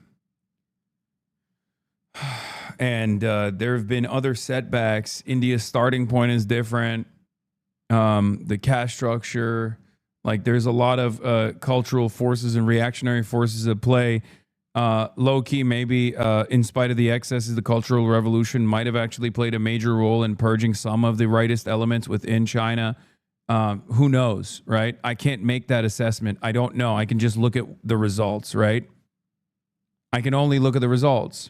And there have been other setbacks. India's starting point is different. The caste structure, like there's a lot of cultural forces and reactionary forces at play. Low key, maybe in spite of the excesses, the Cultural Revolution might have actually played a major role in purging some of the rightist elements within China. Who knows, right? I can't make that assessment. I don't know. I can just look at the results, right? I can only look at the results.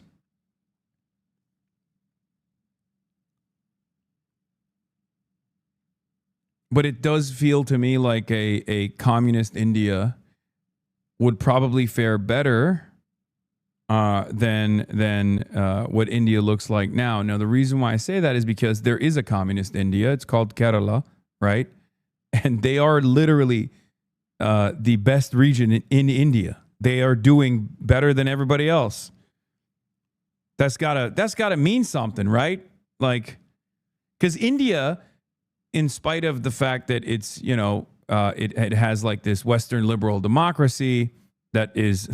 But it does feel to me like a communist India would probably fare better than what India looks like now. Now, the reason why I say that is because there is a communist India. It's called Kerala, right? And they are literally the best region in India. They are doing better than everybody else. That's gotta mean something, right? Like, because India, in spite of the fact that it's, you know, it has like this Western liberal democracy that is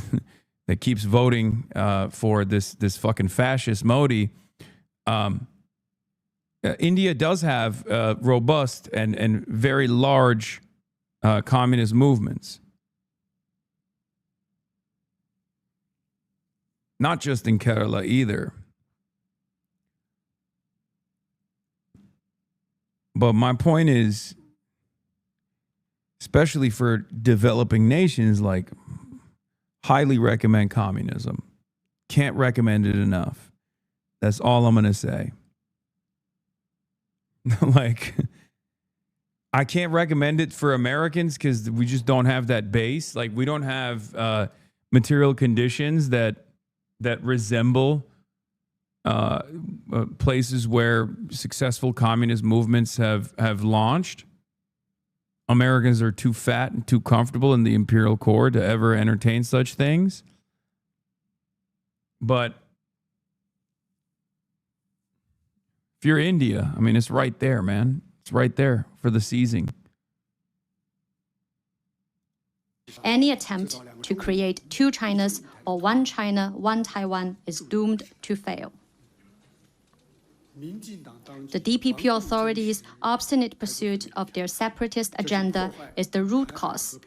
that keeps voting for this fucking fascist Modi. India does have robust and very large communist movements. Not just in Kerala either. But my point is, especially for developing nations, like, highly recommend communism. Can't recommend it enough. That's all I'm going to say. Like, I can't recommend it for Americans because we just don't have that base. Like, we don't have material conditions that resemble places where successful communist movements have launched. Americans are too fat and too comfortable in the imperial core to ever entertain such things. But if you're India, I mean, it's right there, man. It's right there for the seizing. Any attempt to create two Chinas or one China, one Taiwan is doomed to fail. The DPP authorities' obstinate pursuit of their separatist agenda is the root cause.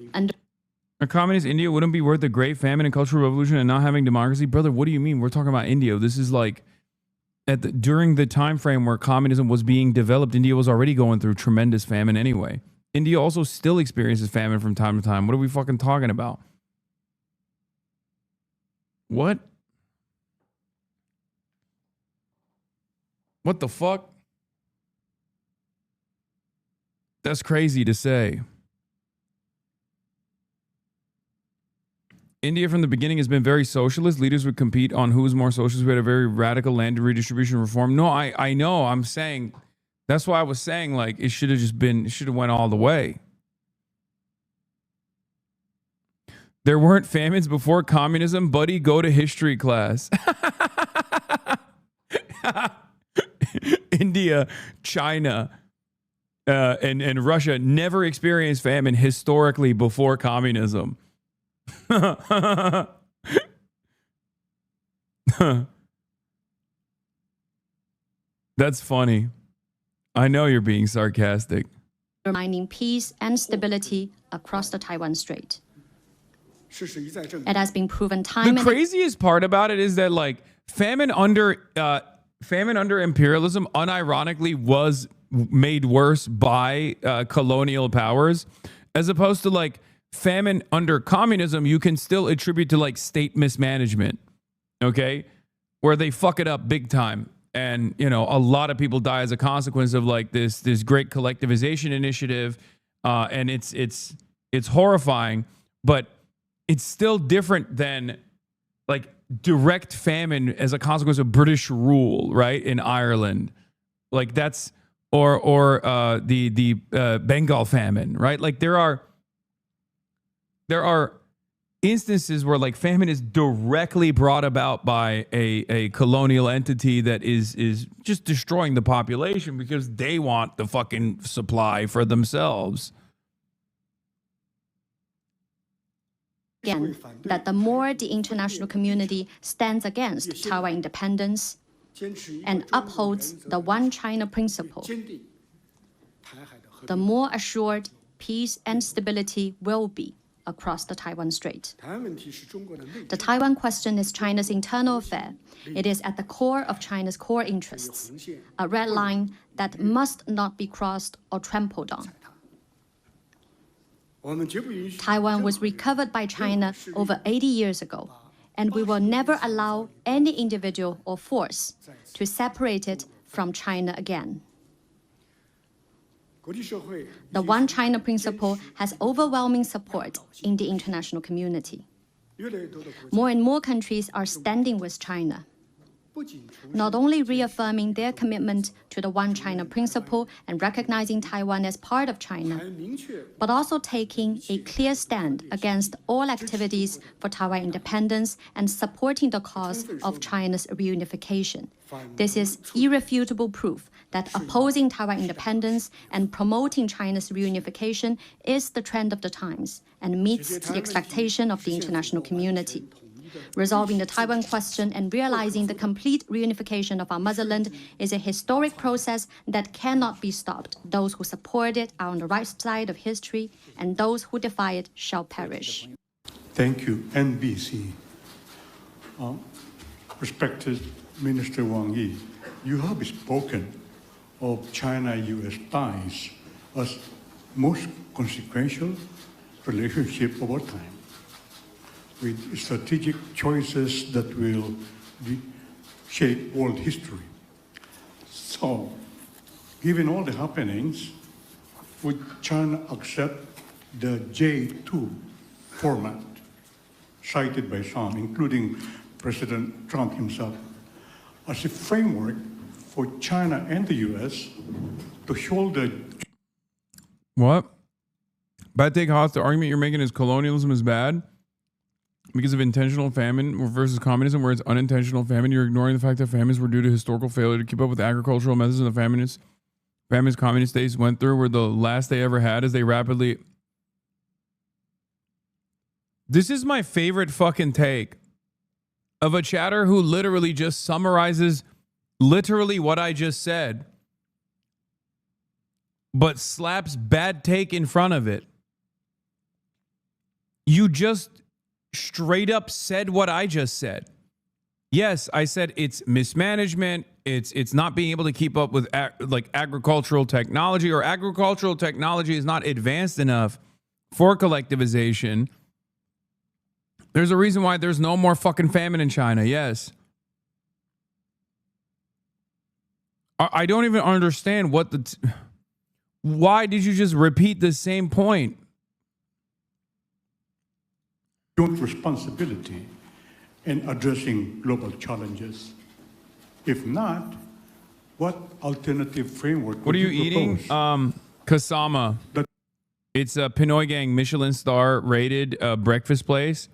A communist India wouldn't be worth the Great Famine and Cultural Revolution and not having democracy? Brother, what do you mean? We're talking about India. This is like during the time frame where communism was being developed, India was already going through tremendous famine anyway. India also still experiences famine from time to time. What are we fucking talking about? What? What the fuck? That's crazy to say. India from the beginning has been very socialist. Leaders would compete on who's more socialist. We had a very radical land redistribution reform. No, I know. I'm saying, that's why I was saying, like, it should have went all the way. There weren't famines before communism, buddy. Go to history class. India, China, and Russia never experienced famine historically before communism. That's funny. I know you're being sarcastic. Undermining peace and stability across the Taiwan Strait. It has been proven time. The craziest part about it is that, like, famine under imperialism unironically was made worse by colonial powers, as opposed to, like, famine under communism you can still attribute to, like, state mismanagement, okay, where they fuck it up big time, and, you know, a lot of people die as a consequence of, like, this great collectivization initiative, and it's horrifying, but it's still different than, like, direct famine as a consequence of British rule, right, in Ireland. Like, that's or the Bengal famine, right? Like, there are instances where, like, famine is directly brought about by a colonial entity that is just destroying the population because they want the fucking supply for themselves. Again, that the more the international community stands against Taiwan independence and upholds the one China principle, the more assured peace and stability will be across the Taiwan Strait. The Taiwan question is China's internal affair. It is at the core of China's core interests, a red line that must not be crossed or trampled on. Taiwan was recovered by China over 80 years ago, and we will never allow any individual or force to separate it from China again. The One China principle has overwhelming support in the international community. More and more countries are standing with China, not only reaffirming their commitment to the One China principle and recognizing Taiwan as part of China, but also taking a clear stand against all activities for Taiwan independence and supporting the cause of China's reunification. This is irrefutable proof that opposing Taiwan independence and promoting China's reunification is the trend of the times and meets the expectation of the international community. Resolving the Taiwan question and realizing the complete reunification of our motherland is a historic process that cannot be stopped. Those who support it are on the right side of history, and those who defy it shall perish. Thank you, NBC. Respected Minister Wang Yi, you have spoken of China-U.S. ties as most consequential relationship over time, with strategic choices that will shape world history. So, given all the happenings, would China accept the J2 format cited by some, including President Trump himself, as a framework for China and the U.S. to hold the... What? Bad take, Haas. The argument you're making is colonialism is bad because of intentional famine versus communism, where it's unintentional famine. You're ignoring the fact that famines were due to historical failure to keep up with agricultural methods and the famines communist states went through were the last they ever had as they rapidly... This is my favorite fucking take of a chatter who literally just summarizes literally what I just said, but slaps bad take in front of it. You just straight up said what I just said. Yes, I said it's mismanagement. It's not being able to keep up with agricultural technology, or agricultural technology is not advanced enough for collectivization. There's a reason why there's no more fucking famine in China. Yes. I don't even understand what why did you just repeat the same point? Joint responsibility in addressing global challenges. If not, what alternative framework What are you eating? propose? Kasama. It's a Pinoy Gang Michelin star rated breakfast place.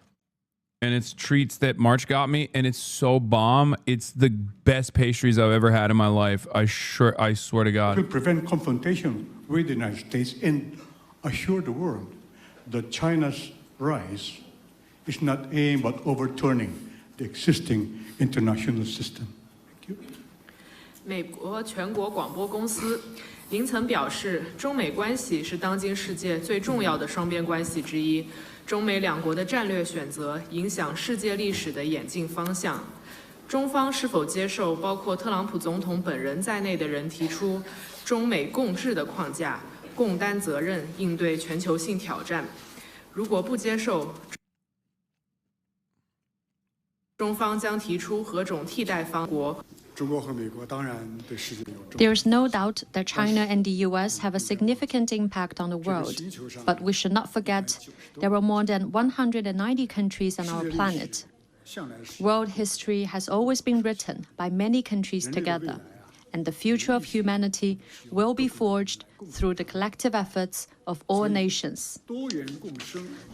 And it's treats that March got me, and it's so bomb. It's the best pastries I've ever had in my life. I swear to God. To prevent confrontation with the United States and assure the world that China's rise is not aimed at overturning the existing international system. Thank you. 美国全国广播公司凌晨表示，中美关系是当今世界最重要的双边关系之一。中美两国的战略选择影响世界历史的演进方向。中方是否接受包括特朗普总统本人在内的人提出中美共治的框架，共担责任，应对全球性挑战？如果不接受，中方将提出何种替代方国？ There is no doubt that China and the US have a significant impact on the world, but we should not forget there are more than 190 countries on our planet. World history has always been written by many countries together, and the future of humanity will be forged through the collective efforts of all nations.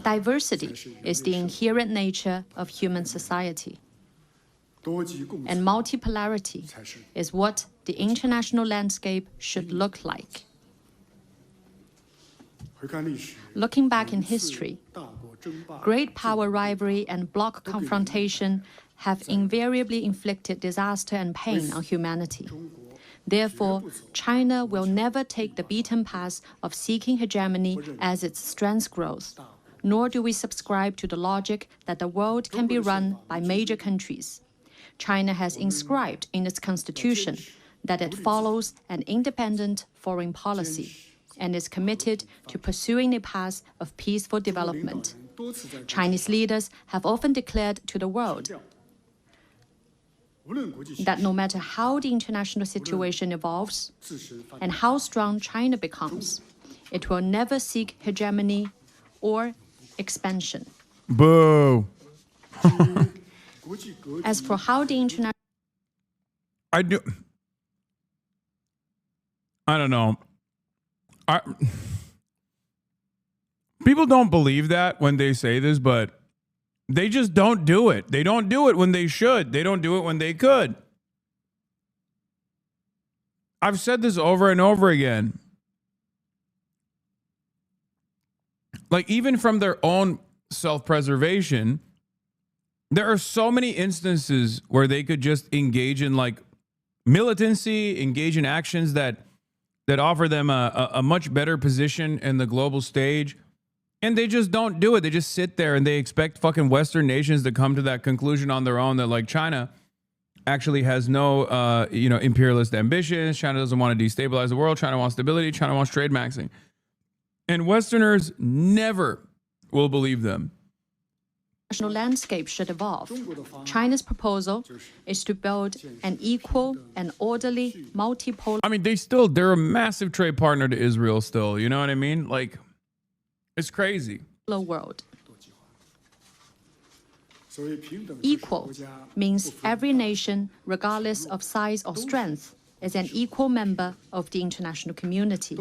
Diversity is the inherent nature of human society. And multipolarity is what the international landscape should look like. Looking back in history, great power rivalry and bloc confrontation have invariably inflicted disaster and pain on humanity. Therefore, China will never take the beaten path of seeking hegemony as its strength grows, nor do we subscribe to the logic that the world can be run by major countries. China has inscribed in its constitution that it follows an independent foreign policy and is committed to pursuing a path of peaceful development. Chinese leaders have often declared to the world that no matter how the international situation evolves and how strong China becomes, it will never seek hegemony or expansion. Boo. As for how the international... I don't know. People don't believe that when they say this, but they just don't do it. They don't do it when they should. They don't do it when they could. I've said this over and over again. Like, even from their own self-preservation, there are so many instances where they could just engage in like militancy, engage in actions that offer them a much better position in the global stage. And they just don't do it. They just sit there and they expect fucking Western nations to come to that conclusion on their own that like China actually has no, imperialist ambitions. China doesn't want to destabilize the world. China wants stability. China wants trade maxing. And Westerners never will believe them. international landscape should evolve. China's proposal is to build an equal and orderly multipolar. I mean, they're a massive trade partner to Israel still. You know what I mean? Like, it's crazy. World. Equal means every nation, regardless of size or strength, is an equal member of the international community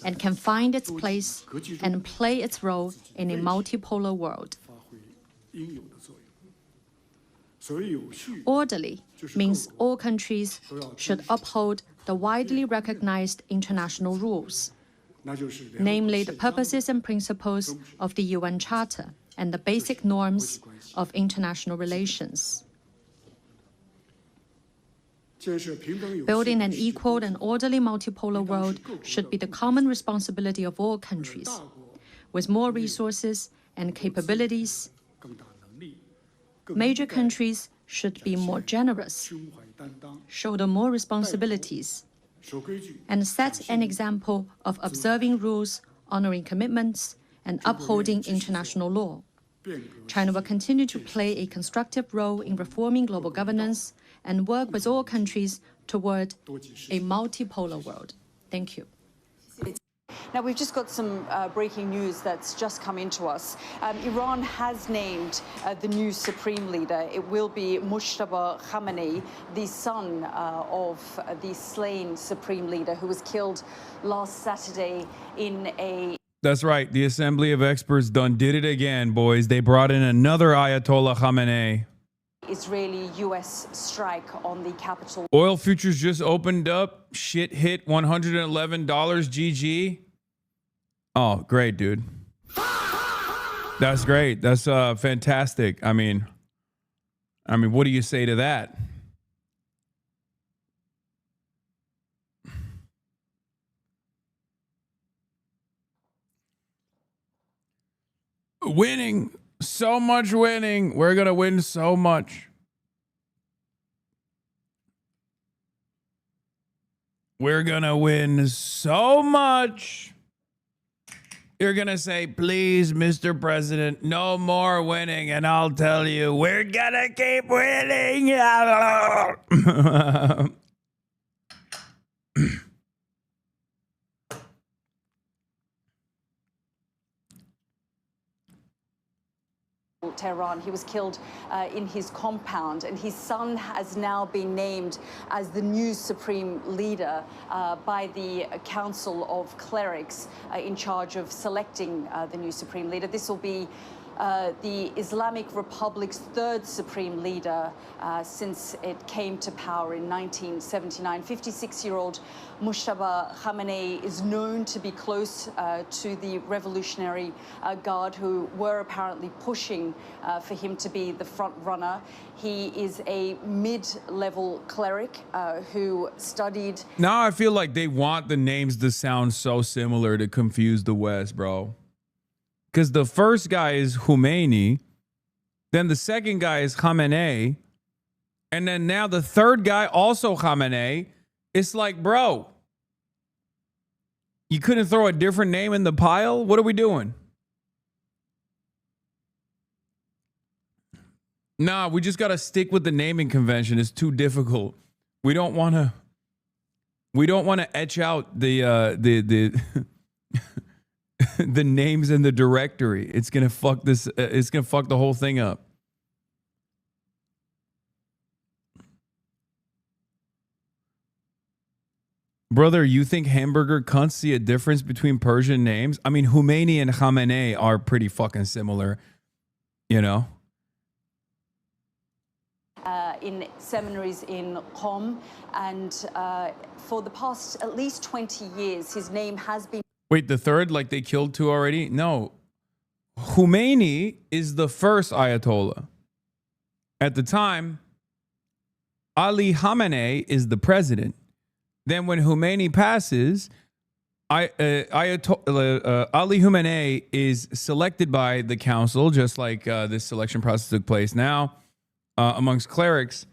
and can find its place and play its role in a multipolar world. Orderly means all countries should uphold the widely recognized international rules, namely the purposes and principles of the UN Charter and the basic norms of international relations. Building an equal and orderly multipolar world should be the common responsibility of all countries. With more resources and capabilities, major countries should be more generous, shoulder more responsibilities, and set an example of observing rules, honoring commitments, and upholding international law. China will continue to play a constructive role in reforming global governance and work with all countries toward a multipolar world. Thank you. Now, we've just got some breaking news that's just come into us. Iran has named the new supreme leader. It will be Mujtaba Khamenei, the son of the slain supreme leader who was killed last Saturday in a... That's right. The Assembly of Experts done did it again, boys. They brought in another Ayatollah Khamenei. Israeli-US strike on the capital. Oil futures just opened up. Shit hit $111 GG. Oh, great, dude. That's great. That's fantastic. I mean, what do you say to that? Winning. So much winning. We're going to win so much. We're going to win so much. You're going to say, please, Mr. President, no more winning. And I'll tell you, we're going to keep winning. Tehran. He was killed in his compound, and his son has now been named as the new supreme leader by the Council of Clerics in charge of selecting the new supreme leader. This will be the Islamic Republic's third supreme leader since it came to power in 1979. 56-year-old Mujtaba Khamenei is known to be close to the Revolutionary Guard, who were apparently pushing for him to be the front runner. He is a mid-level cleric who studied... Now I feel like they want the names to sound so similar to confuse the West, bro. Because the first guy is Khomeini, then the second guy is Khamenei, and then now the third guy also Khamenei. It's like, bro, you couldn't throw a different name in the pile? What are we doing? Nah, we just got to stick with the naming convention. It's too difficult. We don't want to etch out the the names in the directory. It's gonna fuck this. It's gonna fuck the whole thing up. Brother, you think hamburger cunts see a difference between Persian names? I mean, Khomeini and Khamenei are pretty fucking similar, you know? In seminaries in Qom, and for the past at least 20 years, his name has been... Wait, the third? Like they killed two already? No. Khomeini is the first Ayatollah. At the time, Ali Khamenei is the president. Then when Khomeini passes, Ali Khamenei is selected by the council, just like this selection process took place now amongst clerics,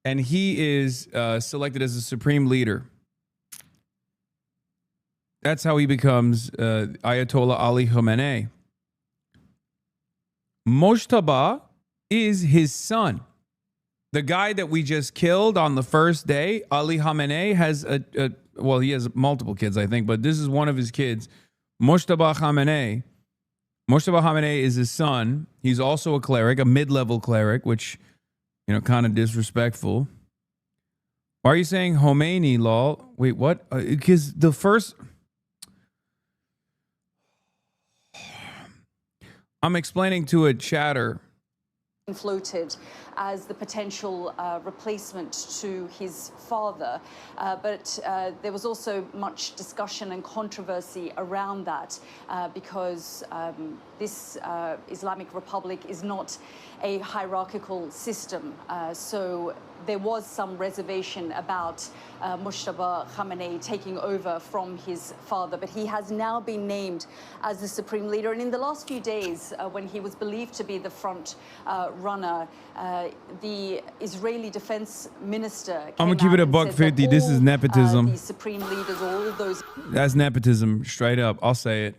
and he is selected as the supreme leader. That's how he becomes Ayatollah Ali Khamenei. Mojtaba is his son. The guy that we just killed on the first day, Ali Khamenei, has well, he has multiple kids, I think, but this is one of his kids, Mojtaba Khamenei. Mojtaba Khamenei is his son. He's also a cleric, a mid-level cleric, which, you know, kind of disrespectful. Why are you saying Khomeini, lol? Wait, what? Because the first... I'm explaining to a chatter. Floated as the potential replacement to his father, but there was also much discussion and controversy around that because this Islamic Republic is not a hierarchical system. So there was some reservation about Mojtaba Khamenei taking over from his father, but he has now been named as the supreme leader. And in the last few days, when he was believed to be the front runner, the Israeli defense minister came I'm gonna keep it a $150. This is nepotism. The supreme leaders, all those. That's nepotism, straight up. I'll say it.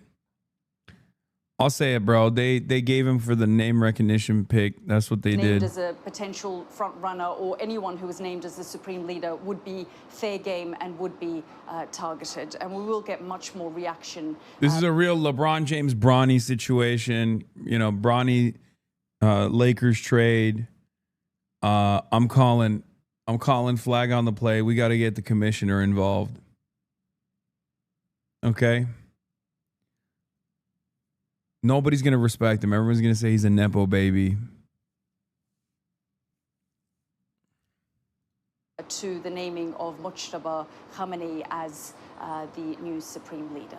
I'll say it, bro. They gave him for the name recognition pick. That's what they named did. As a potential front runner, or anyone who was named as the supreme leader would be fair game and would be targeted. And we will get much more reaction. This is a real LeBron James Bronny situation. You know, Bronny Lakers trade. I'm calling flag on the play. We got to get the commissioner involved. Okay. Nobody's going to respect him. Everyone's going to say he's a Nepo baby. To the naming of Mojtaba Khamenei as the new supreme leader.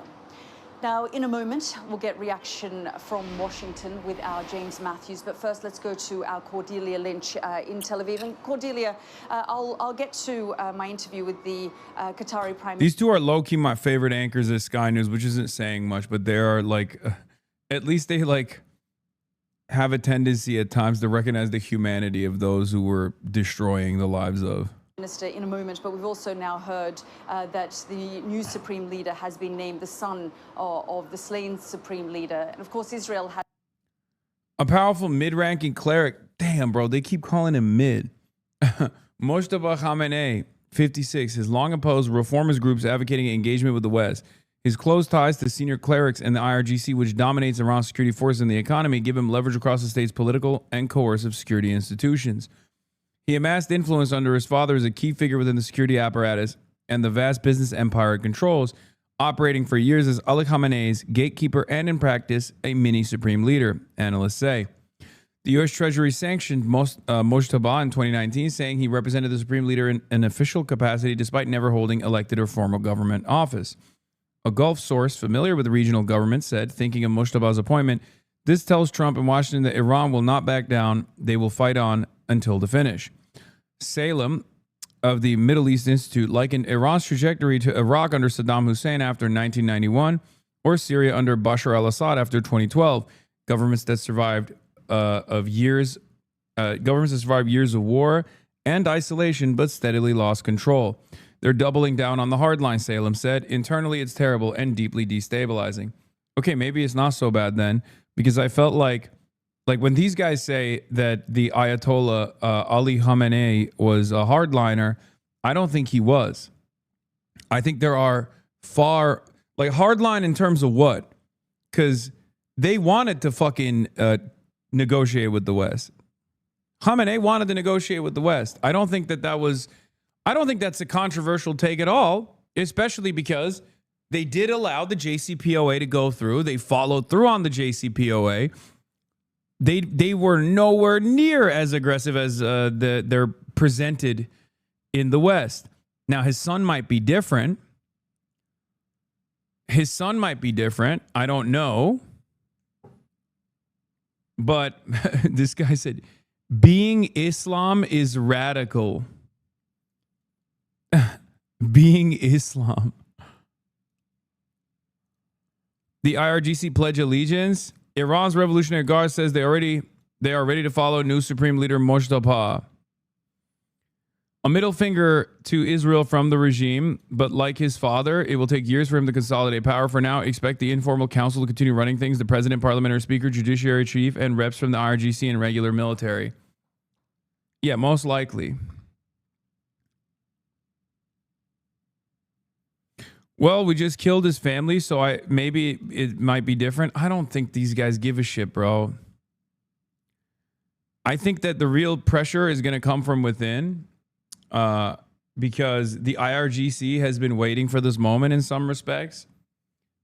Now, in a moment, we'll get reaction from Washington with our James Matthews. But first, let's go to our Cordelia Lynch in Tel Aviv. And Cordelia, I'll get to my interview with the Qatari Prime Minister. These two are low-key my favorite anchors at Sky News, which isn't saying much, but they are like... at least they like have a tendency at times to recognize the humanity of those who were destroying the lives of. Minister in a moment, but we've also now heard that the new supreme leader has been named the son of the slain supreme leader. And of course, Israel has a powerful mid-ranking cleric. Damn, bro, they keep calling him mid. Mojtaba Khamenei, 56, has long opposed reformist groups advocating engagement with the West. His close ties to senior clerics and the IRGC, which dominates Iran's security forces and the economy, give him leverage across the state's political and coercive security institutions. He amassed influence under his father as a key figure within the security apparatus and the vast business empire it controls, operating for years as Ali Khamenei's gatekeeper and, in practice, a mini supreme leader, analysts say. The U.S. Treasury sanctioned Mojtaba in 2019, saying he represented the supreme leader in an official capacity despite never holding elected or formal government office. A Gulf source familiar with the regional government said, thinking of Mojtaba's appointment, this tells Trump and Washington that Iran will not back down. They will fight on until the finish. Salem of the Middle East Institute likened Iran's trajectory to Iraq under Saddam Hussein after 1991 or Syria under Bashar al-Assad after 2012. Governments that survived years of war and isolation but steadily lost control. They're doubling down on the hardline, Salem said. Internally, it's terrible and deeply destabilizing. Okay, maybe it's not so bad then, because I felt like when these guys say that the Ayatollah Ali Khamenei was a hardliner, I don't think he was. I think there are hardline in terms of what? Because they wanted to fucking negotiate with the West. Khamenei wanted to negotiate with the West. I don't think that's a controversial take at all, especially because they did allow the JCPOA to go through. They followed through on the JCPOA. They were nowhere near as aggressive as they're presented in the West. Now, his son might be different. I don't know. But this guy said, being Islam is radical. Being Islam. The IRGC pledge allegiance. Iran's Revolutionary Guard says they are ready to follow new Supreme Leader Mojtaba. A middle finger to Israel from the regime, but like his father, it will take years for him to consolidate power. For now, expect the informal council to continue running things. The president, parliamentary speaker, judiciary chief, and reps from the IRGC and regular military. Yeah, most likely. Well, we just killed his family, so maybe it might be different. I don't think these guys give a shit, bro. I think that the real pressure is going to come from within. Because the IRGC has been waiting for this moment in some respects,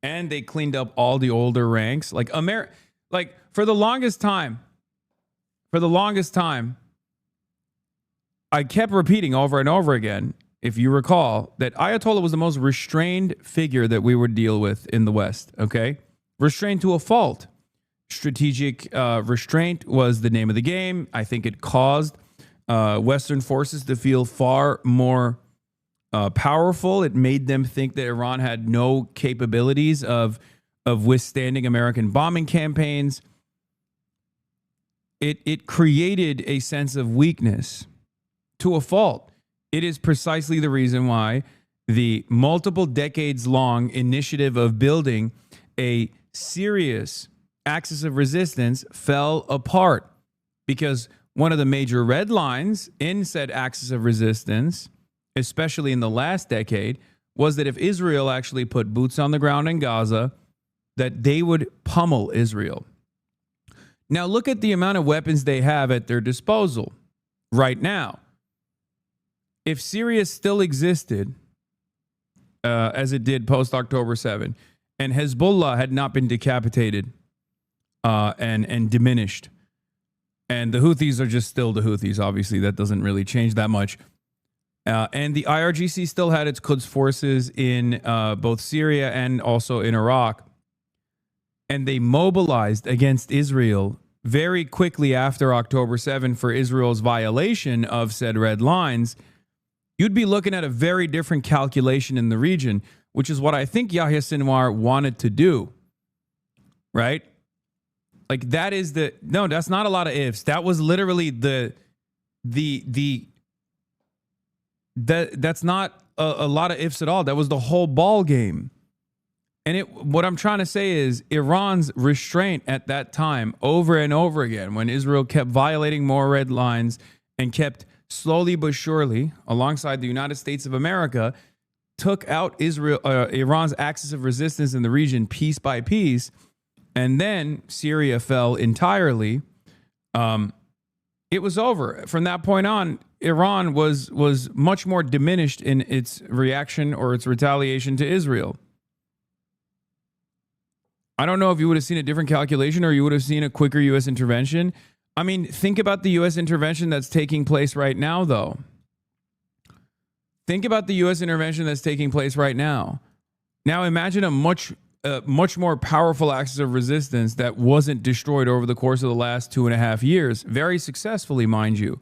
and they cleaned up all the older ranks. Like for the longest time, I kept repeating over and over again, if you recall, that Ayatollah was the most restrained figure that we would deal with in the West. Okay, restrained to a fault. Strategic restraint was the name of the game. I think it caused Western forces to feel far more powerful. It made them think that Iran had no capabilities of withstanding American bombing campaigns. It created a sense of weakness to a fault. It is precisely the reason why the multiple decades long initiative of building a serious axis of resistance fell apart, because one of the major red lines in said axis of resistance, especially in the last decade, was that if Israel actually put boots on the ground in Gaza, that they would pummel Israel. Now look at the amount of weapons they have at their disposal right now. If Syria still existed, as it did post-October 7, and Hezbollah had not been decapitated and diminished, and the Houthis are just still the Houthis. Obviously, that doesn't really change that much. And the IRGC still had its Quds forces in both Syria and also in Iraq. And they mobilized against Israel very quickly after October 7 for Israel's violation of said red lines. You'd be looking at a very different calculation in the region, which is what I think Yahya Sinwar wanted to do. Right? Like that is no, that's not a lot of ifs. That was literally that's not a lot of ifs at all. That was the whole ball game. And what I'm trying to say is Iran's restraint at that time over and over again, when Israel kept violating more red lines and kept slowly but surely, alongside the United States of America, took out Iran's axis of resistance in the region piece by piece. And then Syria fell entirely. It was over. From that point on, Iran was much more diminished in its reaction or its retaliation to Israel. I don't know if you would have seen a different calculation or you would have seen a quicker U.S. intervention. I mean, think about the U.S. intervention that's taking place right now, though. Think about the U.S. intervention that's taking place right now. Now imagine a much more powerful axis of resistance that wasn't destroyed over the course of the last 2.5 years, very successfully, mind you.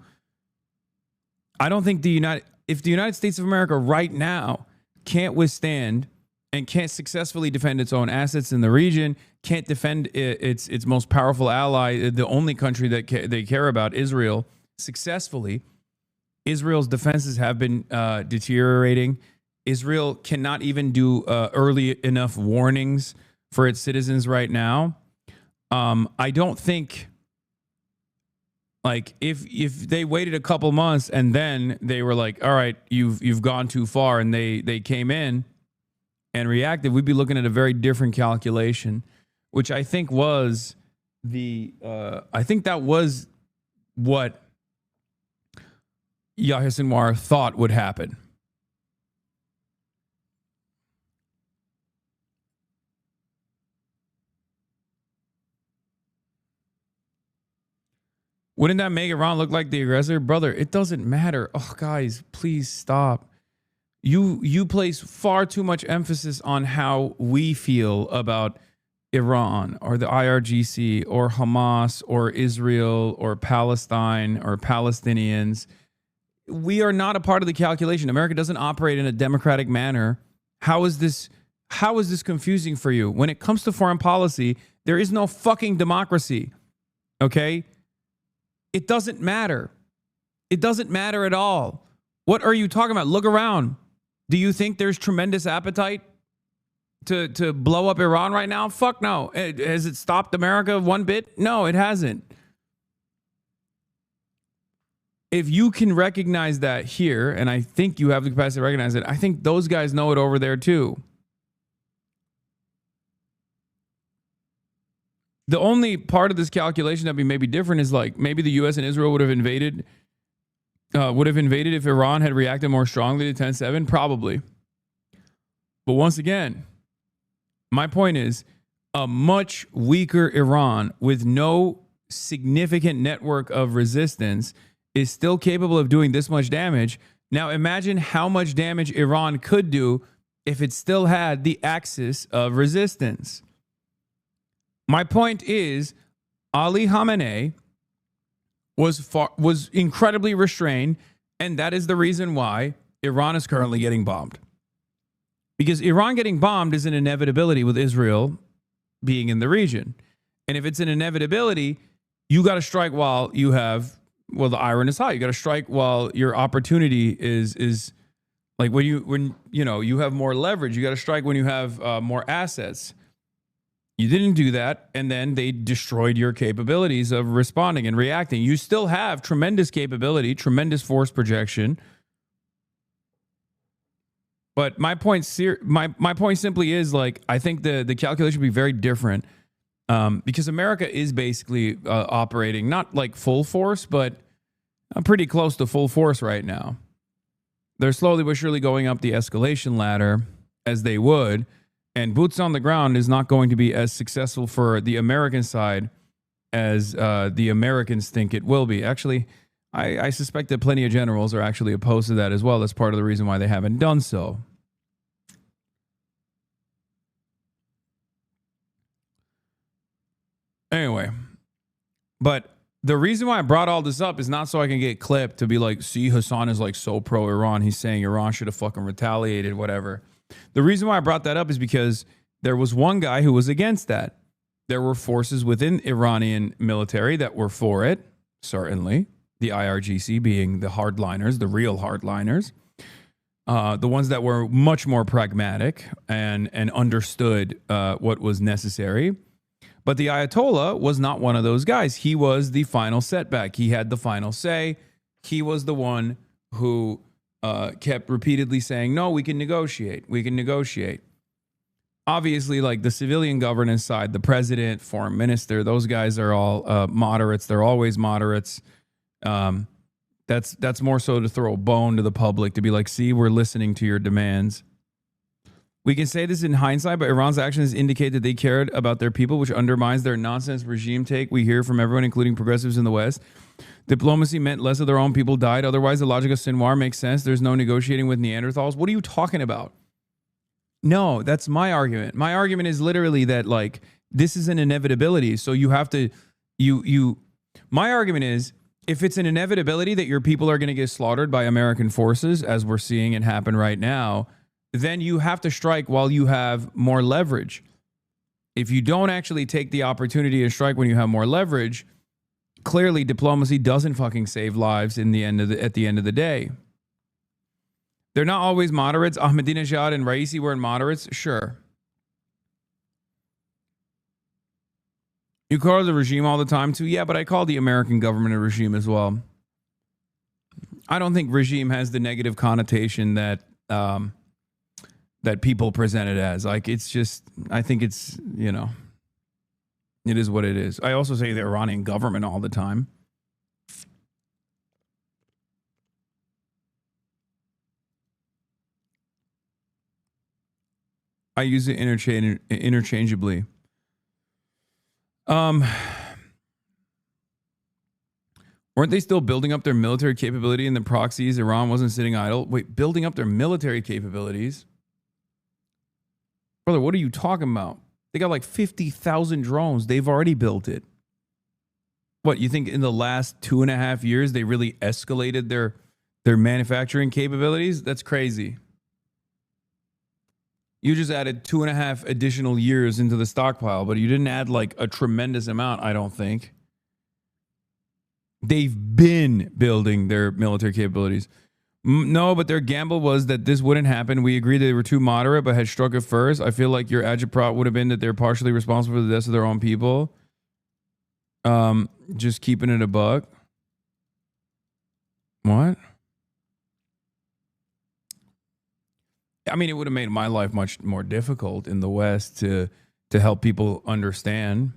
I don't think if the United States of America right now can't withstand and can't successfully defend its own assets in the region, can't defend its most powerful ally, the only country that they care about, Israel, successfully, Israel's defenses have been deteriorating. Israel cannot even do early enough warnings for its citizens right now. I don't think, like, if they waited a couple months and then they were like, all right, you've gone too far, and they came in and reacted, we'd be looking at a very different calculation, which I think was that was what Yahya Sinwar thought would happen. Wouldn't that make Iran look like the aggressor? Brother, it doesn't matter. Oh, guys, please stop. You place far too much emphasis on how we feel about Iran or the IRGC or Hamas or Israel or Palestine or Palestinians. We are not a part of the calculation. America doesn't operate in a democratic manner. How is this confusing for you? When it comes to foreign policy, there is no fucking democracy. Okay? It doesn't matter. It doesn't matter at all. What are you talking about? Look around. Do you think there's tremendous appetite to blow up Iran right now? Fuck no. Has it stopped America one bit? No, it hasn't. If you can recognize that here, and I think you have the capacity to recognize it, I think those guys know it over there too. The only part of this calculation that may be different is like maybe the U.S. and Israel would have invaded if Iran had reacted more strongly to 10-7, probably. But once again, my point is a much weaker Iran with no significant network of resistance is still capable of doing this much damage. Now imagine how much damage Iran could do if it still had the axis of resistance. My point is, Ali Khamenei was incredibly restrained, and that is the reason why Iran is currently getting bombed. Because Iran getting bombed is an inevitability with Israel being in the region. And if it's an inevitability, you got to strike while you have, well, the iron is hot. You got to strike while your opportunity is like when you have more leverage. You got to strike when you have more assets. You didn't do that, and then they destroyed your capabilities of responding and reacting. You still have tremendous capability, tremendous force projection. But my point simply is, like, I think the calculation would be very different because America is basically operating not like full force, but pretty close to full force right now. They're slowly but surely going up the escalation ladder as they would. And boots on the ground is not going to be as successful for the American side as the Americans think it will be. Actually, I suspect that plenty of generals are actually opposed to that as well. That's part of the reason why they haven't done so. Anyway, but the reason why I brought all this up is not so I can get clipped to be like, see, Hasan is like so pro-Iran. He's saying Iran should have fucking retaliated, whatever. The reason why I brought that up is because there was one guy who was against that. There were forces within Iranian military that were for it, certainly. The IRGC being the hardliners, the real hardliners. The ones that were much more pragmatic and understood what was necessary. But the Ayatollah was not one of those guys. He was the final setback. He had the final say. He was the one who kept repeatedly saying, no, we can negotiate. We can negotiate. Obviously, like the civilian governance side, the president, foreign minister, those guys are all moderates. They're always moderates. That's more so to throw a bone to the public, to be like, see, we're listening to your demands. We can say this in hindsight, but Iran's actions indicate that they cared about their people, which undermines their nonsense regime take we hear from everyone, including progressives in the West. Diplomacy meant less of their own people died. Otherwise, the logic of Sinwar makes sense. There's no negotiating with Neanderthals. What are you talking about? No, that's my argument. My argument is literally that, like, this is an inevitability. So you have to, my argument is, if it's an inevitability that your people are going to get slaughtered by American forces, as we're seeing it happen right now, then you have to strike while you have more leverage. If you don't actually take the opportunity to strike when you have more leverage, clearly diplomacy doesn't fucking save lives at the end of the day. They're not always moderates. Ahmadinejad and Raisi weren't moderates, sure. You call the regime all the time too? Yeah, but I call the American government a regime as well. I don't think regime has the negative connotation that that people present it as. Like, it's just, I think it's, it is what it is. I also say the Iranian government all the time. I use it interchangeably. Weren't they still building up their military capability in the proxies? Iran wasn't sitting idle. Wait, building up their military capabilities? Brother, what are you talking about? They got like 50,000 drones. They've already built it. What, you think in the last 2.5 years they really escalated their manufacturing capabilities? That's crazy. You just added 2.5 additional years into the stockpile, but you didn't add like a tremendous amount, I don't think. They've been building their military capabilities. No, but their gamble was that this wouldn't happen. We agreed they were too moderate, but had struck it first. I feel like your agitprop would have been that they're partially responsible for the deaths of their own people. Just keeping it a buck. What? I mean, it would have made my life much more difficult in the West to help people understand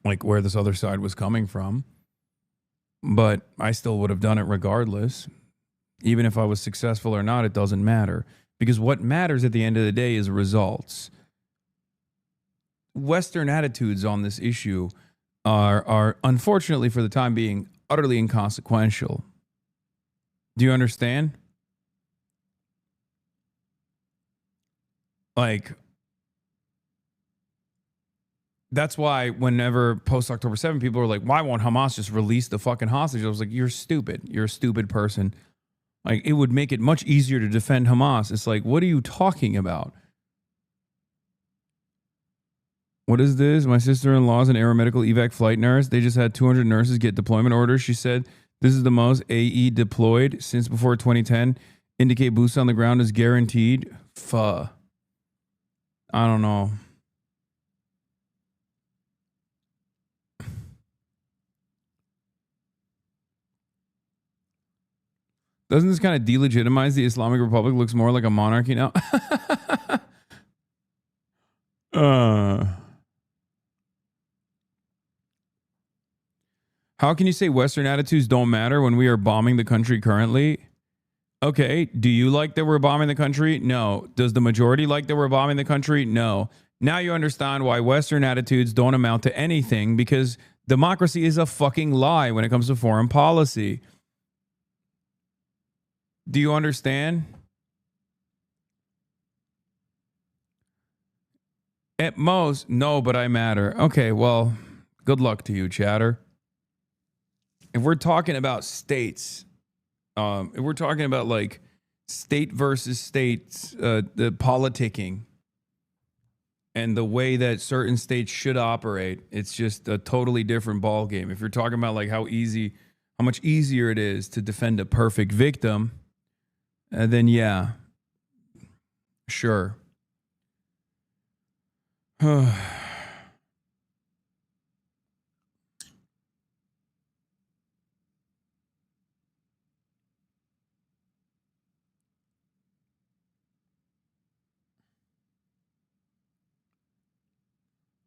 like where this other side was coming from. But I still would have done it regardless. Even if I was successful or not, it doesn't matter. Because what matters at the end of the day is results. Western attitudes on this issue are unfortunately for the time being utterly inconsequential. Do you understand? Like, that's why whenever post-October 7, people are like, why won't Hamas just release the fucking hostage? I was like, you're stupid. You're a stupid person. Like, it would make it much easier to defend Hamas. It's like, what are you talking about? What is this? My sister-in-law is an aeromedical evac flight nurse. They just had 200 nurses get deployment orders. She said, this is the most AE deployed since before 2010. Indicate boots on the ground is guaranteed. Fuh. I don't know. Doesn't this kind of delegitimize the Islamic Republic? Looks more like a monarchy now. How can you say Western attitudes don't matter when we are bombing the country currently? Okay, do you like that we're bombing the country? No. Does the majority like that we're bombing the country? No. Now you understand why Western attitudes don't amount to anything, because democracy is a fucking lie when it comes to foreign policy. Do you understand? At most, no, but I matter. Okay, well, good luck to you, chatter. If we're talking about states, if we're talking about like state versus states, the politicking and the way that certain states should operate, it's just a totally different ballgame. If you're talking about like how much easier it is to defend a perfect victim, then yeah, sure.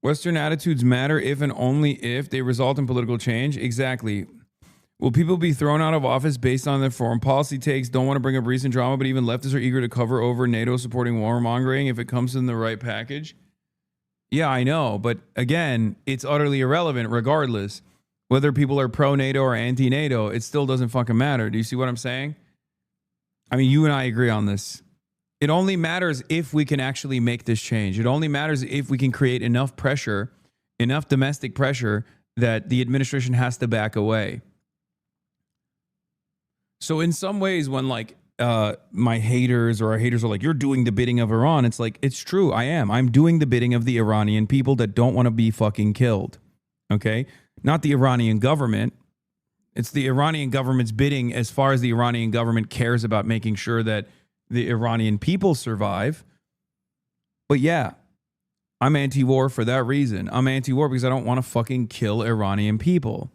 Western attitudes matter if and only if they result in political change. Exactly. Will people be thrown out of office based on their foreign policy takes? Don't want to bring up recent drama, but even leftists are eager to cover over NATO supporting warmongering if it comes in the right package. Yeah, I know. But again, it's utterly irrelevant regardless. Whether people are pro-NATO or anti-NATO, it still doesn't fucking matter. Do you see what I'm saying? I mean, you and I agree on this. It only matters if we can actually make this change. It only matters if we can create enough pressure, enough domestic pressure that the administration has to back away. So in some ways, when like my haters or our haters are like, you're doing the bidding of Iran, it's like, it's true, I am. I'm doing the bidding of the Iranian people that don't want to be fucking killed. Okay? Not the Iranian government. It's the Iranian government's bidding as far as the Iranian government cares about making sure that the Iranian people survive. But yeah, I'm anti-war for that reason. I'm anti-war because I don't want to fucking kill Iranian people.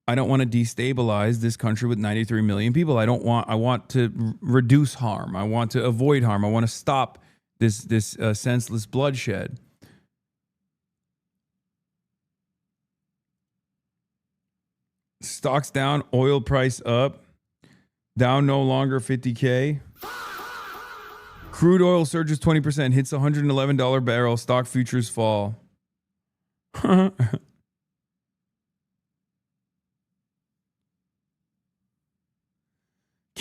I don't want to destabilize this country with 93 million people. I want to reduce harm. I want to avoid harm. I want to stop this senseless bloodshed. Stocks down, oil price up, down no longer 50K. Crude oil surges 20%, hits $111 barrel, stock futures fall. Can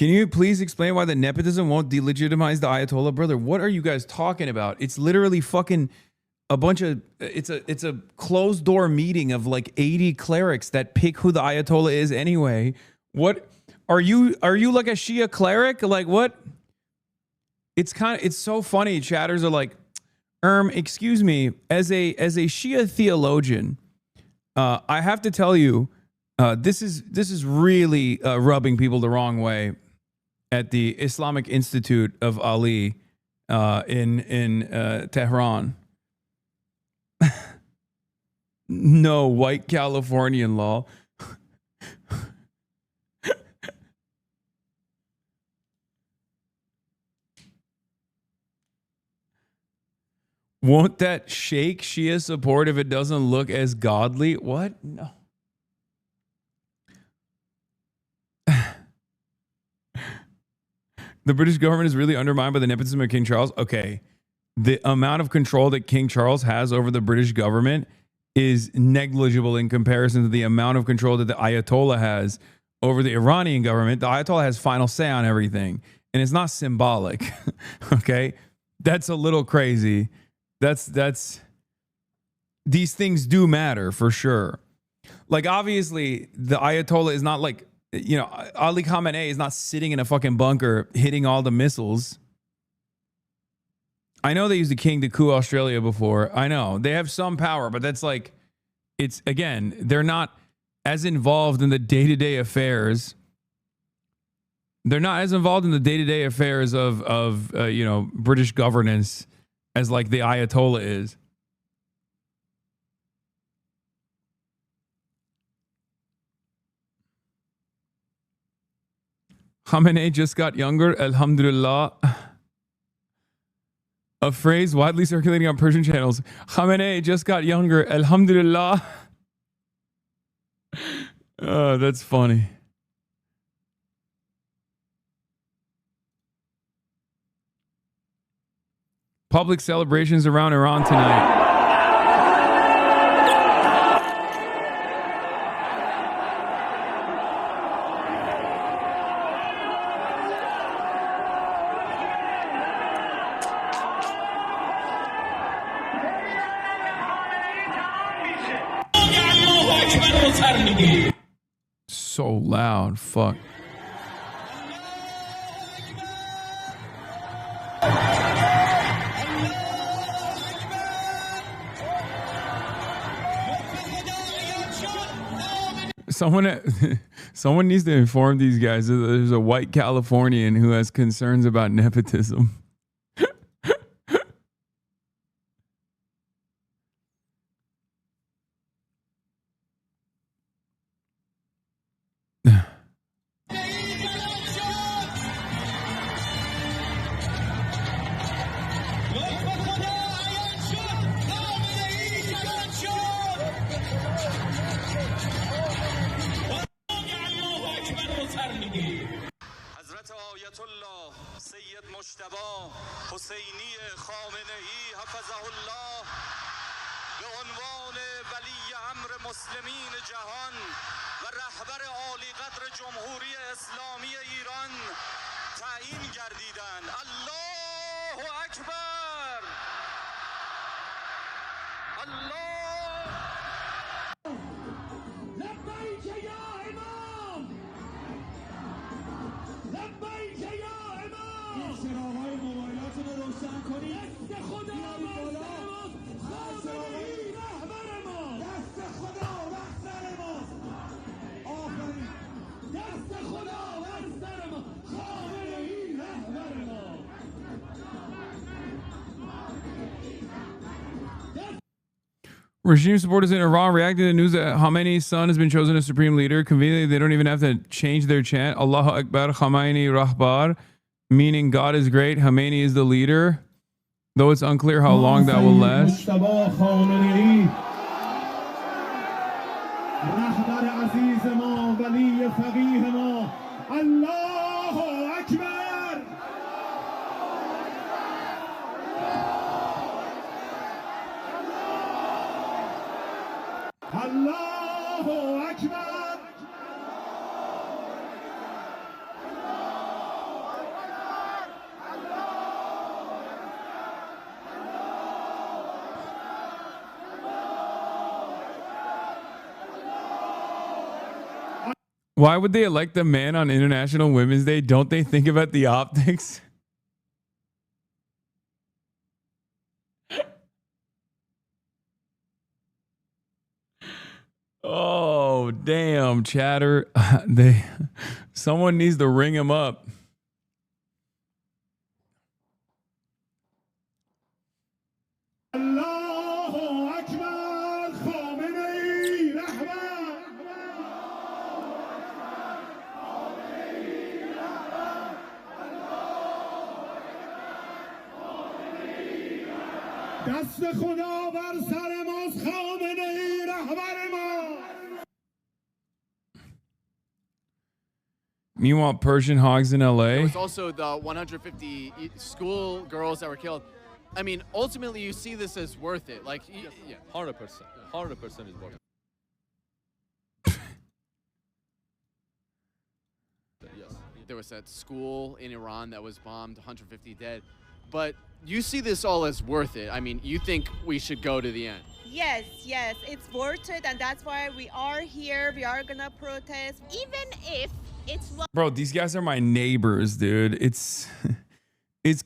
you please explain why the nepotism won't delegitimize the Ayatollah? Brother, what are you guys talking about? It's literally fucking a bunch of, it's a closed door meeting of like 80 clerics that pick who the Ayatollah is anyway. What are you like a Shia cleric? Like what? It's so funny. Chatters are like, excuse me, as a Shia theologian, I have to tell you, this is really rubbing people the wrong way. at the Islamic Institute of Ali in Tehran. No, white Californian law. Won't that shake Shia support if it doesn't look as godly? What? No. The British government is really undermined by the nepotism of King Charles. Okay. The amount of control that King Charles has over the British government is negligible in comparison to the amount of control that the Ayatollah has over the Iranian government. The Ayatollah has final say on everything, and it's not symbolic. Okay? That's a little crazy. That's these things do matter for sure. Like, obviously, the Ayatollah is not like, you know, Ali Khamenei is not sitting in a fucking bunker hitting all the missiles. I know they used the king to coup Australia before. I know they have some power, but that's like, it's, again, they're not as involved in the day-to-day affairs. They're not as involved in the day-to-day affairs of you know, British governance as like the Ayatollah is. Khamenei just got younger, alhamdulillah. A phrase widely circulating on Persian channels. Khamenei just got younger, alhamdulillah. Oh, that's funny. Public celebrations around Iran tonight. So loud, fuck. Someone needs to inform these guys that there's a white Californian who has concerns about nepotism. Regime supporters in Iran reacted to the news that Khamenei's son has been chosen as supreme leader. Conveniently, they don't even have to change their chant. Allahu Akbar, Khamenei Rahbar, meaning God is great, Khamenei is the leader, though it's unclear how long that will last. Why would they elect a man on International Women's Day? Don't they think about the optics? Oh, damn, chatter. Someone needs to ring him up. Meanwhile, Persian hogs in There LA. was also the 150 school girls that were killed. I mean, ultimately, you see this as worth it. Like, yeah, 100%. 100% is worth it. Yes. There was that school in Iran that was bombed, 150 dead. But you see this all as worth it. I mean, you think we should go to the end. Yes, it's worth it, and that's why we are here. We are gonna protest, even if it's. Bro, these guys are my neighbors, dude. It's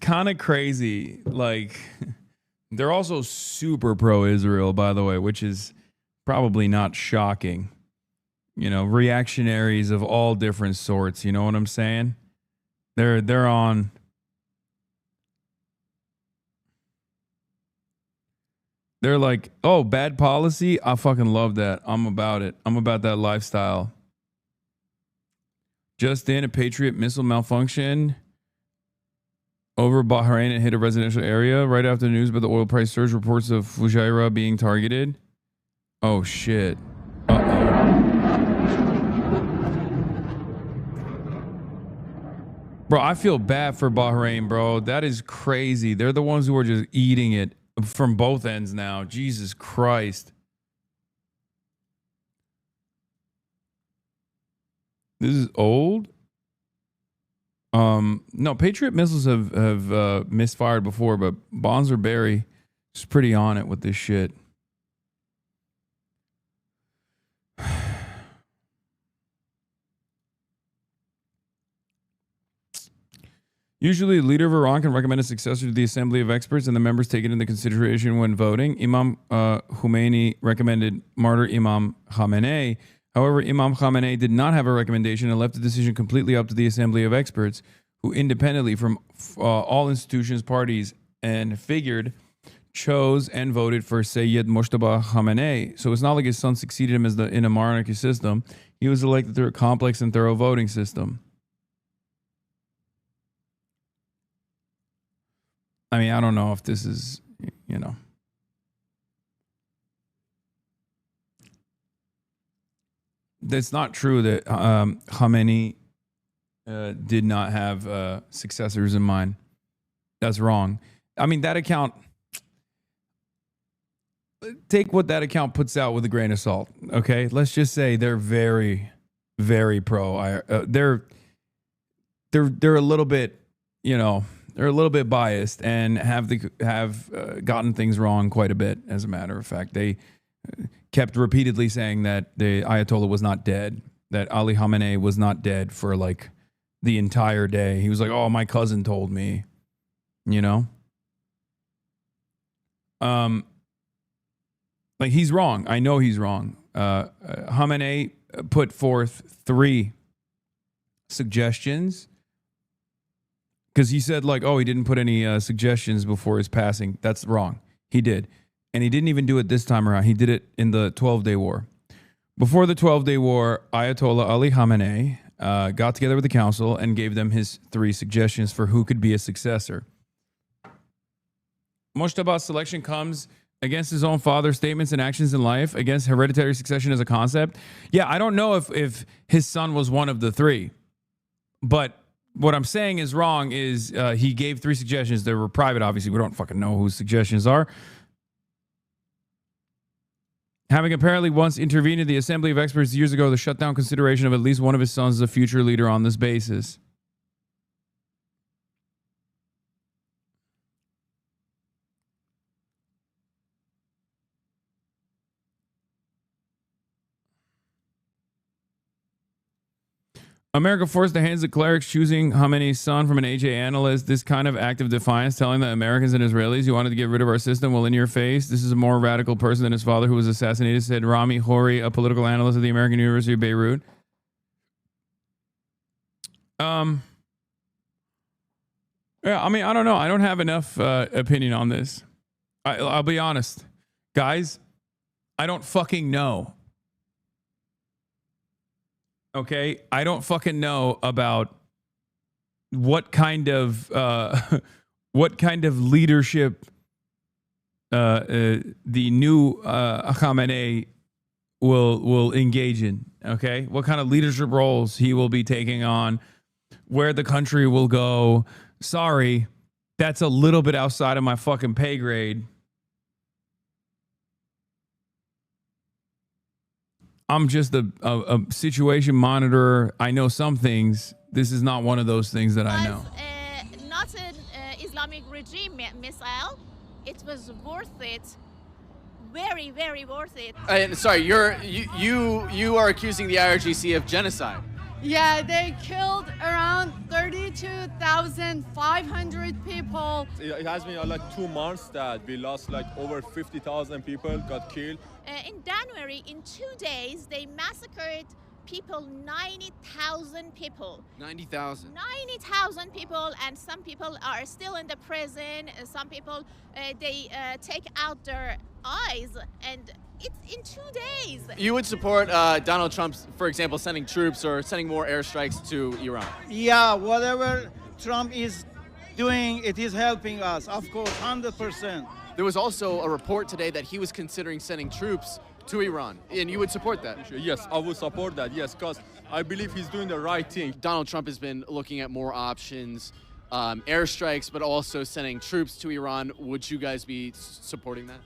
kind of crazy. Like, they're also super pro-Israel, by the way, which is probably not shocking. You know, reactionaries of all different sorts. You know what I'm saying? They're on. They're like, oh, bad policy? I fucking love that. I'm about it. I'm about that lifestyle. Just in, a Patriot missile malfunction over Bahrain and hit a residential area. Right after the news about the oil price surge, reports of Fujairah being targeted. Oh, shit. Bro, I feel bad for Bahrain, bro. That is crazy. They're the ones who are just eating it from both ends now. Jesus Christ. This is old. No, Patriot missiles have misfired before, but Bonzer Berry is pretty on it with this shit. Usually, the leader of Iran can recommend a successor to the Assembly of Experts, and the members take it into consideration when voting. Imam Khomeini recommended martyr Imam Khamenei. However, Imam Khamenei did not have a recommendation and left the decision completely up to the Assembly of Experts, who independently from all institutions, parties, and figured chose and voted for Sayyid Mojtaba Khamenei. So it's not like his son succeeded him in a monarchy system. He was elected through a complex and thorough voting system. I mean, I don't know if this is, you know. It's not true that Khamenei did not have successors in mind. That's wrong. I mean, that account, take what that account puts out with a grain of salt, okay? Let's just say they're very, very pro. They're a little bit, you know, they're a little bit biased and have gotten things wrong quite a bit. As a matter of fact, they kept repeatedly saying that the Ayatollah was not dead, that Ali Khamenei was not dead for like the entire day. He was like, "Oh, my cousin told me," you know. Like, he's wrong. I know he's wrong. Khamenei put forth 3 suggestions. Because he said, like, oh, he didn't put any suggestions before his passing. That's wrong. He did. And he didn't even do it this time around. He did it in the 12-Day War. Before the 12-Day War, Ayatollah Ali Khamenei got together with the council and gave them his 3 suggestions for who could be a successor. Mojtaba's selection comes against his own father's statements and actions in life, against hereditary succession as a concept. Yeah, I don't know if his son was one of the 3, but what I'm saying is wrong is he gave 3 suggestions. They were private, obviously. We don't fucking know whose suggestions are. Having apparently once intervened in the Assembly of Experts years ago, the shutdown consideration of at least one of his sons as a future leader on this basis. America forced the hands of clerics choosing Khamenei's son from an AJ analyst. This kind of act of defiance, telling the Americans and Israelis, you wanted to get rid of our system, well, in your face. This is a more radical person than his father who was assassinated, said Rami Hori, a political analyst at the American University of Beirut. Yeah, I mean, I don't know. I don't have enough opinion on this. I'll be honest. Guys, I don't fucking know. Okay, I don't fucking know about what kind of leadership the new Khamenei will engage in. Okay, what kind of leadership roles he will be taking on, where the country will go. Sorry, that's a little bit outside of my fucking pay grade. I'm just a situation monitor. I know some things. This is not one of those things that I know. Not an Islamic regime missile. It was worth it. Very, very worth it. And sorry, you are accusing the IRGC of genocide. Yeah, they killed around 32,500 people. It has been like 2 months that we lost like over 50,000 people got killed. In January, in 2 days, they massacred people, 90,000 people. 90,000. 90,000 people, and some people are still in the prison. Some people, they take out their eyes, and it's in 2 days. You would support Donald Trump, for example, sending troops or sending more airstrikes to Iran? Yeah, whatever Trump is doing, it is helping us, of course, 100%. There was also a report today that he was considering sending troops to Iran, and you would support that? Yes, I would support that, yes, because I believe he's doing the right thing. Donald Trump has been looking at more options, airstrikes, but also sending troops to Iran. Would you guys be supporting that?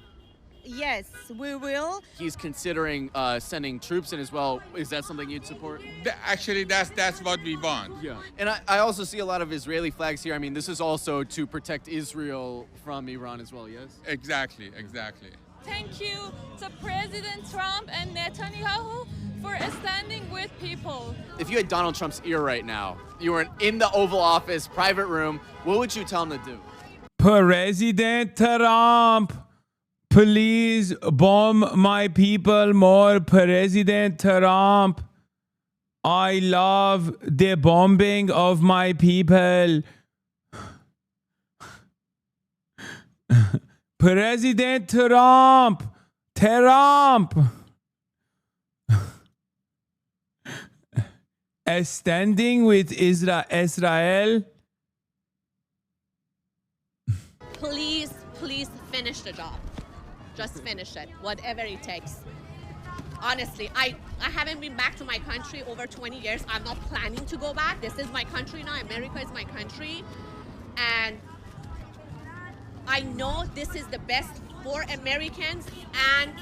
Yes, we will. He's considering sending troops in as well. Is that something you'd support? Actually, that's what we want. Yeah. And I also see a lot of Israeli flags here. I mean, this is also to protect Israel from Iran as well, yes? Exactly, exactly. Thank you to President Trump and Netanyahu for standing with people. If you had Donald Trump's ear right now, you were in the Oval Office, private room, what would you tell him to do? President Trump, please bomb my people more. President Trump, I love the bombing of my people. President Trump, standing with Israel. Please finish the job. Just finish it, whatever it takes. Honestly, I haven't been back to my country over 20 years. I'm not planning to go back. This is my country now. America is my country. And I know this is the best for Americans and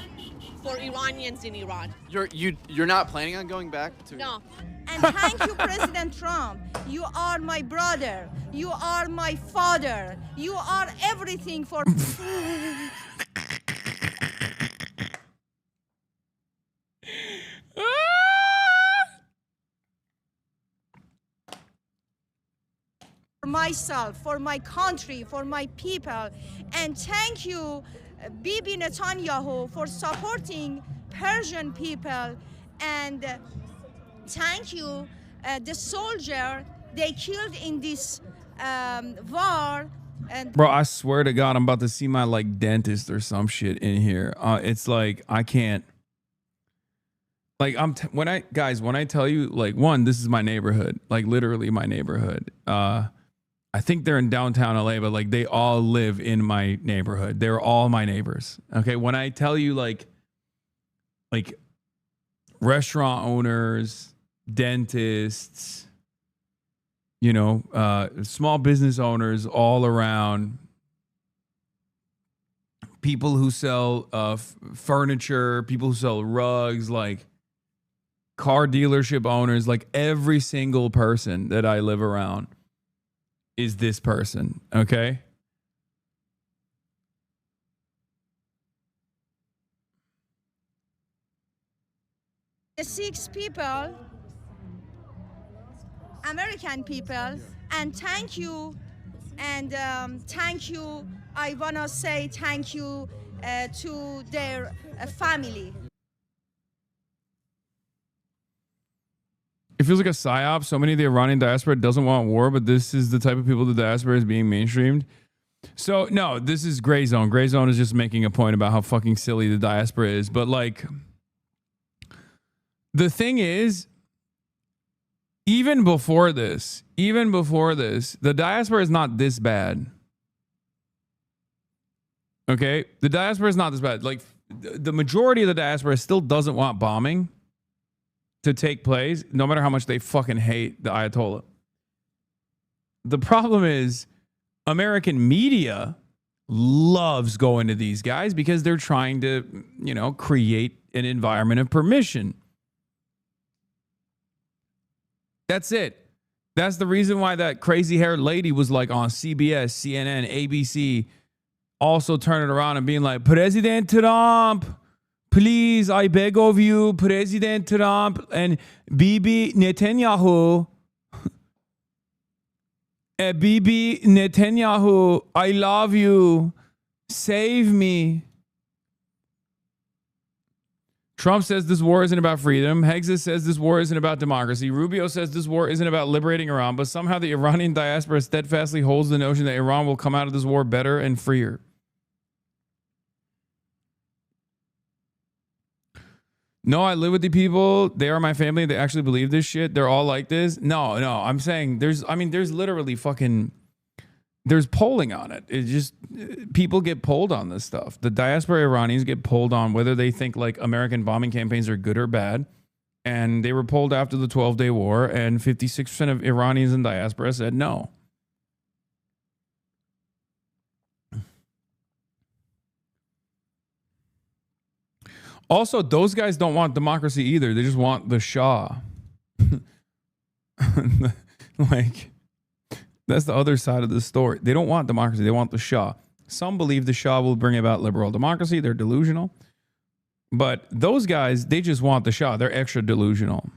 for Iranians in Iran. You're not planning on going back to? No. And thank you, President Trump. You are my brother. You are my father. You are everything for myself, for my country, for my people. And thank you, Bibi Netanyahu, for supporting Persian people. And thank you, the soldier they killed in this war. And bro, I swear to God, I'm about to see my like dentist or some shit in here. It's like I can't. Like when I tell you, like, one, this is my neighborhood, like literally my neighborhood. I think they're in downtown LA, but like they all live in my neighborhood. They're all my neighbors. Okay, when I tell you like restaurant owners, dentists, you know, small business owners all around, people who sell furniture, people who sell rugs, like car dealership owners, like every single person that I live around is this person, okay? the 6 people, American people, and thank you, and thank you. I wanna say thank you to their family. It feels like a psyop. So many of the Iranian diaspora doesn't want war, but this is the type of people the diaspora is being mainstreamed. So no, this is gray zone. Gray zone is just making a point about how fucking silly the diaspora is. But like, the thing is, even before this, the diaspora is not this bad. Okay? The diaspora is not this bad. Like, the majority of the diaspora still doesn't want bombing to take place, no matter how much they fucking hate the Ayatollah. The problem is American media loves going to these guys because they're trying to, you know, create an environment of permission. That's it. That's the reason why that crazy haired lady was like on CBS, CNN, ABC, also turning around and being like, President Trump, please, I beg of you, President Trump and Bibi Netanyahu, Bibi Netanyahu, I love you, save me. Trump says this war isn't about freedom. Hexas says this war isn't about democracy. Rubio says this war isn't about liberating Iran, but somehow the Iranian diaspora steadfastly holds the notion that Iran will come out of this war better and freer. No, I live with the people. They are my family. They actually believe this shit. They're all like this. No, I'm saying there's literally fucking, there's polling on it. It just, people get polled on this stuff. The diaspora Iranis get polled on whether they think like American bombing campaigns are good or bad. And they were polled after the 12-day war, and 56% of Iranians in diaspora said no. Also, those guys don't want democracy either. They just want the Shah. Like, that's the other side of the story. They don't want democracy. They want the Shah. Some believe the Shah will bring about liberal democracy. They're delusional. But those guys, they just want the Shah. They're extra delusional.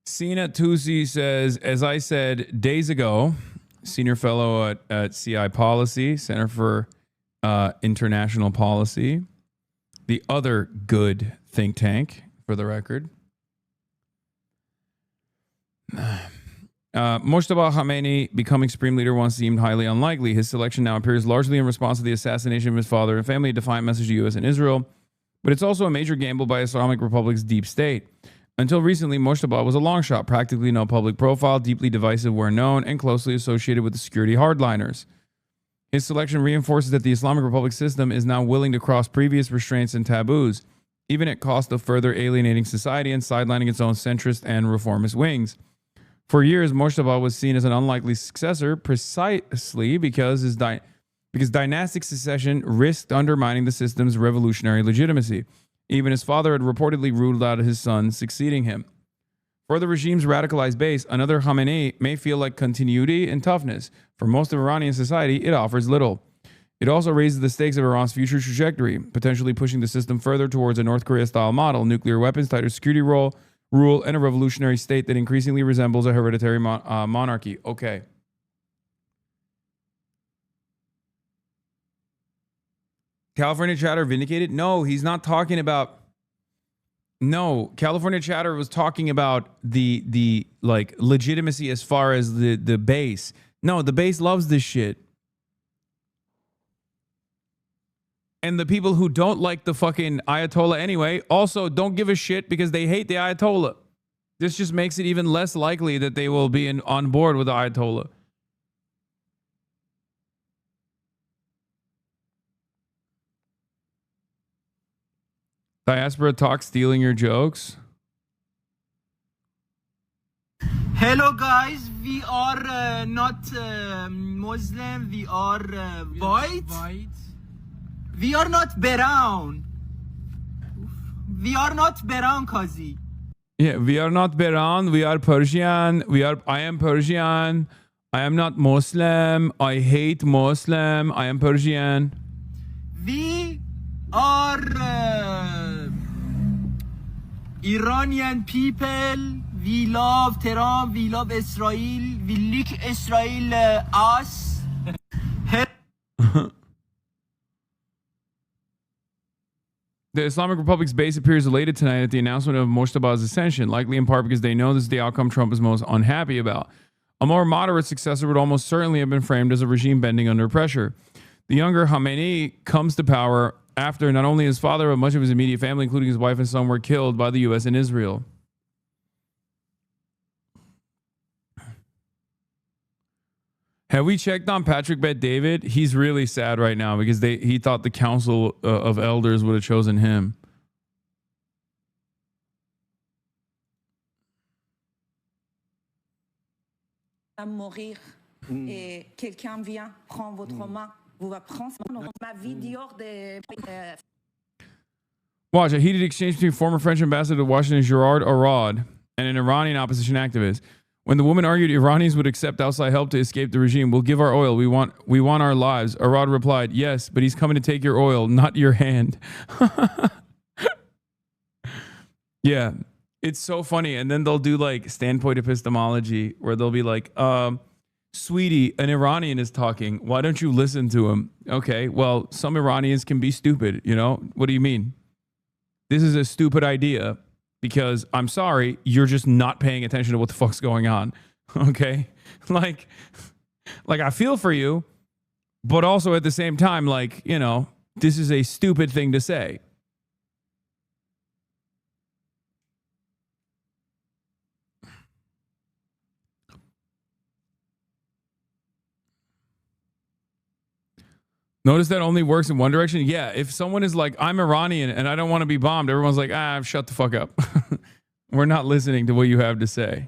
Sina Tusi says, as I said days ago, senior fellow at CI Policy, Center for International Policy, the other good think tank, for the record. Mojtaba Khamenei becoming supreme leader once seemed highly unlikely. His selection now appears largely in response to the assassination of his father and family, a defiant message to U.S. and Israel. But it's also a major gamble by Islamic Republic's deep state. Until recently, Mojtaba was a long shot, practically no public profile, deeply divisive where known, and closely associated with the security hardliners. His selection reinforces that the Islamic Republic system is now willing to cross previous restraints and taboos, even at cost of further alienating society and sidelining its own centrist and reformist wings. For years, Mojtaba was seen as an unlikely successor precisely because dynastic succession risked undermining the system's revolutionary legitimacy. Even his father had reportedly ruled out his son succeeding him. For the regime's radicalized base, another Khamenei may feel like continuity and toughness. For most of Iranian society, it offers little. It also raises the stakes of Iran's future trajectory, potentially pushing the system further towards a North Korea-style model, nuclear weapons, tighter security rule, and a revolutionary state that increasingly resembles a hereditary monarchy. Okay. California Chatter vindicated? No, he's not talking about. No, California Chatter was talking about the like legitimacy as far as the base. No, the base loves this shit. And the people who don't like the fucking Ayatollah anyway also don't give a shit because they hate the Ayatollah. This just makes it even less likely that they will be on board with the Ayatollah. Diaspora talk stealing your jokes. Hello guys, we are not Muslim, we are white. We are not brown. We are not brown, Kazi. Yeah, we are not brown, we are Persian. I am Persian. I am not Muslim. I hate Muslim. I am Persian. We are Iranian people. We love Tehran. We love Israel. We like Israel us. The Islamic Republic's base appears elated tonight at the announcement of Mojtaba's ascension, likely in part because they know this is the outcome Trump is most unhappy about. A more moderate successor would almost certainly have been framed as a regime bending under pressure. The younger Khamenei comes to power after not only his father, but much of his immediate family, including his wife and son, were killed by the U.S. and Israel. Have we checked on Patrick Bet David? He's really sad right now because he thought the Council of Elders would have chosen him. Mourir et quelqu'un vient prend votre main, vous va prendre ma vie dehors de. Watch a heated exchange between former French ambassador to Washington Gerard Arad and an Iranian opposition activist. When the woman argued Iranians would accept outside help to escape the regime, we'll give our oil. We want our lives. Arad replied, yes, but he's coming to take your oil, not your hand. Yeah, it's so funny. And then they'll do like standpoint epistemology where they'll be like, sweetie, an Iranian is talking. Why don't you listen to him? Okay, well, some Iranians can be stupid, you know? What do you mean? This is a stupid idea. Because I'm sorry, you're just not paying attention to what the fuck's going on. Okay? Like I feel for you, but also at the same time, like, you know, this is a stupid thing to say. Notice that only works in one direction? Yeah, if someone is like, I'm Iranian and I don't want to be bombed, everyone's like, shut the fuck up. We're not listening to what you have to say.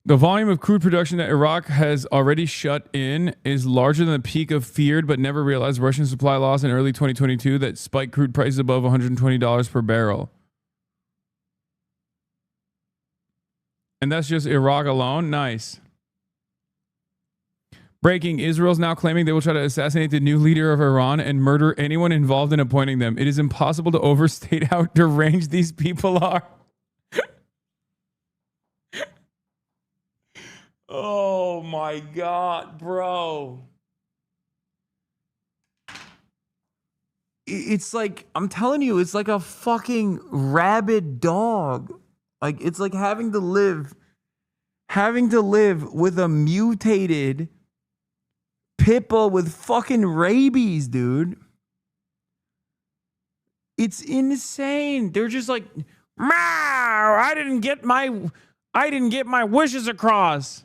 The volume of crude production that Iraq has already shut in is larger than the peak of feared but never realized Russian supply loss in early 2022 that spiked crude prices above $120 per barrel. And that's just Iraq alone? Nice. Breaking, Israel's now claiming they will try to assassinate the new leader of Iran and murder anyone involved in appointing them. It is impossible to overstate how deranged these people are. Oh my God, bro. It's like, I'm telling you, it's like a fucking rabid dog. Like, it's like having to live with a mutated pit bull with fucking rabies, dude. It's insane. They're just like, meow, I didn't get my wishes across.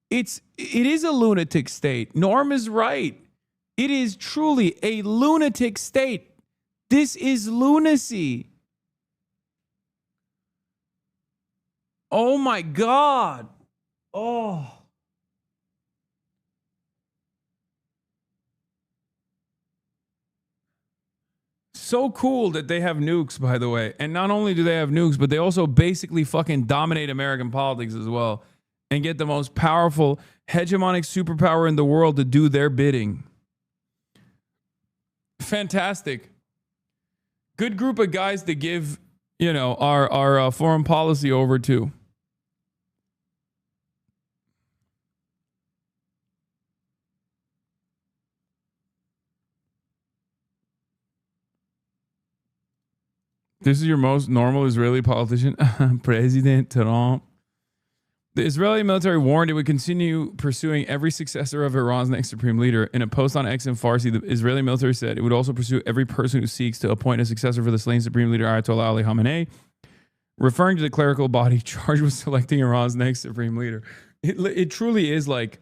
It is a lunatic state. Norm is right. It is truly a lunatic state. This is lunacy. Oh my God. Oh. So cool that they have nukes, by the way. And not only do they have nukes, but they also basically fucking dominate American politics as well and get the most powerful hegemonic superpower in the world to do their bidding. Fantastic. Good group of guys to give, you know, our foreign policy over to. This is your most normal Israeli politician, President Trump. The Israeli military warned it would continue pursuing every successor of Iran's next supreme leader. In a post on X and Farsi, the Israeli military said it would also pursue every person who seeks to appoint a successor for the slain supreme leader Ayatollah Ali Khamenei, referring to the clerical body charged with selecting Iran's next supreme leader. It truly is like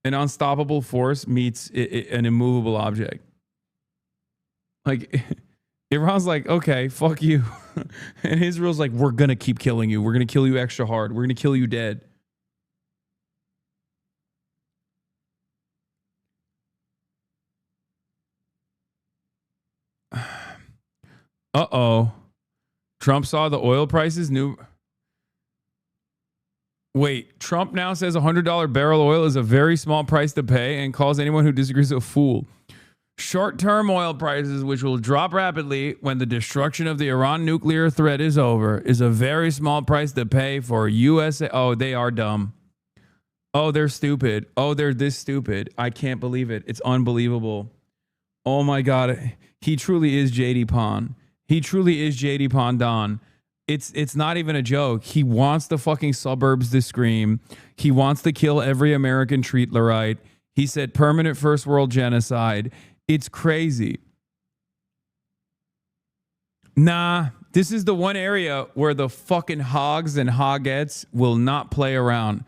an unstoppable force meets an immovable object. Like, Iran's like, okay, fuck you. And Israel's like, we're going to keep killing you. We're going to kill you extra hard. We're going to kill you dead. Uh-oh. Trump saw the oil prices. Wait, Trump now says $100 barrel oil is a very small price to pay and calls anyone who disagrees a fool. Short-term oil prices, which will drop rapidly when the destruction of the Iran nuclear threat is over, is a very small price to pay for USA. Oh, they are dumb. Oh, they're stupid. Oh, they're this stupid. I can't believe it. It's unbelievable. Oh my God. He truly is JD Pond. He truly is JD Pondon. It's not even a joke. He wants the fucking suburbs to scream. He wants to kill every American Treatlerite. He said permanent first world genocide. It's crazy. Nah, this is the one area where the fucking hogs and hogettes will not play around.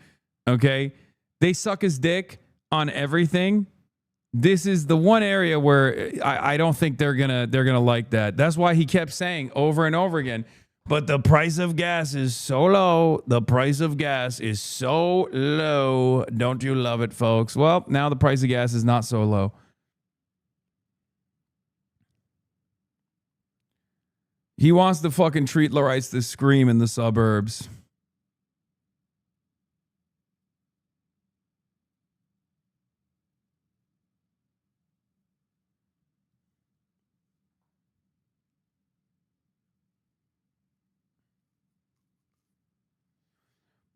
Okay? They suck his dick on everything. This is the one area where I don't think they're gonna like that. That's why he kept saying over and over again, but the price of gas is so low. The price of gas is so low. Don't you love it, folks? Well, now the price of gas is not so low. He wants the fucking Treatlerites to scream in the suburbs.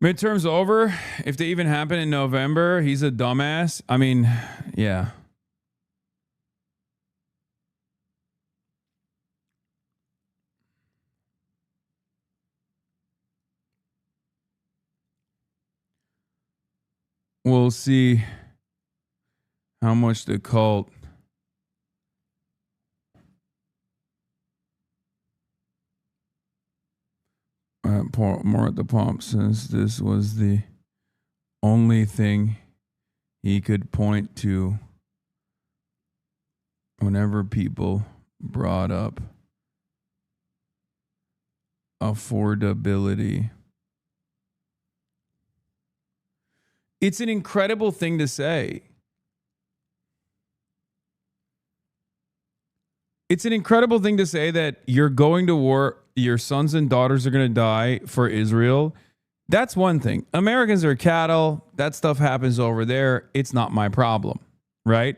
Midterms over. If they even happen in November, he's a dumbass. I mean, yeah. We'll see how much the cult more at the pump, since this was the only thing he could point to whenever people brought up affordability. It's an incredible thing to say. It's an incredible thing to say that you're going to war, your sons and daughters are going to die for Israel. That's one thing. Americans are cattle. That stuff happens over there. It's not my problem, right?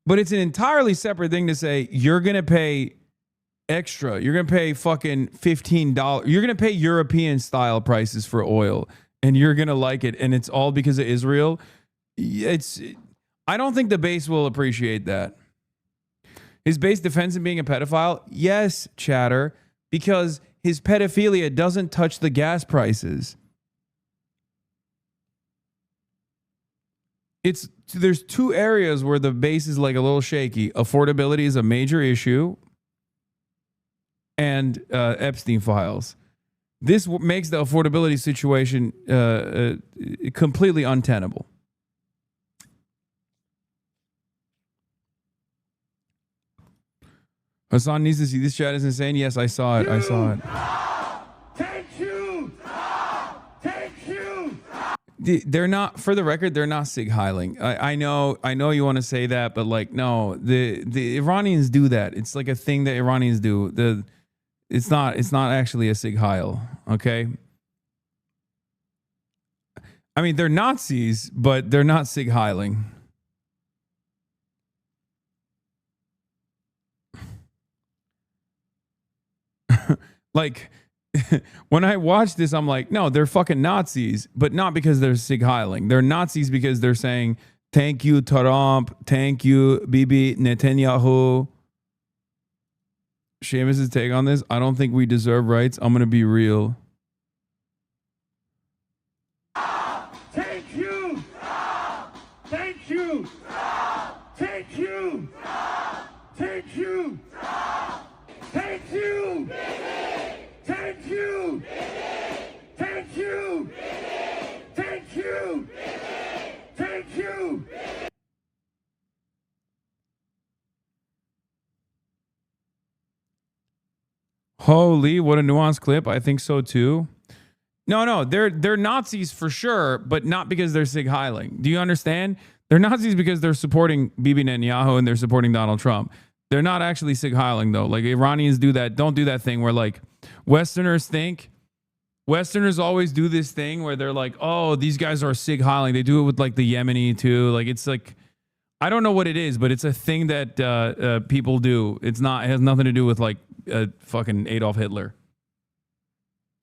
But it's an entirely separate thing to say you're going to pay extra. You're going to pay fucking $15. You're going to pay European style prices for oil, and you're going to like it, and it's all because of Israel. I don't think the base will appreciate that. His base defends him being a pedophile? Yes, chatter, because his pedophilia doesn't touch the gas prices. There's two areas where the base is like a little shaky. Affordability is a major issue, and Epstein files. This makes the affordability situation completely untenable. Hasan needs to see this chat is insane. Yes, I saw it. I saw it. Thank you. Thank you. They're not, for the record, they're not Sig Heiling. I know you want to say that, but like, no, the Iranians do that. It's like a thing that Iranians do. It's not actually a Sig Heil. Okay. I mean, they're Nazis, but they're not Sig Heiling. Like, when I watch this, I'm like, no, they're fucking Nazis, but not because they're Sig Heiling. They're Nazis because they're saying, thank you, Trump. Thank you, Bibi Netanyahu. Seamus's take on this: I don't think we deserve rights. I'm going to be real. Thank you. Thank you. Thank you. Thank you. Thank you. Thank you. Thank you. Thank you. Thank you. Holy, what a nuanced clip. I think so too. No, they're Nazis for sure, but not because they're Sig Heiling. Do you understand? They're Nazis because they're supporting Bibi Netanyahu and they're supporting Donald Trump. They're not actually Sig Heiling though. Like, Iranians do that. Don't do that thing where like Westerners always do this thing where they're like, oh, these guys are Sig Heiling. They do it with like the Yemeni too. Like, it's like, I don't know what it is, but it's a thing that people do. It has nothing to do with like fucking Adolf Hitler.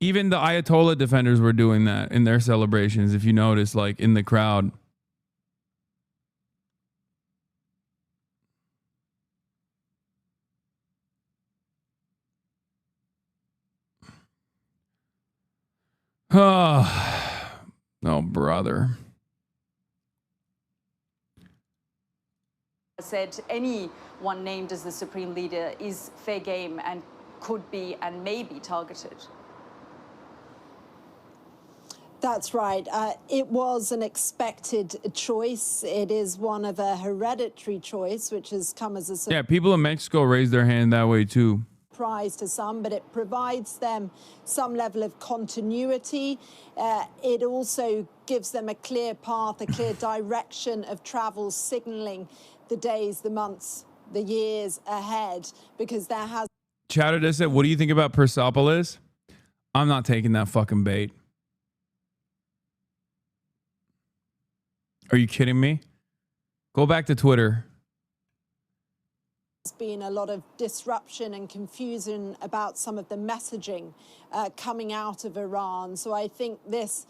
Even the Ayatollah defenders were doing that in their celebrations. If you notice, like in the crowd. Oh, brother. Said anyone named as the supreme leader is fair game and could be and may be targeted. That's right. It was an expected choice. It is one of a hereditary choice, which has come as a Yeah, people in Mexico raised their hand that way too. surprise to some, but it provides them some level of continuity. It also gives them a clear path, a clear direction of travel, signaling the days, the months, the years ahead, because there has... Chatter just said, what do you think about Persepolis? I'm not taking that fucking bait. Are you kidding me? Go back to Twitter. There's been a lot of disruption and confusion about some of the messaging coming out of Iran. So I think this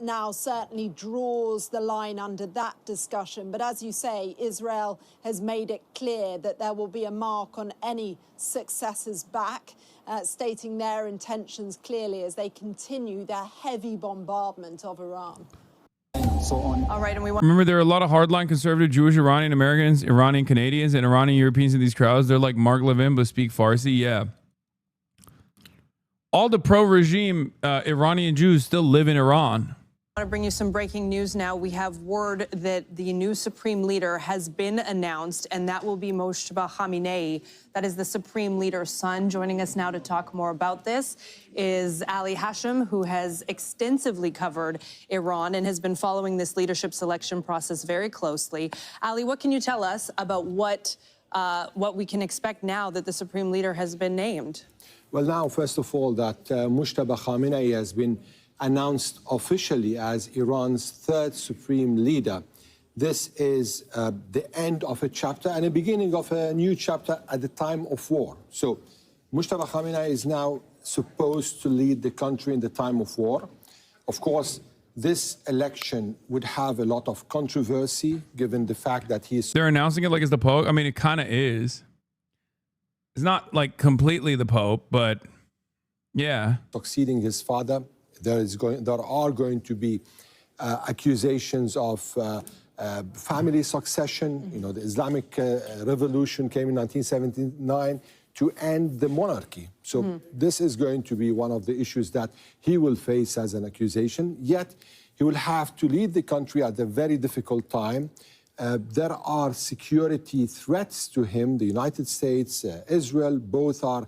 now certainly draws the line under that discussion. But as you say, Israel has made it clear that there will be a mark on any successors back, stating their intentions clearly as they continue their heavy bombardment of Iran. All right, and we want... Remember, there are a lot of hardline conservative Jewish Iranian Americans, Iranian Canadians, and Iranian Europeans in these crowds. They're like Mark Levin, but speak Farsi. Yeah. All the pro-regime Iranian Jews still live in Iran. I want to bring you some breaking news now. We have word that the new supreme leader has been announced, and that will be Moshtaba Khamenei. That is the supreme leader's son. Joining us now to talk more about this is Ali Hashim, who has extensively covered Iran and has been following this leadership selection process very closely. Ali, what can you tell us about what we can expect now that the supreme leader has been named? Well, now, first of all, that Moshtaba Khamenei has been announced officially as Iran's third supreme leader. This is the end of a chapter and the beginning of a new chapter at the time of war. So Moshtaba Khamenei is now supposed to lead the country in the time of war. Of course, this election would have a lot of controversy given the fact that he is... They're announcing it like it's the Pope. I mean, it kind of is. It's not like completely the Pope, but yeah. Succeeding his father. There are going to be accusations of family succession. You know, the Islamic Revolution came in 1979 to end the monarchy. So this is going to be one of the issues that he will face as an accusation. Yet he will have to lead the country at a very difficult time. There are security threats to him. The United States, Israel, both are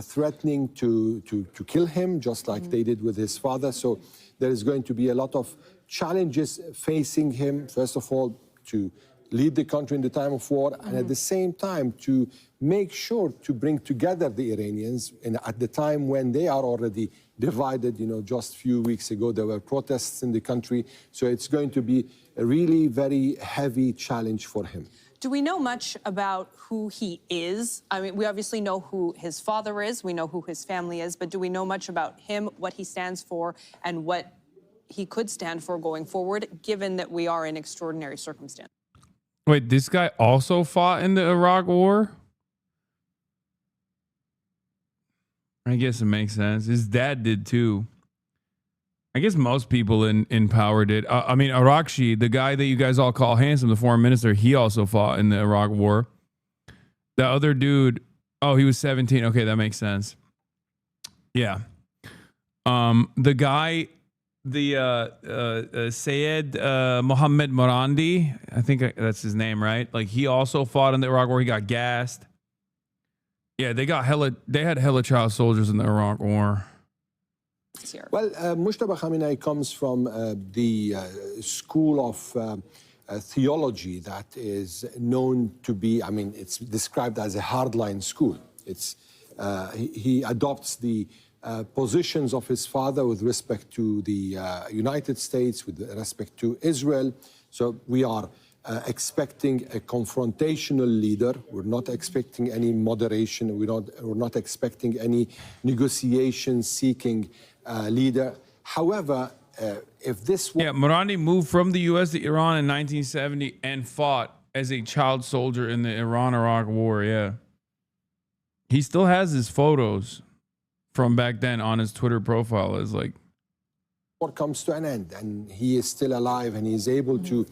threatening to kill him, just like they did with his father. So there is going to be a lot of challenges facing him, first of all, to lead the country in the time of war, and at the same time to make sure to bring together the Iranians at the time when they are already divided. You know, just a few weeks ago, there were protests in the country. So it's going to be a really very heavy challenge for him. Do we know much about who he is? I mean, we obviously know who his father is. We know who his family is. But do we know much about him, what he stands for, and what he could stand for going forward, given that we are in extraordinary circumstances? Wait, this guy also fought in the Iraq War? I guess it makes sense. His dad did too. I guess most people in power did. I mean, Arakshi, the guy that you guys all call handsome, the foreign minister, he also fought in the Iraq War. The other dude, oh, he was 17. Okay, that makes sense. Yeah. The guy, the Sayed Mohammed Morandi, I think that's his name, right? Like, he also fought in the Iraq War. He got gassed. Yeah, they had hella child soldiers in the Iraq War. Well, Moshtaba Khamenei comes from the school of theology that is known to be, I mean, it's described as a hardline school. It's, he adopts the positions of his father with respect to the United States, with respect to Israel. So we are expecting a confrontational leader. We're not expecting any moderation. We're not expecting any negotiation-seeking leader. However, if this... Yeah, Morandi moved from the U.S. to Iran in 1970 and fought as a child soldier in the Iran-Iraq War, yeah. He still has his photos from back then on his Twitter profile is like, war comes to an end and he is still alive and he is able to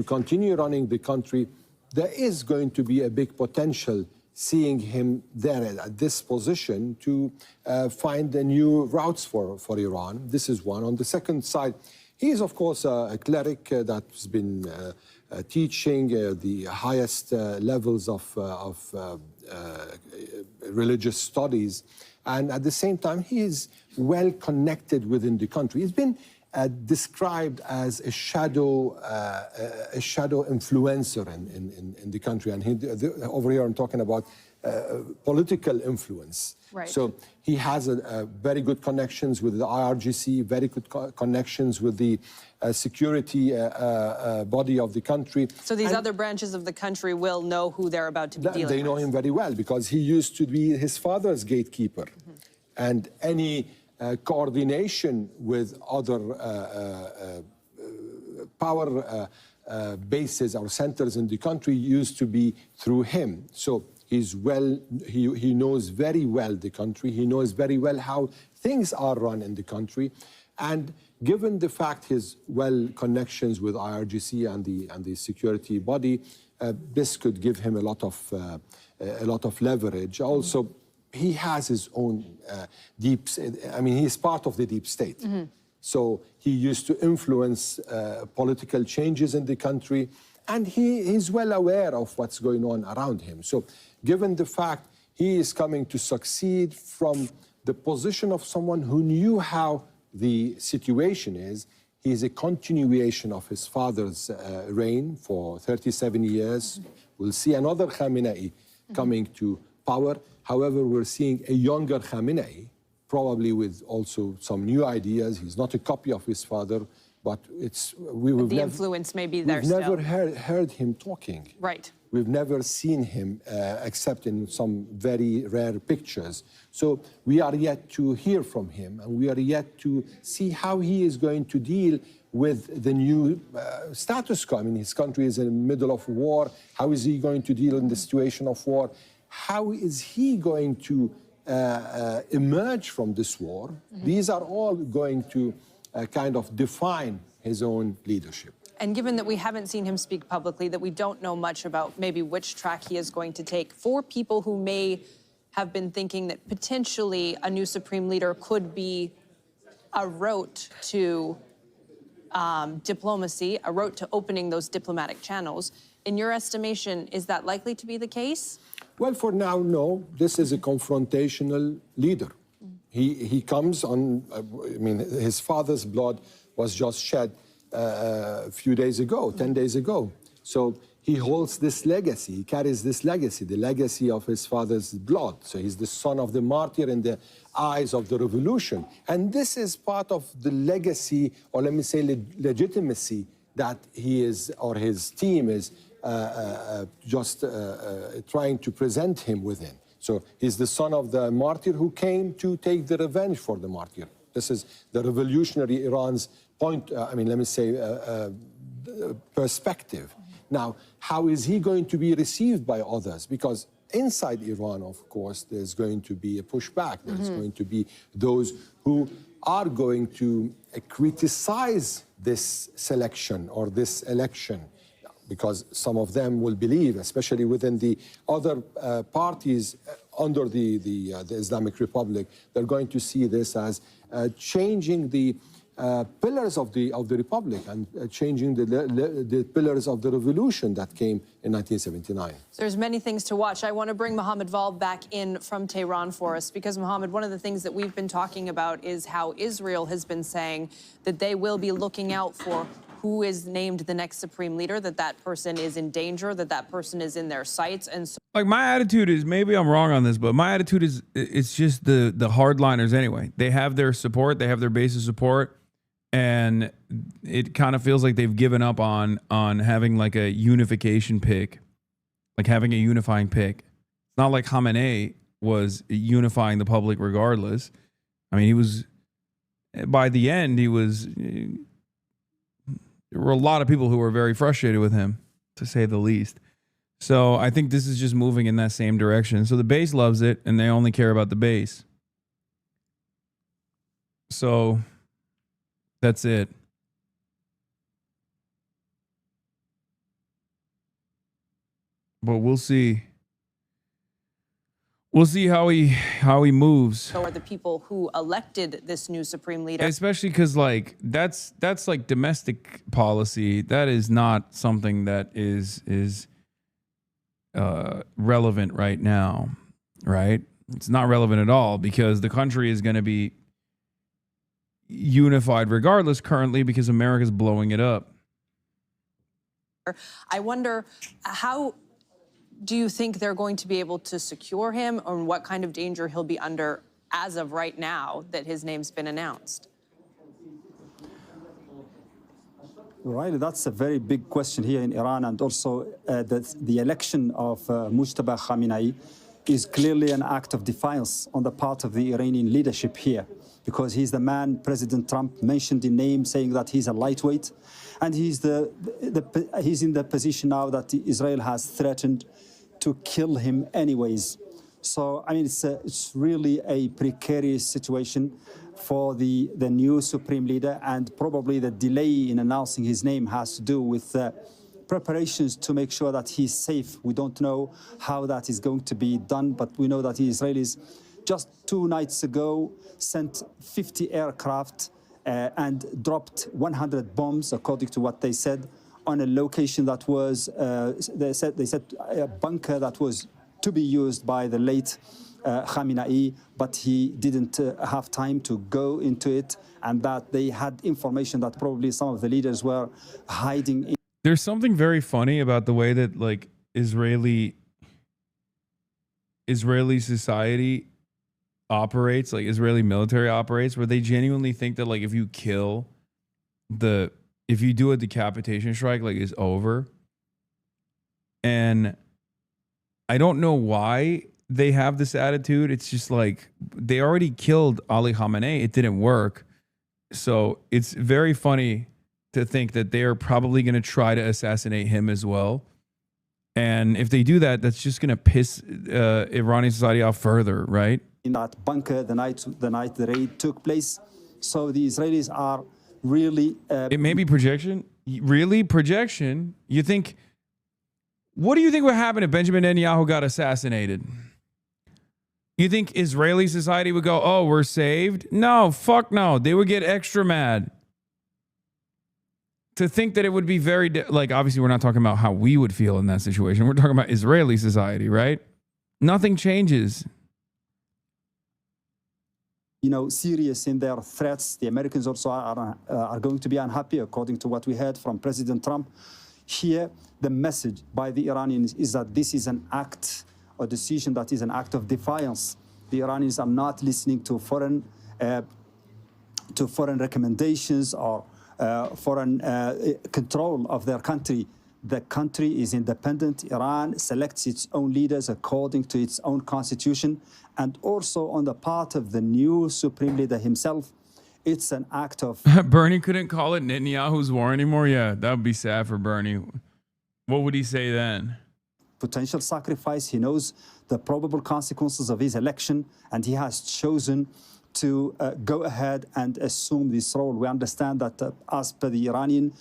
continue running the country, there is going to be a big potential seeing him there at this position to find the new routes for Iran. This is one. On the second side, he is, of course, a cleric that's been teaching the highest levels of religious studies. And at the same time, he is well connected within the country. He's been described as a shadow influencer in the country. And over here, I'm talking about political influence. Right. So he has a very good connections with the IRGC, very good connections with the security body of the country. So these other branches of the country will know who they're about to be dealing with. They know him very well because he used to be his father's gatekeeper. And any coordination with other power bases or centers in the country used to be through him. So he knows very well the country. He knows very well how things are run in the country. And given the fact his connections with IRGC and the security body, this could give him a lot of leverage. Also, he has his own he's part of the deep state. So he used to influence political changes in the country, and he is well aware of what's going on around him. So given the fact he is coming to succeed from the position of someone who knew how the situation is, he is a continuation of his father's reign for 37 years. We'll see another Khamenei coming to power. However, we're seeing a younger Khamenei, probably with also some new ideas. He's not a copy of his father, but the influence may be there we've never heard him talking. Right. We've never seen him except in some very rare pictures. So we are yet to hear from him, and we are yet to see how he is going to deal with the new status quo. I mean, his country is in the middle of war. How is he going to deal in the situation of war? How is he going to emerge from this war? These are all going to kind of define his own leadership. And given that we haven't seen him speak publicly, that we don't know much about maybe which track he is going to take, for people who may have been thinking that potentially a new supreme leader could be a route to diplomacy, a route to opening those diplomatic channels, in your estimation, is that likely to be the case? Well, for now, no. This is a confrontational leader. He comes on, his father's blood was just shed a few days ago, 10 days ago. So he holds this legacy, he carries this legacy, the legacy of his father's blood. So he's the son of the martyr in the eyes of the revolution. And this is part of the legacy, or let me say legitimacy, that he is, or his team is trying to present him within. So he's the son of the martyr who came to take the revenge for the martyr. This is the revolutionary Iran's point, perspective. Now, how is he going to be received by others? Because inside Iran, of course, there's going to be a pushback. There's going to be those who are going to criticize this selection or this election, because some of them will believe, especially within the other parties under the Islamic Republic, they're going to see this as changing the pillars of the Republic and changing the pillars of the revolution that came in 1979. So there's many things to watch. I want to bring Mohammed Val back in from Tehran for us, because Mohammed, one of the things that we've been talking about is how Israel has been saying that they will be looking out for who is named the next supreme leader, that person is in danger, that person is in their sights. And so, like, my attitude is, maybe I'm wrong on this, but my attitude is, it's just the hardliners anyway. They have their support, they have their base of support, and it kind of feels like they've given up on having like a unification pick, like having a unifying pick. It's not like Khamenei was unifying the public regardless. I mean, he was, by the end, there were a lot of people who were very frustrated with him, to say the least. So I think this is just moving in that same direction. So the base loves it, and they only care about the base. So that's it. But we'll see. We'll see how he moves. So are the people who elected this new supreme leader. Especially because like that's like domestic policy. That is not something that is relevant right now, right? It's not relevant at all because the country is going to be unified regardless currently because America's blowing it up. I wonder, how do you think they're going to be able to secure him, and what kind of danger he'll be under as of right now that his name's been announced? Right, that's a very big question here in Iran, and also the election of Mujtaba Khamenei is clearly an act of defiance on the part of the Iranian leadership here, because he's the man President Trump mentioned in name, saying that he's a lightweight, and he's in the position now that Israel has threatened to kill him anyways. So, I mean, it's really a precarious situation for the new supreme leader, and probably the delay in announcing his name has to do with preparations to make sure that he's safe. We don't know how that is going to be done, but we know that the Israelis just 2 nights ago sent 50 aircraft and dropped 100 bombs, according to what they said, on a location that was, they said a bunker that was to be used by the late Khamenei, but he didn't have time to go into it, and that they had information that probably some of the leaders were hiding in. There's something very funny about the way that like Israeli society operates, like Israeli military operates, where they genuinely think that like if you do a decapitation strike, like it's over. And I don't know why they have this attitude. It's just like they already killed Ali Khamenei. It didn't work. So it's very funny to think that they are probably going to try to assassinate him as well. And if they do that, that's just going to piss Iranian society off further, right? In that bunker the night the raid took place. So the Israelis are really... it may be projection. Really? Projection? You think... What do you think would happen if Benjamin Netanyahu got assassinated? You think Israeli society would go, oh, we're saved? No, fuck no. They would get extra mad. To think that it would be very... like, obviously, we're not talking about how we would feel in that situation. We're talking about Israeli society, right? Nothing changes. Serious in their threats. The Americans also are going to be unhappy, according to what we heard from President Trump. Here, the message by the Iranians is that this is an act, a decision that is an act of defiance. The Iranians are not listening to foreign recommendations or foreign control of their country. The country is independent. Iran selects its own leaders according to its own constitution. And also on the part of the new supreme leader himself, it's an act of... Bernie couldn't call it Netanyahu's war anymore? Yeah, that would be sad for Bernie. What would he say then? Potential sacrifice. He knows the probable consequences of his election, and he has chosen to go ahead and assume this role. We understand that as per the Iranian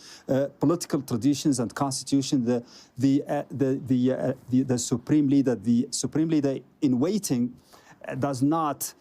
political traditions and constitution, the supreme leader in waiting does not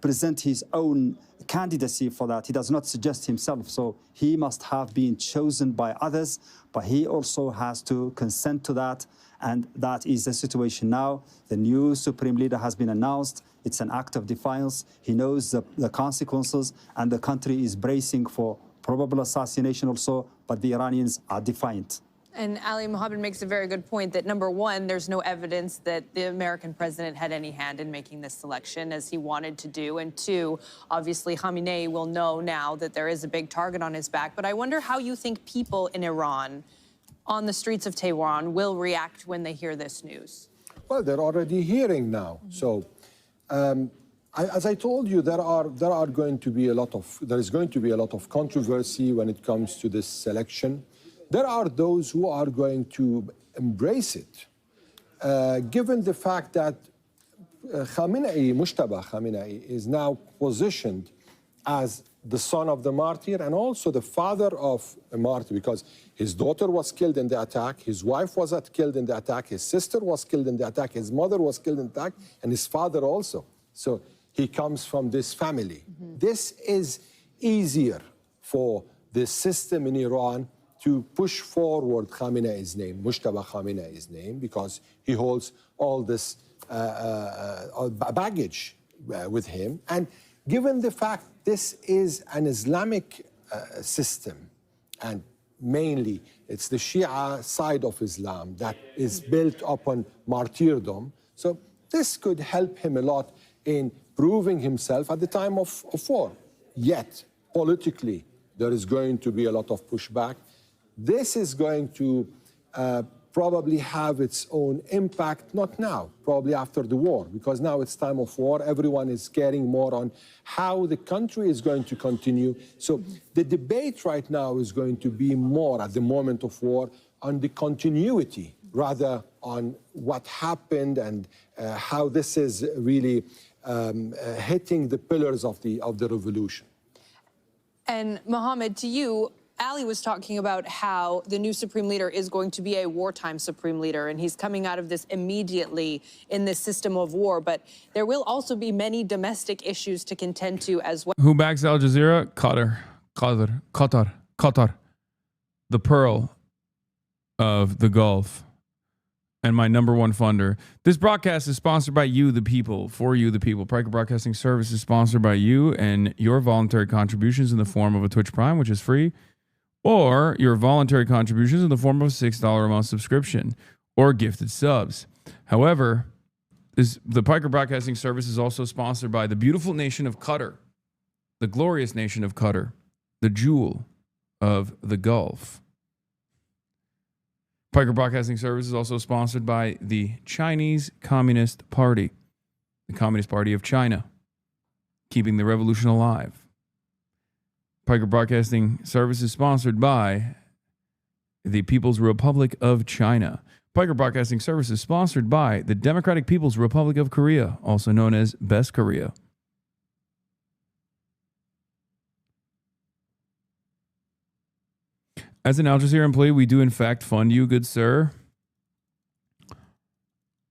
present his own candidacy for that. He does not suggest himself. So he must have been chosen by others, but he also has to consent to that. And that is the situation now. The new supreme leader has been announced. It's an act of defiance. He knows the consequences, and the country is bracing for probable assassination also, but the Iranians are defiant. And Ali Mohammed makes a very good point that, number one, there's no evidence that the American president had any hand in making this selection as he wanted to do. And two, obviously, Khamenei will know now that there is a big target on his back. But I wonder how you think people in Iran on the streets of Tehran will react when they hear this news. Well, they're already hearing now. So, as I told you, there is going to be a lot of controversy when it comes to this selection. There are those who are going to embrace it, given the fact that Mujtaba Khamenei is now positioned as the son of the martyr and also the father of a martyr, because his daughter was killed in the attack, his wife was killed in the attack, his sister was killed in the attack, his mother was killed in the attack, and his father also. So he comes from this family. This is easier for the system in Iran to push forward Khamenei's name, Mujtaba Khamenei's name, because he holds all this baggage with him. And given the fact this is an Islamic system, and mainly it's the Shia side of Islam that is built upon martyrdom, so this could help him a lot in proving himself at the time of war. Yet, politically, there is going to be a lot of pushback. This is going to probably have its own impact, not now, probably after the war, because now it's time of war. Everyone is caring more on how the country is going to continue. So the debate right now is going to be more at the moment of war on the continuity rather on what happened and how this is really hitting the pillars of the revolution. And Mohammed, to you, Ali was talking about how the new supreme leader is going to be a wartime supreme leader, and he's coming out of this immediately in this system of war. But there will also be many domestic issues to contend to as well. Who backs Al Jazeera? Qatar. The pearl of the Gulf. And my number one funder. This broadcast is sponsored by you, the people, for you, the people. Piker Broadcasting Service is sponsored by you and your voluntary contributions in the form of a Twitch Prime, which is free, or your voluntary contributions in the form of a $6 a month subscription or gifted subs. However, the Piker Broadcasting Service is also sponsored by the beautiful nation of Qatar, the glorious nation of Qatar, the jewel of the Gulf. Piker Broadcasting Service is also sponsored by the Chinese Communist Party, the Communist Party of China, keeping the revolution alive. Piker Broadcasting Service is sponsored by the People's Republic of China. Piker Broadcasting Service is sponsored by the Democratic People's Republic of Korea, also known as Best Korea. As an Al Jazeera employee, we do in fact fund you, good sir.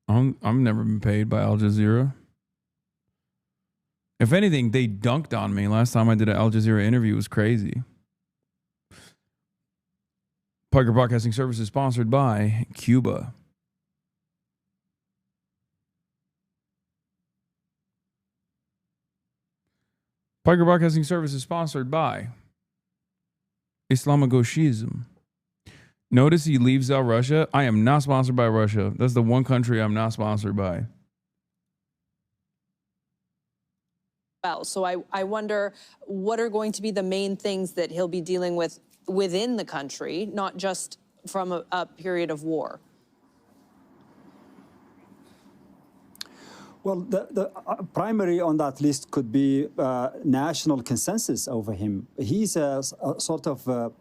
I've never been paid by Al Jazeera. If anything, they dunked on me last time I did an Al Jazeera interview. It was crazy. Piker Broadcasting Service is sponsored by Cuba. Piker Broadcasting Service is sponsored by Islamagoshism. Notice he leaves out Russia. I am not sponsored by Russia. That's the one country I'm not sponsored by. Well, so I wonder what are going to be the main things that he'll be dealing with within the country, not just from a period of war. Well, the primary on that list could be national consensus over him. He's a sort of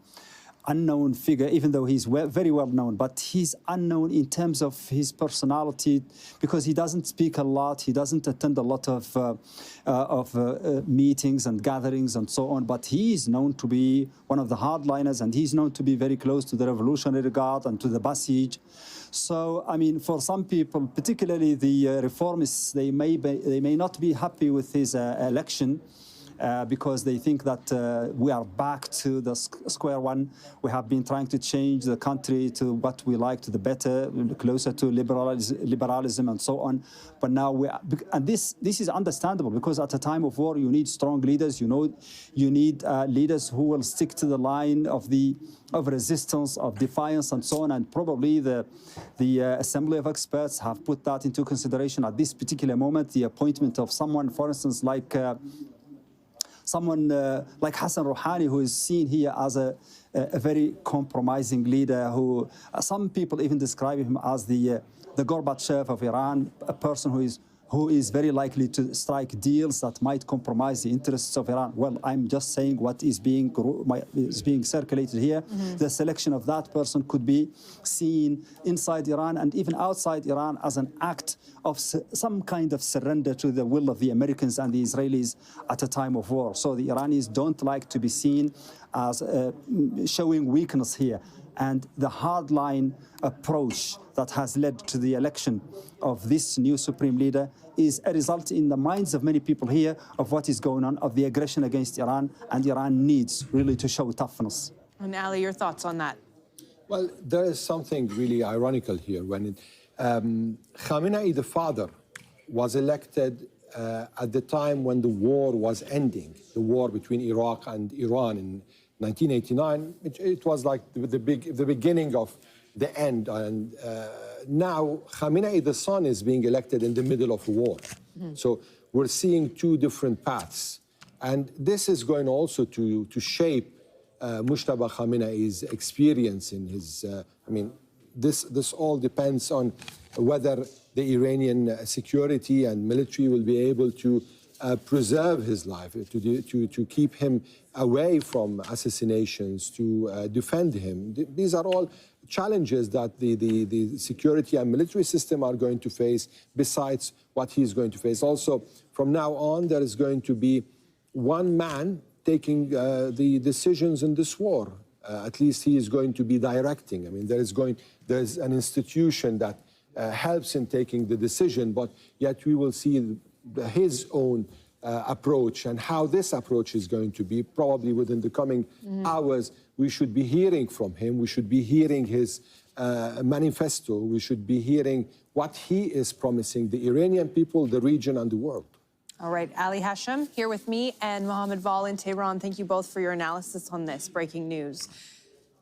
unknown figure, even though he's very well known, but he's unknown in terms of his personality because he doesn't speak a lot, he doesn't attend a lot of meetings and gatherings and so on, but he is known to be one of the hardliners, and he's known to be very close to the Revolutionary Guard and to the Basij. So, I mean, for some people, particularly the reformists, they may not be happy with his election because they think that we are back to the square one. We have been trying to change the country to what we like, to the better, closer to liberalism and so on. But now and this is understandable because at a time of war, you need strong leaders. You need leaders who will stick to the line of resistance, of defiance, and so on. And probably the Assembly of Experts have put that into consideration at this particular moment. The appointment of someone, for instance, like Hasan Rouhani, who is seen here as a very compromising leader, who some people even describe him as the Gorbachev of Iran, a person who is very likely to strike deals that might compromise the interests of Iran. Well, I'm just saying what is being circulated here. The selection of that person could be seen inside Iran and even outside Iran as an act of some kind of surrender to the will of the Americans and the Israelis at a time of war. So the Iranis don't like to be seen as showing weakness here. And the hardline approach that has led to the election of this new supreme leader is a result in the minds of many people here of what is going on, of the aggression against Iran, and Iran needs really to show toughness. And Ali, your thoughts on that? Well, there is something really ironical here. When Khamenei, the father, was elected at the time when the war was ending, the war between Iraq and Iran in 1989, it was like the beginning of the end. And now Khamenei, the son, is being elected in the middle of a war. So we're seeing two different paths. And this is going also to shape Mujtaba Khamenei's experience in his, this all depends on whether the Iranian security and military will be able to preserve his life, to keep him away from assassinations, to defend him. These are all challenges that the security and military system are going to face, besides what he's going to face. Also, from now on, there is going to be one man taking the decisions in this war. At least he is going to be directing. I mean, there's an institution that helps in taking the decision, but yet we will see his own approach, and how this approach is going to be. Probably within the coming hours, we should be hearing from him. We should be hearing his manifesto. We should be hearing what he is promising the Iranian people, the region, and the world. All right, Ali Hashem here with me, and Mohammed Val in Tehran. Thank you both for your analysis on this breaking news.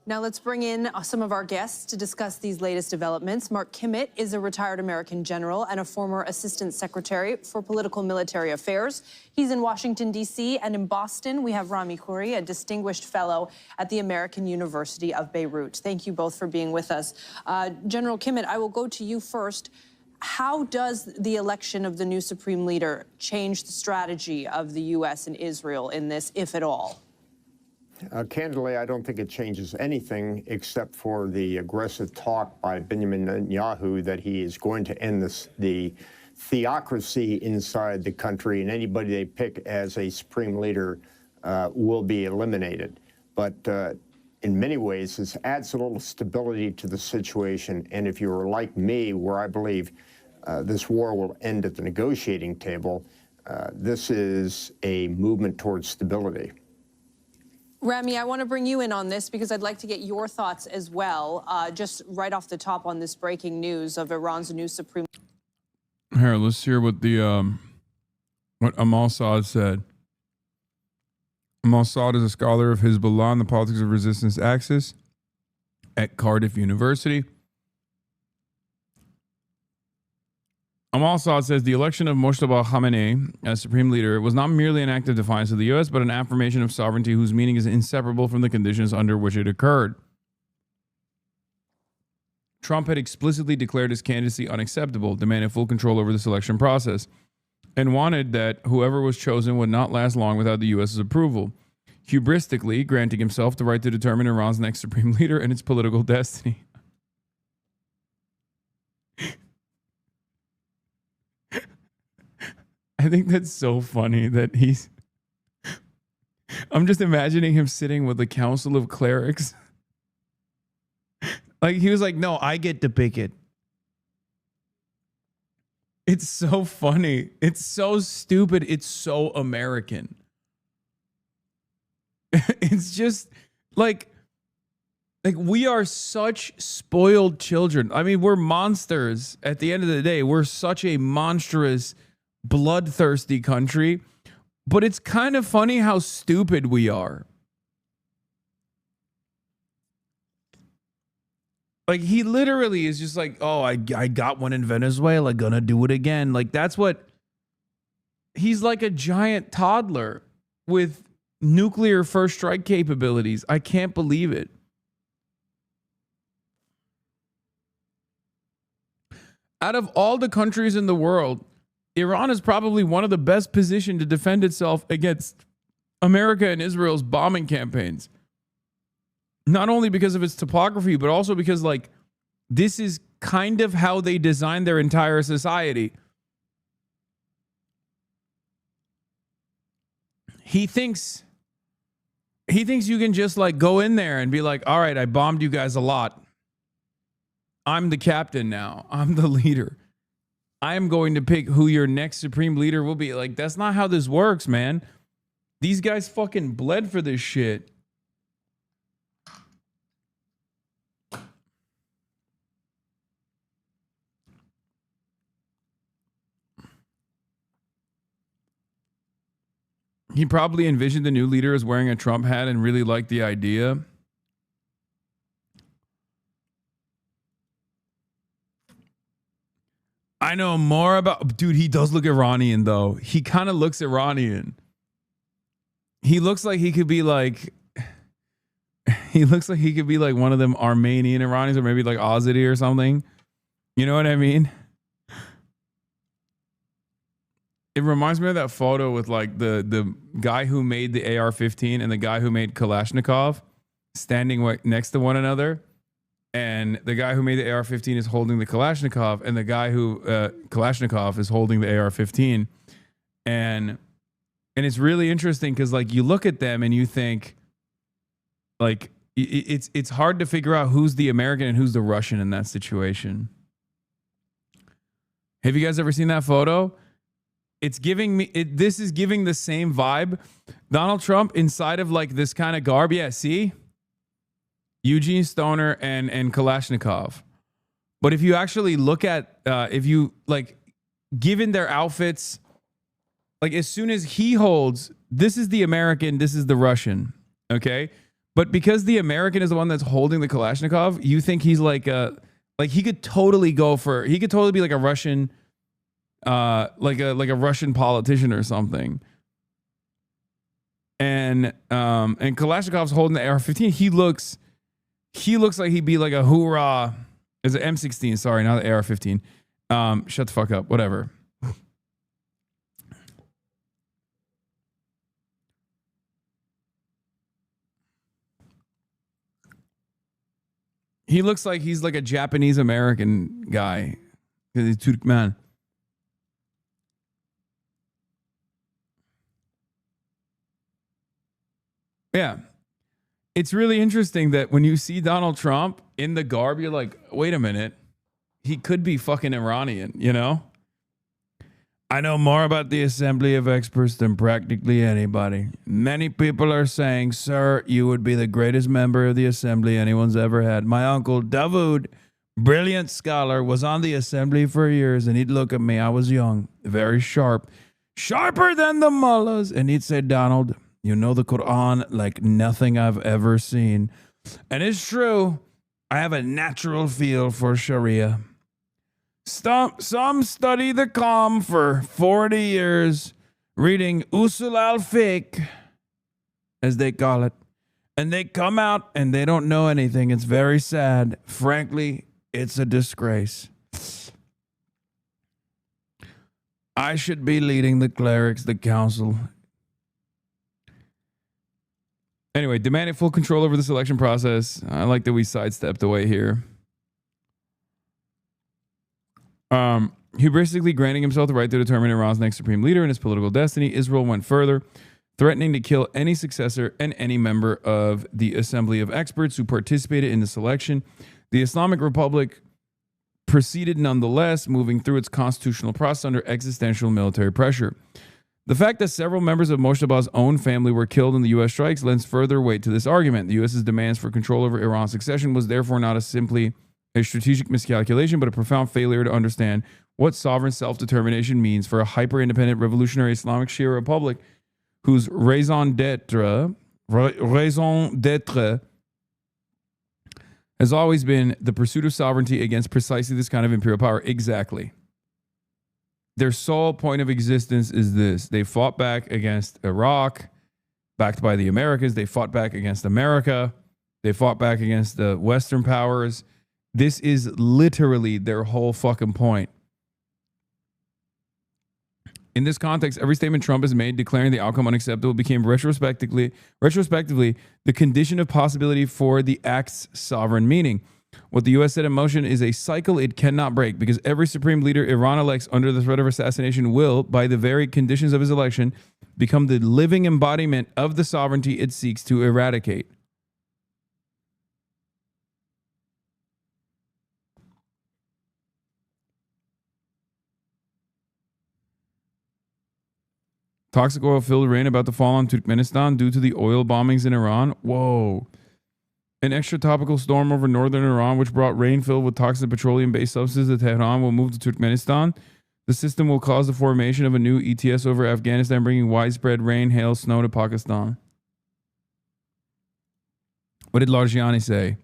Now let's bring in some of our guests to discuss these latest developments. Mark Kimmett is a retired American general and a former assistant secretary for political military affairs. He's in Washington, D.C., and in Boston, we have Rami Khouri, a distinguished fellow at the American University of Beirut. Thank you both for being with us. General Kimmett, I will go to you first. How does the election of the new supreme leader change the strategy of the U.S. and Israel in this, if at all? Candidly, I don't think it changes anything except for the aggressive talk by Benjamin Netanyahu that he is going to end the theocracy inside the country, and anybody they pick as a supreme leader will be eliminated. But in many ways, this adds a little stability to the situation. And if you're like me, where I believe this war will end at the negotiating table, this is a movement towards stability. Rami, I want to bring you in on this because I'd like to get your thoughts as well, just right off the top on this breaking news of Iran's new supreme. Here, let's hear what what Amal Saad said. Amal Saad is a scholar of Hezbollah and the politics of resistance axis at Cardiff University. Amal Saad says the election of Mujtaba Khamenei as supreme leader was not merely an act of defiance of the U.S., but an affirmation of sovereignty whose meaning is inseparable from the conditions under which it occurred. Trump had explicitly declared his candidacy unacceptable, demanded full control over the selection process, and wanted that whoever was chosen would not last long without the U.S.'s approval, hubristically granting himself the right to determine Iran's next supreme leader and its political destiny. I think that's so funny that I'm just imagining him sitting with the council of clerics. Like, he was like, no, I get to pick it. It's so funny. It's so stupid. It's so American. It's just like we are such spoiled children. I mean, we're monsters at the end of the day. We're such a monstrous, bloodthirsty country, but it's kind of funny how stupid we are. Like, he literally is just like, oh, I got one in Venezuela, gonna do it again. Like, that's what, he's like a giant toddler with nuclear first strike capabilities. I can't believe it. Out of all the countries in the world Iran is probably one of the best positioned to defend itself against America and Israel's bombing campaigns. Not only because of its topography, but also because, like, this is kind of how they designed their entire society. He thinks you can just, like, go in there and be like, all right, I bombed you guys a lot. I'm the captain now. I'm the leader. I am going to pick who your next supreme leader will be. Like, that's not how this works, man. These guys fucking bled for this shit. He probably envisioned the new leader as wearing a Trump hat and really liked the idea. I know more about... Dude, he does look Iranian, though. He kind of looks Iranian. He looks like he could be like... He looks like he could be like one of them Armenian Iranians, or maybe like Azadi or something. You know what I mean? It reminds me of that photo with like the guy who made the AR-15 and the guy who made Kalashnikov standing next to one another. And the guy who made the AR-15 is holding the Kalashnikov, and the guy who Kalashnikov is holding the AR-15. And it's really interesting because, like, you look at them and you think, like, it's hard to figure out who's the American and who's the Russian in that situation. Have you guys ever seen that photo? It's giving me, this is giving the same vibe. Donald Trump inside of like this kind of garb. Yeah, see? Eugene Stoner and Kalashnikov. But if you actually look at, if you like, given their outfits, like as soon as he holds, this is the American, this is the Russian. Okay? But because the American is the one that's holding the Kalashnikov, you think he's like he could totally go for, he could totally be like a Russian, like a Russian politician or something. And Kalashnikov's holding the AR-15. He looks like he'd be like a hoorah. It's an M16, sorry, not the AR-15. Shut the fuck up, whatever. He looks like he's like a Japanese American guy. Because he's Turkmen. Yeah. It's really interesting that when you see Donald Trump in the garb, you're like, wait a minute. He could be fucking Iranian, you know? I know more about the assembly of experts than practically anybody. Many people are saying, sir, you would be the greatest member of the assembly anyone's ever had. My uncle, Dawood, brilliant scholar, was on the assembly for years, and he'd look at me. I was young, very sharp, sharper than the mullahs. And he'd say, Donald, you know the Quran like nothing I've ever seen. And it's true. I have a natural feel for Sharia. Some study the Qam for 40 years, reading Usul al-Fiqh, as they call it. And they come out and they don't know anything. It's very sad. Frankly, it's a disgrace. I should be leading the clerics, the council. Anyway, demanding full control over this election process. I like that we sidestepped away here. He basically granting himself the right to determine Iran's next supreme leader and his political destiny. Israel went further, threatening to kill any successor and any member of the assembly of experts who participated in the selection. The Islamic Republic proceeded nonetheless, moving through its constitutional process under existential military pressure. The fact that several members of Mojtaba's own family were killed in the U.S. strikes lends further weight to this argument. The U.S.'s demands for control over Iran's succession was therefore not simply a strategic miscalculation, but a profound failure to understand what sovereign self-determination means for a hyper-independent revolutionary Islamic Shia republic whose raison d'etre has always been the pursuit of sovereignty against precisely this kind of imperial power. Exactly. Their sole point of existence is this. They fought back against Iraq, backed by the Americans. They fought back against America. They fought back against the Western powers. This is literally their whole fucking point. In this context, every statement Trump has made declaring the outcome unacceptable became retrospectively the condition of possibility for the act's sovereign meaning. What the U.S. set in motion is a cycle it cannot break because every supreme leader Iran elects under the threat of assassination will, by the very conditions of his election, become the living embodiment of the sovereignty it seeks to eradicate. Toxic oil-filled rain about to fall on Turkmenistan due to the oil bombings in Iran. Whoa. An extratropical storm over northern Iran, which brought rain filled with toxic petroleum-based substances to Tehran, will move to Turkmenistan. The system will cause the formation of a new ETS over Afghanistan, bringing widespread rain, hail, snow to Pakistan. What did Larijani say?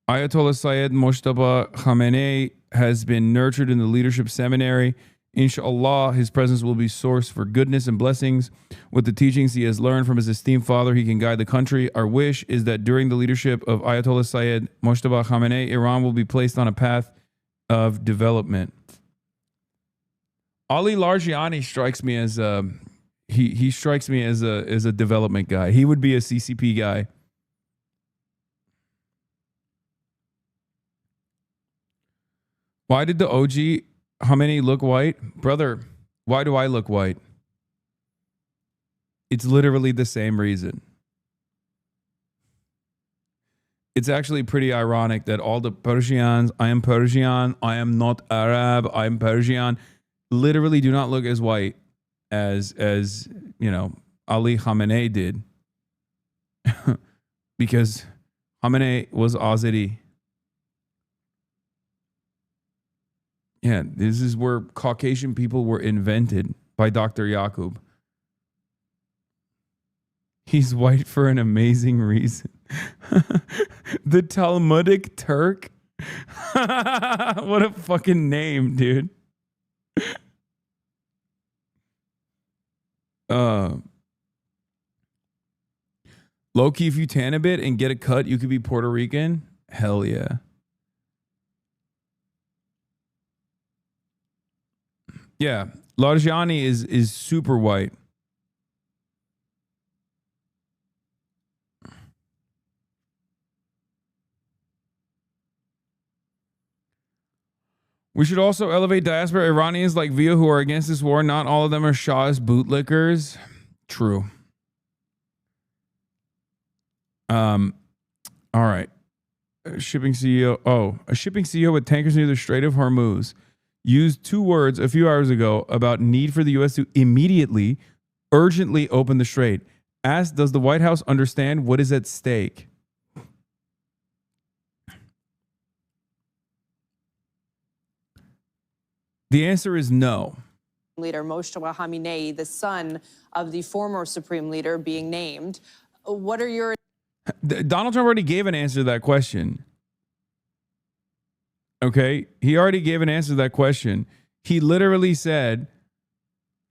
Ayatollah Sayyid Mojtaba Khamenei has been nurtured in the leadership seminary. Inshallah, his presence will be source for goodness and blessings. With the teachings he has learned from his esteemed father, he can guide the country. Our wish is that during the leadership of Ayatollah Sayyid Mojtaba Khamenei, Iran will be placed on a path of development. Ali Larijani strikes me as he strikes me as a development guy. He would be a CCP guy. Why did the OG Khamenei look white? Brother, why do I look white? It's literally the same reason. It's actually pretty ironic that all the Persians, I am Persian, I am not Arab, I am Persian, literally do not look as white as you know, Ali Khamenei did. Because Khamenei was Azeri. Yeah, this is where Caucasian people were invented by Dr. Yaqub. He's white for an amazing reason. The Talmudic Turk? What a fucking name, dude. Low-key, if you tan a bit and get a cut, you could be Puerto Rican? Hell yeah. Yeah, Larijani is super white. We should also elevate diaspora Iranians like Via who are against this war. Not all of them are Shah's bootlickers. True. All right. A shipping CEO with tankers near the Strait of Hormuz used two words a few hours ago about need for the U.S. to immediately, urgently open the strait. Asked, does the White House understand what is at stake? The answer is no. Leader Mojtaba Khamenei, the son of the former Supreme Leader, being named. What are your... Donald Trump already gave an answer to that question. Okay, he already gave an answer to that question. He literally said,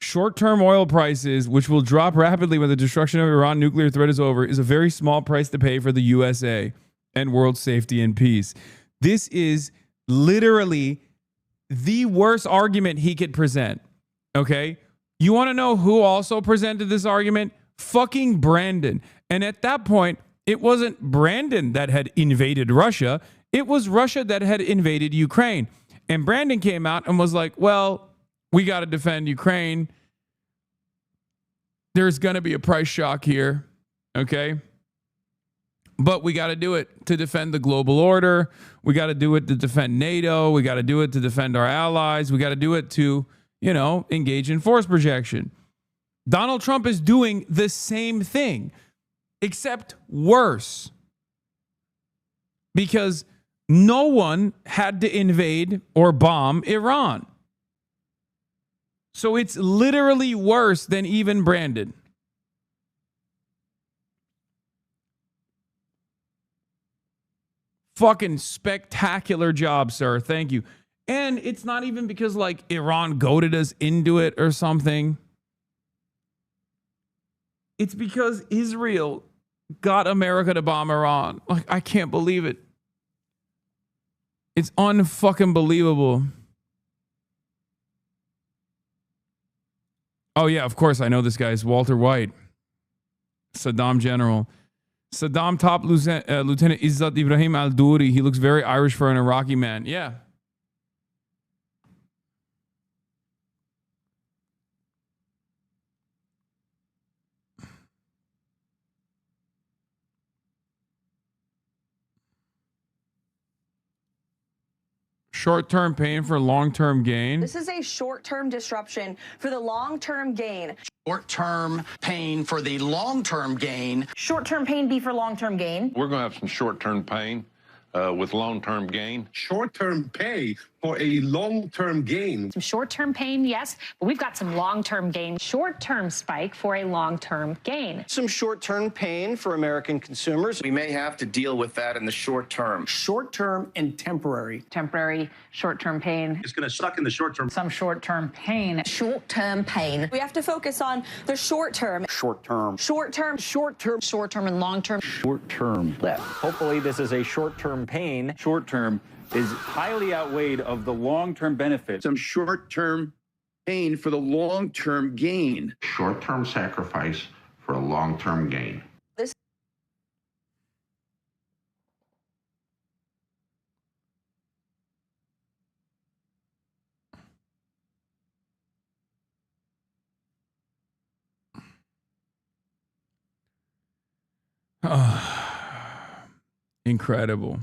short-term oil prices, which will drop rapidly when the destruction of Iran nuclear threat is over, is a very small price to pay for the USA and world safety and peace. This is literally the worst argument he could present. Okay, you want to know who also presented this argument? Fucking Brandon. And at that point, it wasn't Brandon that had invaded Russia. It was Russia that had invaded Ukraine. And Brandon came out and was like, well, we got to defend Ukraine. There's going to be a price shock here. Okay. But we got to do it to defend the global order. We got to do it to defend NATO. We got to do it to defend our allies. We got to do it to, you know, engage in force projection. Donald Trump is doing the same thing, except worse. Because no one had to invade or bomb Iran. So it's literally worse than even Brandon. Fucking spectacular job, sir. Thank you. And it's not even because like Iran goaded us into it or something. It's because Israel got America to bomb Iran. Like, I can't believe it. It's unfucking believable. Oh, yeah, of course. I know this guy is Walter White, Saddam general. Saddam top Lieutenant Izzat Ibrahim al-Duri. He looks very Irish for an Iraqi man. Yeah. Short-term pain for long-term gain. This is a short-term disruption for the long-term gain. Short-term pain for the long-term gain. Short-term pain be for long-term gain. We're going to have some short-term pain with long-term gain. Short-term pay for a long-term gain. Some short-term pain, yes, but we've got some long-term gain. Short-term spike for a long-term gain. Some short-term pain for American consumers. We may have to deal with that in the short term. Short-term and temporary. Temporary, short-term pain. It's going to suck in the short term. Some short-term pain. Short-term pain. We have to focus on the short-term. Short-term. Short-term. Short-term. Short-term and long-term. Short-term left. Hopefully this is a short-term pain. Short-term is highly outweighed of the long-term benefits. Some short-term pain for the long-term gain. Short-term sacrifice for a long-term gain. This Incredible.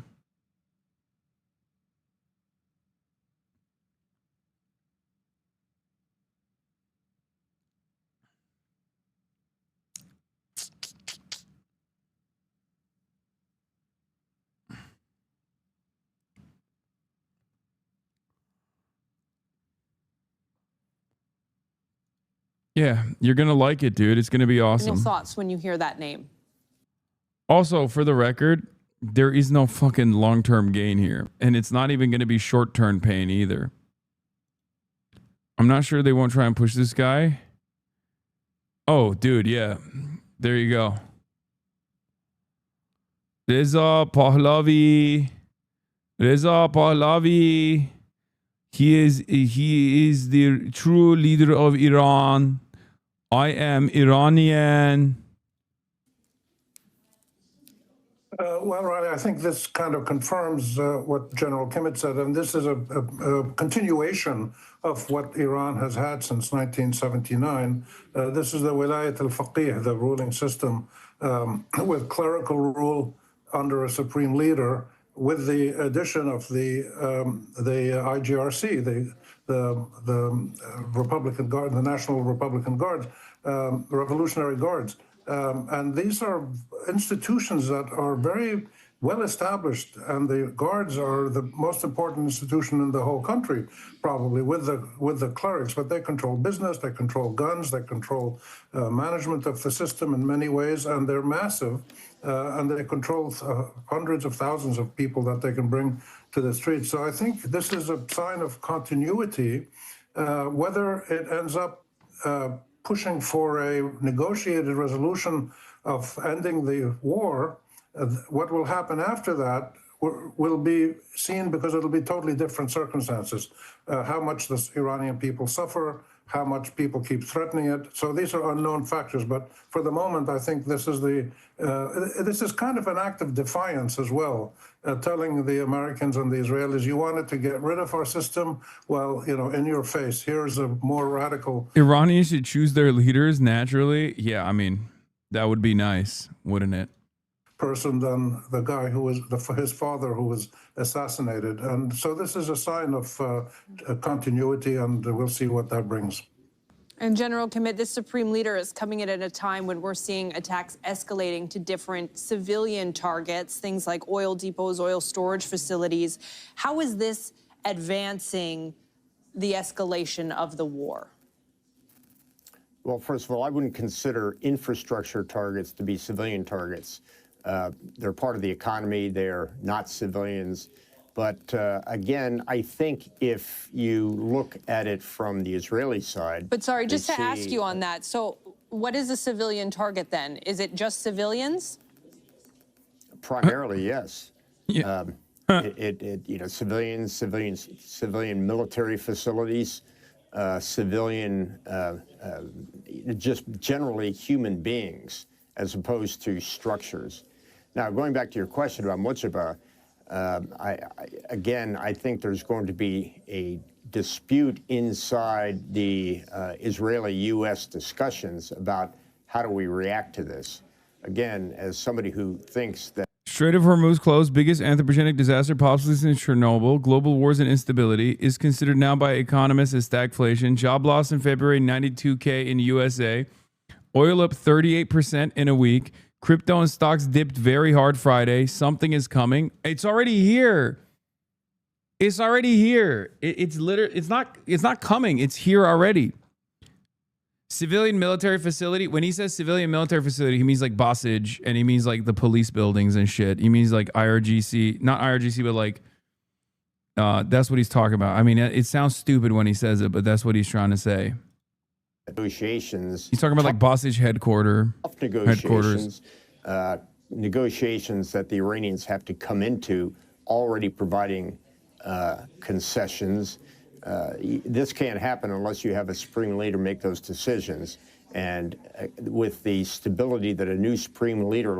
Yeah, you're going to like it, dude. It's going to be awesome. Your thoughts when you hear that name? Also, for the record, there is no fucking long-term gain here. And it's not even going to be short-term pain either. I'm not sure they won't try and push this guy. Oh, dude, yeah. There you go. Reza Pahlavi. Reza Pahlavi. He is the true leader of Iran. I am Iranian. Well, Riley, I think this kind of confirms what General Kimmett said, and this is a continuation of what Iran has had since 1979. This is the Wilayat al-Faqih, the ruling system, with clerical rule under a supreme leader, with the addition of the IGRC, the Republican Guard, the National Republican Guard, Revolutionary Guards. And these are institutions that are very well established, and the guards are the most important institution in the whole country, probably with the clerics. But they control business, they control guns, they control management of the system in many ways, and they're massive, and they control hundreds of thousands of people that they can bring to the streets. So I think this is a sign of continuity. Whether it ends up pushing for a negotiated resolution of ending the war, what will happen after that will be seen, because it'll be totally different circumstances. How much the Iranian people suffer, how much people keep threatening it. So these are unknown factors. But for the moment, I think this is kind of an act of defiance as well, telling the Americans and the Israelis, you wanted to get rid of our system? Well, in your face, here's a more radical. Iranians should choose their leaders naturally. Yeah, I mean, that would be nice, wouldn't it? Person than the guy who was his father who was assassinated. And so this is a sign of continuity, and we'll see what that brings. And General Kimmett, this supreme leader is coming in at a time when we're seeing attacks escalating to different civilian targets, things like oil depots, oil storage facilities. How is this advancing the escalation of the war? Well, first of all, I wouldn't consider infrastructure targets to be civilian targets. They're part of the economy. They're not civilians. But again, I think if you look at it from the Israeli side. But sorry, just to ask you on that. So what is a civilian target then? Is it just civilians? Primarily, yes. Yeah. Civilian military facilities, civilian, just generally human beings, as opposed to structures. Now, going back to your question about Mujtaba, I think there's going to be a dispute inside the Israeli-U.S. discussions about how do we react to this. Again, as somebody who thinks that Strait of Hormuz closed, biggest anthropogenic disaster possibly since Chernobyl. Global wars and instability is considered now by economists as stagflation. Job loss in February, 92K in USA. Oil up 38% in a week. Crypto and stocks dipped very hard Friday. Something is coming. It's already here. It's already here. It's not coming. It's here already. Civilian military facility. When he says civilian military facility, he means like Bossage, and he means like the police buildings and shit. He means like IRGC, not IRGC, but like that's what he's talking about. I mean, it sounds stupid when he says it, but that's what he's trying to say. Negotiations. He's talking about like Bossage headquarters. Negotiations that the Iranians have to come into, already providing concessions. This can't happen unless you have a supreme leader make those decisions. And with the stability that a new supreme leader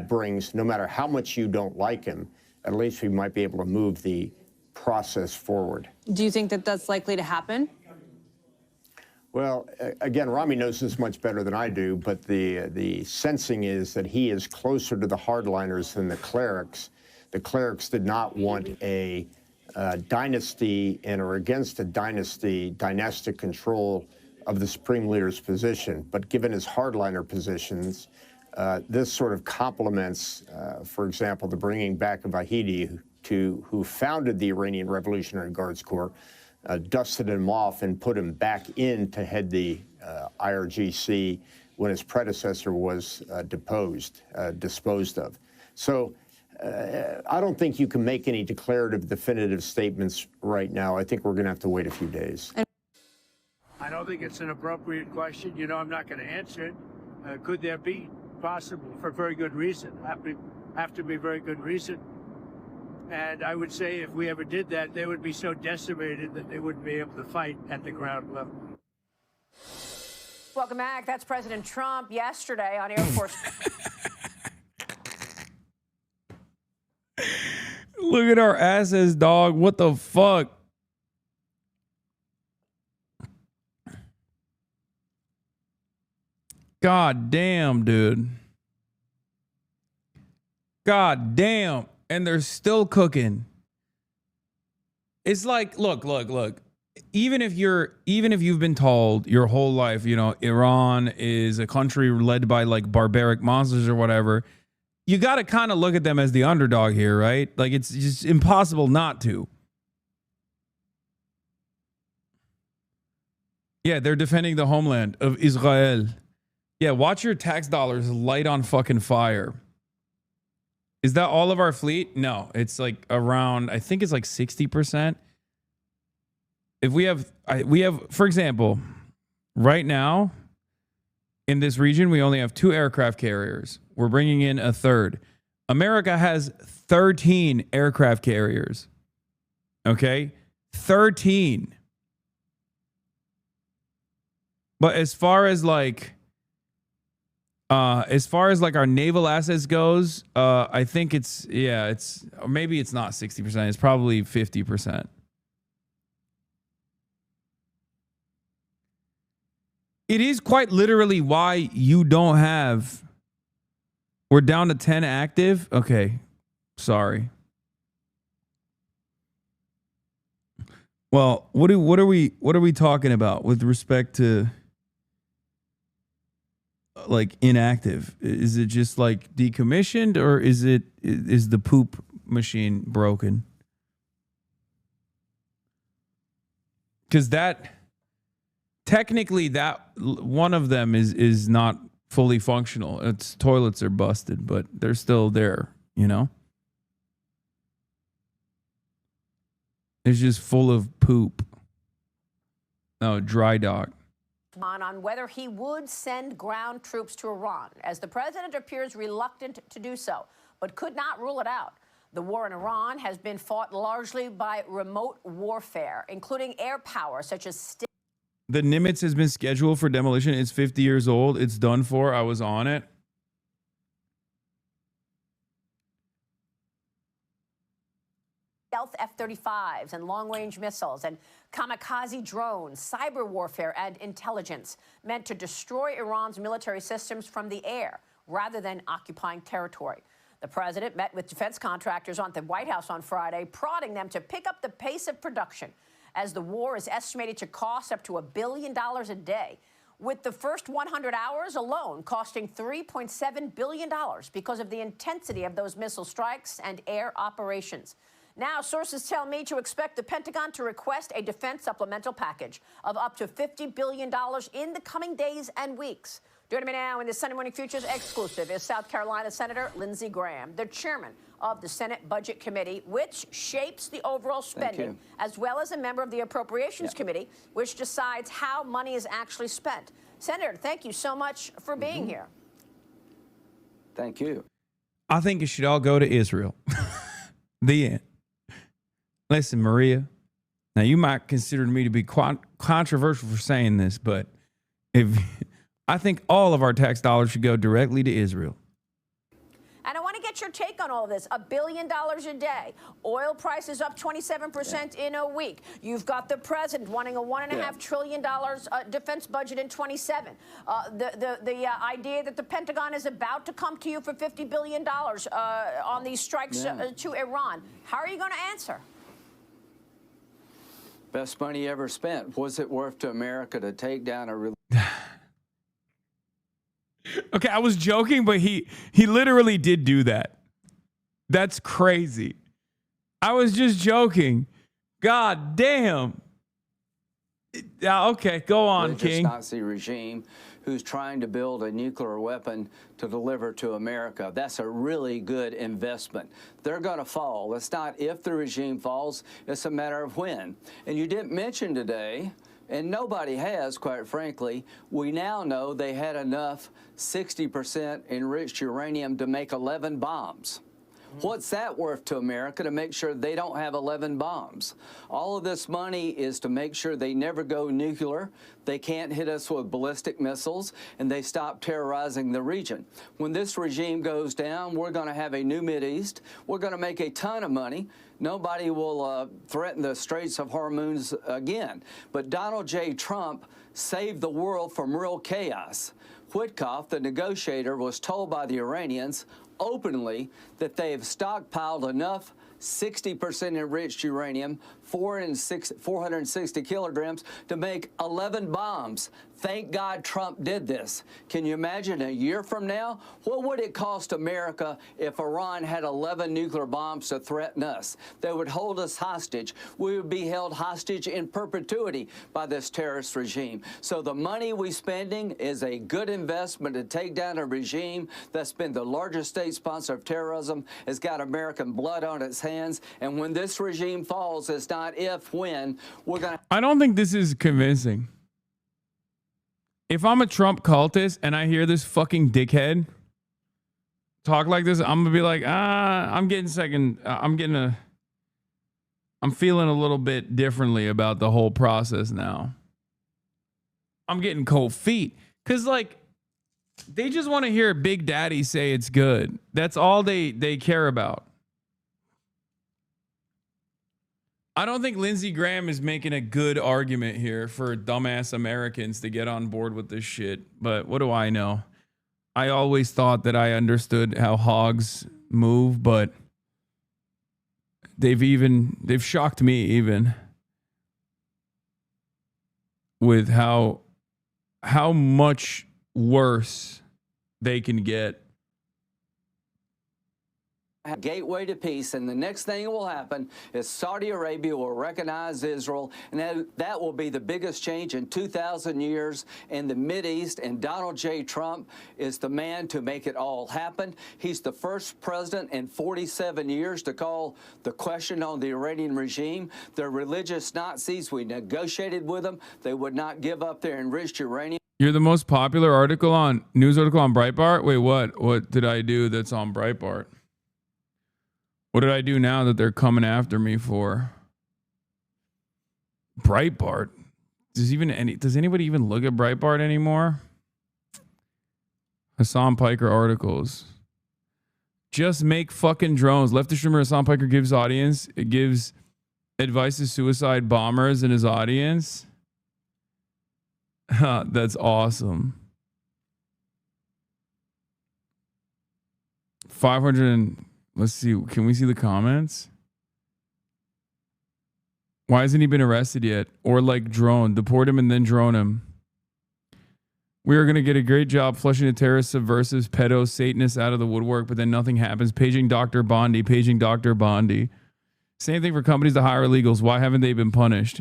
brings, no matter how much you don't like him, at least we might be able to move the process forward. Do you think that that's likely to happen? Well, again, Rami knows this much better than I do, but the sensing is that he is closer to the hardliners than the clerics. The clerics did not want a dynasty and are against a dynastic control of the supreme leader's position. But given his hardliner positions, this sort of complements, for example, the bringing back of Vahidi, who founded the Iranian Revolutionary Guards Corps, dusted him off and put him back in to head the IRGC when his predecessor was disposed of. So I don't think you can make any declarative, definitive statements right now. I think we're going to have to wait a few days. I don't think it's an appropriate question. You know, I'm not going to answer it. Could there be possible for very good reason? Have to be very good reason. And I would say if we ever did that, they would be so decimated that they wouldn't be able to fight at the ground level. Welcome back. That's President Trump yesterday on Air Force. Look at our asses, dog. What the fuck? God damn, dude. God damn. And they're still cooking. It's like, look. Even if you've been told your whole life, you know, Iran is a country led by like barbaric monsters or whatever, you got to kind of look at them as the underdog here, right? Like it's just impossible not to. Yeah, they're defending the homeland of Israel. Yeah, watch your tax dollars light on fucking fire. Is that all of our fleet? No, it's like around, I think it's like 60%. If we have, for example, right now in this region, we only have 2 aircraft carriers. We're bringing in a 3rd. America has 13 aircraft carriers. Okay? 13. But as far as like our naval assets goes, I think it's maybe it's not 60%. It's probably 50%. It is quite literally why you don't have. We're down to 10 active. Okay, sorry. Well, what are we talking about with respect to like inactive? Is it just like decommissioned, or is the poop machine broken? Because technically that one of them is not fully functional. Its toilets are busted, but they're still there, you know? It's just full of poop. Oh, dry dock. On whether he would send ground troops to Iran, as the president appears reluctant to do so, but could not rule it out. The war in Iran has been fought largely by remote warfare, including air power, such as The Nimitz has been scheduled for demolition. It's 50 years old. It's done for. I was on it. stealth F-35s and long-range missiles and kamikaze drones, cyber warfare and intelligence meant to destroy Iran's military systems from the air rather than occupying territory. The president met with defense contractors on the White House on Friday, prodding them to pick up the pace of production as the war is estimated to cost up to $1 billion a day, with the first 100 hours alone costing $3.7 billion because of the intensity of those missile strikes and air operations. Now, sources tell me to expect the Pentagon to request a defense supplemental package of up to $50 billion in the coming days and weeks. Joining me now in the Sunday Morning Futures exclusive is South Carolina Senator Lindsey Graham, the chairman of the Senate Budget Committee, which shapes the overall spending, as well as a member of the Appropriations Committee, which decides how money is actually spent. Senator, thank you so much for being here. Thank you. I think it should all go to Israel. The end. Listen, Maria, now you might consider me to be controversial for saying this, but I think all of our tax dollars should go directly to Israel. And I want to get your take on all this. $1 billion a day. Oil prices up 27% in a week. You've got the president wanting a $1.5 trillion defense budget in 27. The idea that the Pentagon is about to come to you for $50 billion on these strikes to Iran. How are you going to answer? Best money ever spent. Was it worth to America to take down a... Okay, I was joking, but he literally did do that. That's crazy. I was just joking. God damn. Okay, go on, King. Nazi regime who's trying to build a nuclear weapon to deliver to America. That's a really good investment. They're going to fall. It's not if the regime falls, it's a matter of when. And you didn't mention today, and nobody has, quite frankly, we now know they had enough 60% enriched uranium to make 11 bombs. What's that worth to America to make sure they don't have 11 bombs? All of this money is to make sure they never go nuclear, they can't hit us with ballistic missiles, and they stop terrorizing the region. When this regime goes down, we're going to have a new Mideast. We're going to make a ton of money. Nobody will threaten the Straits of Hormuz again. But Donald J. Trump saved the world from real chaos. Witkoff, the negotiator, was told by the Iranians openly that they have stockpiled enough 60% enriched uranium, 460 kilograms, to make 11 bombs. Thank God Trump did this. Can you imagine a year from now? What would it cost America if Iran had 11 nuclear bombs to threaten us? They would hold us hostage. We would be held hostage in perpetuity by this terrorist regime. So the money we're spending is a good investment to take down a regime that's been the largest state sponsor of terrorism, has got American blood on its hands. And when this regime falls, it's not if, when. We're going to... I don't think this is convincing. If I'm a Trump cultist and I hear this fucking dickhead talk like this, I'm gonna be like, I'm feeling a little bit differently about the whole process now. I'm getting cold feet because, like, they just want to hear Big Daddy say it's good. That's all they care about. I don't think Lindsey Graham is making a good argument here for dumbass Americans to get on board with this shit. But what do I know? I always thought that I understood how hogs move, but they've shocked me even with how much worse they can get. Gateway to peace, and the next thing that will happen is Saudi Arabia will recognize Israel, and that will be the biggest change in 2,000 years in the Mideast, and Donald J. Trump is the man to make it all happen. He's the first president in 47 years to call the question on the Iranian regime. They're religious Nazis. We negotiated with them. They would not give up their enriched uranium. You're the most popular news article on Breitbart? Wait, what? What did I do that's on Breitbart? What did I do now that they're coming after me for? Breitbart. Does anybody even look at Breitbart anymore? Hasan Piker articles. Just make fucking drones. Leftist streamer Hasan Piker gives advice to suicide bombers in his audience. That's awesome. 500. Let's see. Can we see the comments? Why hasn't he been arrested yet? Or like drone. Deport him and then drone him. We are going to get a great job flushing the terrorists, subversives, pedos, Satanists out of the woodwork, but then nothing happens. Paging Dr. Bondi. Paging Dr. Bondi. Same thing for companies to hire illegals. Why haven't they been punished?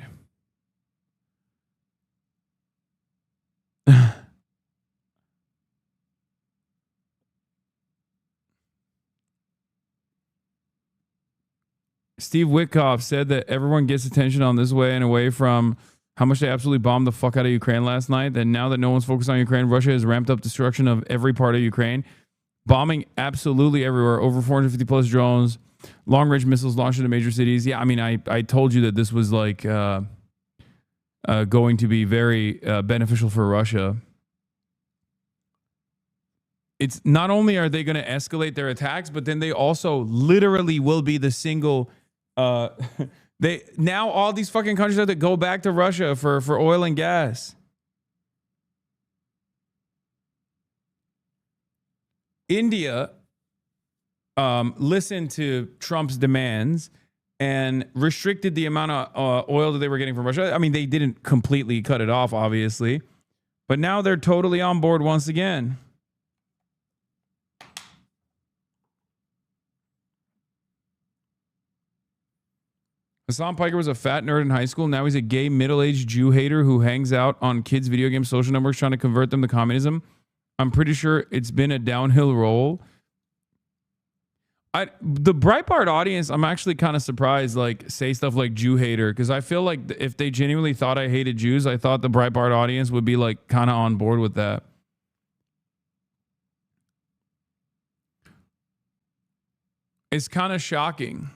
Steve Witkoff said that everyone gets attention on this way and away from how much they absolutely bombed the fuck out of Ukraine last night. Then now that no one's focused on Ukraine, Russia has ramped up destruction of every part of Ukraine. Bombing absolutely everywhere. Over 450 plus drones. Long-range missiles launched into major cities. Yeah, I mean, I told you that this was like going to be very beneficial for Russia. It's not only are they going to escalate their attacks, but then they also literally will be the single... they now all these fucking countries have to go back to Russia for oil and gas. India listened to Trump's demands and restricted the amount of oil that they were getting from Russia. I mean, they didn't completely cut it off, obviously, but now they're totally on board once again. Hasan Piker was a fat nerd in high school. Now he's a gay, middle-aged Jew hater who hangs out on kids' video game social networks trying to convert them to communism. I'm pretty sure it's been a downhill roll. The Breitbart audience, I'm actually kind of surprised, like, say stuff like Jew hater, because I feel like if they genuinely thought I hated Jews, I thought the Breitbart audience would be, like, kind of on board with that. It's kind of shocking.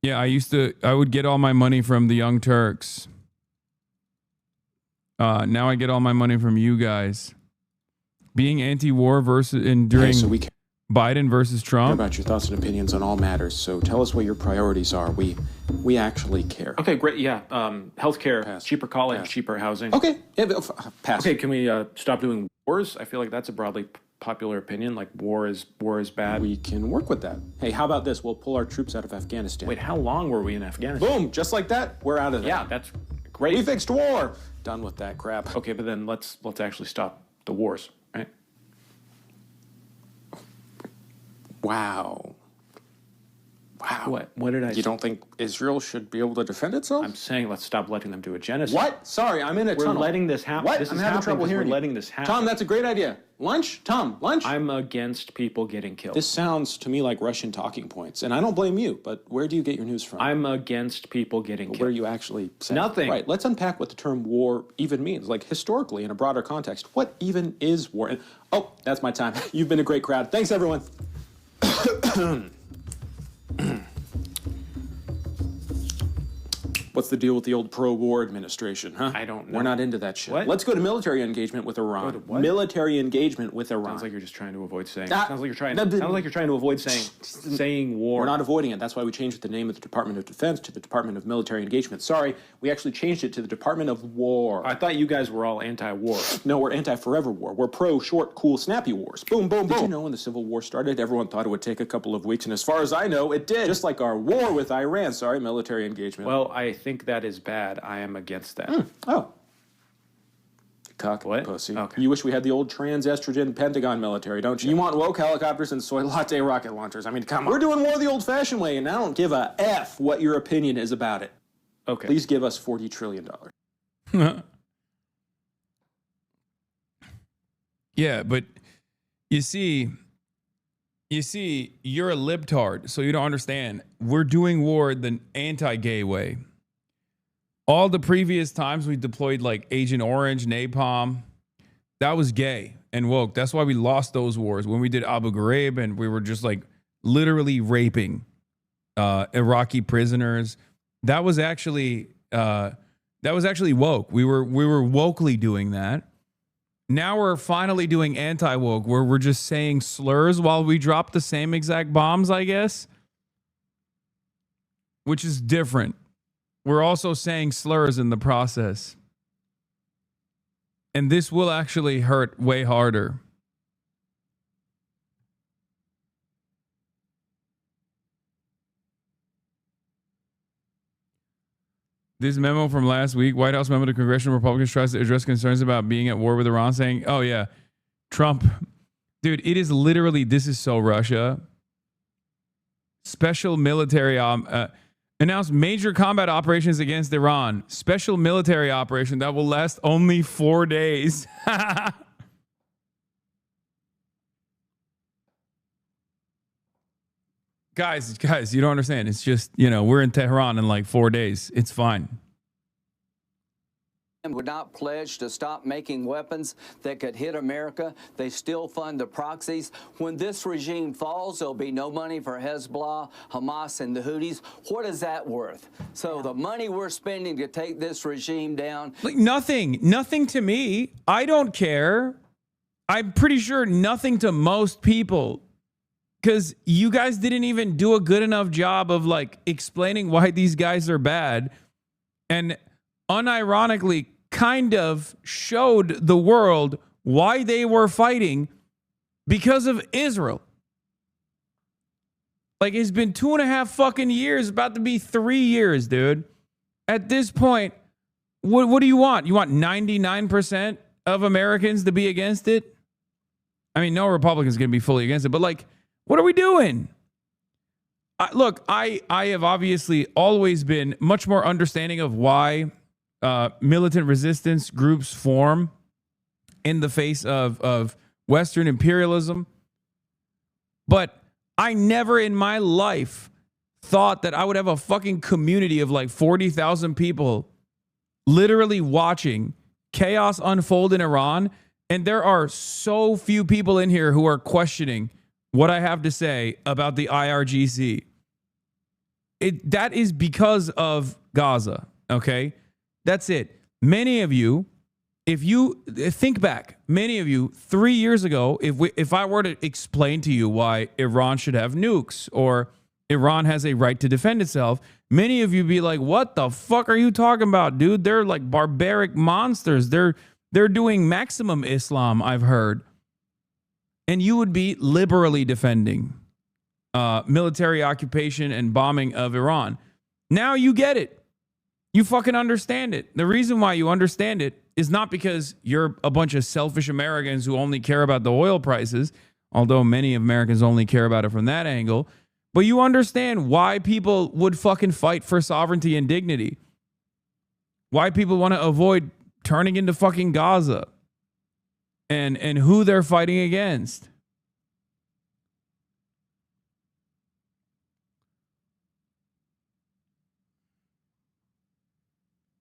Yeah, I would get all my money from the Young Turks. Now I get all my money from you guys. Being anti-war versus during Biden versus Trump. About your thoughts and opinions on all matters. So tell us what your priorities are. We actually care. Okay, great. Yeah, healthcare, cheaper college, cheaper housing. Okay, yeah, pass. Okay, can we stop doing wars? I feel like that's a broadly popular opinion, like war is bad. We can work with that. Hey, how about this? We'll pull our troops out of Afghanistan. Wait, how long were we in Afghanistan? Boom, just like that, we're out of there. Yeah, that's great. We fixed war. Done with that crap. Okay, but then let's actually stop the wars, right? Wow. Wow. What did I say? You don't think Israel should be able to defend itself? I'm saying let's stop letting them do a genocide. What? Sorry, I'm in a tunnel. We're letting this happen. What? This I'm is having trouble hearing we're letting this happen. Tom, that's a great idea. Lunch? Tom, lunch? I'm against people getting killed. This sounds to me like Russian talking points, and I don't blame you, but where do you get your news from? I'm against people getting killed. What are you actually saying? Nothing. Right, let's unpack what the term war even means, like historically in a broader context. What even is war? Oh, that's my time. You've been a great crowd. Thanks, everyone. What's the deal with the old pro-war administration, huh? I don't know. We're not into that shit. What? Let's go to military engagement with Iran. Go to what? Military engagement with Iran. Sounds like you're just trying to avoid saying. Ah, sounds like you're trying to avoid saying war. We're not avoiding it. That's why we changed the name of the Department of Defense to the Department of Military Engagement. Sorry, we actually changed it to the Department of War. I thought you guys were all anti-war. No, we're anti-forever war. We're pro-short, cool, snappy wars. Boom, boom, boom. Did you know when the Civil War started, everyone thought it would take a couple of weeks, and as far as I know, it did. Just like our war with Iran. Sorry, military engagement. Well, I think that is bad. I am against that. Oh. Cock, what? Pussy. Okay. You wish we had the old trans-estrogen Pentagon military, don't you? You want woke helicopters and soy latte rocket launchers. I mean, come on. We're doing war the old-fashioned way, and I don't give a F what your opinion is about it. Okay. Please give us $40 trillion. Yeah, but you see, you're a libtard, so you don't understand. We're doing war the anti-gay way. All the previous times we deployed like Agent Orange, napalm, that was gay and woke. That's why we lost those wars. When we did Abu Ghraib and we were just like literally raping Iraqi prisoners, that was actually woke. We were wokely doing that. Now we're finally doing anti-woke, where we're just saying slurs while we drop the same exact bombs, I guess, which is different. We're also saying slurs in the process. And this will actually hurt way harder. This memo from last week, White House memo to congressional Republicans tries to address concerns about being at war with Iran, saying, oh yeah, Trump, dude, it is literally, this is so Russia. Special military, announced major combat operations against Iran. Special military operation that will last only 4 days. Guys, you don't understand. It's just, we're in Tehran in like 4 days. It's fine. Would not pledge to stop making weapons that could hit America. They still fund the proxies. When this regime falls, there'll be no money for Hezbollah, Hamas, and the Houthis. What is that worth? So the money we're spending to take this regime down. Like nothing to me. I don't care. I'm pretty sure nothing to most people. Because you guys didn't even do a good enough job of like explaining why these guys are bad. And unironically kind of showed the world why they were fighting because of Israel. Like, it's been 2.5 fucking years, about to be 3 years, dude. At this point, what do you want? You want 99% of Americans to be against it? I mean, no Republican's going to be fully against it, but like, what are we doing? Look, I have obviously always been much more understanding of why militant resistance groups form in the face of Western imperialism. But I never in my life thought that I would have a fucking community of like 40,000 people literally watching chaos unfold in Iran. And there are so few people in here who are questioning what I have to say about the IRGC. That is because of Gaza, okay? That's it. Many of you, if you think back, many of you 3 years ago, if I were to explain to you why Iran should have nukes or Iran has a right to defend itself, many of you be like, what the fuck are you talking about, dude? They're like barbaric monsters. They're doing maximum Islam, I've heard. And you would be liberally defending military occupation and bombing of Iran. Now you get it. You fucking understand it. The reason why you understand it is not because you're a bunch of selfish Americans who only care about the oil prices, although many Americans only care about it from that angle, but you understand why people would fucking fight for sovereignty and dignity. Why people want to avoid turning into fucking Gaza and who they're fighting against.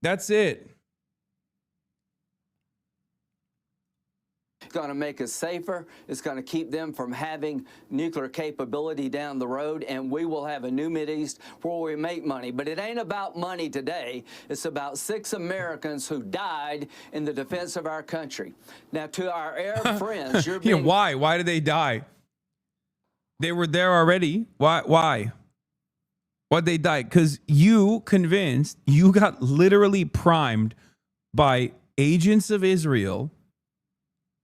That's it. It's going to make us safer. It's going to keep them from having nuclear capability down the road, and we will have a new Mideast where we make money. But it ain't about money today. It's about 6 Americans who died in the defense of our country. Now, to our Arab friends, you're being... Why? Why did they die? They were there already. Why? Why'd they die? Because you got literally primed by agents of Israel.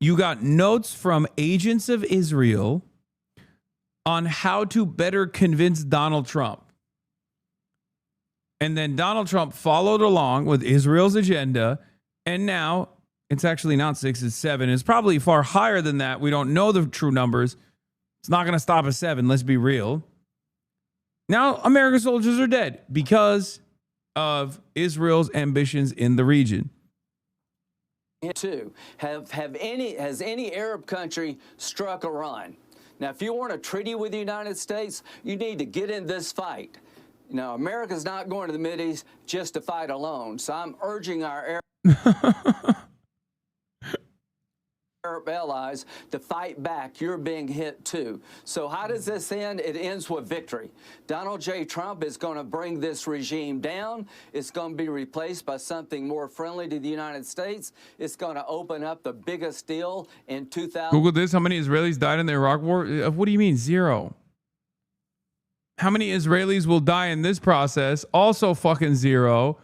You got notes from agents of Israel on how to better convince Donald Trump. And then Donald Trump followed along with Israel's agenda. And now it's actually not 6, it's 7. It's probably far higher than that. We don't know the true numbers. It's not going to stop at 7. Let's be real. Now American soldiers are dead because of Israel's ambitions in the region. Too. Has any Arab country struck Iran? Now, if you want a treaty with the United States, you need to get in this fight. You know, America's not going to the Mideast just to fight alone. So I'm urging our Arab allies to fight back. You're being hit too. So how does this end? It ends with victory. Donald J. Trump is going to bring this regime down. It's going to be replaced by something more friendly to the United States. It's going to open up the biggest deal in 2000. Google this. How many Israelis died in the Iraq war? What do you mean? 0. How many Israelis will die in this process? Also fucking 0,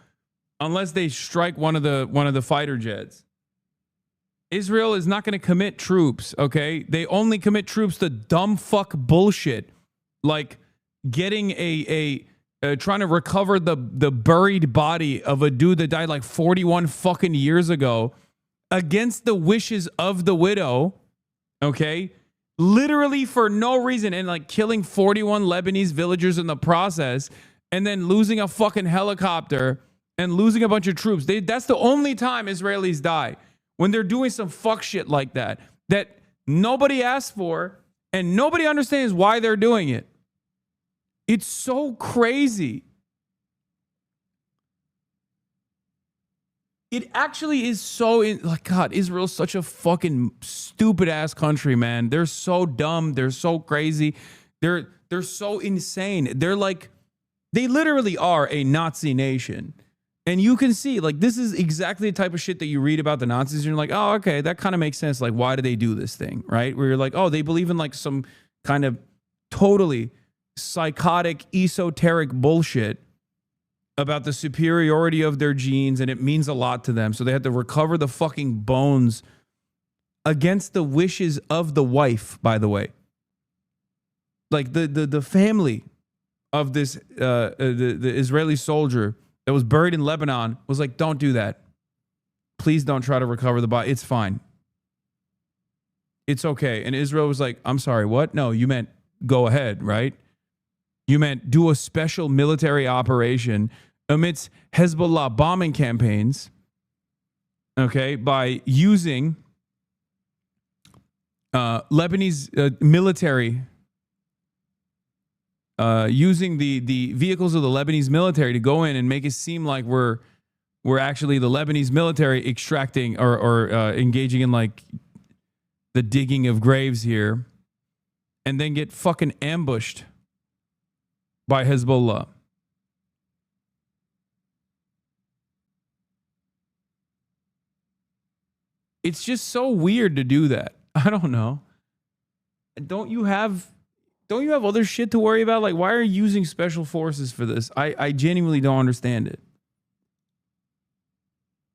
unless they strike one of the fighter jets. Israel is not going to commit troops, okay? They only commit troops to dumb fuck bullshit, like getting trying to recover the buried body of a dude that died like 41 fucking years ago against the wishes of the widow, okay? Literally for no reason, and like killing 41 Lebanese villagers in the process, and then losing a fucking helicopter and losing a bunch of troops. That's the only time Israelis die, when they're doing some fuck shit like that nobody asked for and nobody understands why they're doing it. It's so crazy. It actually is so like, God, Israel's such a fucking stupid ass country, man. They're so dumb. They're so crazy. They're so insane. They literally are a Nazi nation. And you can see, like, this is exactly the type of shit that you read about the Nazis. And you're like, oh, okay, that kind of makes sense. Like, why do they do this thing, right? Where you're like, oh, they believe in like some kind of totally psychotic, esoteric bullshit about the superiority of their genes, and it means a lot to them. So they had to recover the fucking bones against the wishes of the wife, by the way. Like the family of this the Israeli soldier that was buried in Lebanon was like, don't do that. Please don't try to recover the body. It's fine. It's okay. And Israel was like, I'm sorry, what? No, you meant go ahead, right? You meant do a special military operation amidst Hezbollah bombing campaigns, okay, by using Lebanese military, using the vehicles of the Lebanese military to go in and make it seem like we're actually the Lebanese military extracting or engaging in like the digging of graves here, and then get fucking ambushed by Hezbollah. It's just so weird to do that. I don't know. Don't you have other shit to worry about? Like, why are you using special forces for this? I genuinely don't understand it.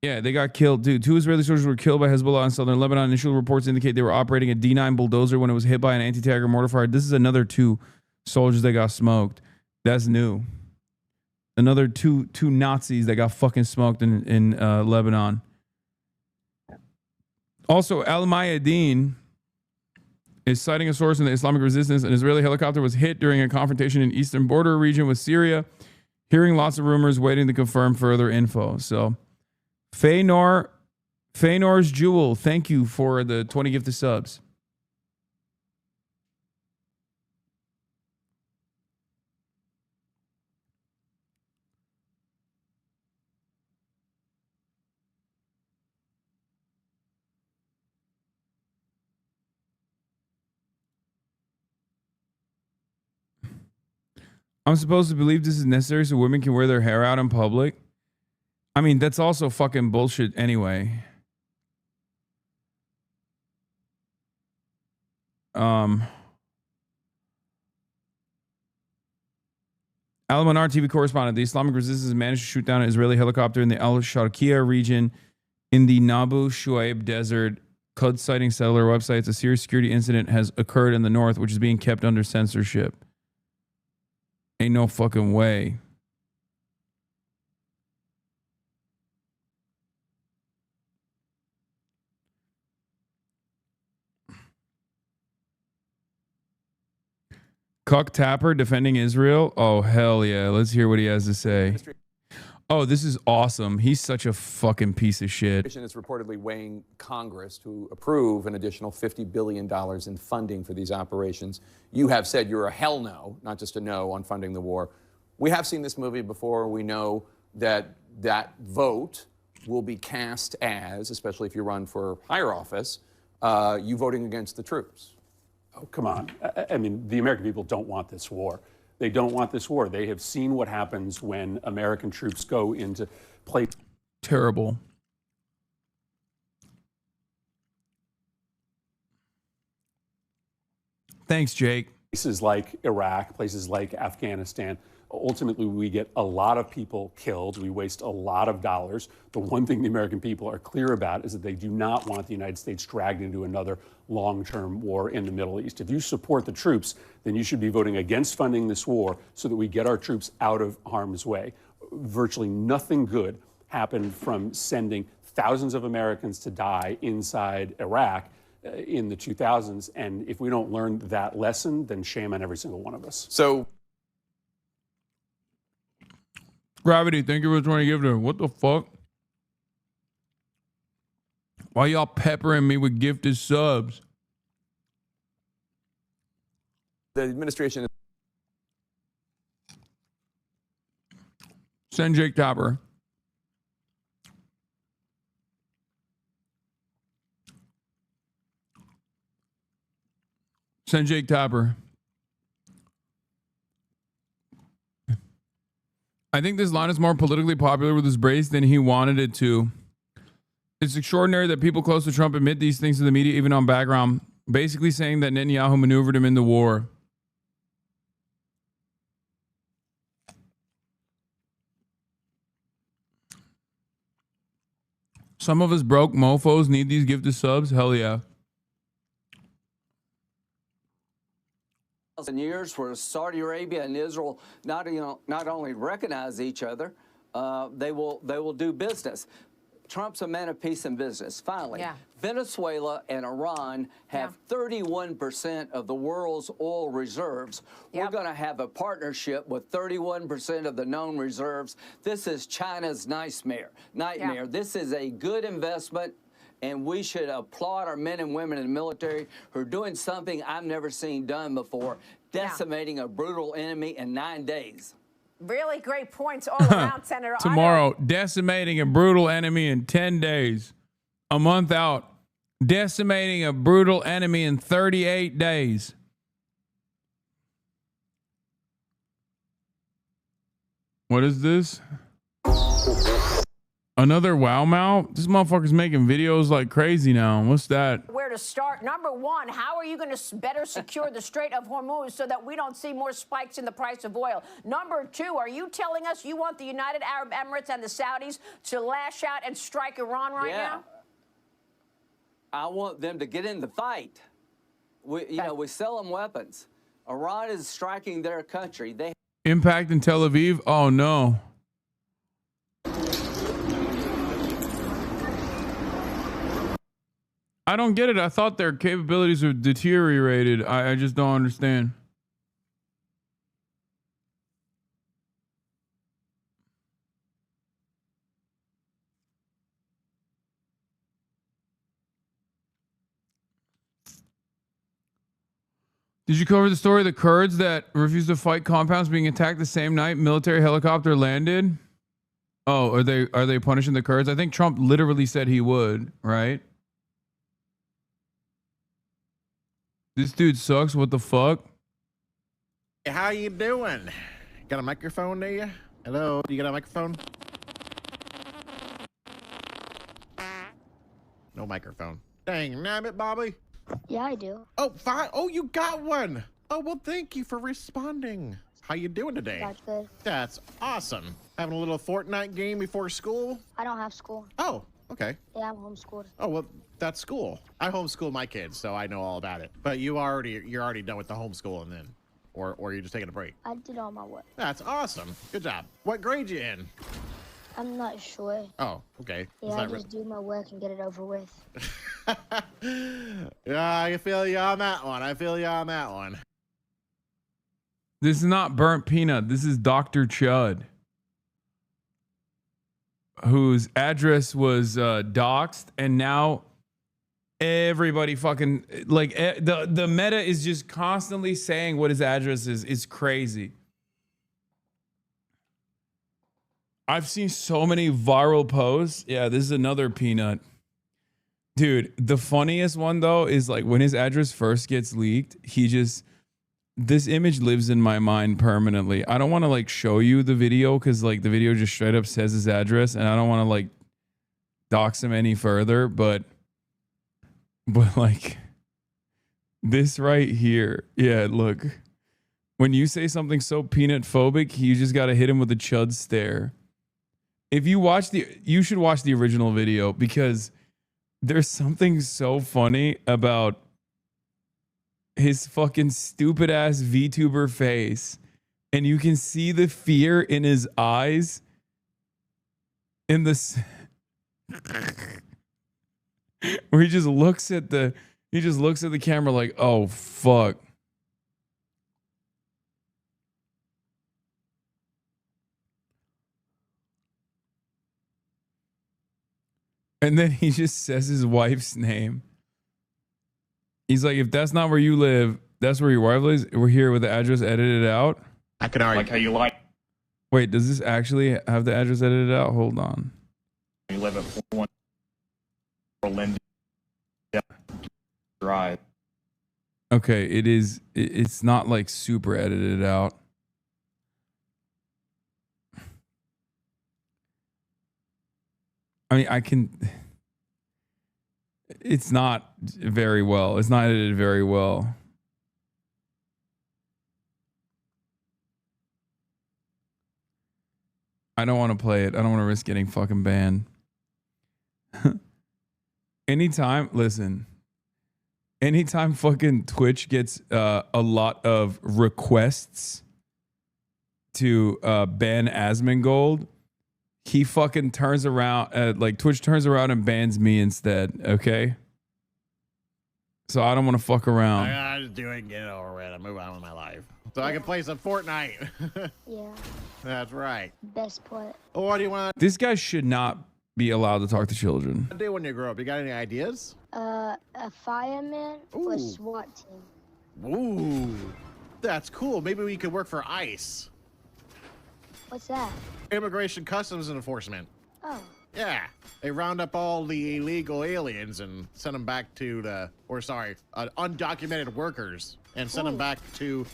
Yeah, they got killed, dude. 2 Israeli soldiers were killed by Hezbollah in southern Lebanon. Initial reports indicate they were operating a D9 bulldozer when it was hit by an anti-tanker mortar fire. This is another 2 soldiers that got smoked. That's new. Another two Nazis that got fucking smoked in Lebanon. Also, Al-Mayadeen is citing a source in the Islamic resistance. An Israeli helicopter was hit during a confrontation in eastern border region with Syria. Hearing lots of rumors, waiting to confirm further info. So, Feynor's Jewel, thank you for the 20 gifted subs. I'm supposed to believe this is necessary so women can wear their hair out in public. I mean, that's also fucking bullshit anyway. Al-Manar TV correspondent, the Islamic resistance managed to shoot down an Israeli helicopter in the Al-Sharqiya region in the Nabu Shuaib Desert. Quds citing settler websites. A serious security incident has occurred in the north, which is being kept under censorship. Ain't no fucking way. Cuck Tapper defending Israel. Oh, hell yeah. Let's hear what he has to say. Oh, this is awesome. He's such a fucking piece of shit. It's reportedly weighing Congress to approve an additional $50 billion in funding for these operations. You have said you're a hell no, not just a no, on funding the war. We have seen this movie before. We know that that vote will be cast as, especially if you run for higher office, you voting against the troops. Oh, come on. I mean, the American people don't want this war. They don't want this war. They have seen what happens when American troops go into place. Terrible. Thanks, Jake. Places like Iraq, places like Afghanistan, ultimately we get a lot of people killed. We waste a lot of dollars. The one thing the American people are clear about is that they do not want the United States dragged into another long-term war in the Middle East. If you support the troops, then you should be voting against funding this war so that we get our troops out of harm's way. Virtually nothing good happened from sending thousands of Americans to die inside Iraq in the 2000s. And if we don't learn that lesson, then shame on every single one of us. So, Gravity, thank you for 20 gifted. What the fuck? Why y'all peppering me with gifted subs? The administration. Send Jake Tapper. Send Jake Tapper. I think this line is more politically popular with his brace than he wanted it to. It's extraordinary that people close to Trump admit these things to the media, even on background, basically saying that Netanyahu maneuvered him into war. Some of us broke mofos need these gifted subs. Hell yeah. Years where Saudi Arabia and Israel not only recognize each other, they will do business. Trump's a man of peace and business. Finally, Venezuela and Iran have 31% of the world's oil reserves. We're going to have a partnership with 31% of the known reserves. This is China's nightmare. This is a good investment. And we should applaud our men and women in the military who are doing something I've never seen done before, decimating a brutal enemy in 9 days. Really great points all around, Senator. Tomorrow, decimating a brutal enemy in 10 days. A month out, decimating a brutal enemy in 38 days. What is this? Another wow mouth? This motherfucker's making videos like crazy now. What's that? Where to start? Number one, how are you going to better secure the Strait of Hormuz so that we don't see more spikes in the price of oil? Number two, are you telling us you want the United Arab Emirates and the Saudis to lash out and strike Iran right now? I want them to get in the fight. We sell them weapons. Iran is striking their country. Impact in Tel Aviv? Oh no. I don't get it. I thought their capabilities are deteriorated. I just don't understand. Did you cover the story of the Kurds that refused to fight compounds being attacked the same night military helicopter landed? Oh, are they punishing the Kurds? I think Trump literally said he would, right? This dude sucks. What the fuck? Hey, how you doing? Got a microphone, do you? Hello, do you got a microphone? No microphone. Dang, nabbit, Bobby. Yeah, I do. Oh, fine. Oh, you got one. Oh, well, thank you for responding. How you doing today? That's good. That's awesome. Having a little Fortnite game before school? I don't have school. Oh, okay. Yeah, I'm homeschooled. Oh, well, that's cool. I homeschool my kids, so I know all about it. But you're already done with the homeschooling then? Or you're just taking a break? I did all my work. That's awesome. Good job. What grade you in? I'm not sure. Oh, okay. Yeah, I just do my work and get it over with. Yeah, I feel you on that one. I feel you on that one. This is not Burnt Peanut. This is Dr. Chud, whose address was doxed, and now everybody fucking like the meta is just constantly saying what his address is. It's crazy. I've seen so many viral posts. Yeah, this is another peanut. Dude, the funniest one though is like when his address first gets leaked, this image lives in my mind permanently. I don't want to like show you the video because like the video just straight up says his address and I don't want to like dox him any further, but like this right here. Yeah, look. When you say something so peanut phobic, you just got to hit him with a chud stare. If you watch you should watch the original video because there's something so funny about his fucking stupid ass VTuber face. And you can see the fear in his eyes in this where he just looks at the camera like, oh fuck. And then he just says his wife's name. He's like, if that's not where you live, that's where your wife lives. We're here with the address edited out. I can argue. Like how you like. Wait, does this actually have the address edited out? Hold on. You live at 41 Linden Drive. Okay, it is. It's not like super edited out. I mean, I can. It's not very well. It's not edited very well. I don't want to play it. I don't want to risk getting fucking banned. Anytime fucking Twitch gets a lot of requests to ban Asmongold, he fucking turns around, like Twitch turns around and bans me instead, okay? So I don't want to fuck around. I just do it and get it over with. I move on with my life. So I can play some Fortnite. Yeah. That's right. Best part. Oh, what do you want This guy should not be allowed to talk to children. to do when you grow up? You got any ideas? A fireman for a SWAT team. Ooh, that's cool. Maybe we could work for ICE. What's that? Immigration Customs Enforcement. Oh. Yeah, they round up all the illegal aliens and send them back to undocumented workers and send them back to,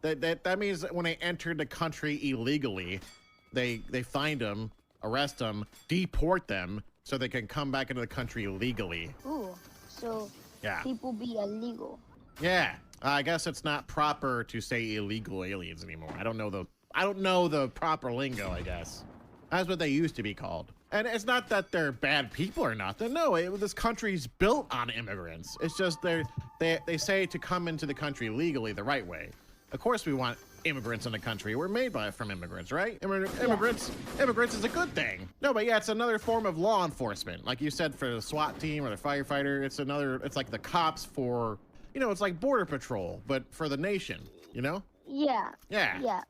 that means that when they entered the country illegally, they find them, arrest them, deport them so they can come back into the country legally. Ooh, so Yeah. people be illegal. Yeah, I guess it's not proper to say illegal aliens anymore. I don't know the proper lingo, I guess. That's what they used to be called. And it's not that they're bad people or nothing. No, this country's built on immigrants. It's just they say to come into the country legally the right way. Of course we want immigrants in the country. We're made from immigrants, right? Immigrants is a good thing. No, but yeah, it's another form of law enforcement. Like you said, for the SWAT team or the firefighter, it's like the cops for, it's like border patrol, but for the nation, Yeah. Yeah. Yeah.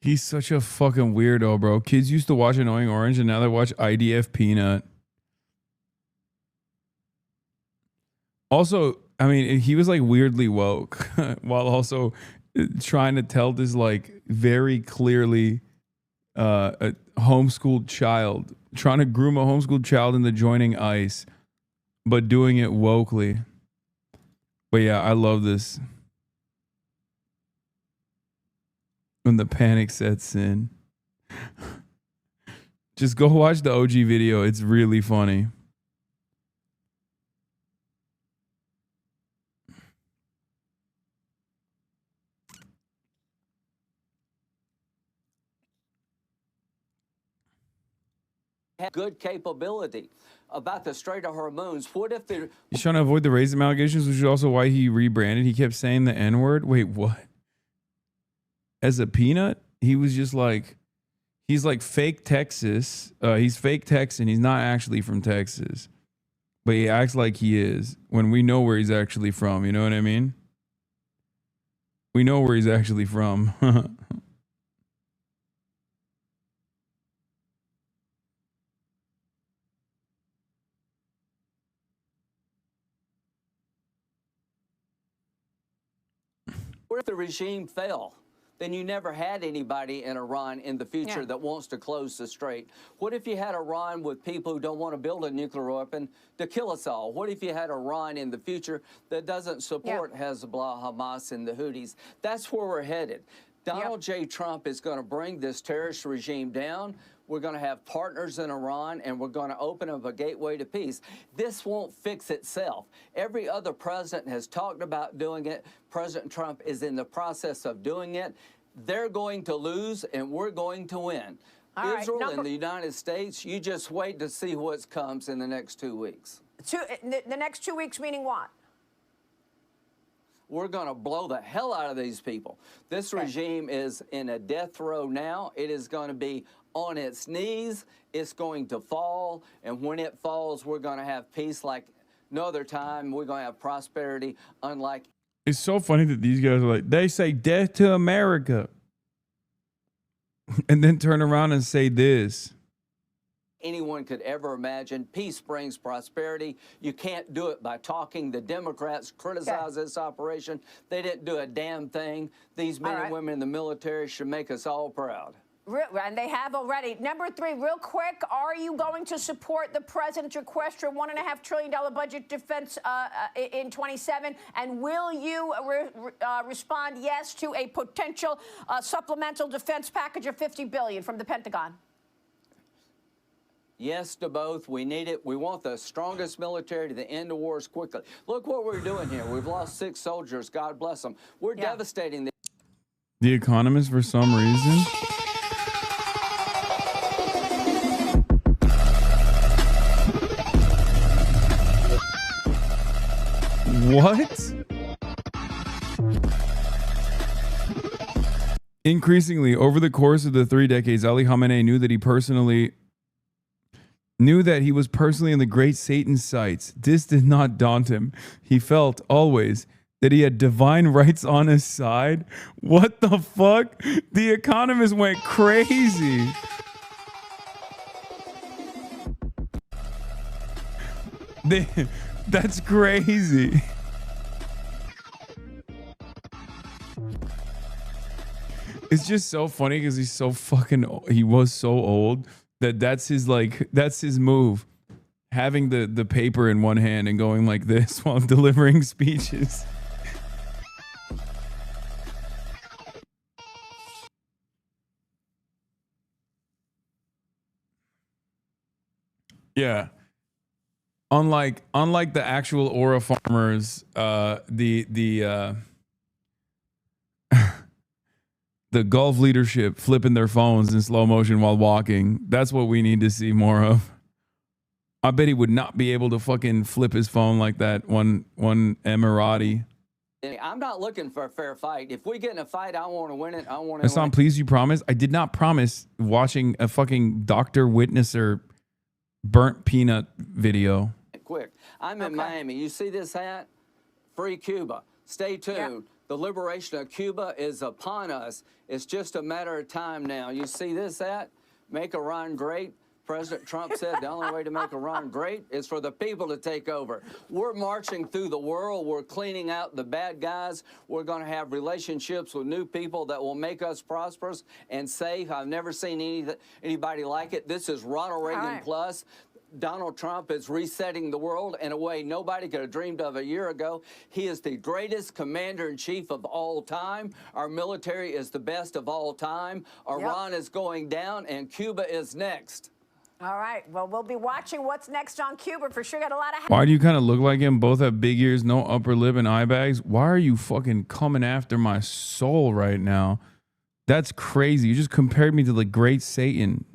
He's such a fucking weirdo, bro. Kids used to watch Annoying Orange and now they watch IDF Peanut. Also, I mean, he was like weirdly woke while also trying to tell this like very clearly a homeschooled child, trying to groom a homeschooled child into joining ICE, but doing it wokely. But yeah, I love this. When the panic sets in. Just go watch the OG video. It's really funny. Good capability about the Strait of Hormuz. What if they're He's trying to avoid the racism allegations, which is also why he rebranded. He kept saying the N-word. Wait, what? As a peanut, he was just like, he's like fake Texas. He's fake Texan. He's not actually from Texas, but he acts like he is when we know where he's actually from. You know what I mean? We know where he's actually from. What if the regime fell? Then you never had anybody in Iran in the future that wants to close the strait. What if you had Iran with people who don't want to build a nuclear weapon to kill us all? What if you had Iran in the future that doesn't support Hezbollah, Hamas, and the Houthis? That's where we're headed. Donald J. Trump is going to bring this terrorist regime down. We're going to have partners in Iran, and we're going to open up a gateway to peace. This won't fix itself. Every other president has talked about doing it. President Trump is in the process of doing it. They're going to lose, and we're going to win. Israel and the United States, you just wait to see what comes in the next 2 weeks. The next 2 weeks meaning what? We're going to blow the hell out of these people. This regime is in a death row now. It is going to be on its knees. It's going to fall. And when it falls, we're going to have peace like no other time. We're going to have prosperity unlike. It's so funny that these guys are like, they say death to America. And then turn around and say this. Anyone could ever imagine. Peace brings prosperity. You can't do it by talking. The Democrats criticize this operation. They didn't do a damn thing. These men and women in the military should make us all proud. And they have already. Number 3, real quick, are you going to support the president's request for $1.5 trillion budget defense in 27? And will you respond yes to a potential supplemental defense package of $50 billion from the Pentagon? Yes to both. We need it. We want the strongest military to end the wars quickly. Look what we're doing here. We've lost 6 soldiers. God bless them. We're devastating. The Economist, for some reason. What? Increasingly, over the course of the 3 decades, Ali Khamenei knew that he was personally in the great Satan's sights. This did not daunt him. He felt always that he had divine rights on his side. What the fuck? The Economist went crazy. That's crazy. It's just so funny because he's so fucking, he was so old that that's his move. Having the paper in one hand and going like this while delivering speeches. Yeah. Unlike the actual Aura farmers, the Gulf leadership flipping their phones in slow motion while walking. That's what we need to see more of. I bet he would not be able to fucking flip his phone like that one Emirati. I'm not looking for a fair fight. If we get in a fight, I want to win it. I want to Hasan, win. please, you promise? I did not promise watching a fucking Dr. Witnesser burnt peanut video. Quick. I'm in Miami. You see this hat? Free Cuba. Stay tuned. Yeah. The liberation of Cuba is upon us. It's just a matter of time now. You see this hat? Make Iran great. President Trump said the only way to make Iran great is for the people to take over. We're marching through the world. We're cleaning out the bad guys. We're going to have relationships with new people that will make us prosperous and safe. I've never seen anybody like it. This is Ronald Reagan plus. Donald Trump is resetting the world in a way nobody could have dreamed of a year ago. He is the greatest commander-in-chief of all time. Our military is the best of all time. Iran is going down, and Cuba is next. All right. Well, we'll be watching what's next on Cuba for sure. Got a lot of. Why do you kind of look like him? Both have big ears, no upper lip, and eye bags. Why are you fucking coming after my soul right now? That's crazy. You just compared me to the great Satan.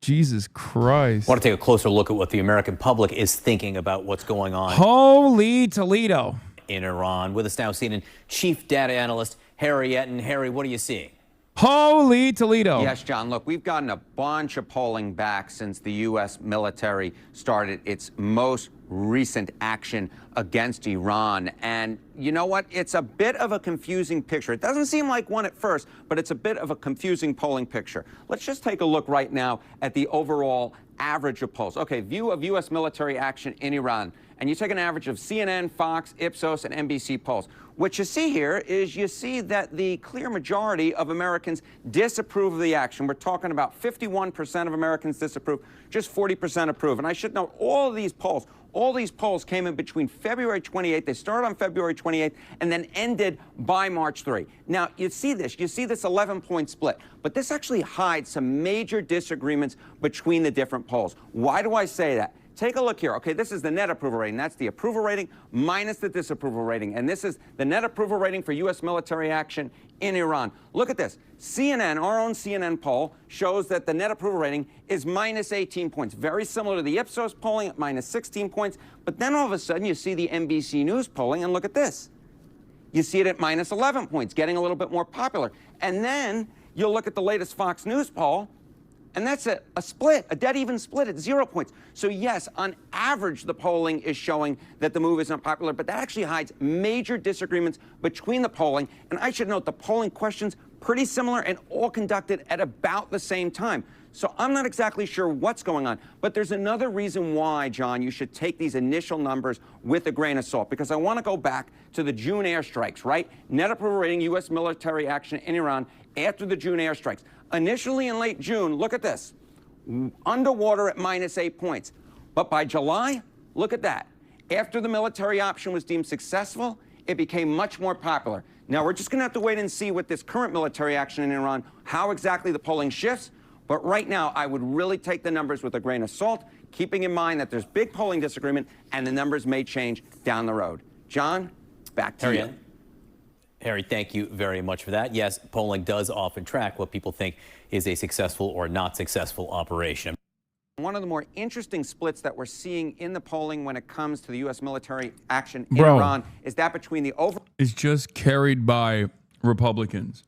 Jesus Christ. I want to take a closer look at what the American public is thinking about what's going on. Holy Toledo. In Iran. With us now, CNN Chief Data Analyst Harry Etten. Harry, what are you seeing? Holy Toledo. Yes, John. Look, we've gotten a bunch of polling back since the U.S. military started its most recent action against Iran. And you know what? It's a bit of a confusing picture. It doesn't seem like one at first, but it's a bit of a confusing polling picture. Let's just take a look right now at the overall average of polls. Okay, view of U.S. military action in Iran. and you take an average of CNN, Fox, Ipsos, and NBC polls. What you see here is you see that the clear majority of Americans disapprove of the action. We're talking about 51% of Americans disapprove, just 40% approve. And I should note all these polls came in between February 28th. They started on February 28th and then ended by March 3. Now, you see this 11-point split, but this actually hides some major disagreements between the different polls. Why do I say that? Take a look here. Okay, this is the net approval rating. That's the approval rating minus the disapproval rating. And this is the net approval rating for U.S. military action in Iran. Look at this. CNN, our own CNN poll, shows that the net approval rating is minus 18 points. Very similar to the Ipsos polling at minus 16 points. But then all of a sudden you see the NBC News polling, and look at this. You see it at minus 11 points, getting a little bit more popular. And then you'll look at the latest Fox News poll, and that's a split, a dead even split at 0 points. So yes, on average, the polling is showing that the move is unpopular, but that actually hides major disagreements between the polling. And I should note the polling questions pretty similar and all conducted at about the same time. So I'm not exactly sure what's going on, but there's another reason why, John, you should take these initial numbers with a grain of salt, because I want to go back to the June airstrikes, right? Net approval rating, U.S. military action in Iran after the June airstrikes. Initially in late June, look at this, underwater at minus 8 points. But by July, look at that. After the military option was deemed successful, it became much more popular. Now, we're just going to have to wait and see with this current military action in Iran, how exactly the polling shifts. But right now, I would really take the numbers with a grain of salt, keeping in mind that there's big polling disagreement and the numbers may change down the road. John, back to you. Harry, thank you very much for that. Yes, polling does often track what people think is a successful or not successful operation. One of the more interesting splits that we're seeing in the polling when it comes to the U.S. military action in Iran is that between the It's just carried by Republicans.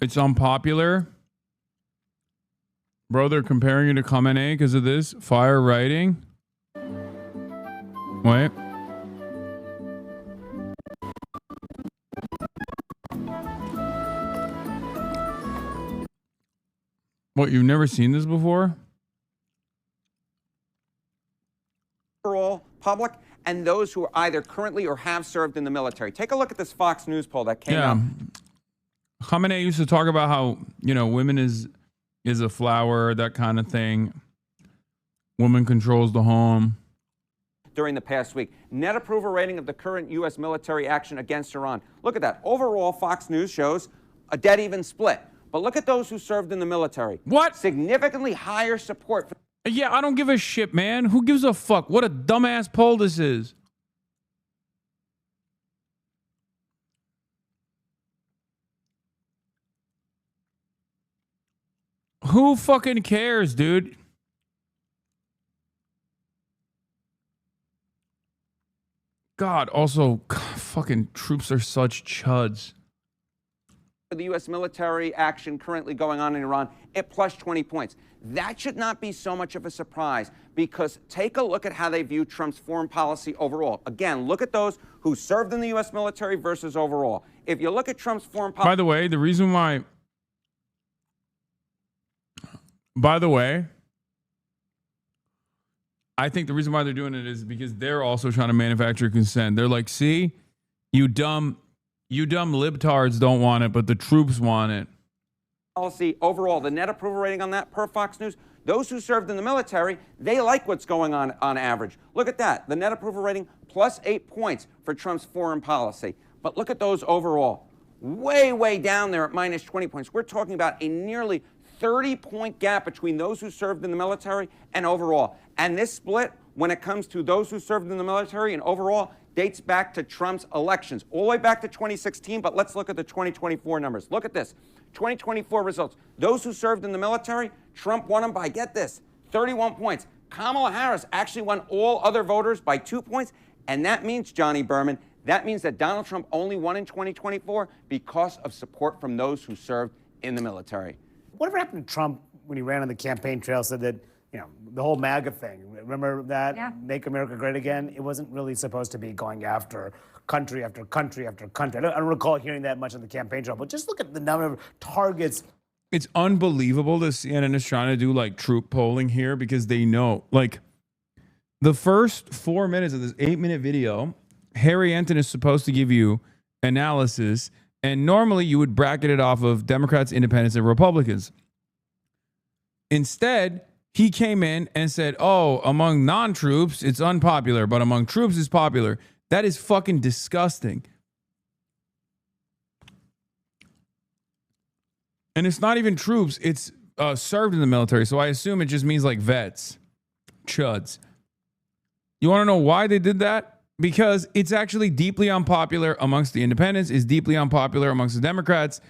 It's unpopular. Bro, they're comparing you to Khamenei because of this fire writing. Wait. What, you've never seen this before? overall public and those who are either currently or have served in the military. Take a look at this Fox News poll that came out. Khamenei used to talk about how, you know, women is a flower, that kind of thing. Woman controls the home. During the past week, net approval rating of the current U.S. military action against Iran. Look at that. Overall, Fox News shows a dead even split. But look at those who served in the military. What? Significantly higher support. Yeah, I don't give a shit, man. Who gives a fuck? What a dumbass poll this is. Who fucking cares, dude? God, also, fucking troops are such chuds. The U.S. military action currently going on in Iran at plus 20 points. That should not be so much of a surprise because take a look at how they view Trump's foreign policy overall. Again, look at those who served in the U.S. military versus overall. If you look at Trump's foreign policy... By the way, the reason why... I think the reason why they're doing it is because they're also trying to manufacture consent. They're like, see, you dumb libtards don't want it, but the troops want it. Policy overall, the net approval rating on that per Fox News, those who served in the military, they like what's going on average. Look at that. The net approval rating plus 8 points for Trump's foreign policy. But look at those overall. Way, way down there at minus 20 points. We're talking about a nearly 30-point gap between those who served in the military and overall. And this split, when it comes to those who served in the military and overall, dates back to Trump's elections, all the way back to 2016. But let's look at the 2024 numbers. Look at this. 2024 results. Those who served in the military, Trump won them by, get this, 31 points. Kamala Harris actually won all other voters by 2 points. And that means, Johnny Berman, that means that Donald Trump only won in 2024 because of support from those who served in the military. Whatever happened to Trump when he ran on the campaign trail said that, you know, the whole MAGA thing, remember that? Yeah. Make America Great Again? It wasn't really supposed to be going after country after country after country. I don't recall hearing that much on the campaign trail, but just look at the number of targets. it's unbelievable that CNN is trying to do like troop polling here because they know, like, the first 4 minutes of this 8-minute video, Harry Enton is supposed to give you analysis, and normally you would bracket it off of Democrats, Independents, and Republicans. Instead, he came in and said, oh, among non-troops, it's unpopular, but among troops, it's popular. That is fucking disgusting. And it's not even troops, it's served in the military, so I assume it just means like vets, chuds. You want to know why they did that? Because it's actually deeply unpopular amongst the independents, it's deeply unpopular amongst the Democrats,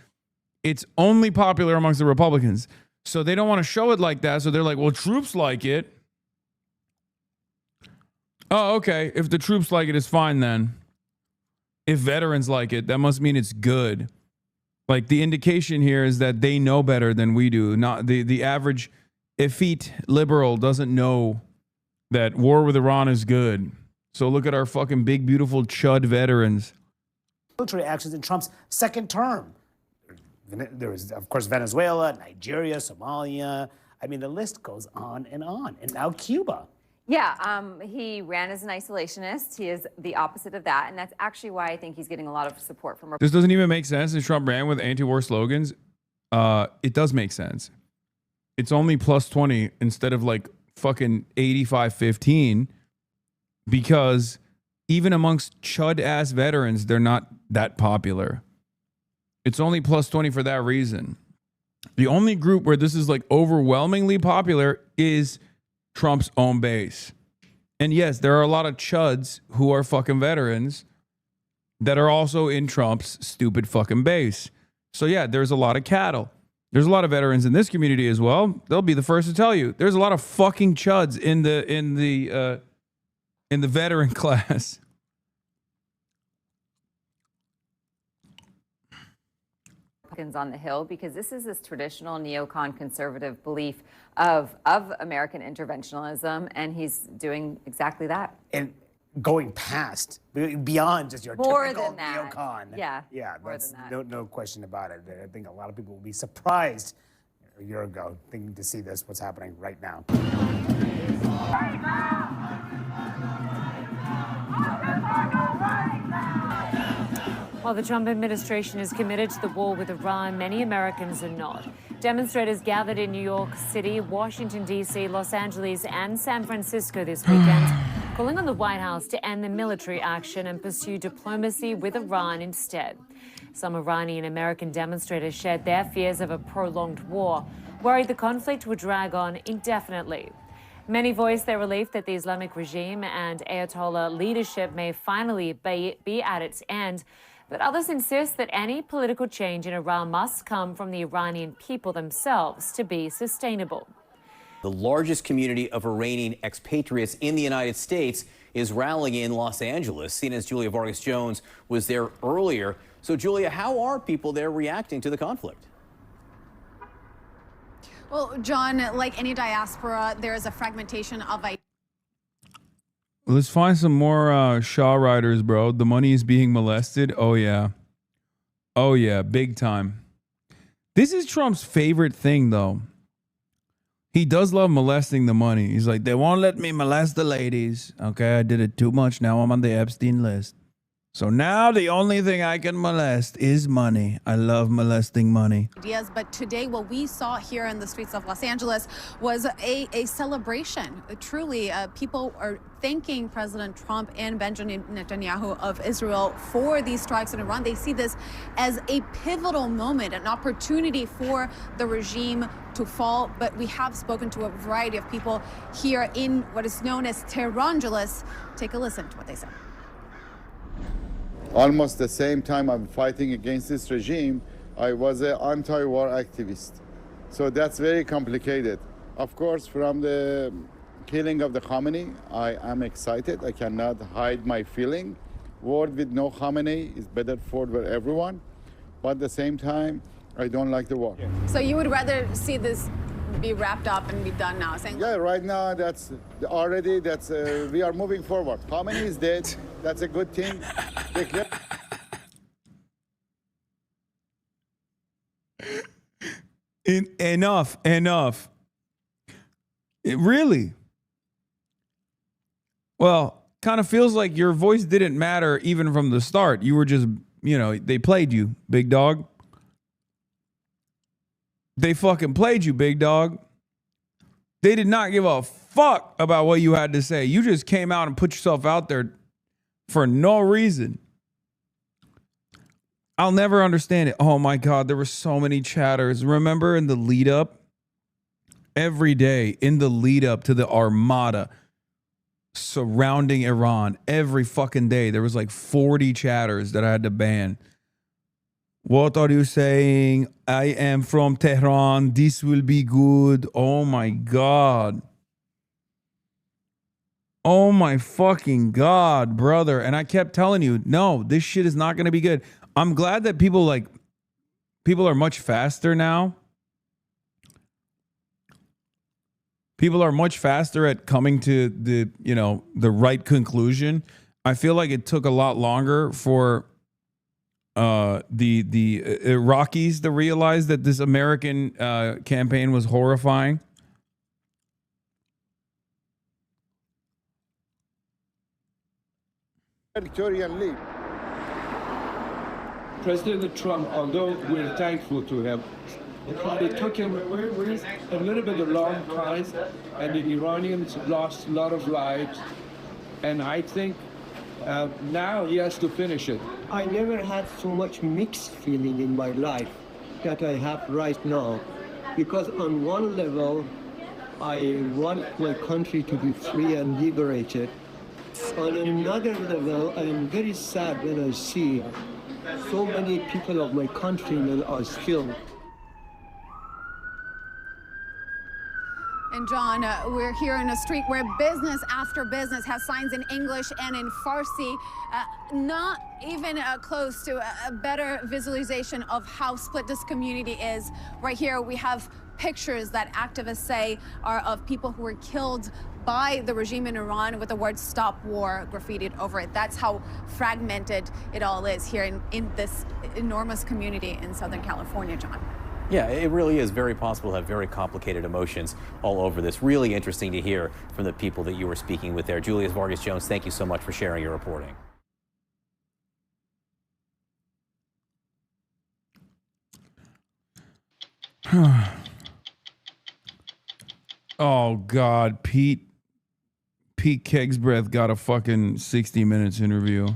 it's only popular amongst the Republicans. So they don't want to show it like that, so they're like, well, troops like it. Oh, okay, if the troops like it, it's fine then. If veterans like it, that must mean it's good. Like, the indication here is that they know better than we do. Not the average effete liberal doesn't know that war with Iran is good. So look at our fucking big, beautiful chud veterans. Military actions in Trump's second term. There was, of course, Venezuela, Nigeria, Somalia. I mean, the list goes on. And now Cuba. Yeah, he ran as an isolationist. He is the opposite of that. And that's actually why I think he's getting a lot of support from This doesn't even make sense. As Trump ran with anti-war slogans, it does make sense. It's only plus 20 instead of like fucking 85-15 because even amongst chud-ass veterans, they're not that popular. It's only plus 20 for that reason. The only group where this is like overwhelmingly popular is Trump's own base. And yes, there are a lot of chuds who are fucking veterans that are also in Trump's stupid fucking base. So yeah, there's a lot of cattle. There's a lot of veterans in this community as well. They'll be the first to tell you. There's a lot of fucking chuds in the veteran class. on the Hill, because this is this traditional neocon conservative belief of American interventionism, and he's doing exactly that. And going past, beyond just your More typical than that. neocon. Yeah, that's no question about it. I think a lot of people will be surprised a year ago thinking to see this, what's happening right now. While the Trump administration is committed to the war with Iran, many Americans are not. Demonstrators gathered in New York City, Washington, D.C., Los Angeles, and San Francisco this weekend, calling on the White House to end the military action and pursue diplomacy with Iran instead. Some Iranian American demonstrators shared their fears of a prolonged war, worried the conflict would drag on indefinitely. Many voiced their relief that the Islamic regime and Ayatollah leadership may finally be at its end. But others insist that any political change in Iran must come from the Iranian people themselves to be sustainable. The largest community of Iranian expatriates in the United States is rallying in Los Angeles. CNN's Julia Vargas Jones was there earlier. So, Julia, how are people there reacting to the conflict? Well, John, like any diaspora, there is a fragmentation of ideas. Let's find some more Shaw riders, bro. The money is being molested. Oh, yeah. Oh, yeah. Big time. This is Trump's favorite thing, though. He does love molesting the money. He's like, they won't let me molest the ladies. Okay, I did it too much. Now I'm on the Epstein list. So now the only thing I can molest is money. I love molesting money. But today, what we saw here in the streets of Los Angeles was a celebration. Truly, people are thanking President Trump and Benjamin Netanyahu of Israel for these strikes in Iran. They see this as a pivotal moment, an opportunity for the regime to fall. But we have spoken to a variety of people here in what is known as Tehrangeles. Take a listen to what they said. Almost the same time I'm fighting against this regime, I was an anti-war activist. So that's very complicated. Of course, from the killing of the Khamenei, I am excited. I cannot hide my feeling. War with no Khamenei is better for everyone. But at the same time, I don't like the war. So you would rather see this be wrapped up and be done now? Yeah, right now that's already, we are moving forward. Khamenei is dead. That's a good thing. Enough. Really? Well, kind of feels like your voice didn't matter even from the start. You were just, they played you, big dog. They fucking played you, big dog. They did not give a fuck about what you had to say. You just came out and put yourself out there for no reason. I'll never understand it. Oh my God, there were so many chatters. Remember in the lead up? Every day in the lead up to the armada surrounding Iran, every fucking day, there was like 40 chatters that I had to ban. What are you saying? I am from Tehran. This will be good. Oh my God. Oh my fucking God, brother. And I kept telling you, no, this shit is not going to be good. I'm glad that people are much faster now. People are much faster at coming to the right conclusion. I feel like it took a lot longer for the Iraqis to realize that this American campaign was horrifying. Victorian leap. President Trump, although we're thankful to him, it took him a little bit of long time, and the Iranians lost a lot of lives. And I think now he has to finish it. I never had so much mixed feeling in my life that I have right now. Because on one level, I want my country to be free and liberated. On another level, I am very sad when I see so many people of my countrymen are killed. And John, we're here in a street where business after business has signs in English and in Farsi, not even close to a better visualization of how split this community is. Right here, we have pictures that activists say are of people who were killed by the regime in Iran with the word "Stop War" graffitied over it. That's how fragmented it all is here in this enormous community in Southern California, John. Yeah, it really is very possible to have very complicated emotions all over this. Really interesting to hear from the people that you were speaking with there. Julius Vargas Jones, thank you so much for sharing your reporting. Oh God, Pete Kegsbreath got a fucking 60 Minutes interview.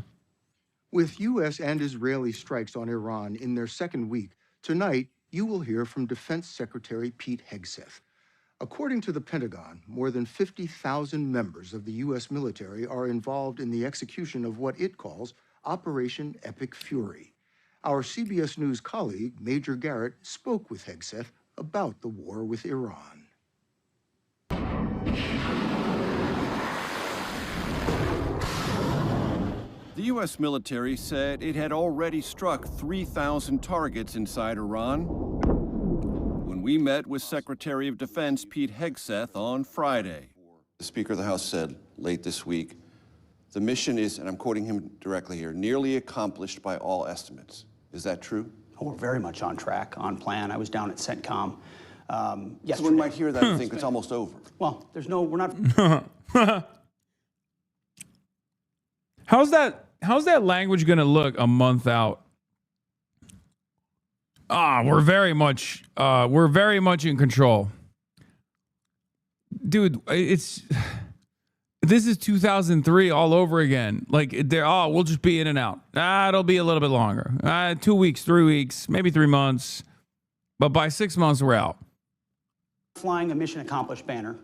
With U.S. and Israeli strikes on Iran in their second week, tonight you will hear from Defense Secretary Pete Hegseth. According to the Pentagon, more than 50,000 members of the U.S. military are involved in the execution of what it calls Operation Epic Fury. Our CBS News colleague, Major Garrett, spoke with Hegseth about the war with Iran. The U.S. military said it had already struck 3,000 targets inside Iran. When we met with Secretary of Defense Pete Hegseth on Friday. The Speaker of the House said late this week, the mission is, and I'm quoting him directly here, nearly accomplished by all estimates. Is that true? Oh, we're very much on track, on plan. I was down at CENTCOM yesterday. Someone might hear that and think it's almost over. Well, we're not. How's that language going to look a month out? We're very much in control. Dude, this is 2003 all over again. Like we'll just be in and out. It'll be a little bit longer. 2 weeks, 3 weeks, maybe 3 months. But by 6 months, we're out. Flying a mission accomplished banner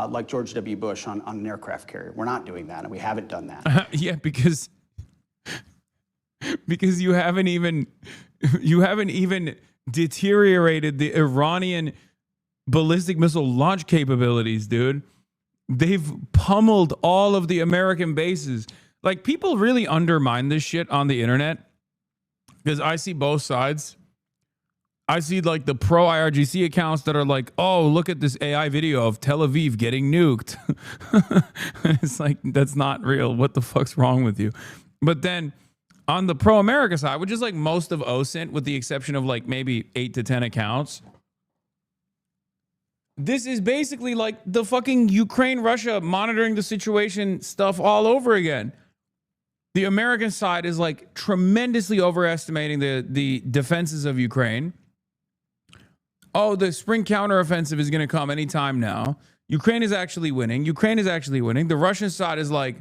like George W. Bush on an aircraft carrier. We're not doing that, and we haven't done that. Yeah, because you haven't even deteriorated the Iranian ballistic missile launch capabilities, dude. They've pummeled all of the American bases. Like, people really undermine this shit on the internet because I see both sides. I see like the pro IRGC accounts that are like, oh, look at this AI video of Tel Aviv getting nuked. It's like, that's not real. What the fuck's wrong with you? But then on the pro America side, which is like most of OSINT, with the exception of like maybe 8 to 10 accounts, This is basically like the fucking Ukraine-Russia monitoring the situation stuff all over again. The American side is like tremendously overestimating the defenses of Ukraine. Oh, the spring counteroffensive is going to come anytime now. Ukraine is actually winning. The Russian side is like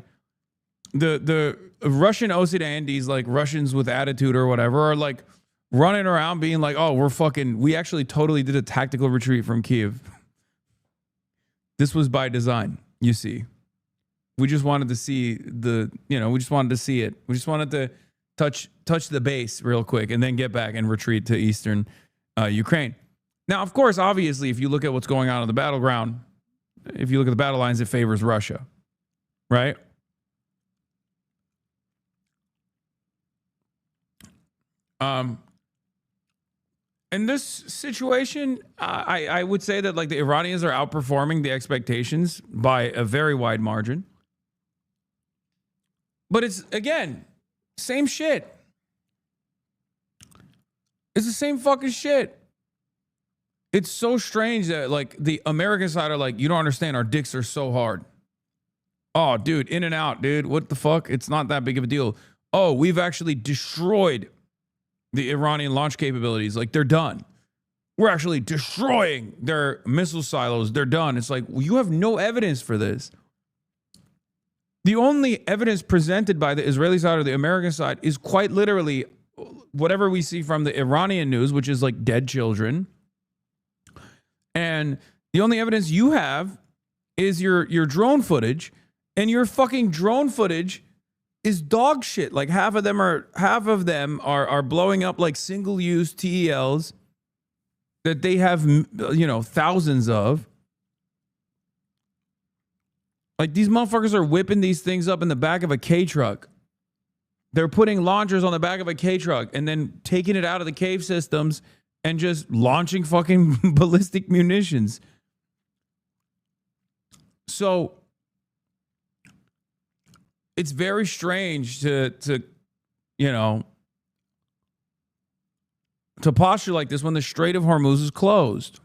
the Russian Occidenties, like Russians with attitude or whatever, are like running around being like, oh, we actually totally did a tactical retreat from Kiev. This was by design, you see. We just wanted to see we just wanted to see it. We just wanted to touch the base real quick and then get back and retreat to eastern Ukraine. Now, of course, obviously, if you look at what's going on the battleground, if you look at the battle lines, it favors Russia, right? In this situation, I would say that like the Iranians are outperforming the expectations by a very wide margin. But it's, again, same shit. It's the same fucking shit. It's so strange that like the American side are like, you don't understand, our dicks are so hard. Oh, dude, in and out, dude. What the fuck? It's not that big of a deal. Oh, we've actually destroyed the Iranian launch capabilities. Like, they're done. We're actually destroying their missile silos. They're done. It's like, well, you have no evidence for this. The only evidence presented by the Israeli side or the American side is quite literally whatever we see from the Iranian news, which is like dead children. And the only evidence you have is your drone footage, and your fucking drone footage is dog shit. Like half of them are blowing up like single-use TELs that they have, thousands of. Like, these motherfuckers are whipping these things up in the back of a K-truck. They're putting launchers on the back of a K-truck and then taking it out of the cave systems and just launching fucking ballistic munitions. So it's very strange to posture like this when the Strait of Hormuz is closed.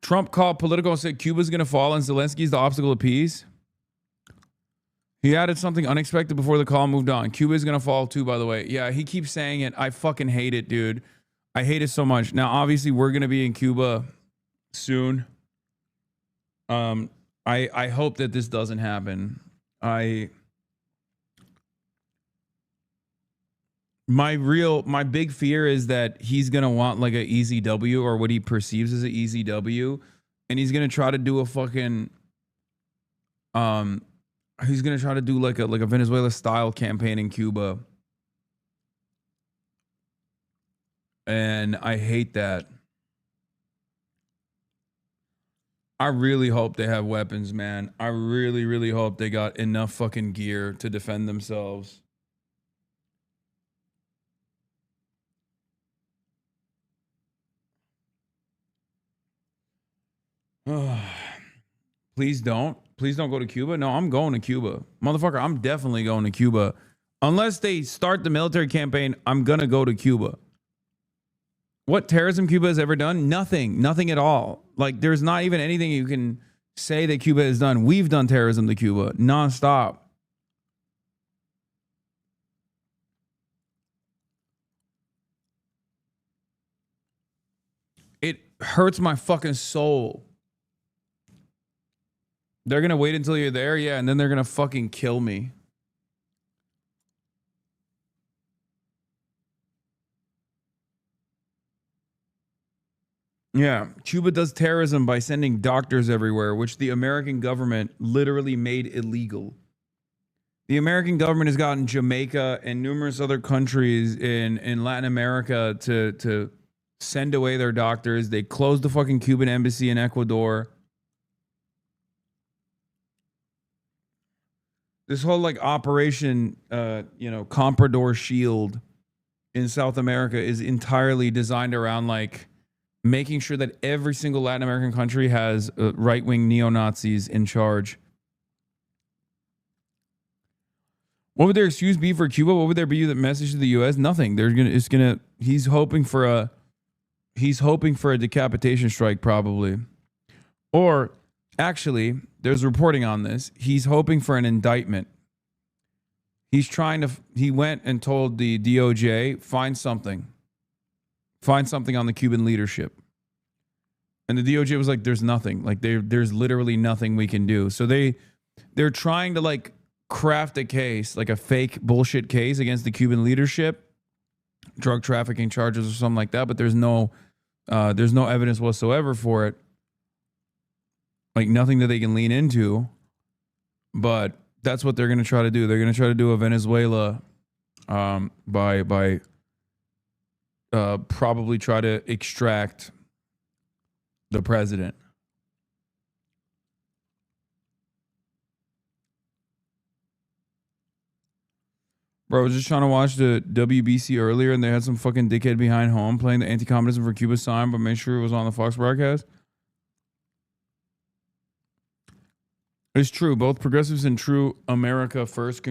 Trump called Politico and said Cuba's going to fall and Zelensky's the obstacle to peace. He added something unexpected before the call moved on. Cuba is going to fall too, by the way. Yeah, he keeps saying it. I fucking hate it, dude. I hate it so much. Now, obviously, we're going to be in Cuba soon. I hope that this doesn't happen. My big fear is that he's going to want like an easy W, or what he perceives as an easy W. And he's going to try to do a fucking, he's going to try to do like a Venezuela style campaign in Cuba. And I hate that. I really hope they have weapons, man. I really, really hope they got enough fucking gear to defend themselves. Please don't go to Cuba. No, I'm going to Cuba. Motherfucker, I'm definitely going to Cuba. Unless they start the military campaign, I'm going to go to Cuba. What terrorism Cuba has ever done? Nothing at all. Like, there's not even anything you can say that Cuba has done. We've done terrorism to Cuba nonstop. It hurts my fucking soul. They're going to wait until you're there, yeah, and then they're going to fucking kill me. Yeah, Cuba does terrorism by sending doctors everywhere, which the American government literally made illegal. The American government has gotten Jamaica and numerous other countries in Latin America to send away their doctors. They closed the fucking Cuban embassy in Ecuador. This whole like operation, Comprador Shield in South America is entirely designed around like making sure that every single Latin American country has right-wing neo-Nazis in charge. What would their excuse be for Cuba? What would there be that message to the U.S.? Nothing. He's hoping for a decapitation strike, probably. Or actually, there's reporting on this. He's hoping for an indictment. He went and told the DOJ, find something on the Cuban leadership. And the DOJ was like, there's nothing. Like there's literally nothing we can do. So they're trying to like craft a case, like a fake bullshit case against the Cuban leadership, drug trafficking charges or something like that, but there's no evidence whatsoever for it. Like nothing that they can lean into. But that's what they're going to try to do. They're going to try to do a Venezuela by probably try to extract the president. Bro, I was just trying to watch the WBC earlier, and they had some fucking dickhead behind home playing the anti-communism for Cuba sign, but made sure it was on the Fox broadcast. It's true. Both progressives and true America First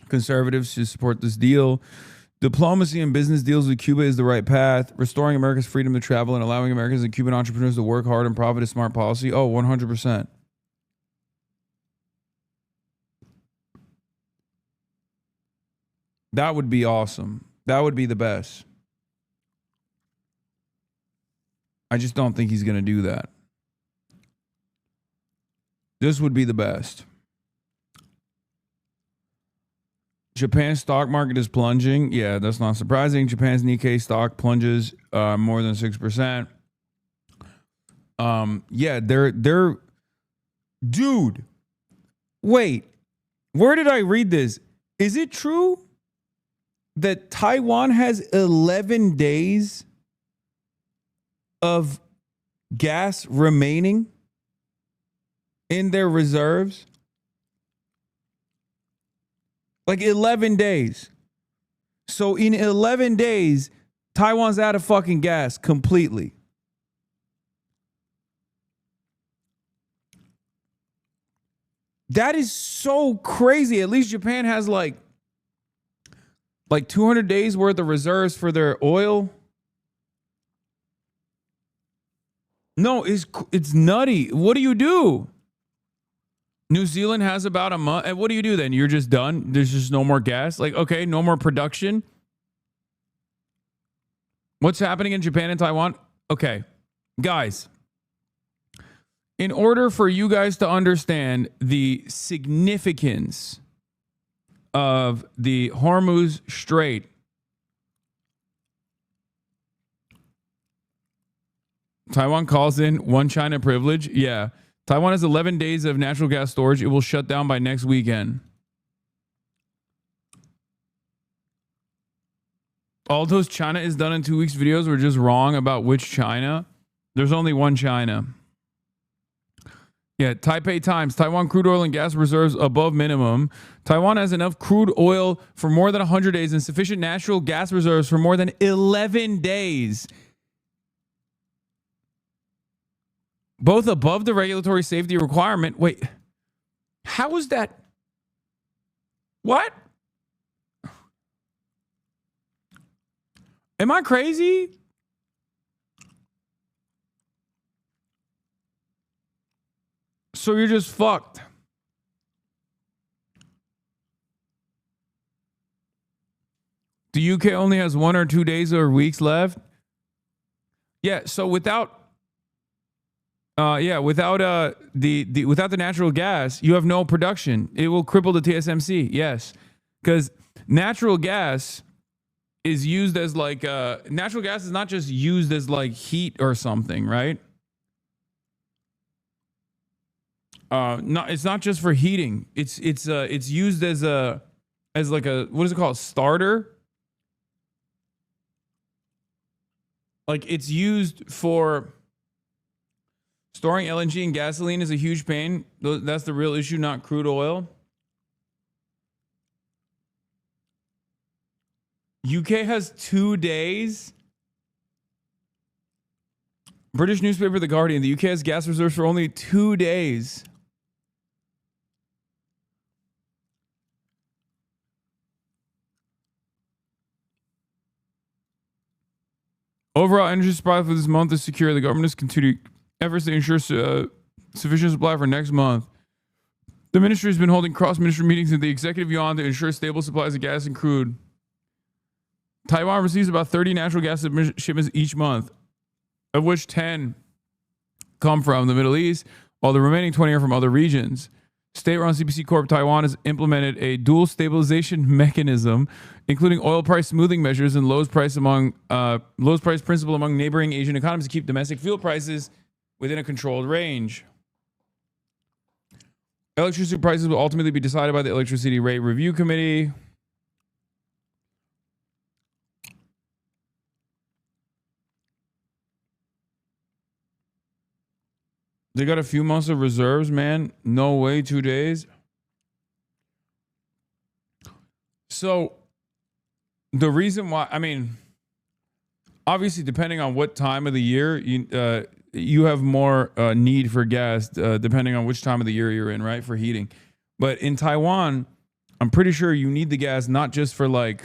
conservatives should support this deal. Diplomacy and business deals with Cuba is the right path. Restoring America's freedom to travel and allowing Americans and Cuban entrepreneurs to work hard and profit is smart policy. Oh, 100%. That would be awesome. That would be the best. I just don't think he's going to do that. This would be the best. Japan's stock market is plunging. Yeah, that's not surprising. Japan's Nikkei stock plunges more than 6%. Yeah, they're dude. Wait. Where did I read this? Is it true that Taiwan has 11 days of gas remaining in their reserves? Like 11 days. So in 11 days, Taiwan's out of fucking gas completely. That is so crazy. At least Japan has like 200 days worth of reserves for their oil. No, it's nutty. What do you do? New Zealand has about a month. And what do you do then? You're just done? There's just no more gas? Like, okay, no more production. What's happening in Japan and Taiwan? Okay, guys, in order for you guys to understand the significance of the Hormuz Strait, Taiwan calls in one China privilege. Yeah. Taiwan has 11 days of natural gas storage. It will shut down by next weekend. All those China is done in 2 weeks videos were just wrong about which China. There's only one China. Yeah, Taipei Times. Taiwan crude oil and gas reserves above minimum. Taiwan has enough crude oil for more than 100 days and sufficient natural gas reserves for more than 11 days. Both above the regulatory safety requirement. Wait, how is that? What? Am I crazy? So you're just fucked. The UK only has 1 or 2 days or weeks left. Yeah, so without the natural gas, you have no production. It will cripple the TSMC. Yes, because natural gas is used as like natural gas is not just used as like heat or something, right? It's not just for heating. It's used as like a, what is it called? Starter. Like it's used for storing LNG and gasoline is a huge pain. That's the real issue, not crude oil. UK has 2 days. British newspaper The Guardian. The UK has gas reserves for only 2 days. Overall energy supply for this month is secure. The government is continuing efforts to ensure sufficient supply for next month. The ministry has been holding cross-ministry meetings in the executive yuan to ensure stable supplies of gas and crude. Taiwan receives about 30 natural gas shipments each month, of which 10 come from the Middle East, while the remaining 20 are from other regions. State-run CPC Corp Taiwan has implemented a dual stabilization mechanism, including oil price smoothing measures and lowest price principle among neighboring Asian economies to keep domestic fuel prices within a controlled range. Electricity prices will ultimately be decided by the Electricity Rate Review Committee. They got a few months of reserves, man. No way, 2 days. So the reason why, I mean, obviously, depending on what time of the year, you have more need for gas, depending on which time of the year you're in, right, for heating. But in Taiwan, I'm pretty sure you need the gas not just for like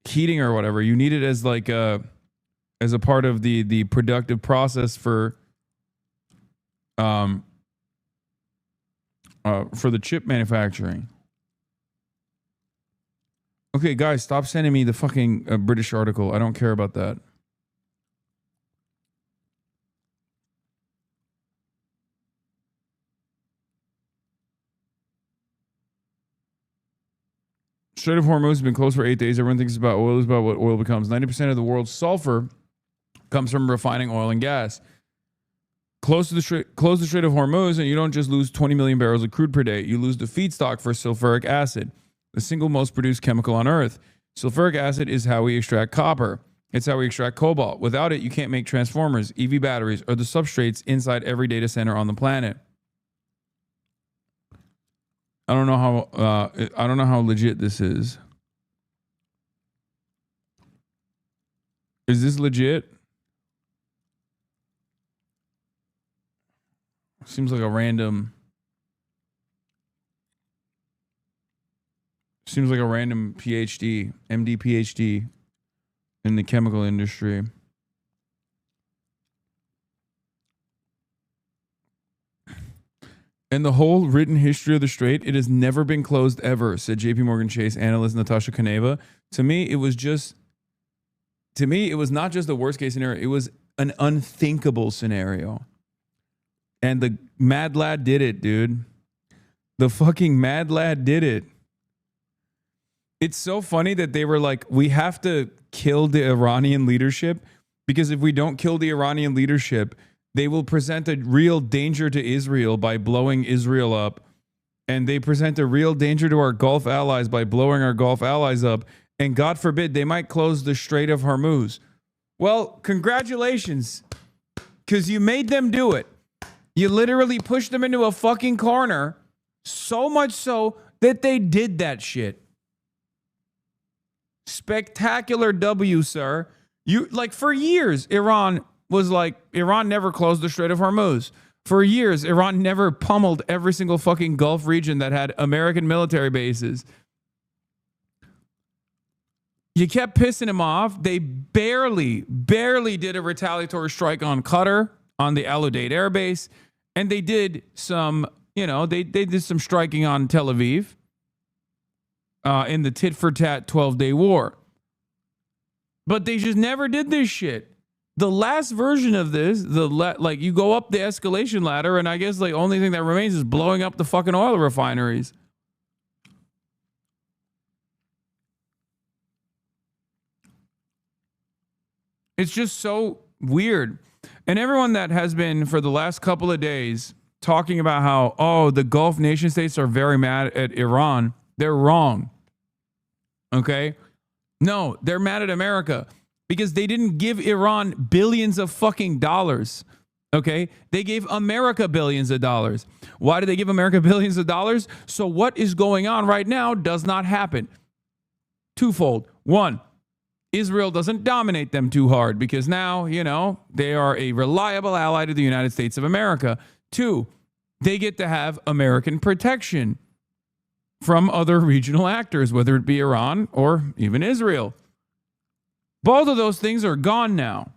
heating or whatever. You need it as like as a part of the productive process for the chip manufacturing. Okay, guys, stop sending me the fucking British article. I don't care about that. Strait of Hormuz has been closed for 8 days. Everyone thinks about oil is about what oil becomes. 90% of the world's sulfur comes from refining oil and gas. Close the Strait of Hormuz, and you don't just lose 20 million barrels of crude per day. You lose the feedstock for sulfuric acid, the single most produced chemical on Earth. Sulfuric acid is how we extract copper. It's how we extract cobalt. Without it, you can't make transformers, EV batteries, or the substrates inside every data center on the planet. I don't know how legit this is. Is this legit? Seems like a random PhD, MD PhD in the chemical industry. In the whole written history of the Strait, it has never been closed ever, said JP Morgan Chase analyst Natasha Kaneva. To me, it was not just the worst case scenario, it was an unthinkable scenario. And the mad lad did it, dude. The fucking mad lad did it. It's so funny that they were like, we have to kill the Iranian leadership, because if we don't kill the Iranian leadership, they will present a real danger to Israel by blowing Israel up. And they present a real danger to our Gulf allies by blowing our Gulf allies up. And God forbid, they might close the Strait of Hormuz. Well, congratulations, because you made them do it. You literally pushed them into a fucking corner, so much so that they did that shit. Spectacular W, sir. You, like, for years, Iran never closed the Strait of Hormuz. For years, Iran never pummeled every single fucking Gulf region that had American military bases. You kept pissing them off. They barely did a retaliatory strike on Qatar, on the Al Udeid Air Base. And they did some, they did some striking on Tel Aviv in the tit-for-tat 12-day war. But they just never did this shit. The last version of this, you go up the escalation ladder, and I guess the only thing that remains is blowing up the fucking oil refineries. It's just so weird. And everyone that has been for the last couple of days talking about how, the Gulf nation states are very mad at Iran, they're wrong. Okay? No, they're mad at America because they didn't give Iran billions of fucking dollars. Okay? They gave America billions of dollars. Why did they give America billions of dollars? So what is going on right now does not happen. Twofold. One, Israel doesn't dominate them too hard because now, they are a reliable ally to the United States of America. Two, they get to have American protection from other regional actors, whether it be Iran or even Israel. Both of those things are gone now.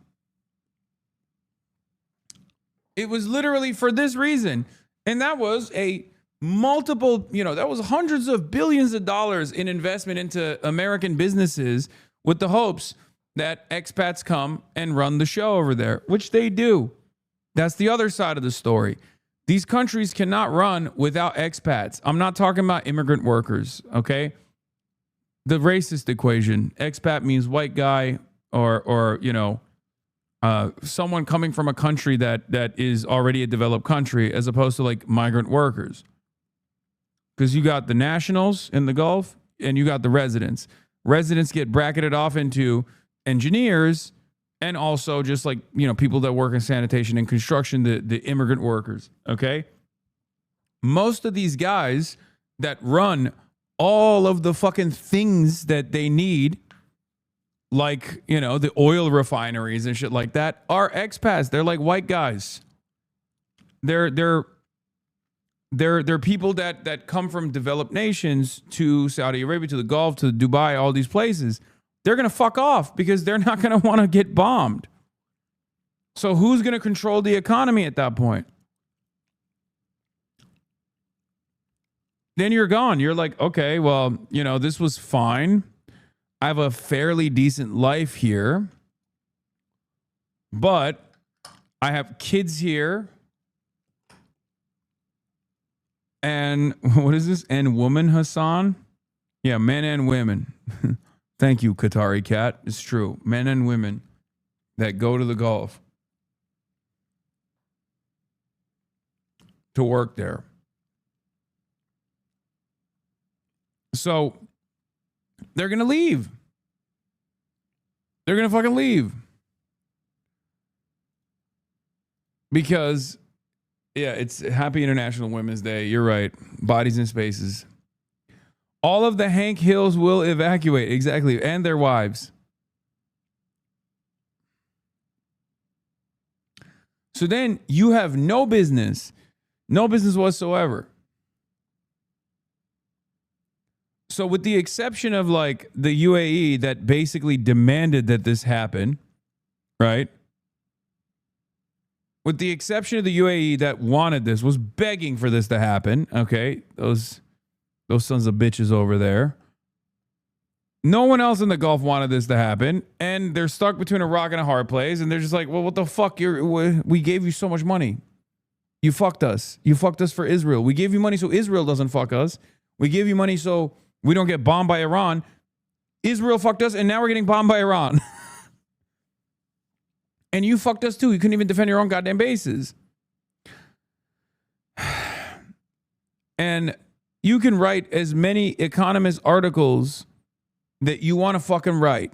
It was literally for this reason. And that was a multiple, that was hundreds of billions of dollars in investment into American businesses with the hopes that expats come and run the show over there, which they do. That's the other side of the story. These countries cannot run without expats. I'm not talking about immigrant workers, okay? The racist equation. Expat means white guy or someone coming from a country that is already a developed country, as opposed to like migrant workers. Because you got the nationals in the Gulf and you got the residents. Residents get bracketed off into engineers and also just like, people that work in sanitation and construction, the immigrant workers, okay? Most of these guys that run all of the fucking things that they need, like, the oil refineries and shit like that, are expats. They're like white guys. They're people that come from developed nations to Saudi Arabia, to the Gulf, to Dubai, all these places. They're going to fuck off because they're not going to want to get bombed. So who's going to control the economy at that point? Then you're gone. You're like, okay, well, this was fine. I have a fairly decent life here, but I have kids here. And what is this? And woman, Hasan? Yeah, men and women. Thank you, Qatari Cat. It's true. Men and women that go to the Gulf to work there. So they're going to leave. They're going to fucking leave. Because, yeah, it's Happy International Women's Day. You're right. Bodies in spaces. All of the Hank Hills will evacuate. Exactly. And their wives. So then you have no business whatsoever. So with the exception of like the UAE that basically demanded that this happen, right? With the exception of the UAE that wanted this, was begging for this to happen, okay? Those sons of bitches over there. No one else in the Gulf wanted this to happen, and they're stuck between a rock and a hard place, and they're just like, well, what the fuck? We gave you so much money. You fucked us. You fucked us for Israel. We gave you money so Israel doesn't fuck us. We gave you money so we don't get bombed by Iran. Israel fucked us, and now we're getting bombed by Iran. And you fucked us too. You couldn't even defend your own goddamn bases. And you can write as many economist articles that you want to fucking write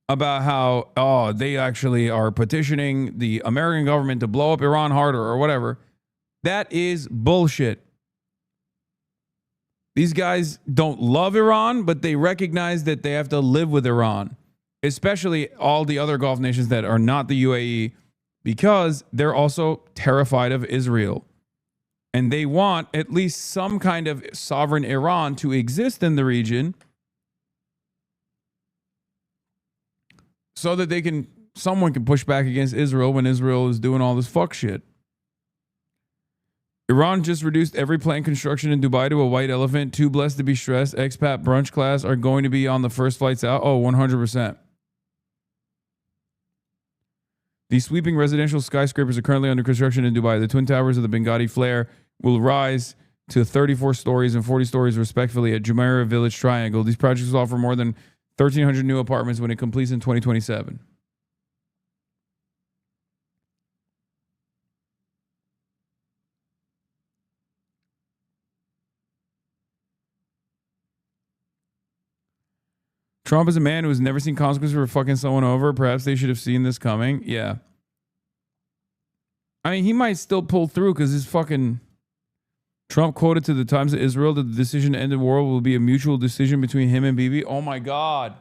about how, they actually are petitioning the American government to blow up Iran harder or whatever. That is bullshit. These guys don't love Iran, but they recognize that they have to live with Iran, especially all the other Gulf nations that are not the UAE, because they're also terrified of Israel. And they want at least some kind of sovereign Iran to exist in the region so that someone can push back against Israel when Israel is doing all this fuck shit. Iran just reduced every plant construction in Dubai to a white elephant. Too blessed to be stressed. Expat brunch class are going to be on the first flights out. Oh, 100%. These sweeping residential skyscrapers are currently under construction in Dubai. The twin towers of the Benghazi Flare will rise to 34 stories and 40 stories respectively at Jumeirah Village Triangle. These projects will offer more than 1,300 new apartments when it completes in 2027. Trump is a man who has never seen consequences for fucking someone over. Perhaps they should have seen this coming. Yeah. I mean, he might still pull through because his fucking... Trump quoted to the Times of Israel that the decision to end the war will be a mutual decision between him and Bibi. Oh my God.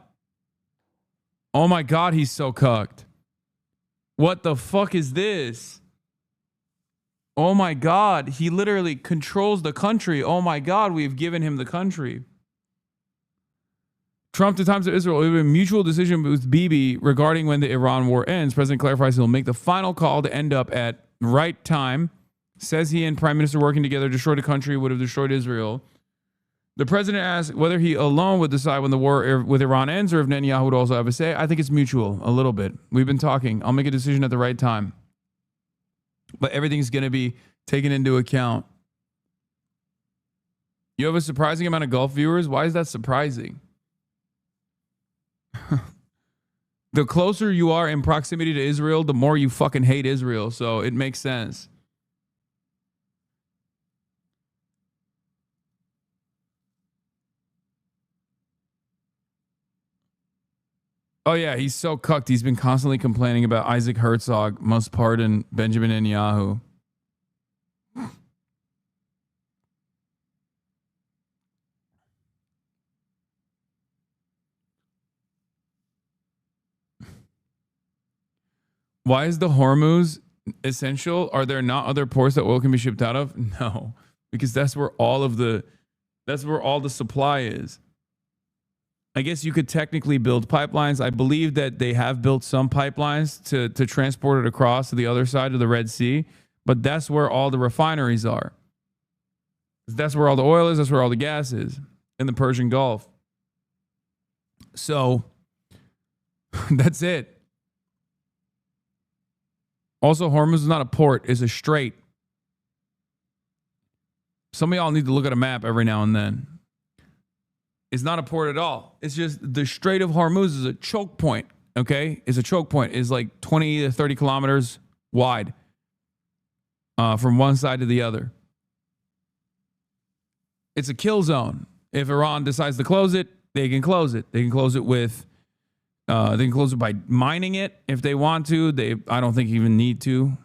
Oh my God, he's so cucked. What the fuck is this? Oh my God, he literally controls the country. Oh my God, we've given him the country. Trump to Times of Israel, it will be a mutual decision with Bibi regarding when the Iran war ends. President clarifies he'll make the final call to end up at right time. Says he and Prime Minister working together destroyed a country would have destroyed Israel. The president asked whether he alone would decide when the war with Iran ends or if Netanyahu would also have a say. I think it's mutual a little bit. We've been talking. I'll make a decision at the right time. But everything's going to be taken into account. You have a surprising amount of Gulf viewers. Why is that surprising? The closer you are in proximity to Israel, the more you fucking hate Israel. So it makes sense. Oh, yeah, he's so cucked. He's been constantly complaining about Isaac Herzog must pardon Benjamin Netanyahu. Why is the Hormuz essential? Are there not other ports that oil can be shipped out of? No, because that's where all the supply is. I guess you could technically build pipelines. I believe that they have built some pipelines to transport it across to the other side of the Red Sea, but that's where all the refineries are. That's where all the oil is. That's where all the gas is in the Persian Gulf. So that's it. Also, Hormuz is not a port. It's a strait. Some of y'all need to look at a map every now and then. It's not a port at all. It's just the Strait of Hormuz is a choke point, okay? It's a choke point. It's like 20 to 30 kilometers wide from one side to the other. It's a kill zone. If Iran decides to close it, they can close it. They can close it with, they can close it by mining it if they want to. I don't think even need to.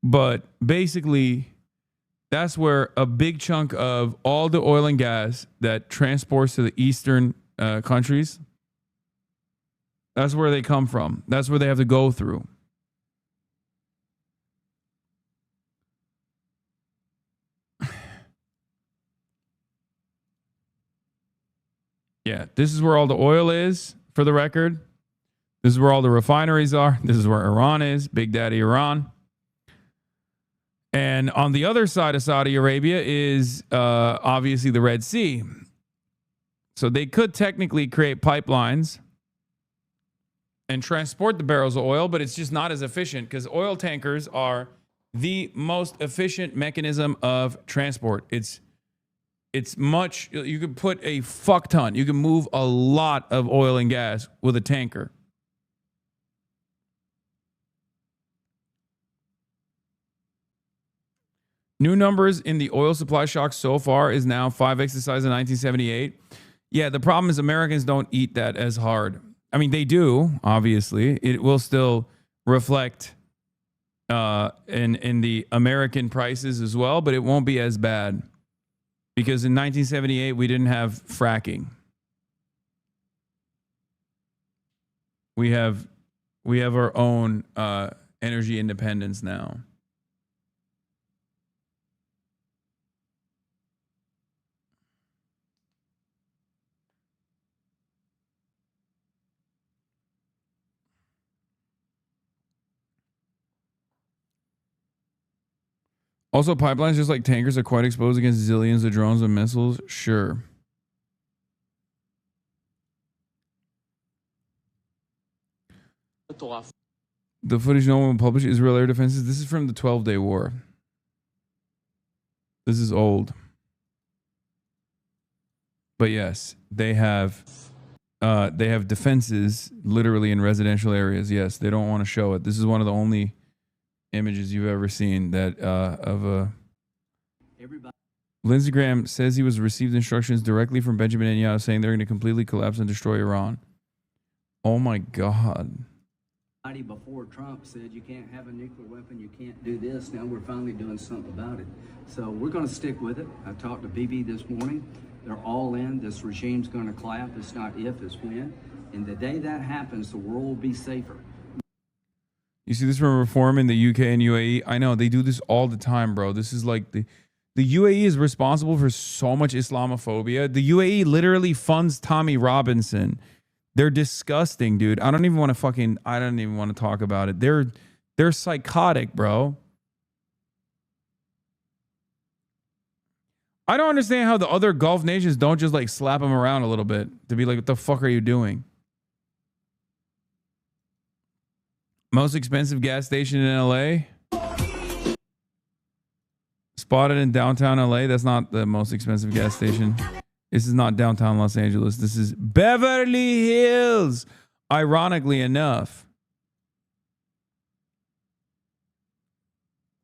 But basically, that's where a big chunk of all the oil and gas that transports to the eastern countries, that's where they come from. That's where they have to go through. Yeah, this is where all the oil is, for the record. This is where all the refineries are. This is where Iran is, Big Daddy Iran. And on the other side of Saudi Arabia is obviously the Red Sea. So they could technically create pipelines and transport the barrels of oil, but it's just not as efficient because oil tankers are the most efficient mechanism of transport. It's much, you can put a fuck ton. You can move a lot of oil and gas with a tanker. New numbers in the oil supply shock so far is now 5x the size of 1978. Yeah, the problem is Americans don't eat that as hard. I mean, they do, obviously. It will still reflect in the American prices as well, but it won't be as bad. Because in 1978, we didn't have fracking. We have our own energy independence now. Also, pipelines, just like tankers, are quite exposed against zillions of drones and missiles. Sure. The footage no one will publish, Israel air defenses. This is from the 12-day war. This is old. But yes, they have defenses literally in residential areas. Yes, they don't want to show it. This is one of the only images you've ever seen that of a Lindsey Graham says he was received instructions directly from Benjamin Netanyahu saying they're going to completely collapse and destroy Iran. Oh my God. Before Trump said you can't have a nuclear weapon, you can't do this. Now we're finally doing something about it. So we're going to stick with it. I talked to Bibi this morning. They're all in. This regime's going to collapse. It's not if, it's when. And the day that happens, the world will be safer. You see this from reform in the UK and UAE? I know they do this all the time, bro. This is like The UAE is responsible for so much Islamophobia. The UAE literally funds Tommy Robinson. They're disgusting, dude. I don't even want to talk about it. They're psychotic, bro. I don't understand how the other Gulf nations don't just like slap them around a little bit to be like, what the fuck are you doing? Most expensive gas station in LA? Spotted in downtown LA. That's not the most expensive gas station. This is not downtown Los Angeles. This is Beverly Hills. Ironically enough.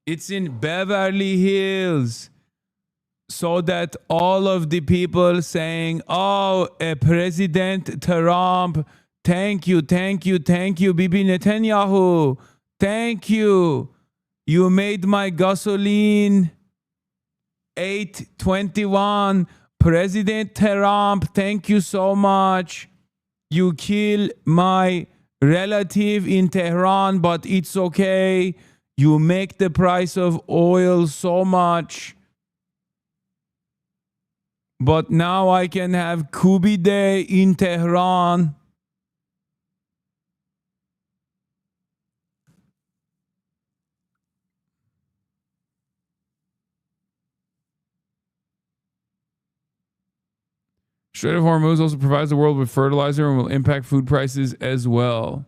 It's in Beverly Hills. So that all of the people saying, oh, President Trump, thank you, Bibi Netanyahu, thank you. You made my gasoline $8.21. President Trump, thank you so much. You kill my relative in Tehran, but it's okay. You make the price of oil so much. But now I can have Kubi Day in Tehran. Strait of Hormuz also provides the world with fertilizer and will impact food prices as well.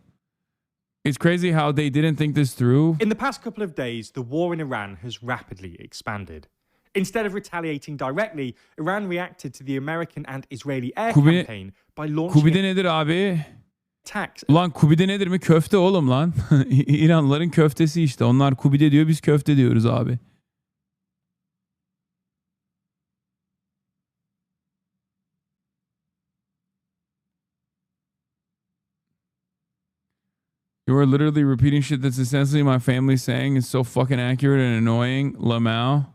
It's crazy how they didn't think this through. In the past couple of days, the war in Iran has rapidly expanded. Instead of retaliating directly, Iran reacted to the American and Israeli air campaign by launching Kubi'de nedir abi? attacks. Ulan Kubi'de nedir mi? Köfte oğlum lan. İranlıların köftesi işte. Onlar Kubi'de diyor, biz köfte diyoruz abi. You are literally repeating shit that's essentially my family saying. It's so fucking accurate and annoying. Lamau.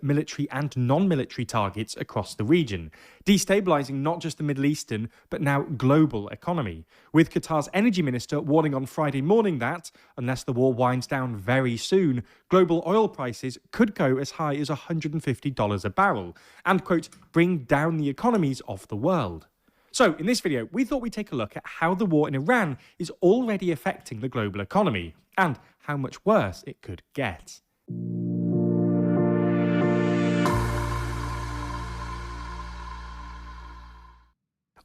Military and non-military targets across the region, destabilizing not just the Middle Eastern, but now global economy, with Qatar's energy minister warning on Friday morning that, unless the war winds down very soon, global oil prices could go as high as $150 a barrel, and, quote, bring down the economies of the world. So, in this video, we thought we'd take a look at how the war in Iran is already affecting the global economy, and how much worse it could get.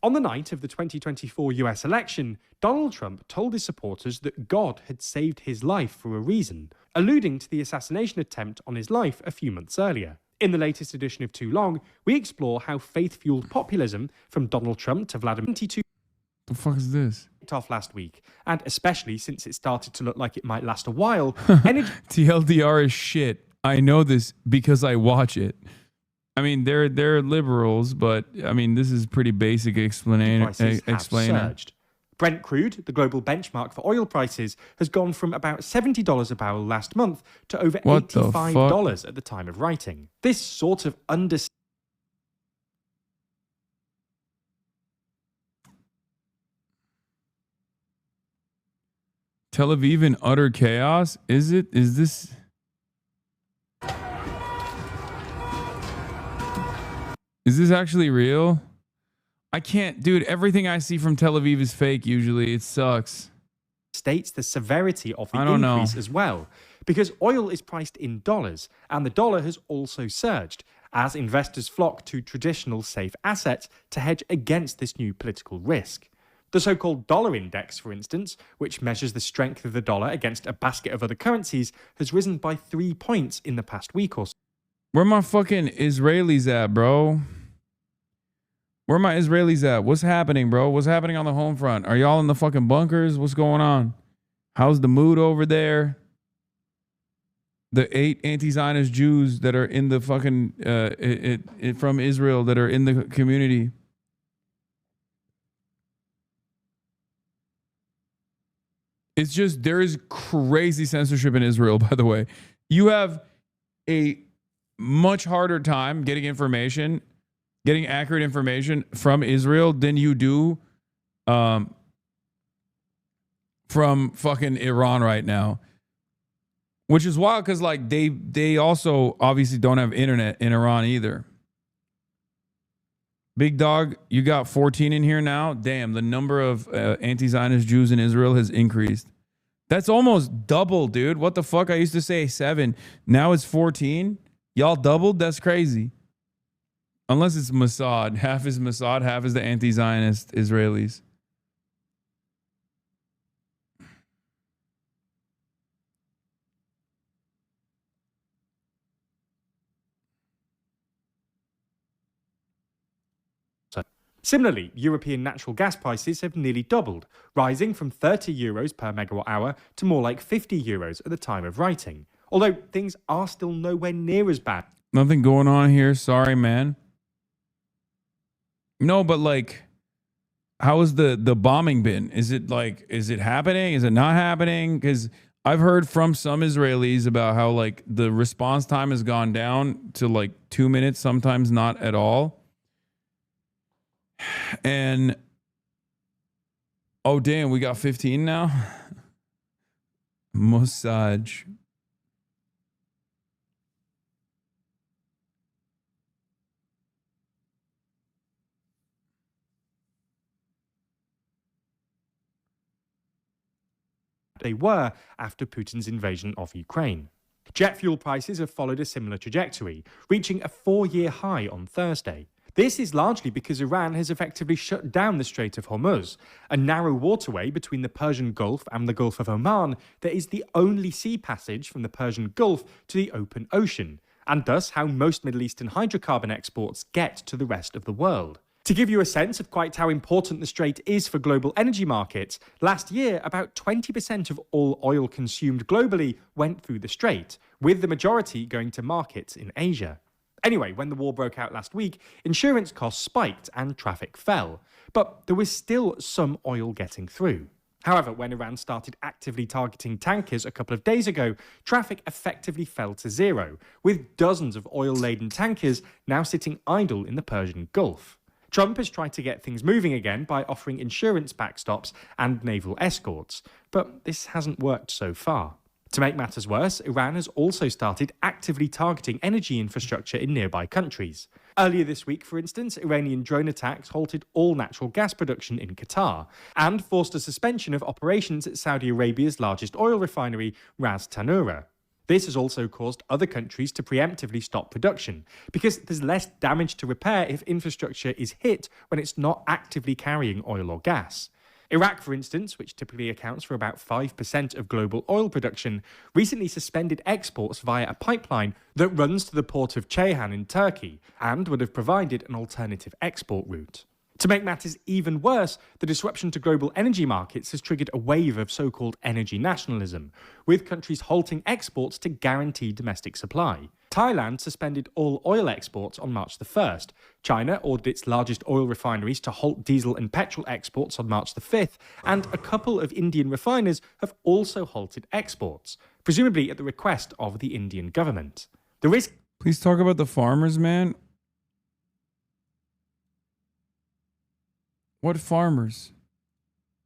On the night of the 2024 US election, Donald Trump told his supporters that God had saved his life for a reason, alluding to the assassination attempt on his life a few months earlier. In the latest edition of Too Long, we explore how faith-fueled populism from Donald Trump to Vladimir Putin The fuck is this? off last week, and especially since it started to look like it might last a while, energy TLDR is shit. I know this because I watch it. I mean, they're liberals, but I mean, this is pretty basic prices have explaining. surged. Brent crude, the global benchmark for oil prices, has gone from about $70 a barrel last month to over $85 at the time of writing. This sort of Tel Aviv in utter chaos? Is it? Is this? Is this actually real? I can't, dude, everything I see from Tel Aviv is fake usually. It sucks. States the severity of the increase as well, because oil is priced in dollars, and the dollar has also surged as investors flock to traditional safe assets to hedge against this new political risk. The so-called dollar index, for instance, which measures the strength of the dollar against a basket of other currencies, has risen by 3 points in the past week or so. Where my fucking Israelis at, bro? Where my Israelis at? What's happening, bro? What's happening on the home front? Are y'all in the fucking bunkers? What's going on? How's the mood over there? The 8 anti-Zionist Jews that are in the fucking from Israel that are in the community. It's just, there is crazy censorship in Israel, by the way. You have a much harder time getting information, getting accurate information from Israel than you do from fucking Iran right now, which is wild because like they also obviously don't have internet in Iran either. Big dog, you got 14 in here now. Damn, the number of anti-Zionist Jews in Israel has increased. That's almost double, dude. What the fuck? I used to say 7. Now it's 14. Y'all doubled? That's crazy. Unless it's Mossad. Half is Mossad, half is the anti-Zionist Israelis. Similarly, European natural gas prices have nearly doubled, rising from 30 euros per megawatt hour to more like 50 euros at the time of writing. Although things are still nowhere near as bad. Nothing going on here. Sorry, man. No, but like, how has the bombing been? Is it happening? Is it not happening? Because I've heard from some Israelis about how like the response time has gone down to like 2 minutes, sometimes not at all. And oh damn, we got 15 now. Massage. They were after Putin's invasion of Ukraine. Jet fuel prices have followed a similar trajectory, reaching a 4-year high on Thursday. This is largely because Iran has effectively shut down the Strait of Hormuz, a narrow waterway between the Persian Gulf and the Gulf of Oman that is the only sea passage from the Persian Gulf to the open ocean, and thus how most Middle Eastern hydrocarbon exports get to the rest of the world. To give you a sense of quite how important the strait is for global energy markets, last year about 20% of all oil consumed globally went through the strait, with the majority going to markets in Asia. Anyway, when the war broke out last week, insurance costs spiked and traffic fell. But there was still some oil getting through. However, when Iran started actively targeting tankers a couple of days ago, traffic effectively fell to zero, with dozens of oil-laden tankers now sitting idle in the Persian Gulf. Trump has tried to get things moving again by offering insurance backstops and naval escorts, but this hasn't worked so far. To make matters worse, Iran has also started actively targeting energy infrastructure in nearby countries. Earlier this week, for instance, Iranian drone attacks halted all natural gas production in Qatar and forced a suspension of operations at Saudi Arabia's largest oil refinery, Ras Tanura. This has also caused other countries to preemptively stop production, because there's less damage to repair if infrastructure is hit when it's not actively carrying oil or gas. Iraq, for instance, which typically accounts for about 5% of global oil production, recently suspended exports via a pipeline that runs to the port of Ceyhan in Turkey and would have provided an alternative export route. To make matters even worse, the disruption to global energy markets has triggered a wave of so-called energy nationalism, with countries halting exports to guarantee domestic supply. Thailand suspended all oil exports on March the 1st. China ordered its largest oil refineries to halt diesel and petrol exports on March the 5th, and a couple of Indian refiners have also halted exports, presumably at the request of the Indian government. The risk... Please talk about the farmers, man. What farmers?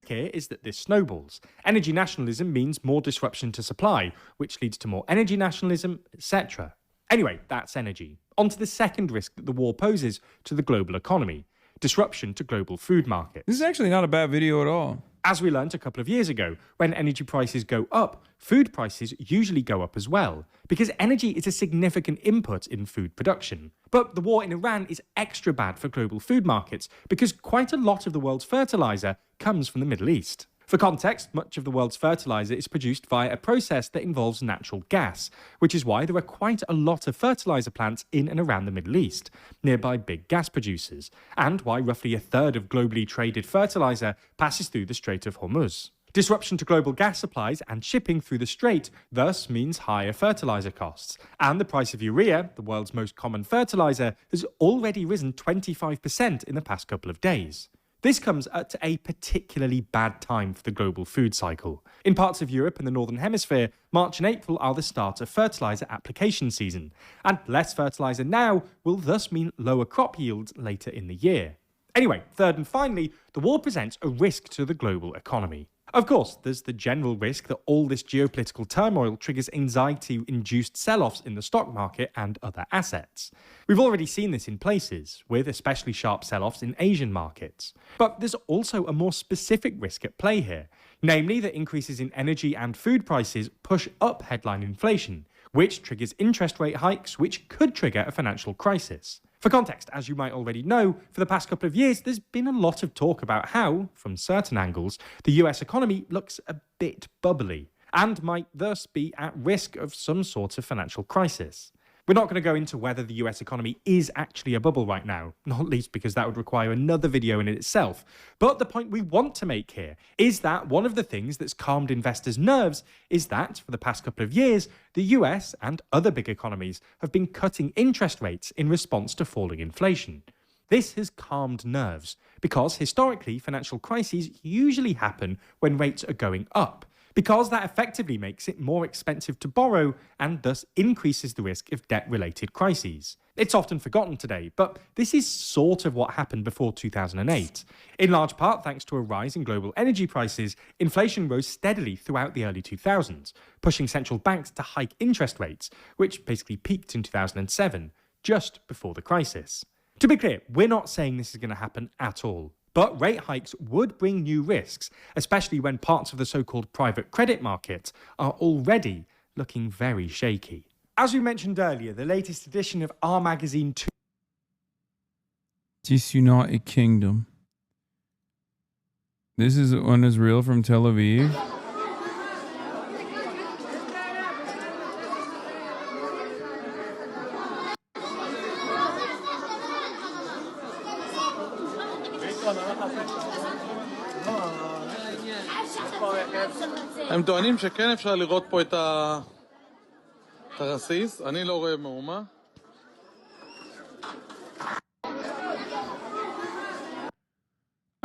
Here is that this snowballs. Energy nationalism means more disruption to supply, which leads to more energy nationalism, etc. Anyway, that's energy. On to the second risk that the war poses to the global economy: disruption to global food markets. This is actually not a bad video at all. As we learned a couple of years ago, when energy prices go up, food prices usually go up as well, because energy is a significant input in food production. But the war in Iran is extra bad for global food markets, because quite a lot of the world's fertilizer comes from the Middle East. For context, much of the world's fertilizer is produced via a process that involves natural gas, which is why there are quite a lot of fertilizer plants in and around the Middle East, nearby big gas producers, and why roughly a third of globally traded fertilizer passes through the Strait of Hormuz. Disruption to global gas supplies and shipping through the strait thus means higher fertilizer costs, and the price of urea, the world's most common fertilizer, has already risen 25% in the past couple of days. This comes at a particularly bad time for the global food cycle. In parts of Europe and the Northern Hemisphere, March and April are the start of fertilizer application season, and less fertilizer now will thus mean lower crop yields later in the year. Anyway, third and finally, the war presents a risk to the global economy. Of course, there's the general risk that all this geopolitical turmoil triggers anxiety-induced sell-offs in the stock market and other assets. We've already seen this in places, with especially sharp sell-offs in Asian markets. But there's also a more specific risk at play here, namely that increases in energy and food prices push up headline inflation, which triggers interest rate hikes, which could trigger a financial crisis. For context, as you might already know, for the past couple of years, there's been a lot of talk about how, from certain angles, the US economy looks a bit bubbly, and might thus be at risk of some sort of financial crisis. We're not going to go into whether the US economy is actually a bubble right now, not least because that would require another video in itself. But the point we want to make here is that one of the things that's calmed investors' nerves is that, for the past couple of years, the US and other big economies have been cutting interest rates in response to falling inflation. This has calmed nerves, because historically financial crises usually happen when rates are going up, because that effectively makes it more expensive to borrow and thus increases the risk of debt-related crises. It's often forgotten today, but this is sort of what happened before 2008. In large part thanks to a rise in global energy prices, inflation rose steadily throughout the early 2000s, pushing central banks to hike interest rates, which basically peaked in 2007, just before the crisis. To be clear, we're not saying this is going to happen at all. But rate hikes would bring new risks, especially when parts of the so-called private credit market are already looking very shaky. As we mentioned earlier, the latest edition of our magazine Disunited Kingdom. This is on Israel from Tel Aviv. הם טוענים שכן אפשר לראות פה את הרסיס, אני לא רואה מאומה.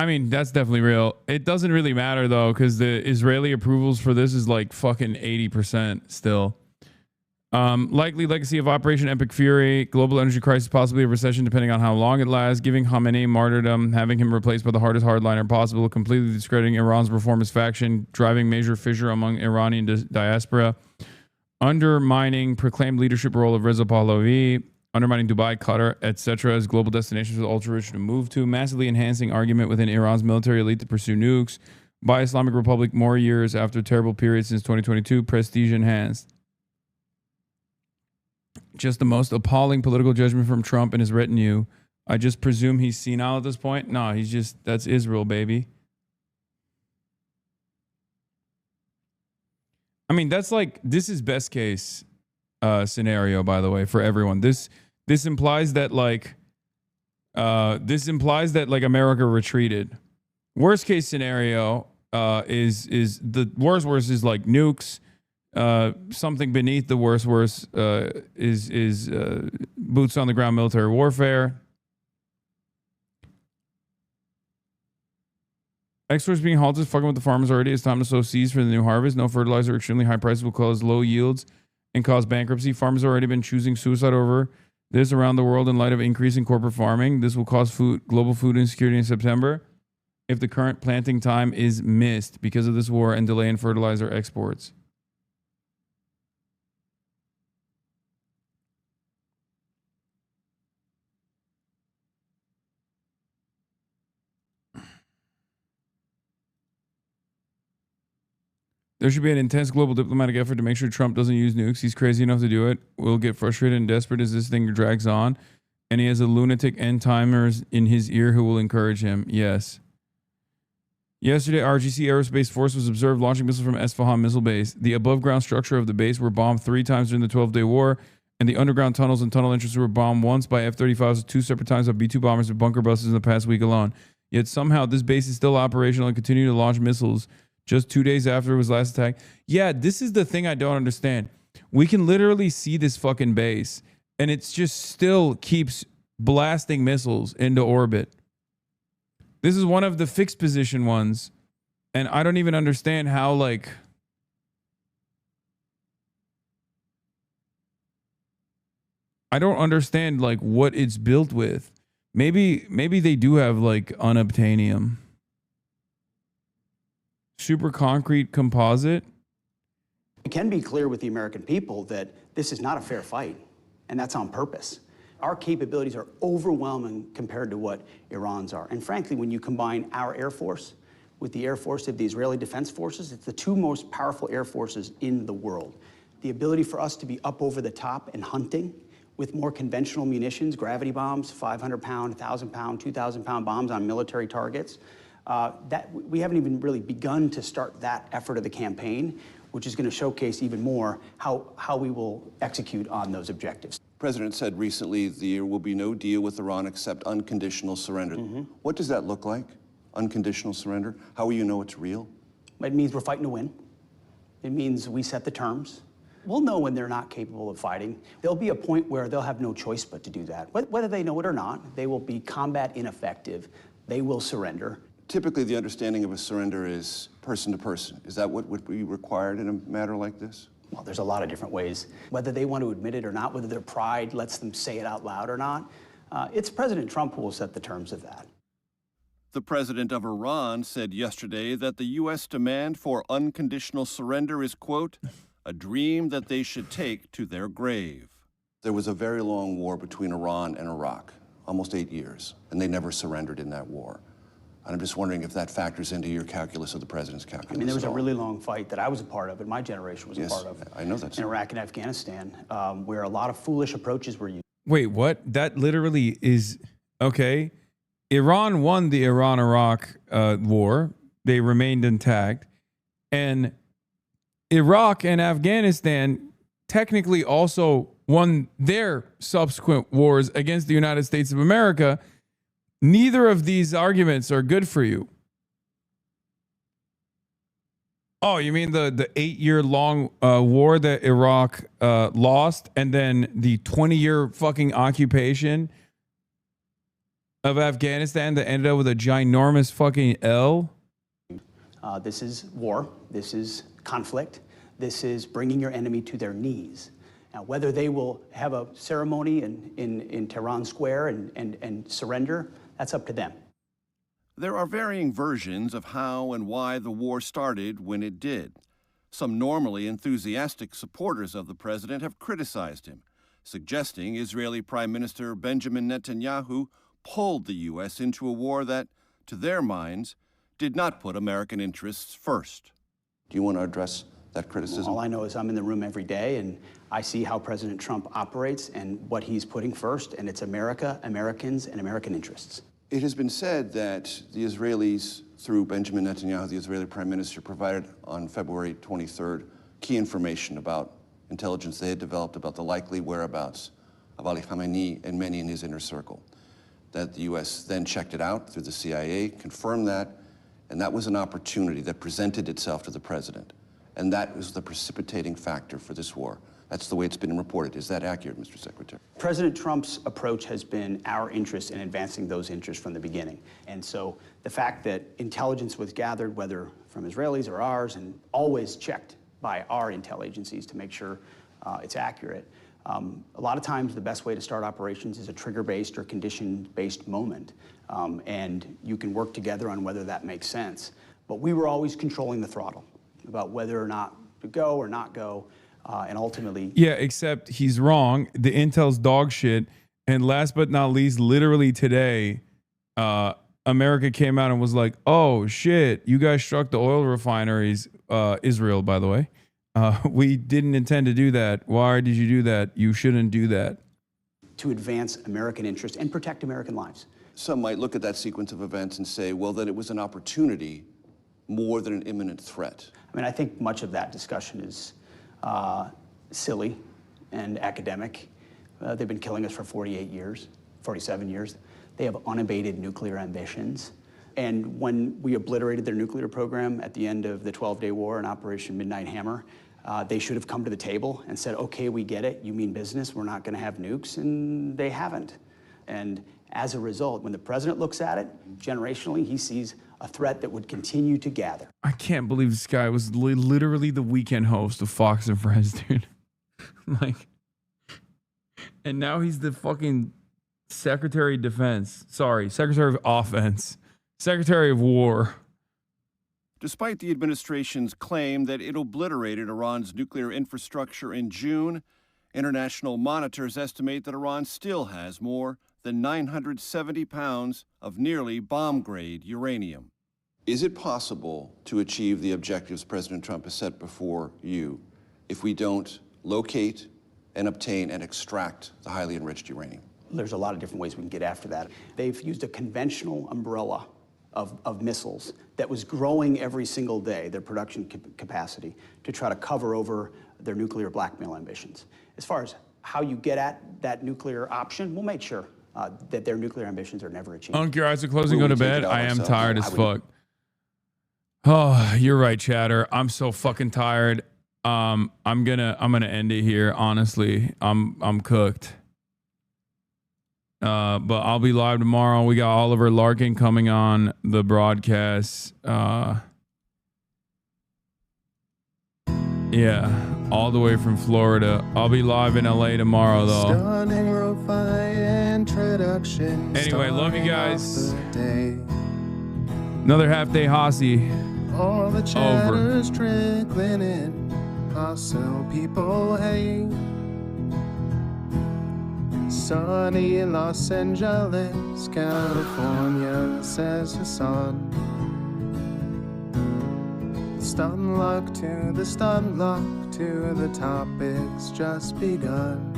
I mean, that's definitely real. It doesn't really matter though, because the Israeli approvals for this is like fucking 80% still. Likely legacy of Operation Epic Fury, global energy crisis, possibly a recession depending on how long it lasts, giving Khamenei martyrdom, having him replaced by the hardest hardliner possible, completely discrediting Iran's reformist faction, driving major fissure among Iranian diaspora, undermining proclaimed leadership role of Reza Pahlavi, undermining Dubai, Qatar, etc. as global destinations for the ultra-rich to move to, massively enhancing argument within Iran's military elite to pursue nukes, by Islamic Republic more years after a terrible period since 2022, prestige enhanced. Just the most appalling political judgment from Trump and his retinue. I just presume he's senile at this point. No, he's just, that's Israel, baby. I mean, that's like, this is best case scenario, by the way, for everyone. This implies that like, America retreated. Worst case scenario is the worst is like nukes. Something beneath the worst is boots on the ground military warfare. Exports being halted, fucking with the farmers already. It's time to sow seeds for the new harvest. No fertilizer, extremely high prices will cause low yields and cause bankruptcy. Farmers have already been choosing suicide over this around the world in light of increasing corporate farming. This will cause global food insecurity in September if the current planting time is missed because of this war and delay in fertilizer exports. There should be an intense global diplomatic effort to make sure Trump doesn't use nukes. He's crazy enough to do it. We'll get frustrated and desperate as this thing drags on. And he has a lunatic end timers in his ear who will encourage him. Yes. Yesterday, RGC Aerospace Force was observed launching missiles from Esfahan missile base. The above ground structure of the base were bombed 3 times during the 12-day war, and the underground tunnels and tunnel entrances were bombed once by F-35s, 2 separate times by B-2 bombers and bunker busters in the past week alone. Yet somehow this base is still operational and continuing to launch missiles just 2 days after it was last attacked. Yeah, this is the thing I don't understand. We can literally see this fucking base, and it just still keeps blasting missiles into orbit. This is one of the fixed position ones, and I don't even understand how, like... I don't understand, like, what it's built with. Maybe they do have, like, unobtainium. super concrete composite. We can be clear with the American people that this is not a fair fight, and that's on purpose. Our capabilities are overwhelming compared to what Iran's are. And frankly, when you combine our Air Force with the Air Force of the Israeli Defense Forces, it's the two most powerful air forces in the world. The ability for us to be up over the top and hunting with more conventional munitions, gravity bombs, 500-pound, 1,000-pound, 2,000-pound bombs on military targets, that we haven't even really begun to start that effort of the campaign, which is going to showcase even more how we will execute on those objectives. The president said recently there will be no deal with Iran except unconditional surrender. What does that look like, unconditional surrender? How will you know it's real? It means we're fighting to win. It means we set the terms. We'll know when they're not capable of fighting. There'll be a point where they'll have no choice but to do that. Whether they know it or not, they will be combat ineffective. They will surrender. Typically, the understanding of a surrender is person to person. Is that what would be required in a matter like this? Well, there's a lot of different ways. Whether they want to admit it or not, whether their pride lets them say it out loud or not, it's President Trump who will set the terms of that. The president of Iran said yesterday that the U.S. demand for unconditional surrender is, quote, a dream that they should take to their grave. There was a very long war between Iran and Iraq, almost 8 years, and they never surrendered in that war. And I'm just wondering if that factors into your calculus or the president's calculus. I mean, there was a really long fight that I was a part of and my generation was a part of. I know that's in Iraq and Afghanistan, where a lot of foolish approaches were used. Wait, what? That literally is okay. Iran won the Iran-Iraq war. They remained intact. And Iraq and Afghanistan technically also won their subsequent wars against the United States of America. Neither of these arguments are good for you. Oh, you mean the 8-year-long war that Iraq lost, and then the 20-year fucking occupation of Afghanistan that ended up with a ginormous fucking L? This is war. This is conflict. This is bringing your enemy to their knees. Now, whether they will have a ceremony in Tehran Square and surrender, that's up to them. There are varying versions of how and why the war started when it did. Some normally enthusiastic supporters of the president have criticized him, suggesting Israeli Prime Minister Benjamin Netanyahu pulled the U.S. into a war that, to their minds, did not put American interests first. Do you want to address that criticism? All I know is I'm in the room every day, and I see how President Trump operates and what he's putting first, and it's America, Americans, and American interests. It has been said that the Israelis, through Benjamin Netanyahu, the Israeli Prime Minister, provided on February 23rd key information about intelligence they had developed about the likely whereabouts of Ali Khamenei and many in his inner circle. That the U.S. then checked it out through the CIA, confirmed that, and that was an opportunity that presented itself to the president. And that was the precipitating factor for this war. That's the way it's been reported. Is that accurate, Mr. Secretary? President Trump's approach has been our interest in advancing those interests from the beginning. And so the fact that intelligence was gathered, whether from Israelis or ours, and always checked by our intel agencies to make sure it's accurate. A lot of times the best way to start operations is a trigger-based or condition-based moment. And you can work together on whether that makes sense. But we were always controlling the throttle about whether or not to go or not go. And ultimately... Yeah, except he's wrong. The intel's dog shit. And last but not least, literally today, America came out and was like, oh, shit, you guys struck the oil refineries. Israel, by the way. We didn't intend to do that. Why did you do that? You shouldn't do that. To advance American interests and protect American lives. Some might look at that sequence of events and say, well, that it was an opportunity more than an imminent threat. I mean, I think much of that discussion is silly and academic. They've been killing us for 48 years, 47 years. They have unabated nuclear ambitions. And when we obliterated their nuclear program at the end of the 12-day war in Operation Midnight Hammer, they should have come to the table and said, okay, we get it. You mean business. We're not going to have nukes. And they haven't. And as a result, when the president looks at it, generationally, he sees a threat that would continue to gather. I can't believe this guy was literally the weekend host of Fox and Friends, dude. Like, and now he's the fucking Secretary of Defense. Sorry, Secretary of Offense. Secretary of War. Despite the administration's claim that it obliterated Iran's nuclear infrastructure in June, international monitors estimate that Iran still has more than 970 pounds of nearly bomb-grade uranium. Is it possible to achieve the objectives President Trump has set before you if we don't locate and obtain and extract the highly enriched uranium? There's a lot of different ways we can get after that. They've used a conventional umbrella of missiles that was growing every single day, their production capacity, to try to cover over their nuclear blackmail ambitions. As far as how you get at that nuclear option, we'll make sure that their nuclear ambitions are never achieved. Unc, your eyes are closing. Go to bed. I am tired as fuck. Oh, you're right, Chatter. I'm so fucking tired. I'm gonna end it here. Honestly, I'm cooked. But I'll be live tomorrow. We got Oliver Larkin coming on the broadcast. Yeah, all the way from Florida. I'll be live in LA tomorrow, though. Stunning lo-fi introduction. Anyway, love you guys. Another half day Hasi. All the chatter's trickling in. Hustle people hate. Sunny Los Angeles, California, says Hasan. Stun luck to the stun luck to the topics just begun.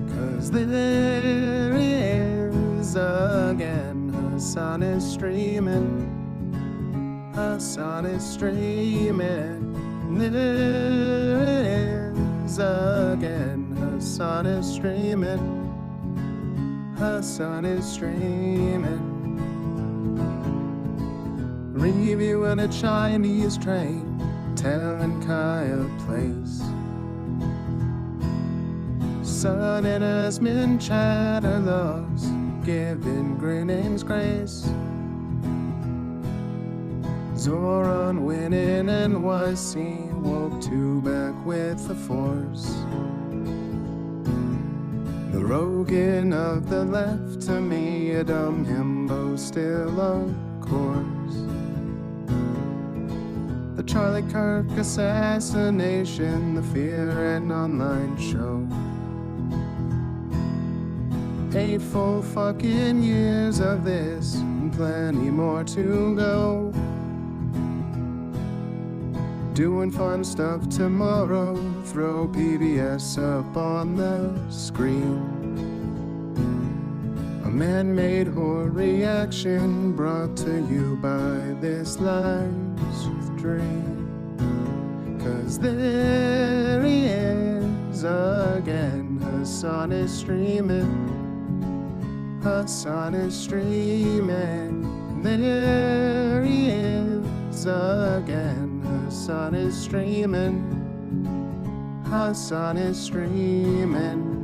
'Cause there he is again. Hasan is streaming. Hasan is streaming. There he is again. Hasan is streaming. Hasan is streaming. Reviewing a Chinese train, telling Kaya place. Sun and Asmin chatter loves, giving Greening's grace. Zoran winning NYC, woke two back with the force. The Rogan of the left, to me a dumb himbo still of course. The Charlie Kirk assassination, the Fear and Online show. 8 full fucking years of this, and plenty more to go. Doing fun stuff tomorrow, throw PBS up on the screen. A man-made horror reaction brought to you by this life's dream. 'Cause there he is again, Hasan is streaming. Hasan is streaming. There he is again. Hasan is streaming. Hasan is streaming.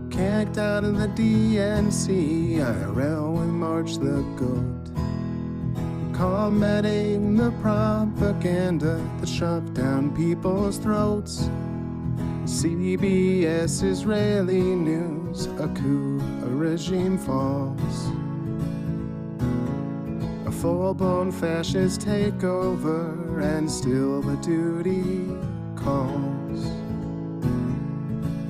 Kicked out of the DNC, IRL with March the Goat. Combating the propaganda that shoved down people's throats. CBS Israeli news, a coup, a regime falls. A full-blown fascist takeover, and still the duty calls.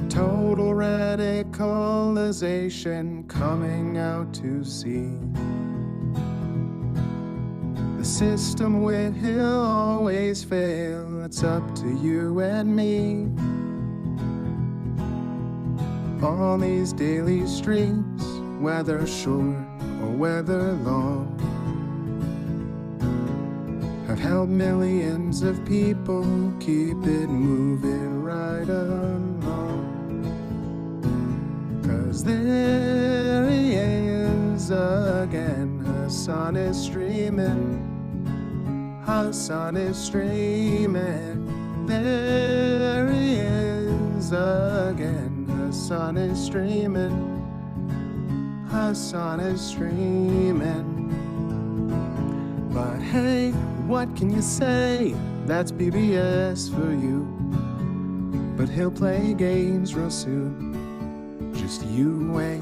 Total radicalization coming out to see. The system will always fail, it's up to you and me. On these daily streets, whether short or whether long, have helped millions of people keep it moving right along. 'Cause there he is again, Hasan is streaming. Hasan is streaming. There he is again, Hasan is streaming. Hasan is streaming. But hey, what can you say? That's PBS for you. But he'll play games real soon. Just you wait.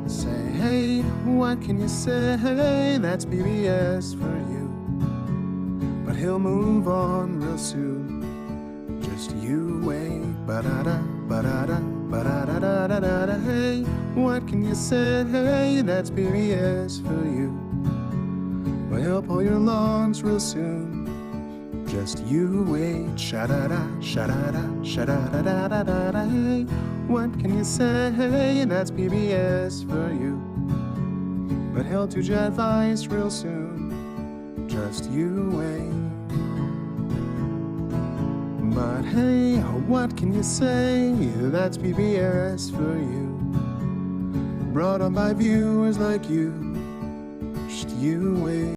Say hey, what can you say? That's BBS for you. But he'll move on real soon. Just you wait. Ba-da-da, ba-da-da, ba-da-da-da-da-da. Hey, what can you say? That's BBS for you. But he'll pull your lawns real soon. Just you wait. Sha-da-da, sha-da-da, sha-da-da-da-da-da. Hey, what can you say? That's BBS for you. But he'll do your advice real soon. Just you wait. But hey, what can you say? That's BBS for you. Brought on by viewers like you. Just you wait.